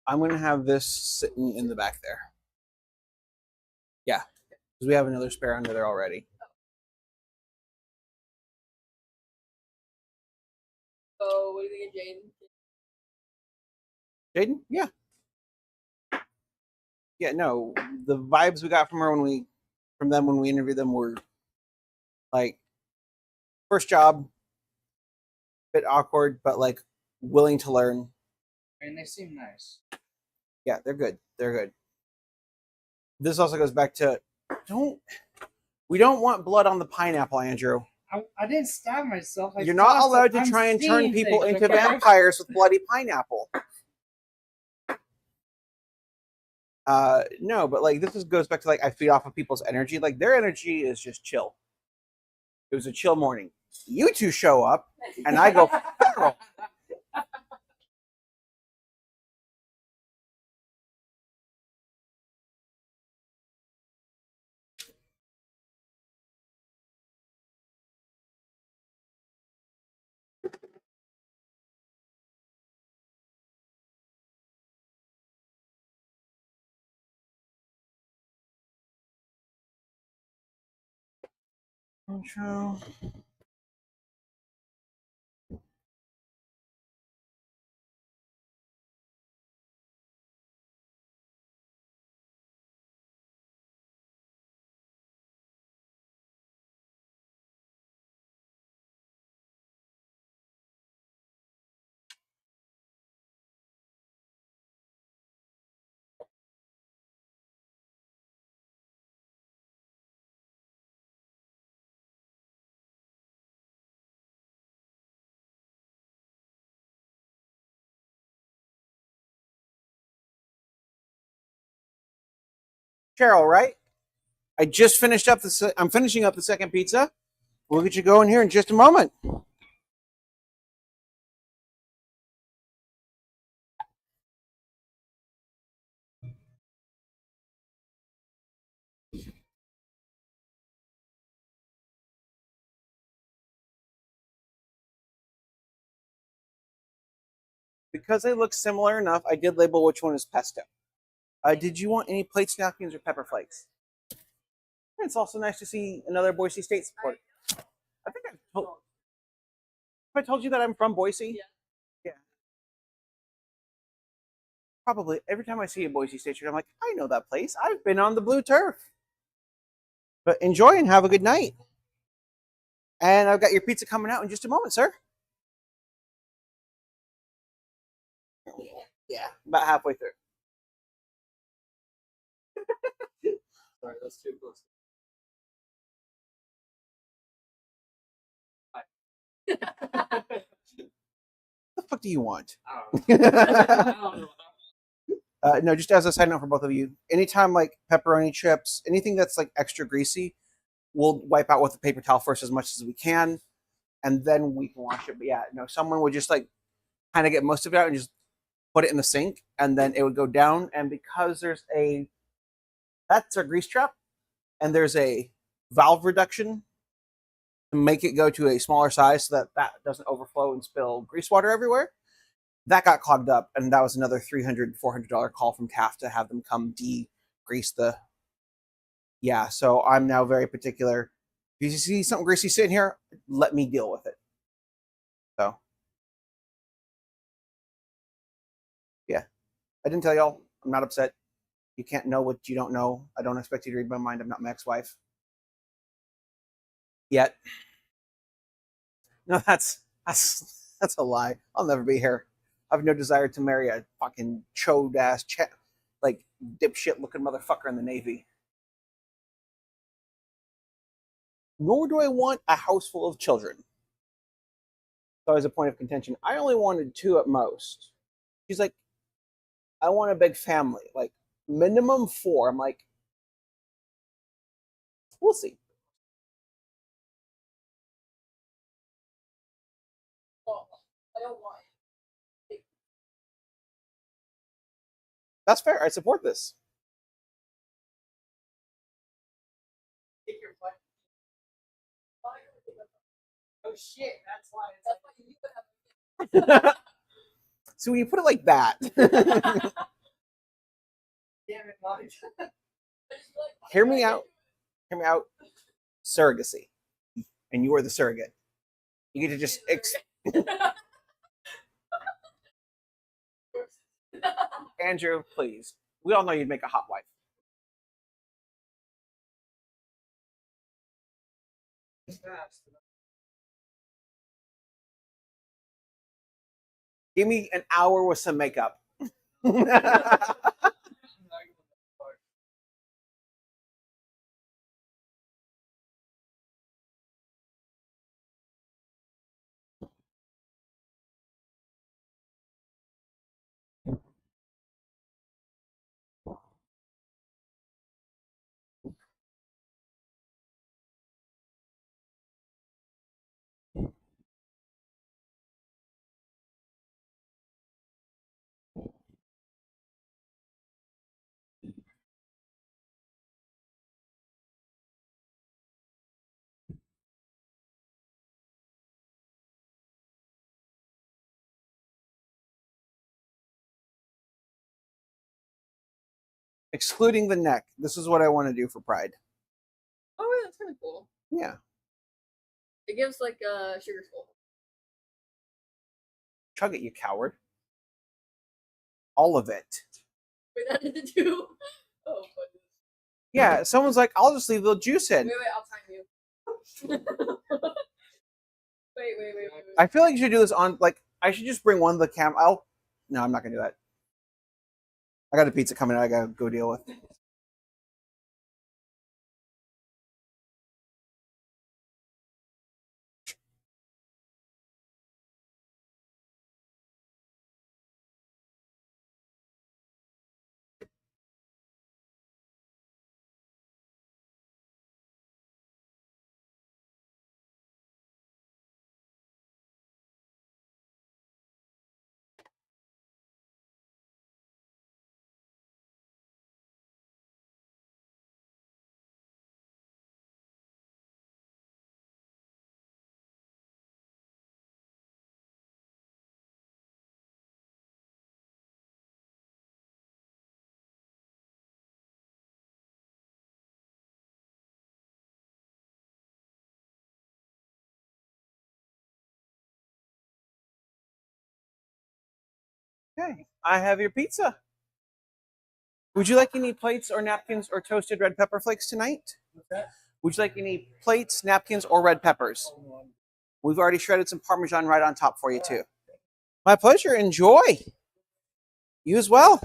I'm going to have this sitting in the back there. Yeah, because we have another spare under there already. So, what do you think of Jaden? Jaden? Yeah. Yeah, no. The vibes we got from her from them when we interviewed them were like first job, bit awkward, but like willing to learn. And they seem nice. Yeah, they're good. They're good. This also goes back to we don't want blood on the pineapple, Andrew. I didn't stab myself. You're not allowed to try and turn people into vampires with bloody pineapple. No, but like goes back to like I feed off of people's energy. Like their energy is just chill. It was a chill morning. You two show up, and I go feral. Intro. Cheryl, right? I just finished up I'm finishing up the second pizza. We'll get you going here in just a moment. Because they look similar enough, I did label which one is pesto. Did you want any plates, napkins, or pepper flakes? It's also nice to see another Boise State supporter. I think I told you that I'm from Boise. Yeah. Probably every time I see a Boise State shirt, I'm like, I know that place. I've been on the blue turf. But enjoy and have a good night. And I've got your pizza coming out in just a moment, sir. Yeah, about halfway through. Sorry, that's too close. What the fuck do you want? I don't know. No, just as a side note for both of you, anytime like pepperoni chips, anything that's like extra greasy, we'll wipe out with a paper towel first as much as we can, and then we can wash it. But yeah, no, someone would just like kind of get most of it out and just put it in the sink, and then it would go down. And because that's our grease trap, and there's a valve reduction to make it go to a smaller size so that that doesn't overflow and spill grease water everywhere. That got clogged up, and that was another $300, $400 call from Taft to have them come de-grease the. Yeah, so I'm now very particular. If you see something greasy sitting here, let me deal with it. So, yeah, I didn't tell y'all. I'm not upset. You can't know what you don't know. I don't expect you to read my mind. I'm not my ex-wife yet. No, that's a lie. I'll never be here. I have no desire to marry a fucking chode ass, like dipshit looking motherfucker in the Navy. Nor do I want a house full of children. It's always a point of contention. I only wanted 2 at most. She's like, I want a big family, like minimum 4. I'm like, we'll see. Well, I don't want That's fair. I support this. Take your butt. Oh shit, that's why it's That's why you would have So when you put it like that, damn it, Mom. hear me out. Hear me out. Surrogacy, and you are the surrogate. You get to just Andrew, please. We all know you'd make a hot wife. Fast. Give me an hour with some makeup. Excluding the neck. This is what I want to do for Pride. Oh, yeah, that's kind of cool. Yeah. It gives like a sugar skull. Chug it, you coward. All of it. Wait, that did the two. Oh, goodness. Yeah, someone's like, I'll just leave the juice in. Wait, I'll time you. wait. I feel like you should do this on, like, I should just bring one of the no, I'm not going to do that. I got a pizza coming out I got to go deal with. Okay, I have your pizza. Would you like any plates or napkins or toasted red pepper flakes tonight? What's that? Would you like any plates, napkins, or red peppers? We've already shredded some Parmesan right on top for you, too. My pleasure. Enjoy. You as well.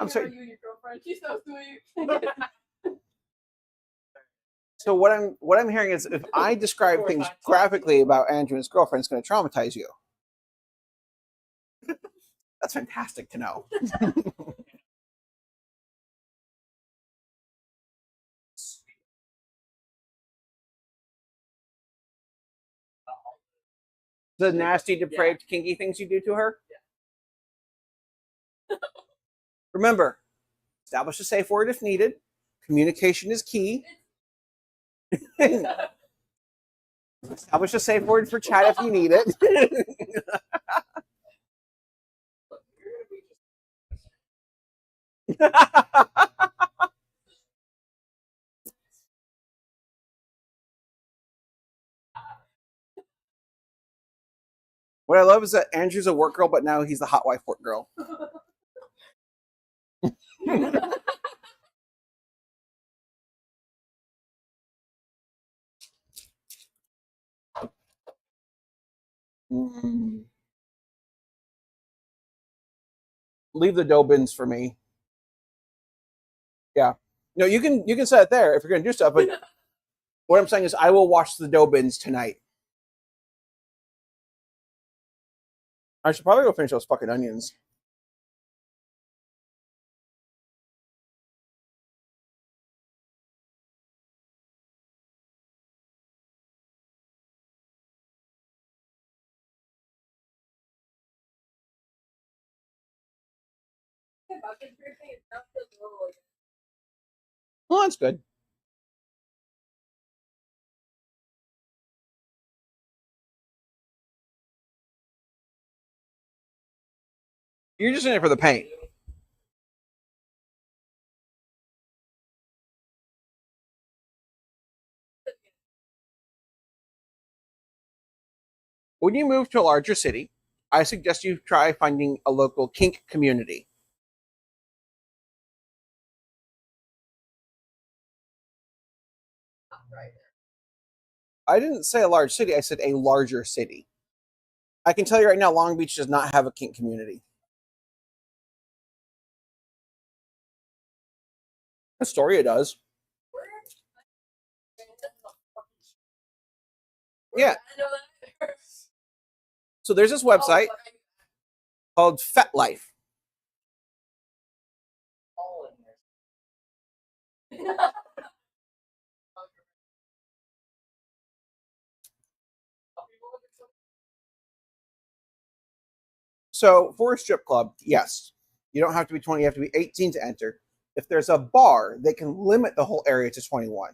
I'm sorry. You and your girlfriend. She's so sweet. So what I'm hearing is if I describe things graphically about Andrew and his girlfriend, it's going to traumatize you. That's fantastic to know. The nasty, depraved, kinky things you do to her? Yeah. Remember, establish a safe word if needed. Communication is key. Establish a safe word for chat if you need it. What I love is that Andrew's a work girl, but now he's the hot wife work girl. Leave the dough bins for me. Yeah. No, you can set it there if you're gonna do stuff, but what I'm saying is I will wash the dough bins tonight. I should probably go finish those fucking onions. I've been drinking and now feels normal again. Well, that's good. You're just in it for the pain. When you move to a larger city, I suggest you try finding a local kink community. Right. I didn't say a large city, I said a larger city. I can tell you right now, Long Beach does not have a kink community. Astoria does. Yeah. I know that. So there's this website called FetLife. All in there. So for a strip club, yes, you don't have to be 20, you have to be 18 to enter. If there's a bar, they can limit the whole area to 21.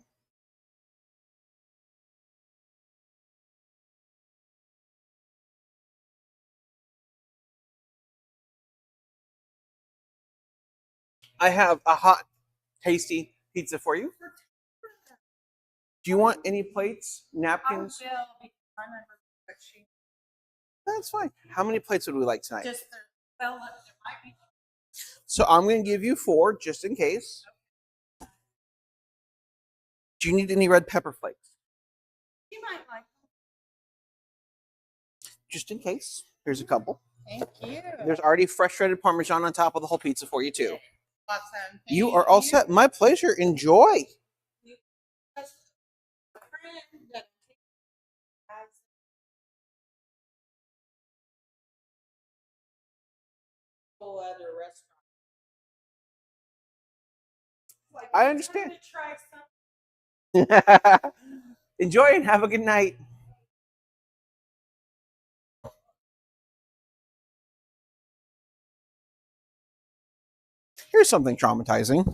I have a hot, tasty pizza for you. Do you want any plates, napkins? I will, because I remember what she That's fine. How many plates would we like tonight? just well, there might be. So I'm going to give you 4 just in case. Do you need any red pepper flakes? You might like. Just in case. Here's a couple. Thank you. There's already fresh shredded Parmesan on top of the whole pizza for you too. Awesome. You are all set. My pleasure. Enjoy. A friend that has whole other restaurant. Like, I "I'm understand." trying to try something. Enjoy and have a good night. Here's something traumatizing.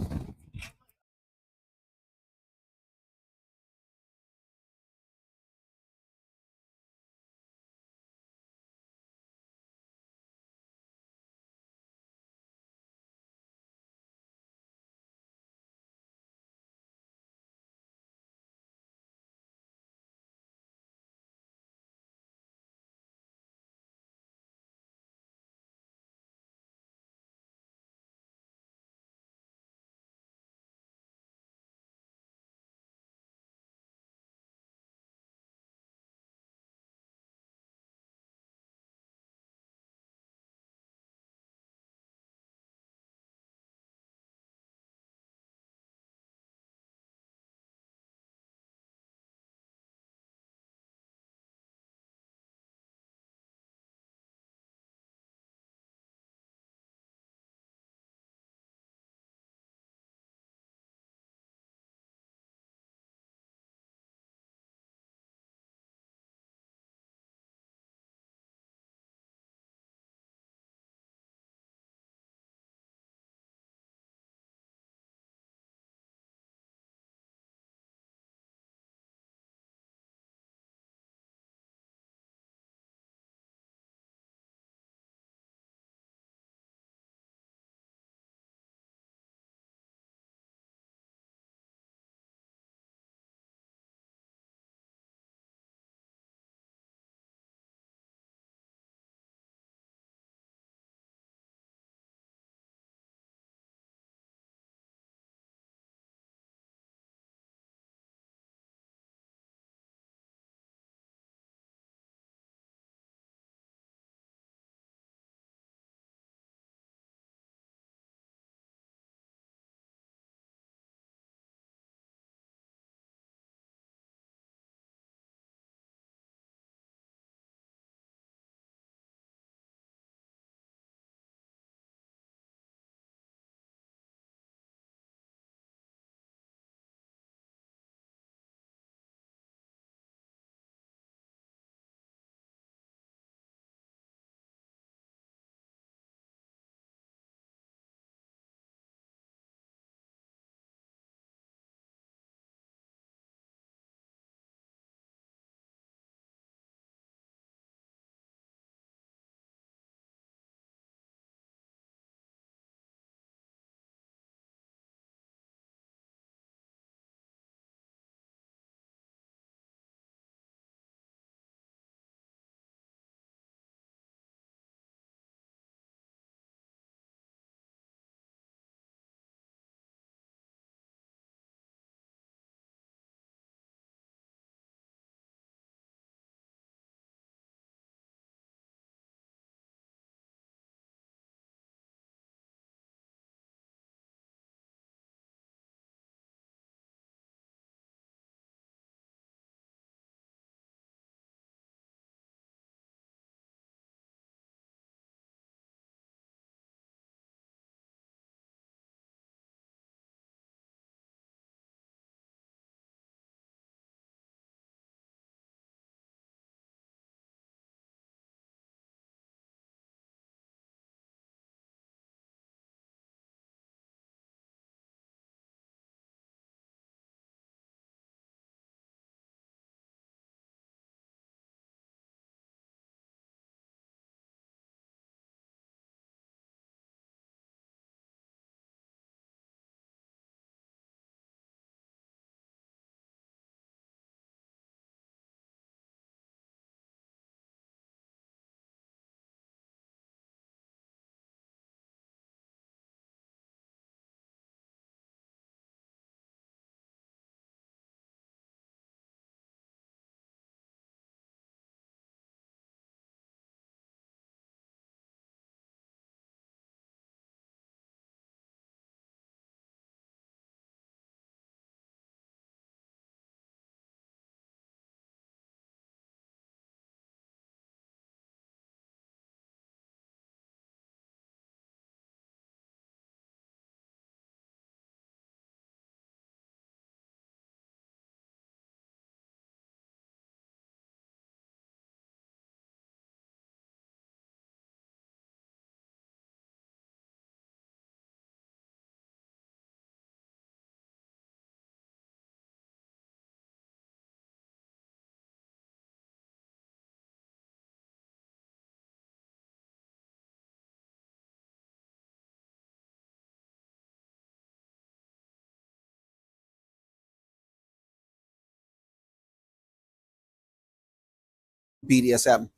BDSM.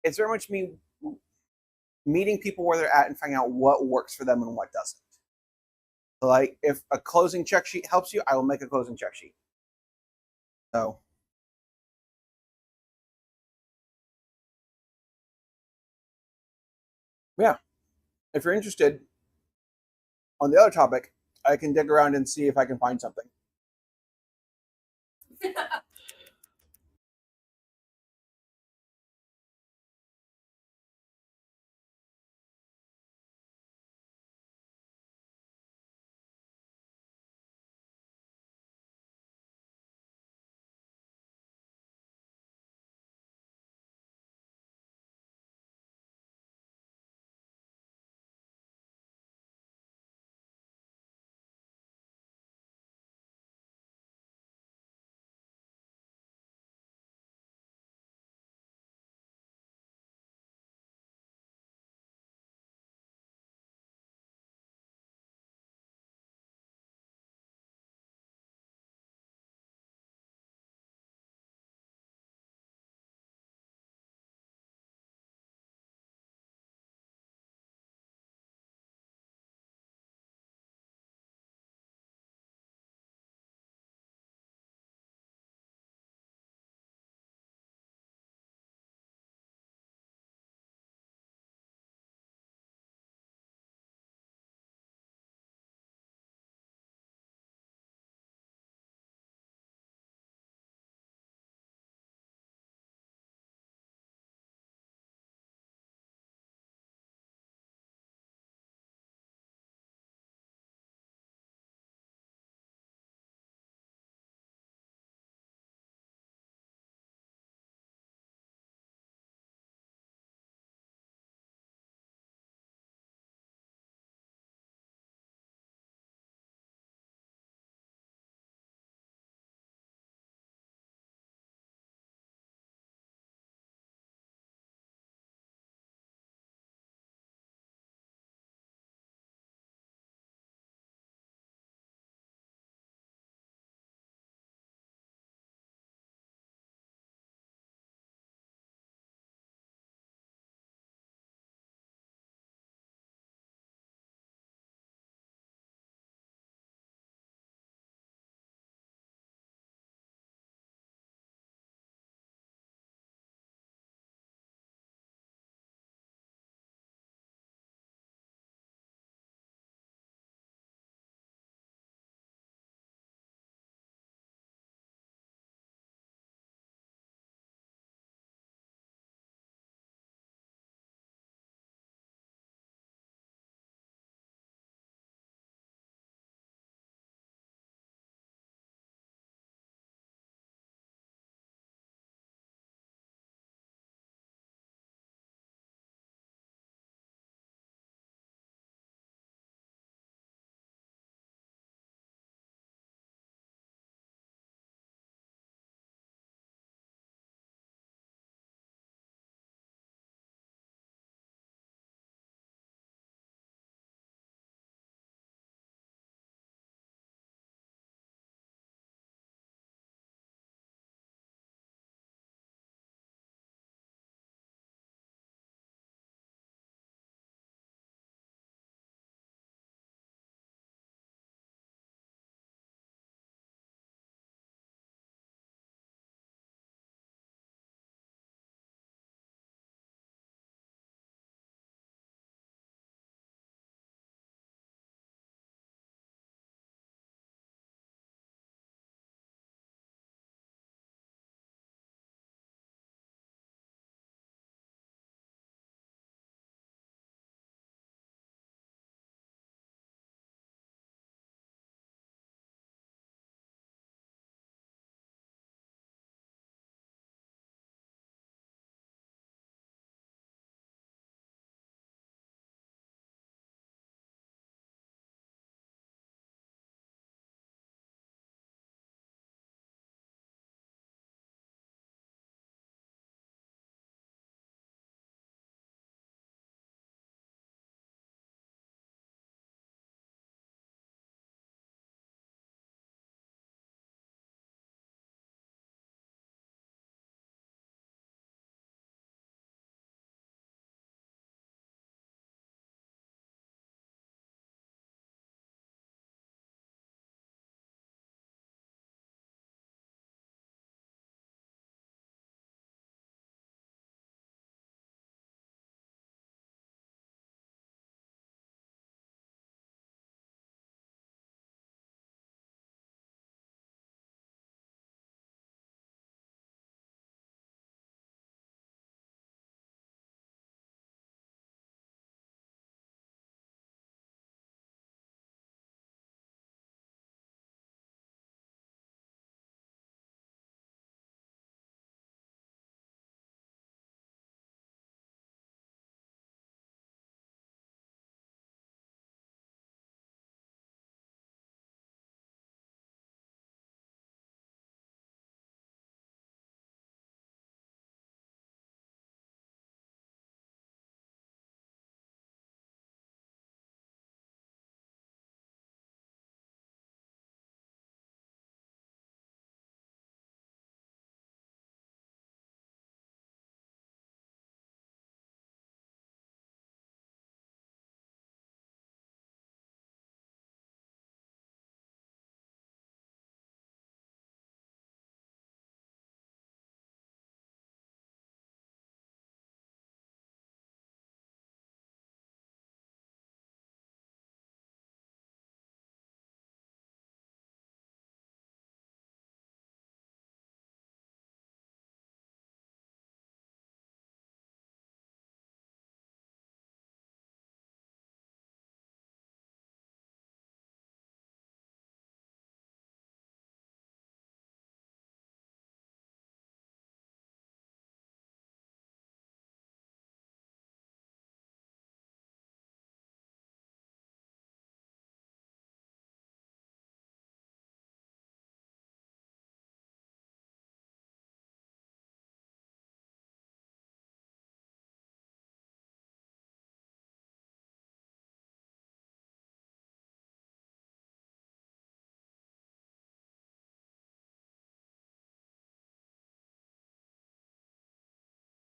It's very much me meeting people where they're at and finding out what works for them and what doesn't. So, like, if a closing check sheet helps you, I will make a closing check sheet. So, yeah, if you're interested on the other topic, I can dig around and see if I can find something.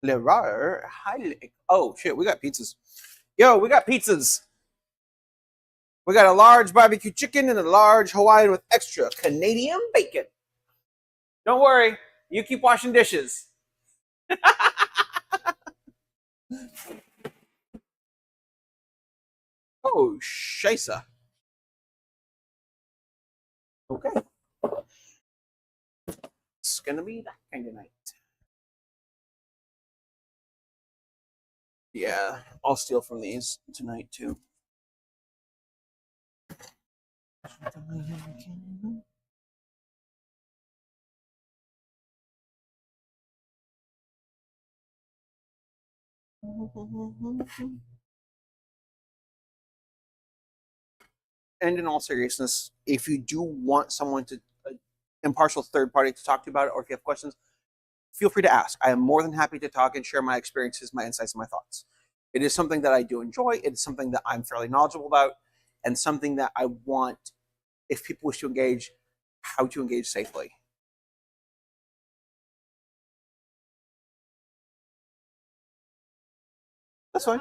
Lerar. Oh shit, we got pizzas. Yo, we got pizzas. We got a large barbecue chicken and a large Hawaiian with extra Canadian bacon. Don't worry, you keep washing dishes. Oh, scheisse. Okay. It's gonna be that kind of night. Yeah, I'll steal from these tonight too. And in all seriousness, if you do want someone to, impartial third party to talk to about it, or if you have questions, feel free to ask. I am more than happy to talk and share my experiences, my insights, and my thoughts. It is something that I do enjoy. It is something that I'm fairly knowledgeable about, and something that I want, if people wish to engage, how to engage safely. That's fine.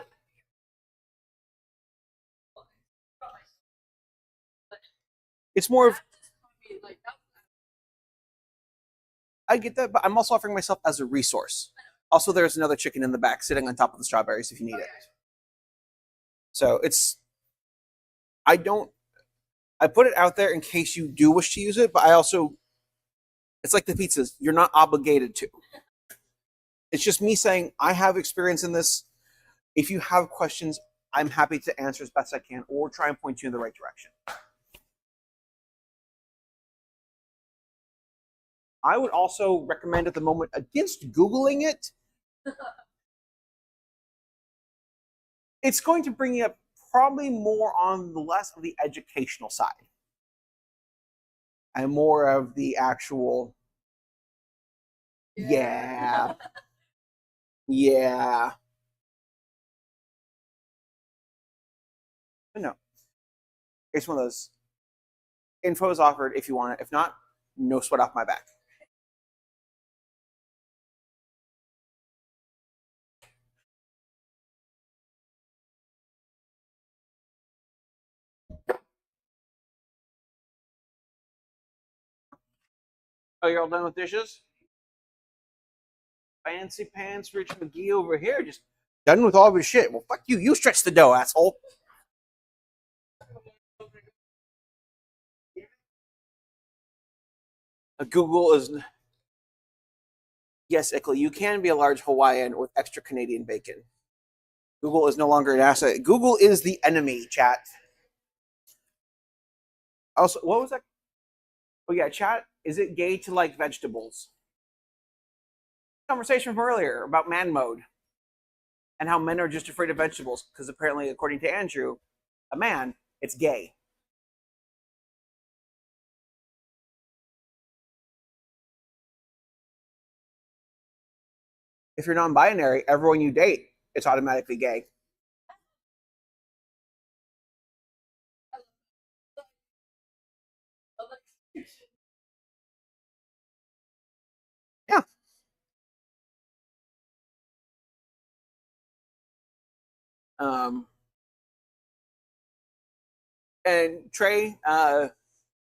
It's more of, I get that, but I'm also offering myself as a resource. Also, there's another chicken in the back sitting on top of the strawberries if you need it. So it's, I put it out there in case you do wish to use it, but I also, it's like the pizzas. You're not obligated to. It's just me saying, I have experience in this. If you have questions, I'm happy to answer as best I can or try and point you in the right direction. I would also recommend at the moment against Googling it. It's going to bring you up probably more on the less of the educational side and more of the actual, yeah. But no, it's one of those, info is offered if you want it. If not, no sweat off my back. Oh, you're all done with dishes? Fancy pants Rich McGee over here just done with all of his shit. Well, fuck you. You stretch the dough, asshole. Google is, yes, Ickley, you can be a large Hawaiian with extra Canadian bacon. Google is no longer an asset. Google is the enemy, chat. Also, what was that? Oh yeah, chat. Is it gay to like vegetables? Conversation from earlier about man mode and how men are just afraid of vegetables because apparently, according to Andrew, a man, it's gay. If you're non-binary, everyone you date, it's automatically gay. Yeah. And Trey,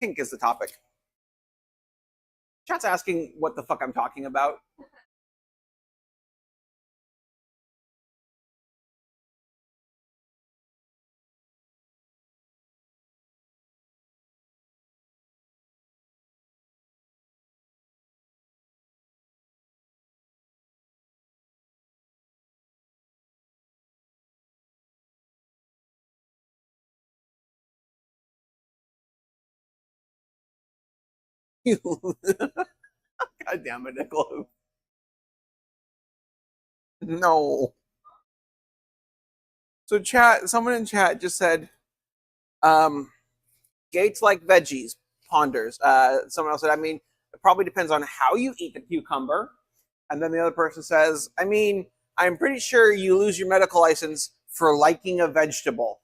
pink is the topic. Chat's asking what the fuck I'm talking about. God damn it, Nicole. No. So chat, someone in chat just said, Gates like veggies, ponders. Someone else said, I mean, it probably depends on how you eat the cucumber. And then the other person says, I mean, I'm pretty sure you lose your medical license for liking a vegetable.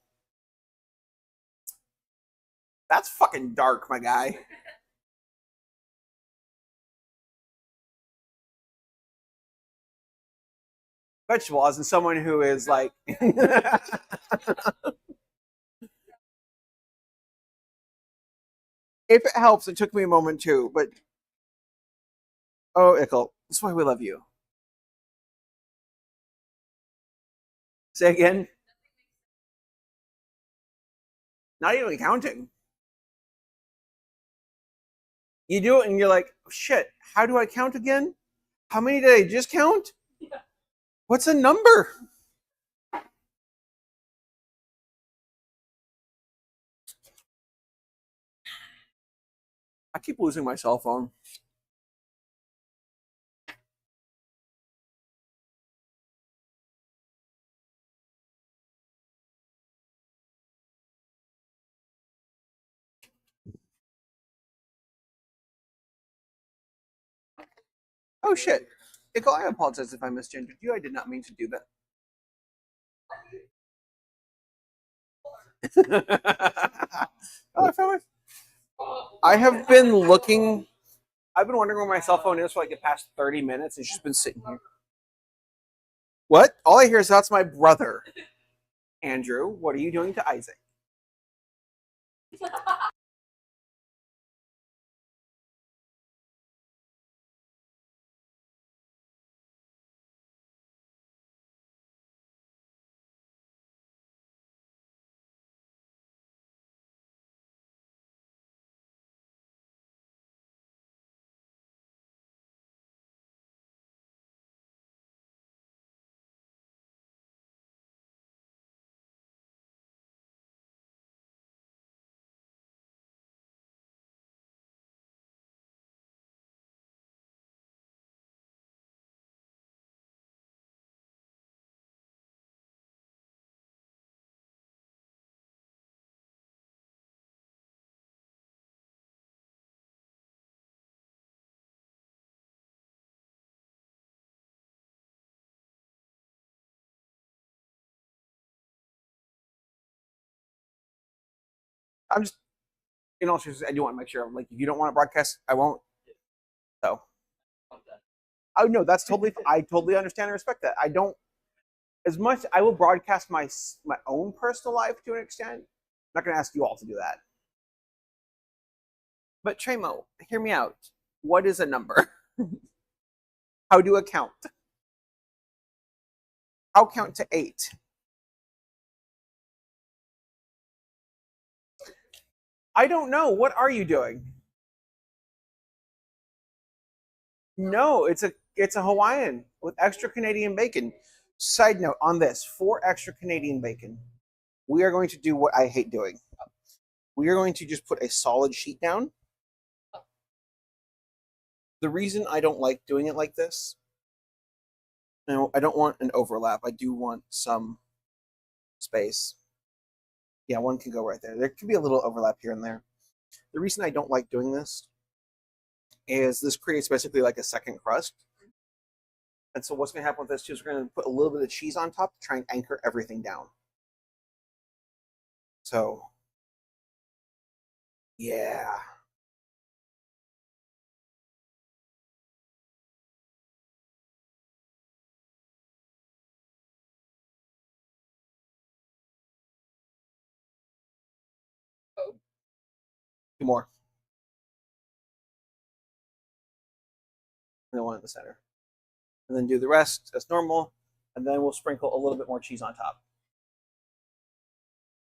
That's fucking dark, my guy. vegetable, as in someone who is like. If it helps, it took me a moment too, but oh, Ickle, that's why we love you. Say again. Not even counting. You do it and you're like, shit, how do I count again? How many did I just count? Yeah. What's a number? I keep losing my cell phone. Oh shit. Ickle, I apologize if I misgendered you. I did not mean to do that. Oh, I found it. I have been looking. I've been wondering where my cell phone is for like the past 30 minutes. It's just been sitting here. What? All I hear is that's my brother. Andrew, what are you doing to Isaac? I'm just, you know, I do want to make sure. I'm like, if you don't want to broadcast, I won't. So, oh no, that's totally. I totally understand and respect that. I don't as much. I will broadcast my own personal life to an extent. I'm not going to ask you all to do that. But Tremo, hear me out. What is a number? How do I count? I'll count to 8. I don't know. What are you doing? No, it's a Hawaiian with extra Canadian bacon. Side note on this, for extra Canadian bacon, we are going to do what I hate doing. We are going to just put a solid sheet down. The reason I don't like doing it like this, I don't want an overlap. I do want some space. Yeah, one can go right there. There could be a little overlap here and there. The reason I don't like doing this is this creates basically like a second crust. And so what's going to happen with this too is we're going to put a little bit of cheese on top to try and anchor everything down. So, yeah. Two more. And then one in the center. And then do the rest as normal. And then we'll sprinkle a little bit more cheese on top.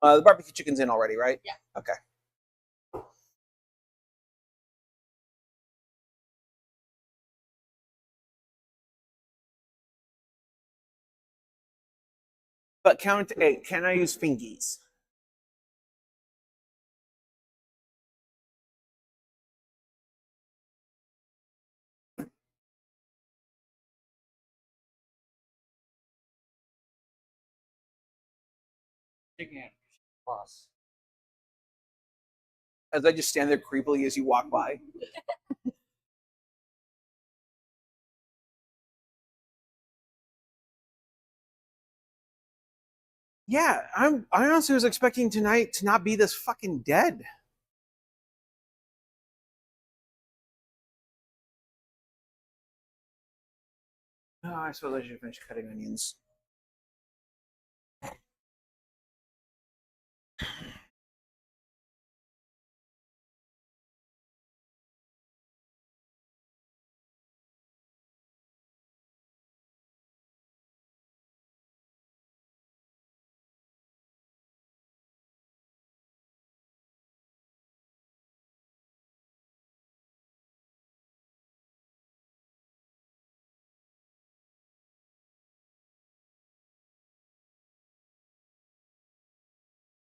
The barbecue chicken's in already, right? Yeah. Okay. But count to 8. Can I use fingies? Chicken plus. As I just stand there creepily as you walk by. Yeah, I honestly was expecting tonight to not be this fucking dead. Oh, I suppose I should finish cutting onions.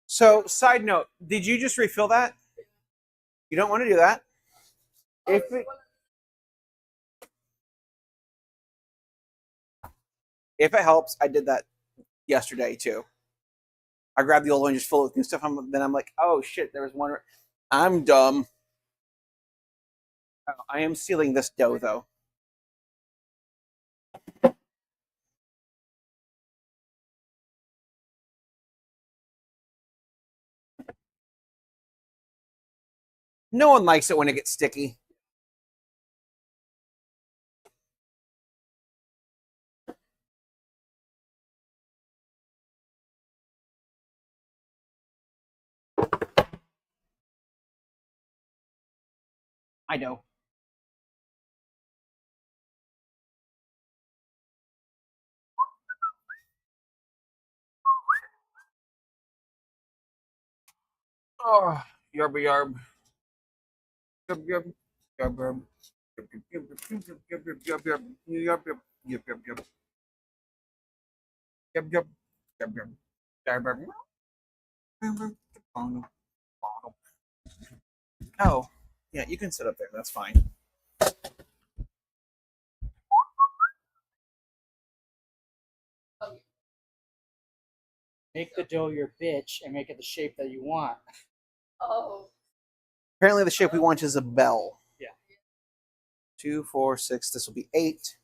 So, side note, did you just refill that? You don't want to do that. If it helps, I did that yesterday too. I grabbed the old one, just full of new stuff. Then I'm like, oh shit, there was one. I'm dumb. I am sealing this dough though. No one likes it when it gets sticky. I know. Oh, yarb yarb. Yarb yarb. Yarb yarb. Yarb yarb yarb yarb yarb yarb yarb yarb yarb yarb. Yarb yarb. Yarb yarb. Yarb yarb. Oh, yeah, you can sit up there. That's fine. Make the dough your bitch and make it the shape that you want. Oh. Apparently, the shape we want is a bell. Yeah. 2, 4, 6. This will be 8.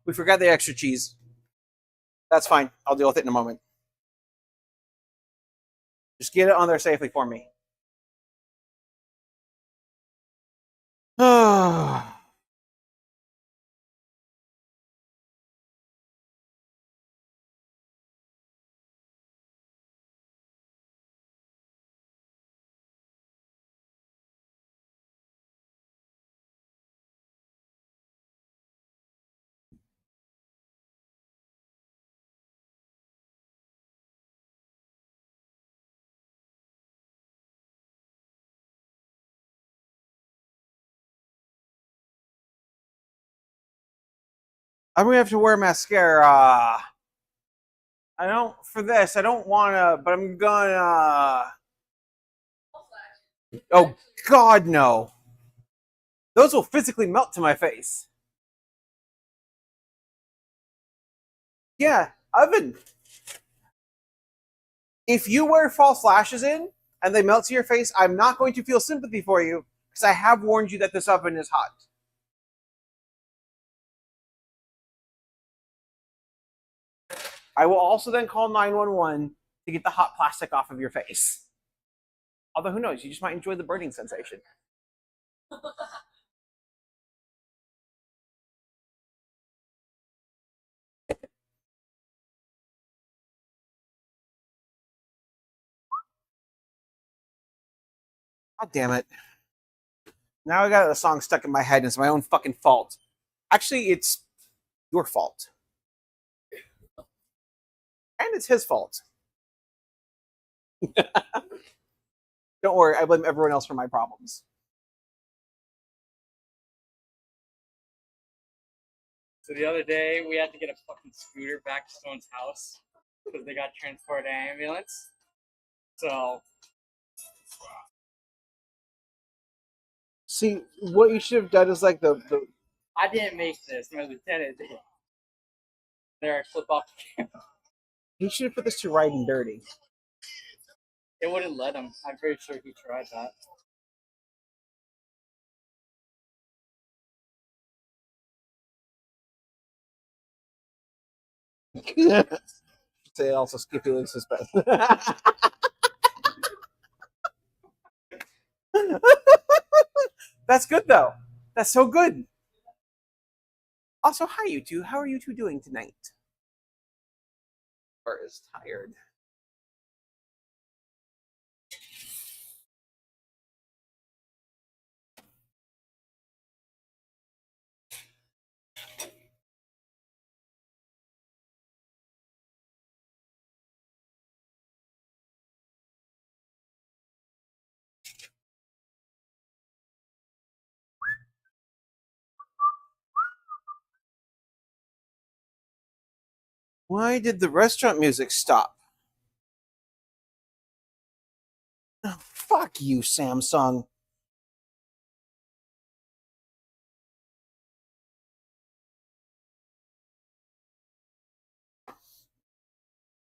We forgot the extra cheese. That's fine. I'll deal with it in a moment. Just get it on there safely for me. I'm gonna have to wear mascara. I don't for this. I don't wanna, but I'm gonna. Oh God, no! Those will physically melt to my face. Yeah, oven. If you wear false lashes in and they melt to your face, I'm not going to feel sympathy for you because I have warned you that this oven is hot. I will also then call 911 to get the hot plastic off of your face. Although, who knows? You just might enjoy the burning sensation. God damn it. Now I got a song stuck in my head and it's my own fucking fault. Actually, it's your fault. And it's his fault. Don't worry, I blame everyone else for my problems. So the other day, we had to get a fucking scooter back to someone's house because they got transported to ambulance. So See, what you should have done is like the I didn't make this. My lieutenant did. There, I flip off the camera. you should have put this to riding dirty. It wouldn't let him. I'm pretty sure he tried that. Say also Skippy looks his best. That's good though. That's so good. Also, hi you two. How are you two doing tonight? Or is tired. Why did the restaurant music stop? Oh, fuck you, Samsung.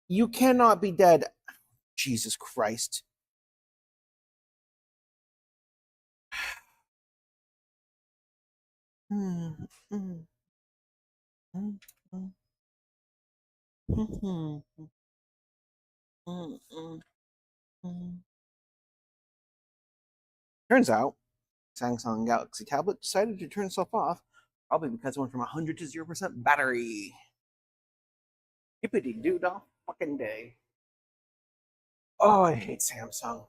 You cannot be dead. Jesus Christ. Turns out, Samsung Galaxy tablet decided to turn itself off, probably because it went from 100 to 0% battery. Hippity doo dah fucking day. Oh, I hate Samsung.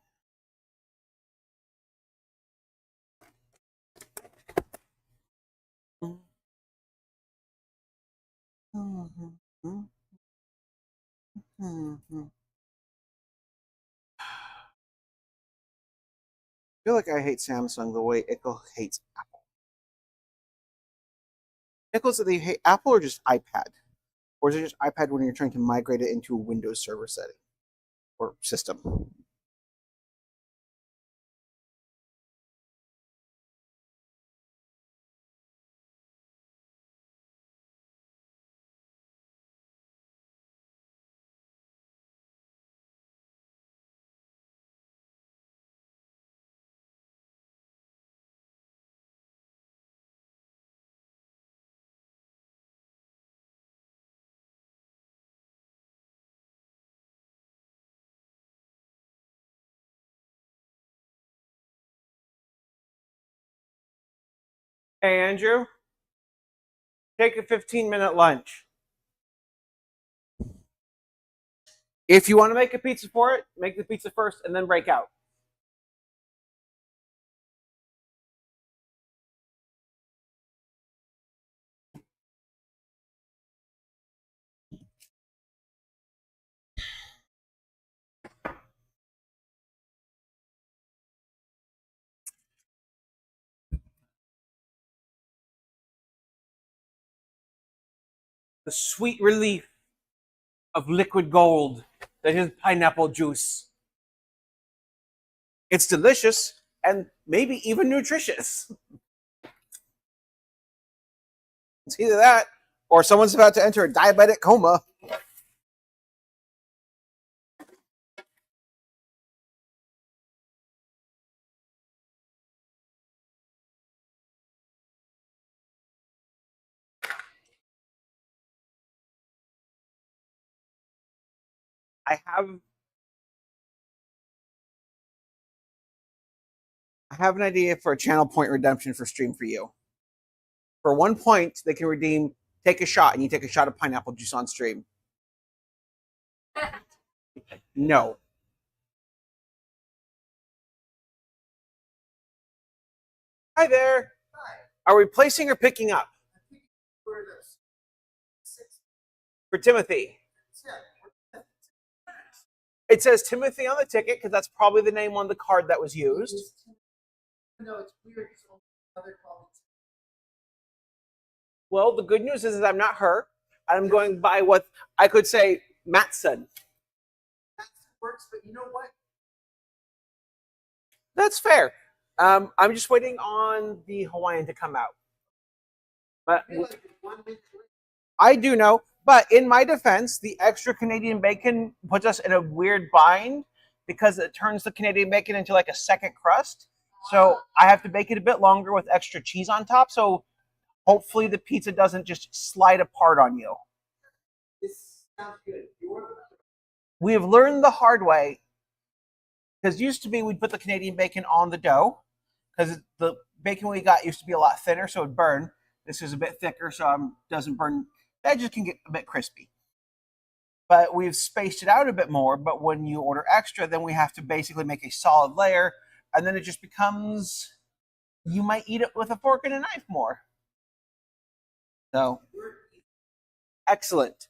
I feel like I hate Samsung the way Ickle hates Apple. Ickle's that they hate Apple or just iPad? Or is it just iPad when you're trying to migrate it into a Windows server setting or system? Hey, Andrew, take a 15-minute lunch. If you want to make a pizza for it, make the pizza first and then break out. The sweet relief of liquid gold that is pineapple juice. It's delicious and maybe even nutritious. It's either that or someone's about to enter a diabetic coma. I have an idea for a channel point redemption for Stream for You. For 1 point, they can redeem take a shot, and you take a shot of pineapple juice on stream. No. Hi there. Hi. Are we placing or picking up? Where it is. 6. For Timothy. Yeah. It says Timothy on the ticket because that's probably the name on the card that was used. No, it's weird. It's another call. Well, the good news is I'm not her. I'm going by what I could say Matson. That works, but you know what? That's fair. I'm just waiting on the Hawaiian to come out. But I feel like it's 1 minute late. I do know. But in my defense, the extra Canadian bacon puts us in a weird bind because it turns the Canadian bacon into like a second crust. So I have to bake it a bit longer with extra cheese on top. So hopefully the pizza doesn't just slide apart on you. This sounds good. We have learned the hard way because used to be we'd put the Canadian bacon on the dough because bacon we got used to be a lot thinner, so it'd burn. This is a bit thicker, so it doesn't burn. Edges can get a bit crispy. But we've spaced it out a bit more. But when you order extra, then we have to basically make a solid layer, and then it just becomes, you might eat it with a fork and a knife more. So, excellent.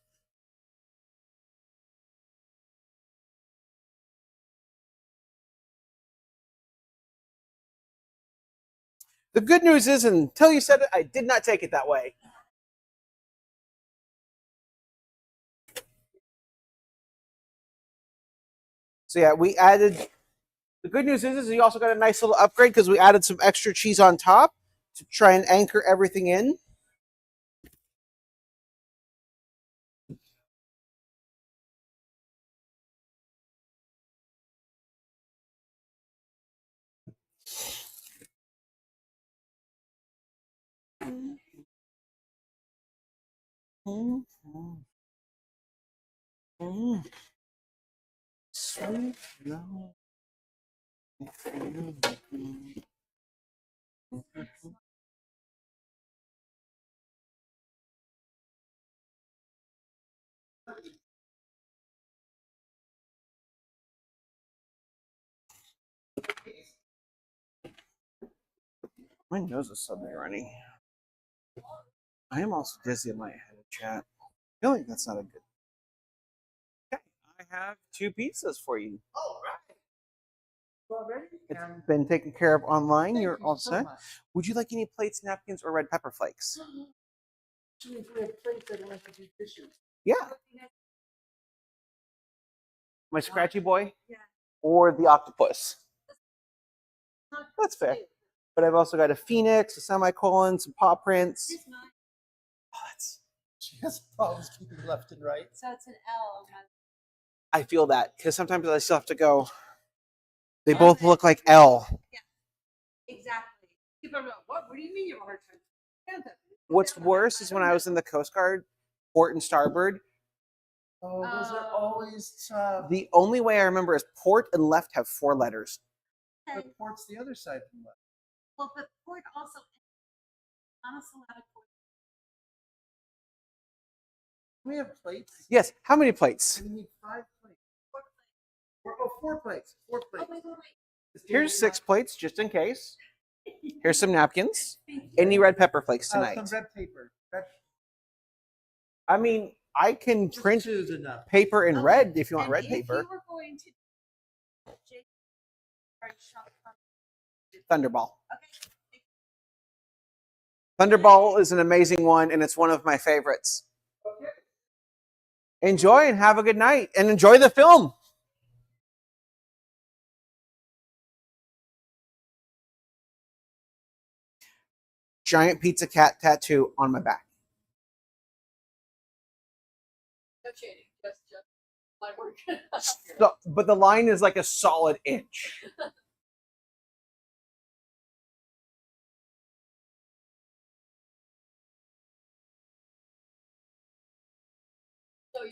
The good news is, until you said it, I did not take it that way. So yeah, we added, the good news is you also got a nice little upgrade because we added some extra cheese on top to try and anchor everything in. Sweet love. My nose is suddenly running. I am also dizzy in my head of chat. I feel like that's not a good. Okay, I have 2 pizzas for you. All right. Already? It's been taken care of online. Thank You're you all so set. much. Would you like any plates, napkins, or red pepper flakes? Actually, if we have plates, I don't have to do dishes. Yeah. My scratchy boy? Yeah. Or the octopus? That's fair. But I've also got a phoenix, a semicolon, some paw prints. Here's mine. Oh, that's, She has problems keeping left and right. So it's an L on my. I feel that because sometimes I still have to go. They both look like L. Exactly. People are like, what? What do you mean you have a hard time? Yeah, What's worse is when I was in the Coast Guard, port and starboard. Oh, those are Oh. always tough. The only way I remember is port and left have 4 letters. But port's the other side from left. Well, but port also monosyllabic port. We have plates. Yes. How many plates? We need 5 plates. Port plate. Oh, 4 plates. 4 Oh, plates. wait, wait, wait. This Here's table's 6 plates just in case. Here's some napkins. Thank you. Any red pepper flakes not- tonight? some red paper. Red, I mean, I can just print 2's enough. paper in Okay, red if you want and red if paper. you were going to Jake, right, shop from- Thunderball. Okay. Thunderball is an amazing one, and it's one of my favorites. Okay. Enjoy and have a good night, and enjoy the film. Giant pizza cat tattoo on my back. No cheating. Just my work. So, but the line is like a solid inch. So you,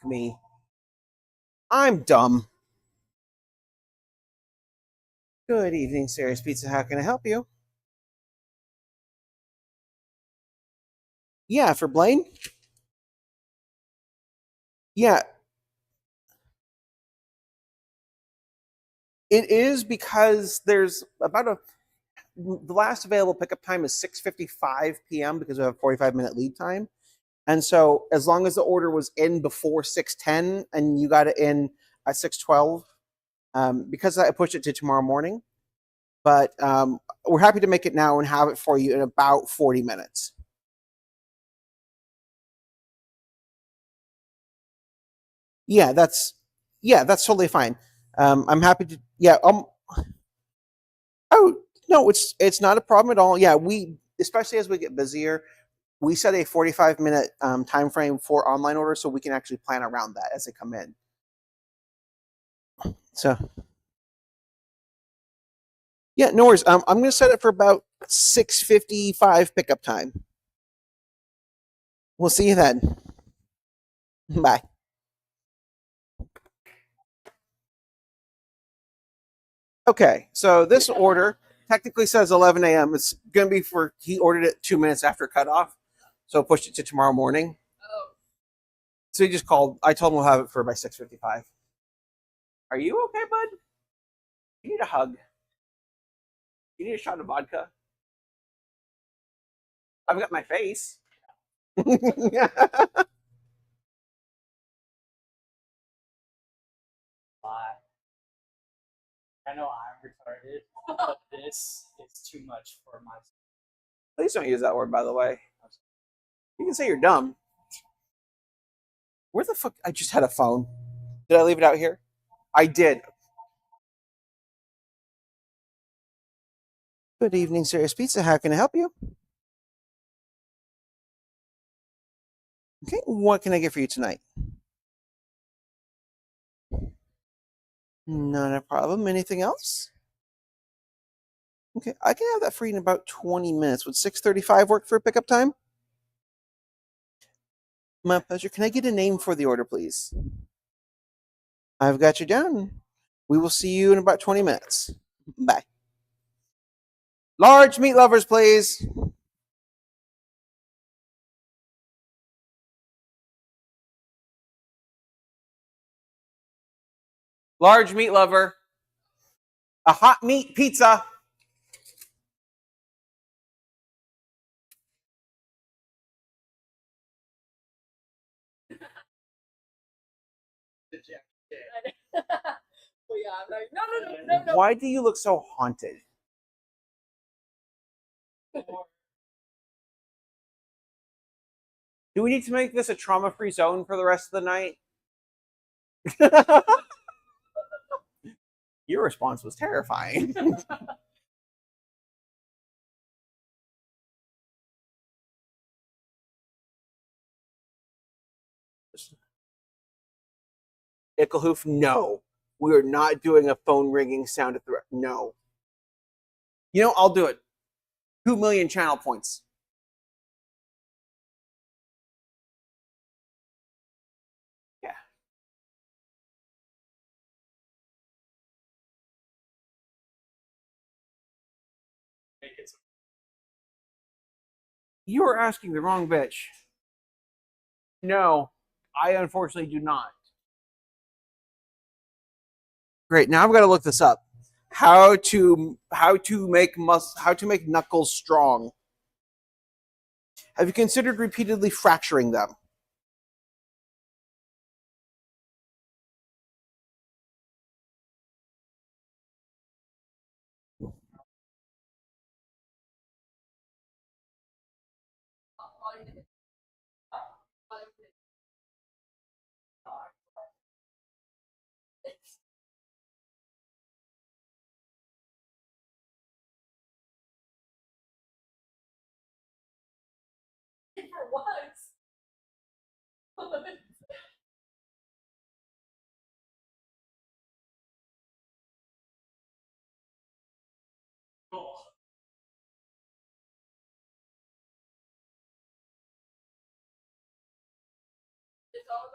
Fuck me. I'm dumb. Good evening, Sarah's Pizza. How can I help you? Yeah, for Blaine? Yeah, it is because there's about the last available pickup time is 6:55 p.m. because we have a 45-minute lead time. And so as long as the order was in before 6:10 and you got it in at 6:12, because I pushed it to tomorrow morning, but we're happy to make it now and have it for you in about 40 minutes. Yeah, that's totally fine. I'm happy to. Yeah. Oh no, it's not a problem at all. Yeah, we especially as we get busier, we set a 45-minute time frame for online orders so we can actually plan around that as they come in. So yeah, no worries. I'm going to set it for about 6:55 pickup time. We'll see you then. Bye. Okay, so this order technically says 11 a.m. It's going to be for, he ordered it 2 minutes after cutoff, so pushed it to tomorrow morning. Oh, So he just called. I told him we'll have it for by 6:55. Are you okay, bud? You need a hug. You need a shot of vodka. I've got my face. I know I'm retarded, but this is too much for my. Please don't use that word, by the way. You can say you're dumb. Where the fuck? I just had a phone. Did I leave it out here? I did. Good evening, Sarah's Pizza. How can I help you? Okay, what can I get for you tonight? Not a problem. Anything else? Okay, I can have that for you in about 20 minutes. Would 6:35 work for a pickup time? My pleasure. Can I get a name for the order, please? I've got you down. We will see you in about 20 minutes. Bye. Large meat lovers, please. Large meat lover. A hot meat pizza. well, yeah, I'm like, no. Why do you look so haunted? Do we need to make this a trauma-free zone for the rest of the night? Your response was terrifying. Ickelhoof, no. We are not doing a phone ringing sound at the no. You know, I'll do it. 2 million channel points. Yeah. You are asking the wrong bitch. No, I unfortunately do not. Great. Now I've got to look this up. How to make knuckles strong. Have you considered repeatedly fracturing them? For once. It's all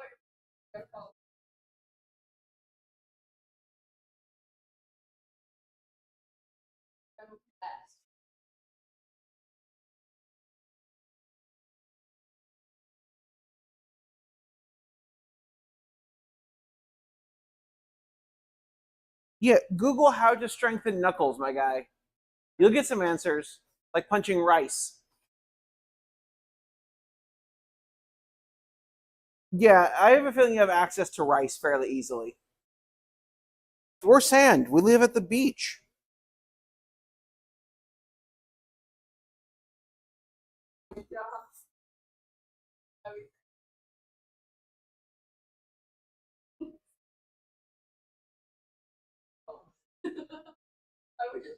about Yeah, Google how to strengthen knuckles, my guy. You'll get some answers, like punching rice. Yeah, I have a feeling you have access to rice fairly easily. Or sand. We live at the beach. I would just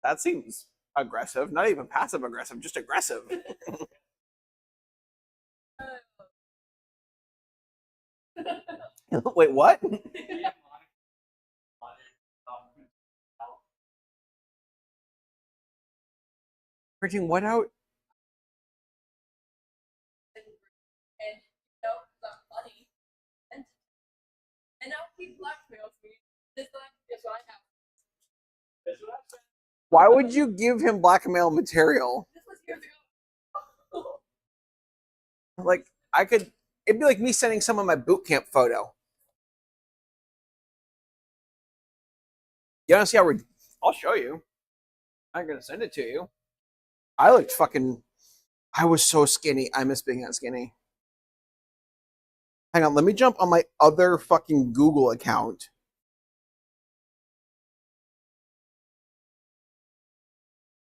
That seems aggressive. Not even passive aggressive, just aggressive. Wait, what? Printing what out? And you know, 'cause I'm funny. And now he blackmails me. This is what I have. That's what I'm saying. Why would you give him blackmail material? This was years ago. Like, it'd be like me sending someone my boot camp photo. You want to see how I'll show you. I'm going to send it to you. I was so skinny. I miss being that skinny. Hang on, let me jump on my other fucking Google account.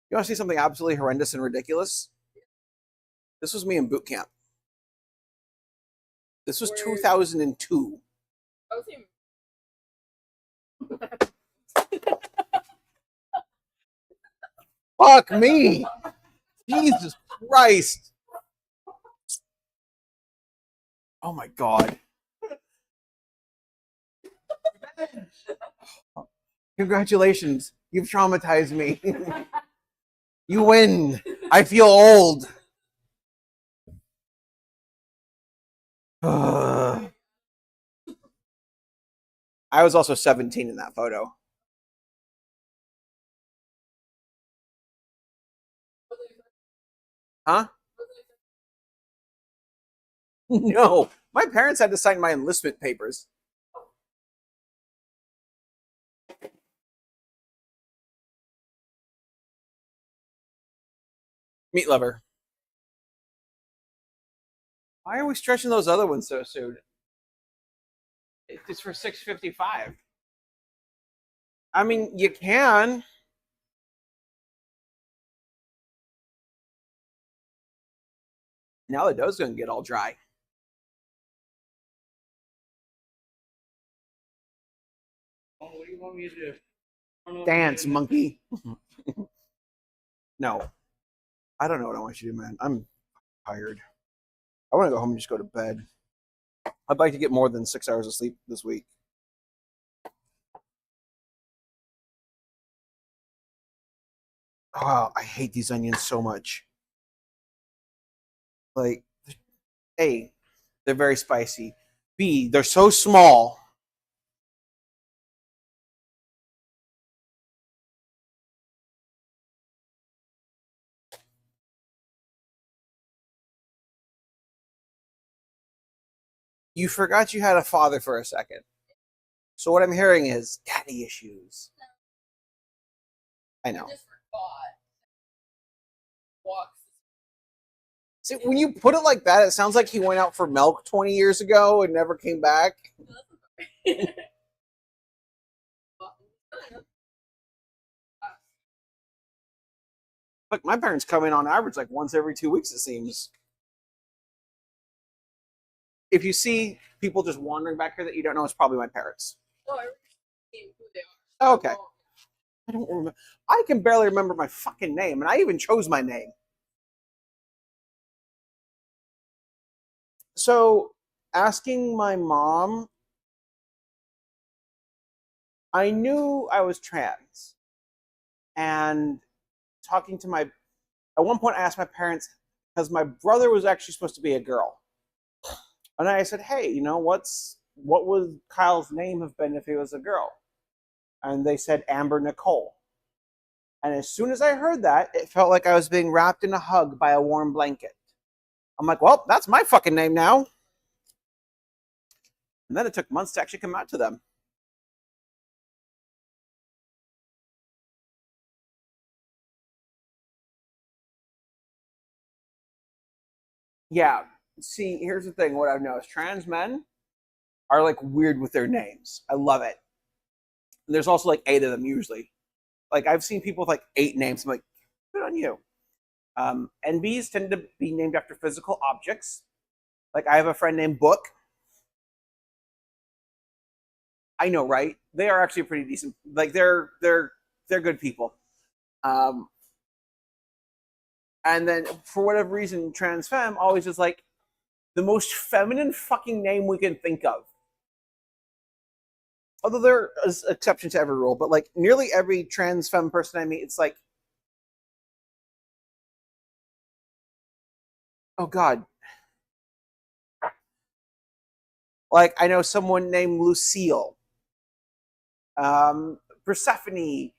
You want to see something absolutely horrendous and ridiculous? This was me in boot camp. This was 2002. I was even Fuck me. Jesus Christ. Oh my God. Congratulations. You've traumatized me. You win. I feel old. I was also 17 in that photo. Huh? No. My parents had to sign my enlistment papers. Meat lover. Why are we stretching those other ones so soon? It's for 6:55. I mean, you can. Now the dough's gonna get all dry. Oh, what do you want me to do? I don't know Dance, what I'm monkey. No. I don't know what I want you to do, man. I'm tired. I want to go home and just go to bed. I'd like to get more than 6 hours of sleep this week. Oh, I hate these onions so much. Like, A, they're very spicy. B, they're so small. You forgot you had a father for a second. So what I'm hearing is daddy issues. I know. just forgot. Walks. See, when you put it like that, it sounds like he went out for milk 20 years ago and never came back. Look, my parents come in on average like once every 2 weeks, it seems. If you see people just wandering back here that you don't know, it's probably my parents. No, I remember who they are. Okay. I don't remember. I can barely remember my fucking name, and I even chose my name. So, asking my mom, I knew I was trans. And talking to at one point, I asked my parents, because my brother was actually supposed to be a girl. And I said, hey, what would Kyle's name have been if he was a girl? And they said Amber Nicole. And as soon as I heard that, it felt like I was being wrapped in a hug by a warm blanket. I'm like, well, that's my fucking name now. And then it took months to actually come out to them. Yeah. See, here's the thing. What I've noticed: trans men are like weird with their names. I love it. And there's also like 8 of them usually. Like I've seen people with like 8 names. I'm like, good on you. NBs tend to be named after physical objects. Like I have a friend named Book. I know, right? They are actually pretty decent. Like they're good people. And then for whatever reason, trans femme always is like the most feminine fucking name we can think of. Although there is exception to every rule, but like nearly every trans femme person I meet, it's like, oh God. Like I know someone named Lucille, Persephone,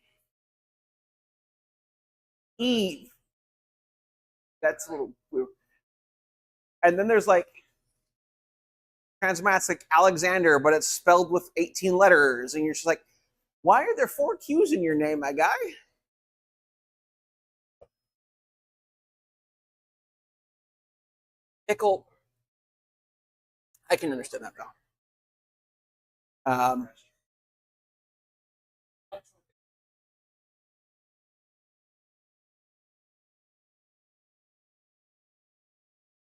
Eve. That's a little weird. And then there's like transmats like Alexander, but it's spelled with 18 letters, and you're just like, why are there 4 Q's in your name, my guy? Pickle. I can understand that though.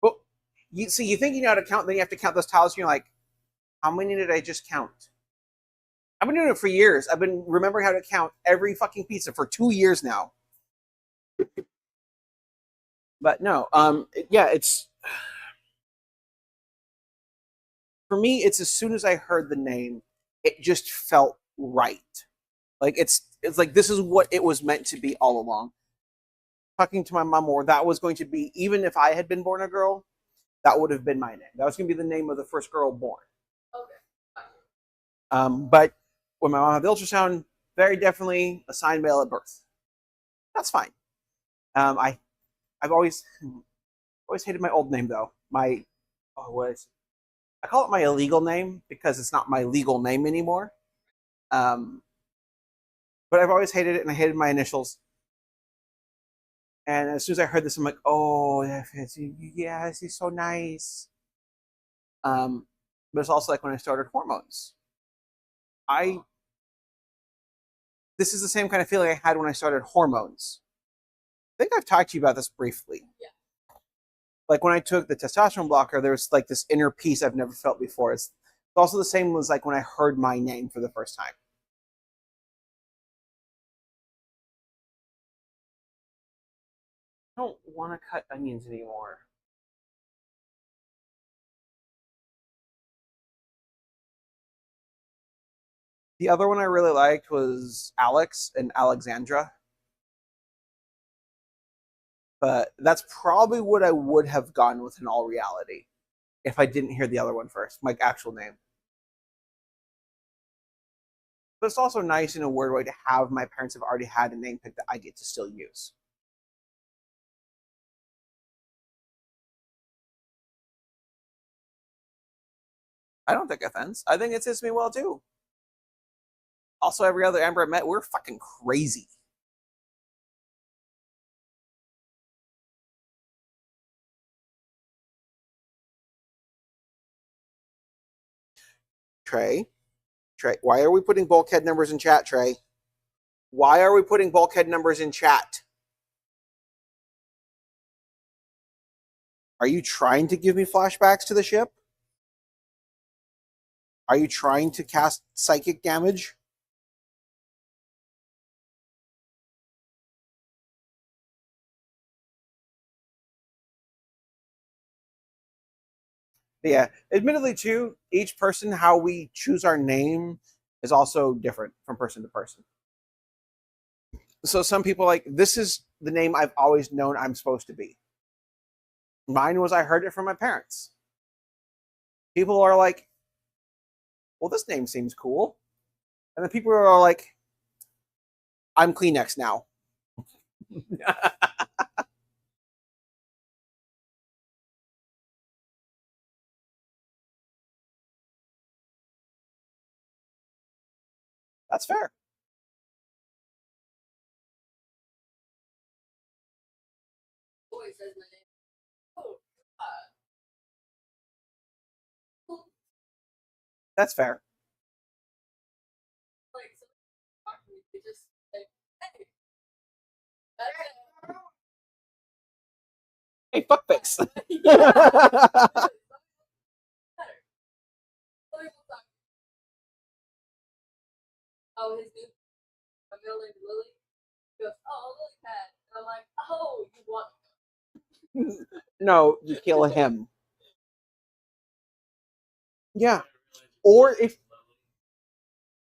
Well, you see, you think you know how to count, then you have to count those tiles, and you're like, how many did I just count? I've been doing it for years. I've been remembering how to count every fucking pizza for 2 years now. But no, yeah, it's for me. It's as soon as I heard the name, it just felt right. Like it's like this is what it was meant to be all along. Talking to my mom, or that was going to be, even if I had been born a girl, that would have been my name. That was going to be the name of the first girl born. Okay. But when my mom had the ultrasound, very definitely assigned male at birth. That's fine. I've always hated my old name though. My I call it my illegal name because it's not my legal name anymore. But I've always hated it, and I hated my initials. And as soon as I heard this, I'm like, oh, yes, he's so nice. But it's also like when I started hormones. This is the same kind of feeling I had when I started hormones. I think I've talked to you about this briefly. Yeah. Like when I took the testosterone blocker, there was like this inner peace I've never felt before. It's also the same as like when I heard my name for the first time. I don't want to cut onions anymore. The other one I really liked was Alex and Alexandra. But that's probably what I would have gone with in all reality if I didn't hear the other one first, my actual name. But it's also nice in a weird way to have my parents have already had a name pick that I get to still use. I don't think it offends. I think it suits me well too. Also, every other Amber I met, we're fucking crazy. Trey, why are we putting bulkhead numbers in chat, Trey? Why are we putting bulkhead numbers in chat? Are you trying to give me flashbacks to the ship? Are you trying to cast psychic damage? But yeah, admittedly too, each person, how we choose our name is also different from person to person. So some people like, this is the name I've always known I'm supposed to be. Mine was, I heard it from my parents. People are like, well, this name seems cool. And then people are like, I'm Kleenex now. That's fair. Boy says my name. Oh, That's fair. like so talk to me, you just say, hey. That's Hey, fuckface. it. Yeah. Oh, his new my middle name is Lily. He goes, oh, Lily pad. And I'm like, oh, you want No, you kill him. Yeah. Or if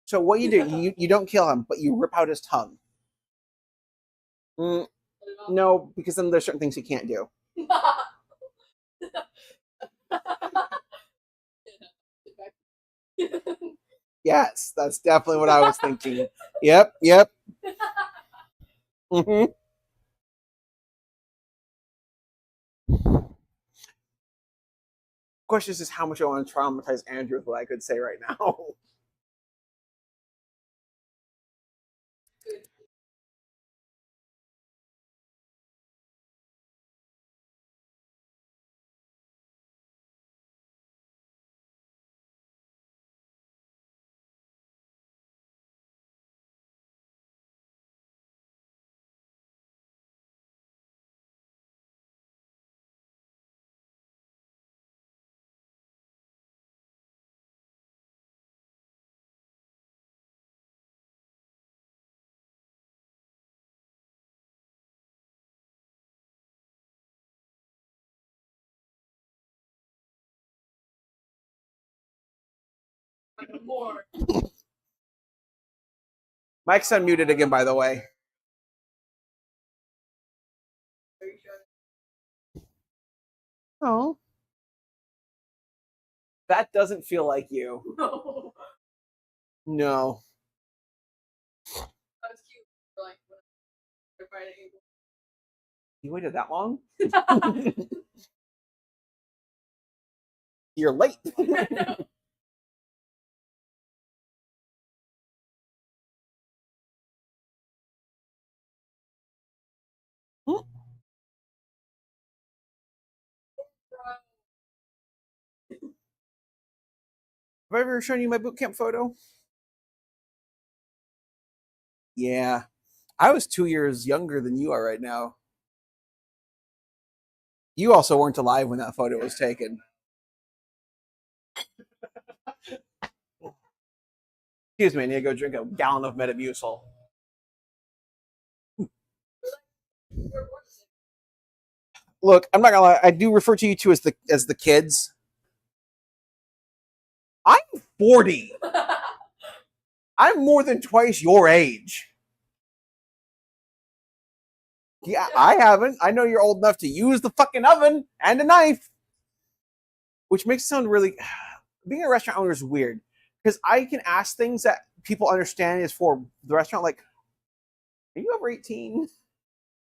so, what you do, you don't kill him, but you rip out his tongue. No, because then there's certain things you can't do. Yes, that's definitely what I was thinking. Yep. hmm Question is how much I want to traumatize Andrew with what I could say right now. more. Mike's unmuted again, by the way. Oh. That doesn't feel like you. No. No. That was cute. For like when they're fighting. You waited that long? You're late. Have I ever shown you my boot camp photo? Yeah. I was 2 years younger than you are right now. You also weren't alive when that photo was taken. Excuse me, I need to go drink a gallon of Metamucil. Look, I'm not gonna lie, I do refer to you two as the kids. I'm 40. I'm more than twice your age. Yeah, I haven't. I know you're old enough to use the fucking oven and a knife. Which makes it sound really being a restaurant owner is weird. Because I can ask things that people understand is for the restaurant, like, are you over 18?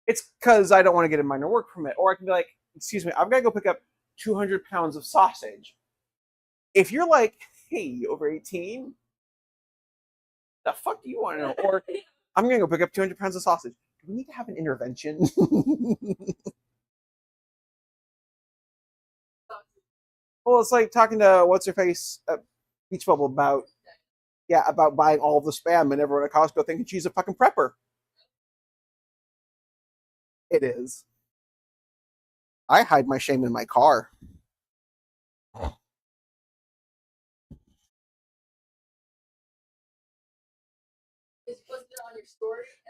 It's because I don't want to get a minor work permit. Or I can be like, excuse me, I've got to go pick up 200 pounds of sausage. If you're like, hey, you over 18? The fuck do you want to know? Or I'm going to go pick up 200 pounds of sausage. Do we need to have an intervention? Well, it's like talking to what's her face at Beach Bubble about buying all the spam and everyone at Costco thinking she's a fucking prepper. It is. I hide my shame in my car.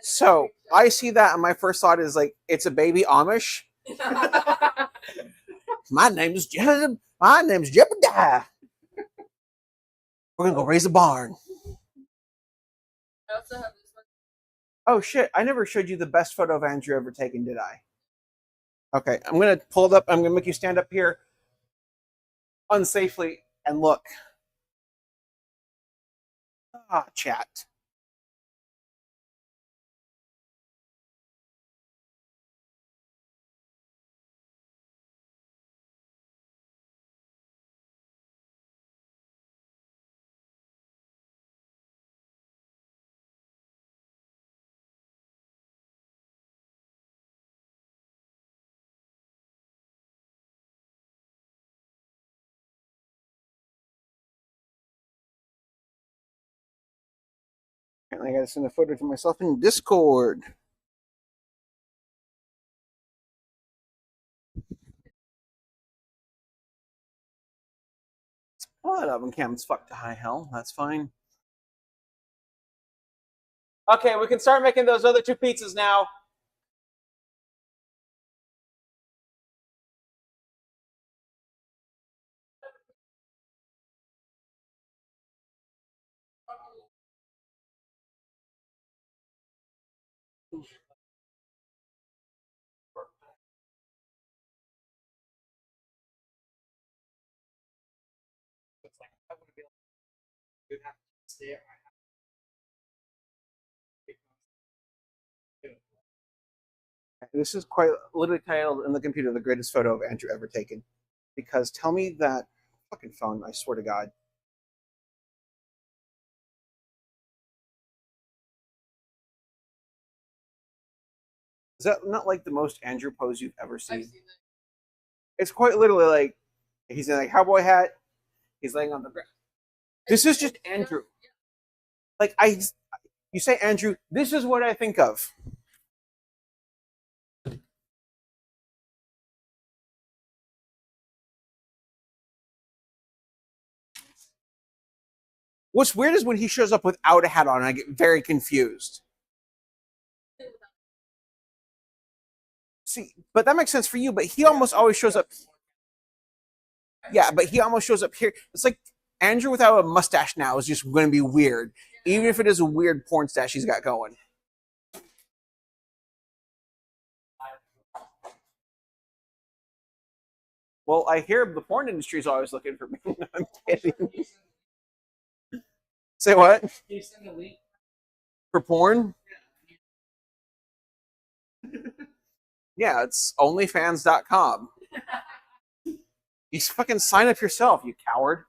So I see that, and my first thought is like, it's a baby Amish. My name's Jebediah. We're gonna go raise a barn. I also have this one. Oh shit! I never showed you the best photo of Andrew ever taken, did I? Okay, I'm gonna pull it up. I'm gonna make you stand up here unsafely and look. Ah, chat. Apparently, I gotta send a photo to myself in Discord. Well, that oven cam's fucked to high hell. That's fine. Okay, we can start making those other 2 pizzas now. It's like I wouldn't be able to have to stay at my house. This is quite literally titled in the computer "The Greatest Photo of Andrew Ever Taken." Because tell me that fucking phone, I swear to God. Is that not like the most Andrew pose you've ever I've seen? seen that. It's quite literally like he's in a cowboy hat, he's laying on the ground. This is just Andrew. Like you say Andrew, this is what I think of. What's weird is when he shows up without a hat on, I get very confused. See, but that makes sense for you, but he almost always shows up. Yeah, but he almost shows up here. It's like Andrew without a mustache now is just going to be weird, even if it is a weird porn stash he's got going. Well, I hear the porn industry is always looking for me. I'm kidding. Say what? Can you send a link? For porn? Yeah, it's onlyfans.com. You fucking sign up yourself, you coward.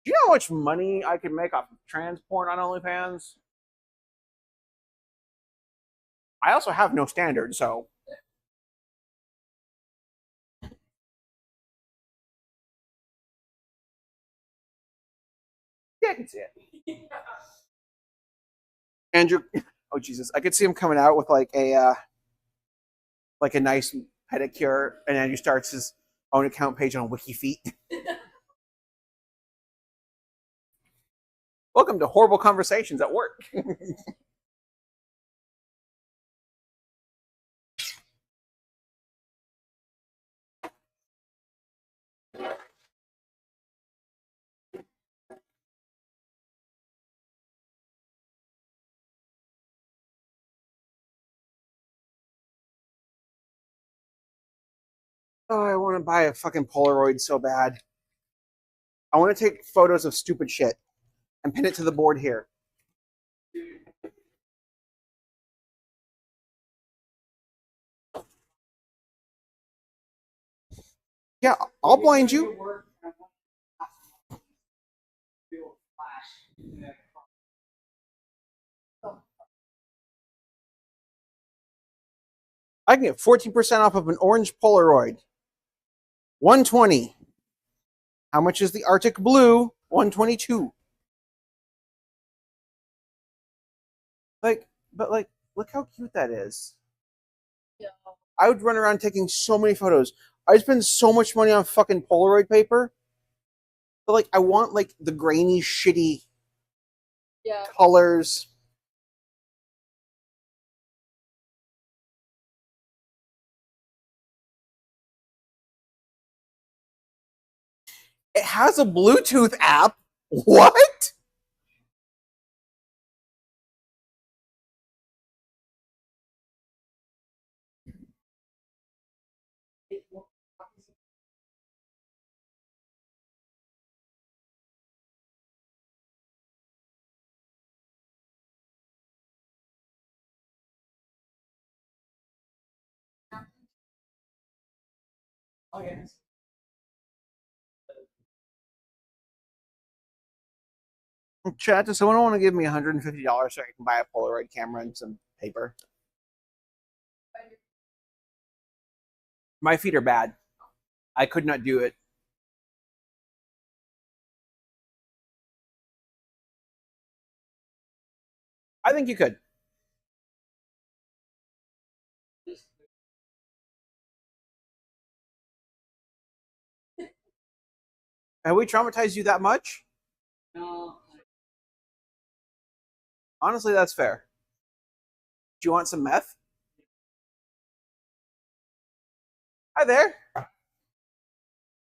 Do you know how much money I could make off of trans porn on OnlyFans? I also have no standard, so. Yeah, I can see it. Andrew, oh Jesus, I could see him coming out with like a nice pedicure, and Andrew starts his own account page on WikiFeet. Welcome to Horrible Conversations at Work. Oh, I want to buy a fucking Polaroid so bad. I want to take photos of stupid shit and pin it to the board here. Yeah, I'll blind you. I can get 14% off of an orange Polaroid. 120. How much is the Arctic Blue? 122. But look how cute that is. Yeah. I would run around taking so many photos. I spend so much money on fucking Polaroid paper. But like I want like the grainy, shitty Yeah. colors. It has a Bluetooth app. What? Oh, yes. Chat, does someone want to give me $150 so I can buy a Polaroid camera and some paper? My feet are bad. I could not do it. I think you could. Have we traumatized you that much? No, Honestly, that's fair. Do you want some meth? Hi there.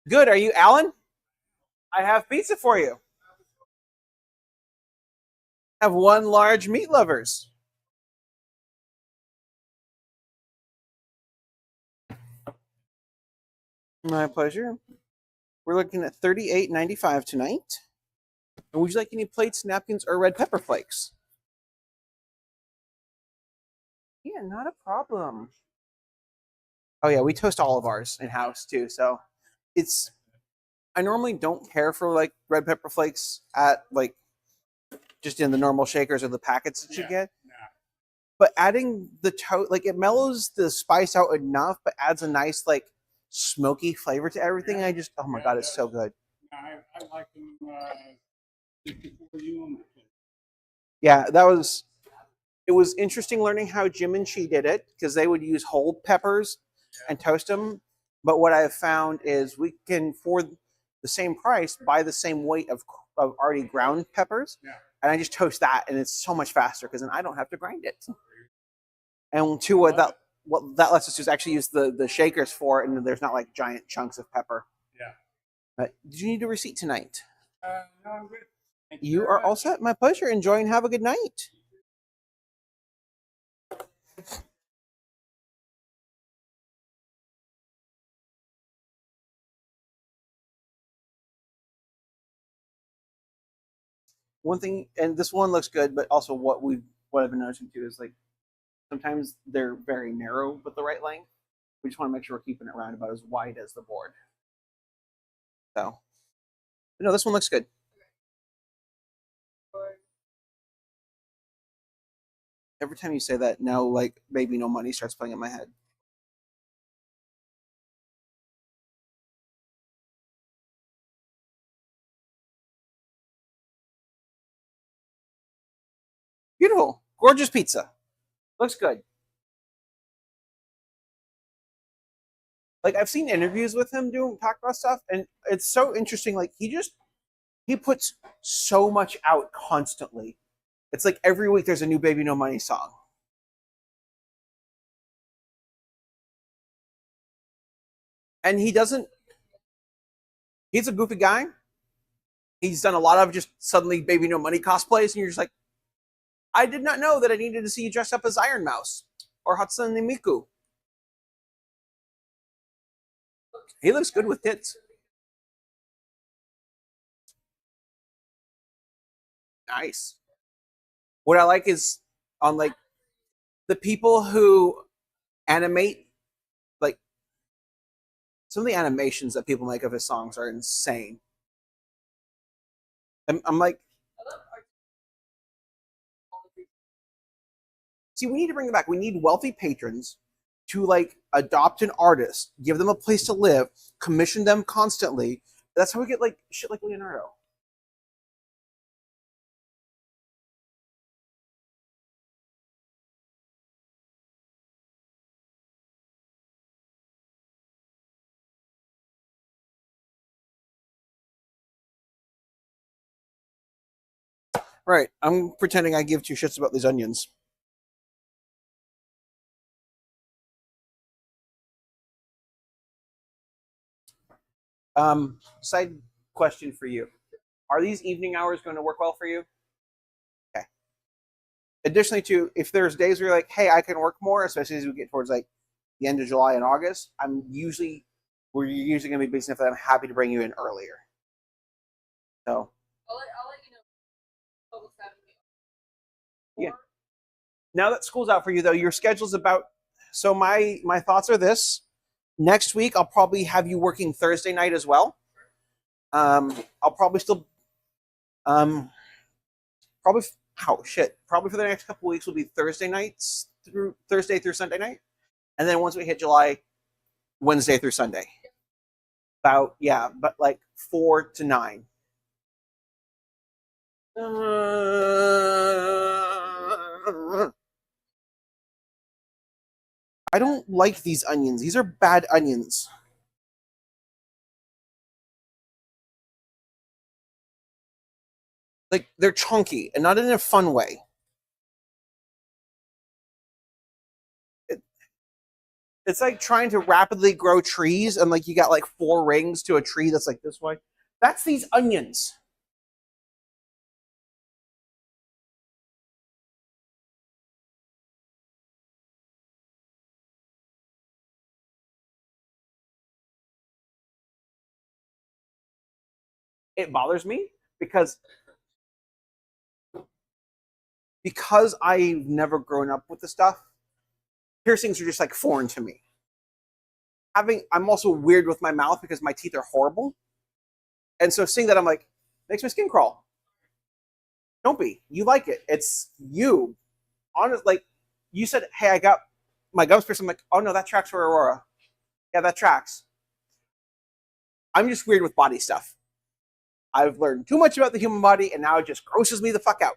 Good. Are you Alan? I have pizza for you. I have one large meat lovers. My pleasure. We're looking at $38.95 tonight. And would you like any plates, napkins, or red pepper flakes? Yeah, not a problem. Oh yeah, we toast all of ours in house too. So it's I normally don't care for like red pepper flakes at like just in the normal shakers or the packets that you get. But adding the toast, like it mellows the spice out enough, but adds a nice like smoky flavor to everything. I just, oh my god, it's so good. I like them just before you. Yeah, it was interesting learning how Jim and Chi did it because they would use whole peppers and toast them. But what I have found is we can, for the same price, buy the same weight of already ground peppers. Yeah. And I just toast that, and it's so much faster because then I don't have to grind it. And two, what that lets us just actually use the shakers for it, and there's not like giant chunks of pepper. Yeah. But did you need a receipt tonight? No, I'm good. Thank You very are all much. set. My pleasure. Enjoy and have a good night. One thing, and this one looks good, but also what I've been noticing too is like sometimes they're very narrow but the right length. We just want to make sure we're keeping it around about as wide as the board. So, but no, this one looks good. Every time you say that, now like Baby No Money starts playing in my head. Beautiful, gorgeous pizza. Looks good. Like I've seen interviews with him talk about stuff, and it's so interesting. Like he puts so much out constantly. It's like every week there's a new Baby No Money song. And he's a goofy guy. He's done a lot of just suddenly Baby No Money cosplays, and you're just like, I did not know that I needed to see you dressed up as Iron Mouse or Hatsune Miku. He looks good with tits. Nice. What I like is on like the people who animate, like some of the animations that people make of his songs are insane. I'm like, see, we need to bring it back. We need wealthy patrons to like adopt an artist, give them a place to live, commission them constantly. That's how we get like shit like Leonardo. Right. I'm pretending I give two shits about these onions. Side question for you. Are these evening hours going to work well for you? Okay. Additionally, too, if there's days where you're like, hey, I can work more, especially as we get towards like the end of July and August, we're usually going to be busy enough that I'm happy to bring you in earlier. So. I'll let you know. Public Saturday. Yeah. Now that school's out for you, though, your schedule's about. So my thoughts are this: next week I'll probably have you working Thursday night as well. I'll probably still, probably probably for the next couple weeks will be Thursday nights through Sunday night, and then once we hit July, Wednesday through Sunday. About, yeah, but like 4 to 9. I don't like these onions. These are bad onions. Like, they're chunky and not in a fun way. It's like trying to rapidly grow trees and like you got like 4 rings to a tree that's like this way. That's these onions. It bothers me because I've never grown up with the stuff. Piercings are just like foreign to me. I'm also weird with my mouth because my teeth are horrible. And so seeing that, I'm like, makes my skin crawl. Don't be. You like it. It's you. Honest, like you said, hey, I got my gums pierced. I'm like, oh no, that tracks for Aurora. Yeah, that tracks. I'm just weird with body stuff. I've learned too much about the human body, and now it just grosses me the fuck out.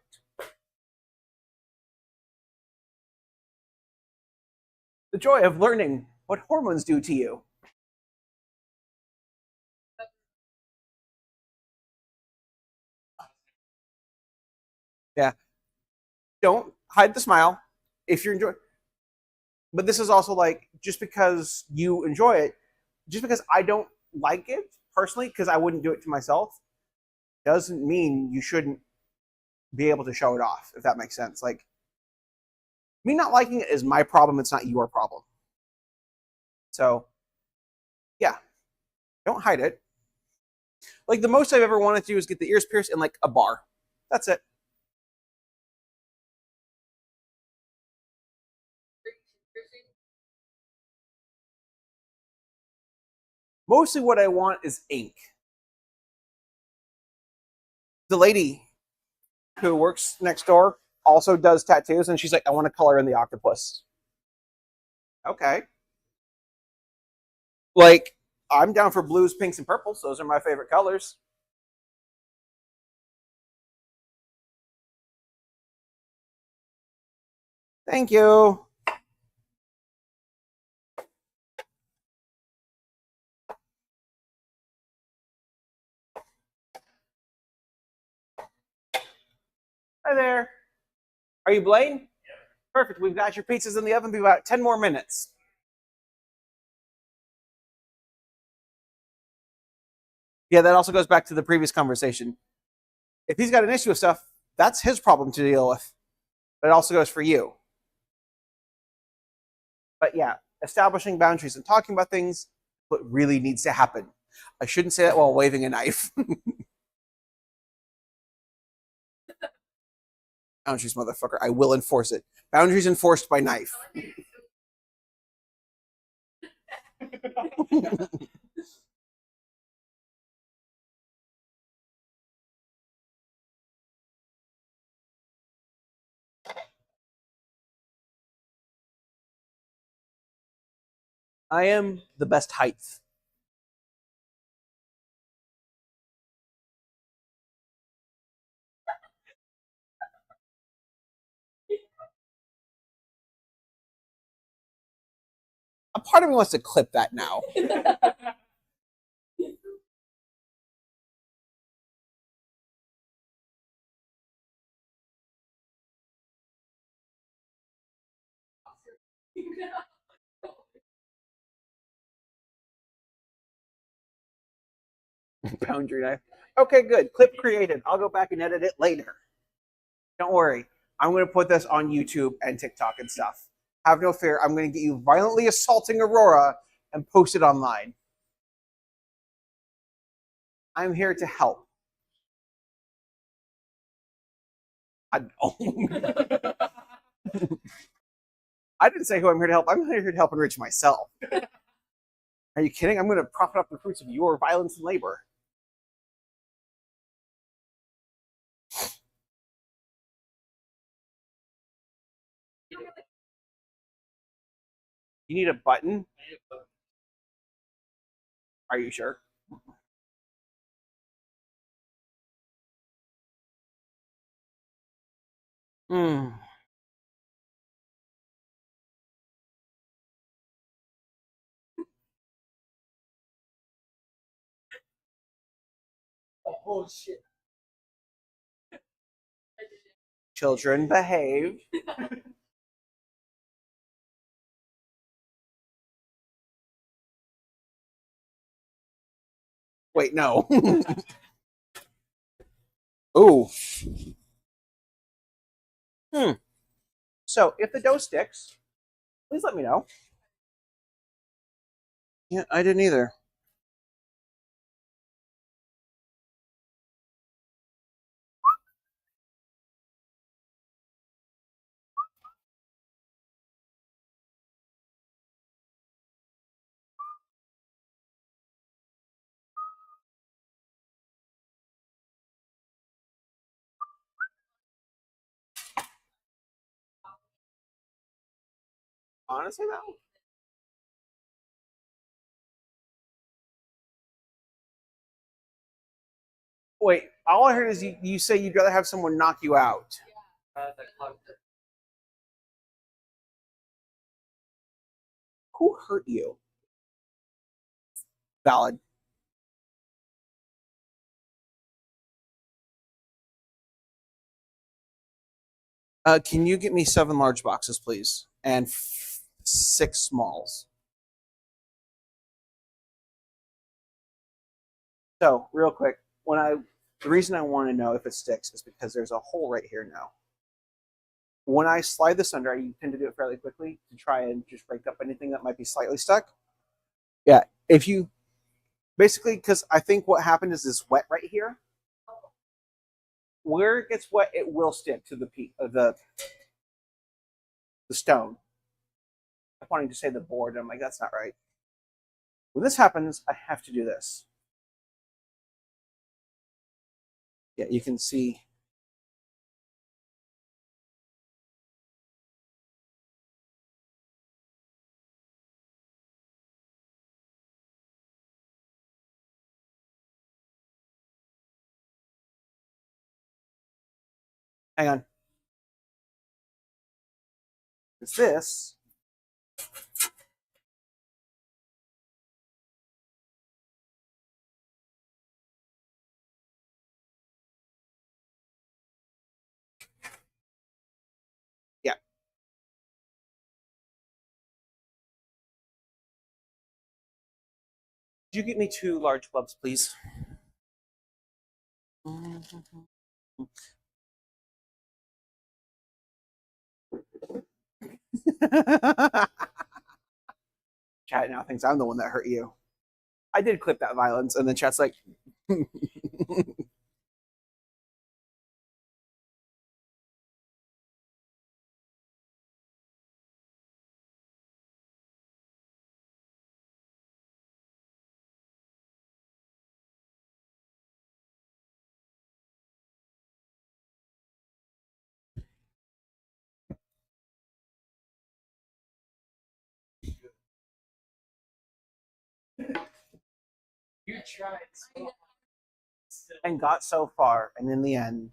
The joy of learning what hormones do to you. Yeah. Don't hide the smile if you're enjoying. But this is also like just because you enjoy it, just because I don't like it personally, because I wouldn't do it to myself, doesn't mean you shouldn't be able to show it off, if that makes sense. Like, me not liking it is my problem, it's not your problem. So, yeah, don't hide it. Like, the most I've ever wanted to do is get the ears pierced in, like, a bar. That's it. Mostly what I want is ink. The lady who works next door also does tattoos, and she's like, I want to color in the octopus. Okay. Like, I'm down for blues, pinks, and purples. Those are my favorite colors. Thank you. Hi there. Are you Blaine? Yeah. Perfect. We've got your pizzas in the oven. Be about 10 more minutes. Yeah, that also goes back to the previous conversation. If he's got an issue with stuff, that's his problem to deal with. But it also goes for you. But yeah, establishing boundaries and talking about things, what really needs to happen. I shouldn't say that while waving a knife. Boundaries, motherfucker. I will enforce it. Boundaries enforced by knife. I am the best height. A part of me wants to clip that now. Boundary knife. Okay, good. Clip created. I'll go back and edit it later. Don't worry. I'm going to put this on YouTube and TikTok and stuff. Have no fear. I'm going to get you violently assaulting Aurora and post it online. I'm here to help. I didn't say who I'm here to help. I'm here to help enrich myself. Are you kidding? I'm going to profit up the fruits of your violence and labor. You need a button? Are you sure? Mm. Oh shit. Children behave. Wait, no. Ooh. So if the dough sticks, please let me know. Yeah, I didn't either. Honestly, though. Wait, all I heard is you say you'd rather have someone knock you out. The clock. Who hurt you? Valid. Can you get me 7 large boxes, please? And 6 smalls. So, real quick, the reason I want to know if it sticks is because there's a hole right here now. When I slide this under, I tend to do it fairly quickly to try and just break up anything that might be slightly stuck. Yeah, if you basically, because I think what happened is this wet right here. Where it gets wet, it will stick to the stone. I'm wanting to say the board, and I'm like, that's not right. When this happens, I have to do this. Yeah, you can see. Hang on. It's this. Yeah. Could you get me 2 large clubs, please? Chat now thinks I'm the one that hurt you. I did clip that violence, and then chat's like, You tried so hard. and got so far, and in the end,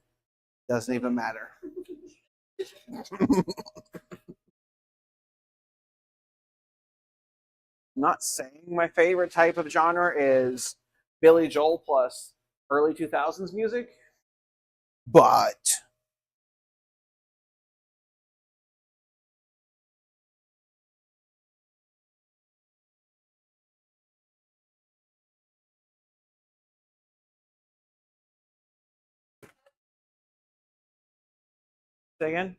doesn't even matter. Not saying my favorite type of genre is Billy Joel plus early 2000s music, but say again.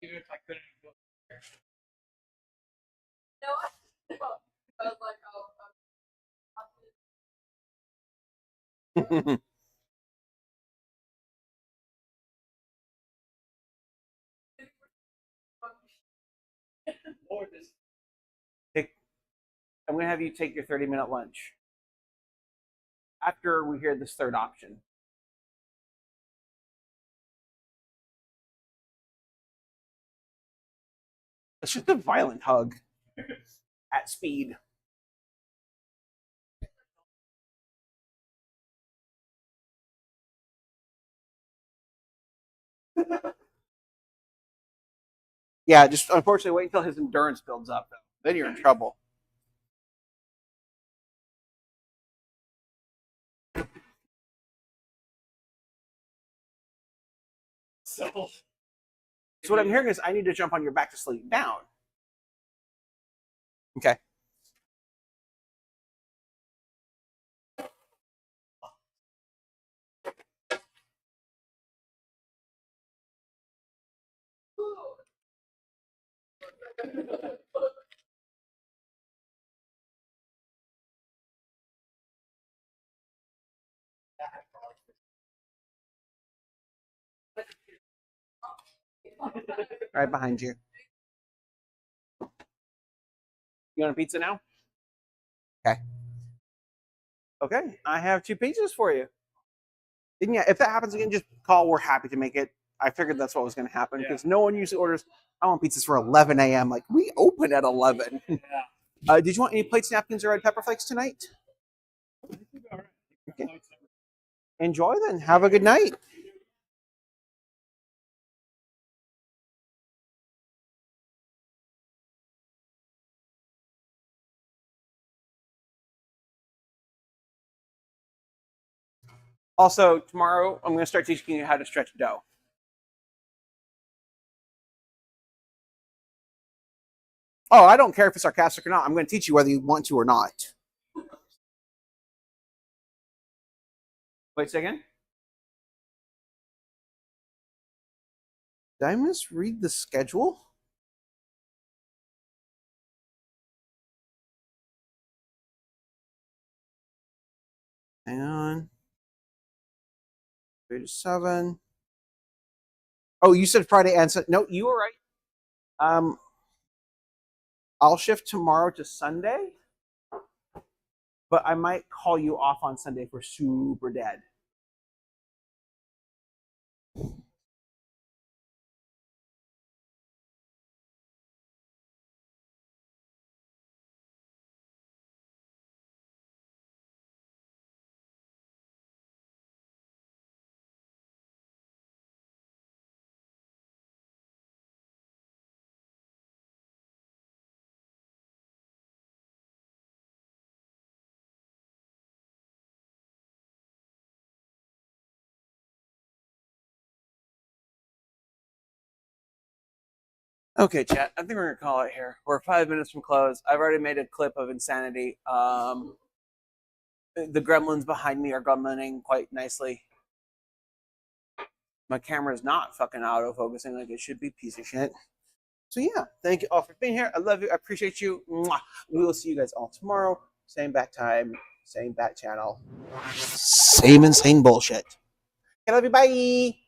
Even if I couldn't go there. No, I was like, oh, Lord, this I'm going to have you take your 30-minute lunch after we hear this third option. It's just a violent hug at speed. Yeah, just unfortunately wait until his endurance builds up, though. Then you're in trouble. So So what I'm hearing is I need to jump on your back to slow you down. Okay. Right behind you. You want a pizza now? Okay. Okay, I have 2 pizzas for you. And yeah, if that happens again, just call. We're happy to make it. I figured that's what was going to happen because no one usually orders. I want pizzas for 11 a.m. Like we open at 11. yeah. Did you want any plates, napkins, or red pepper flakes tonight? All right. Okay. Enjoy then. Have a good night. Also, tomorrow I'm going to start teaching you how to stretch dough. Oh, I don't care if it's sarcastic or not. I'm going to teach you whether you want to or not. Wait a second. Did I misread the schedule? Hang on. 3 to 7. Oh, you said Friday and Sunday. No, you were right. I'll shift tomorrow to Sunday, but I might call you off on Sunday if we're super dead. Okay, chat. I think we're gonna call it here. We're 5 minutes from close. I've already made a clip of insanity. The gremlins behind me are gremlining quite nicely. My camera is not fucking auto-focusing like it should be. Piece of shit. So yeah, thank you all for being here. I love you. I appreciate you. Mwah. We will see you guys all tomorrow. Same bat time, same bat channel. Same insane bullshit. I love you. Bye.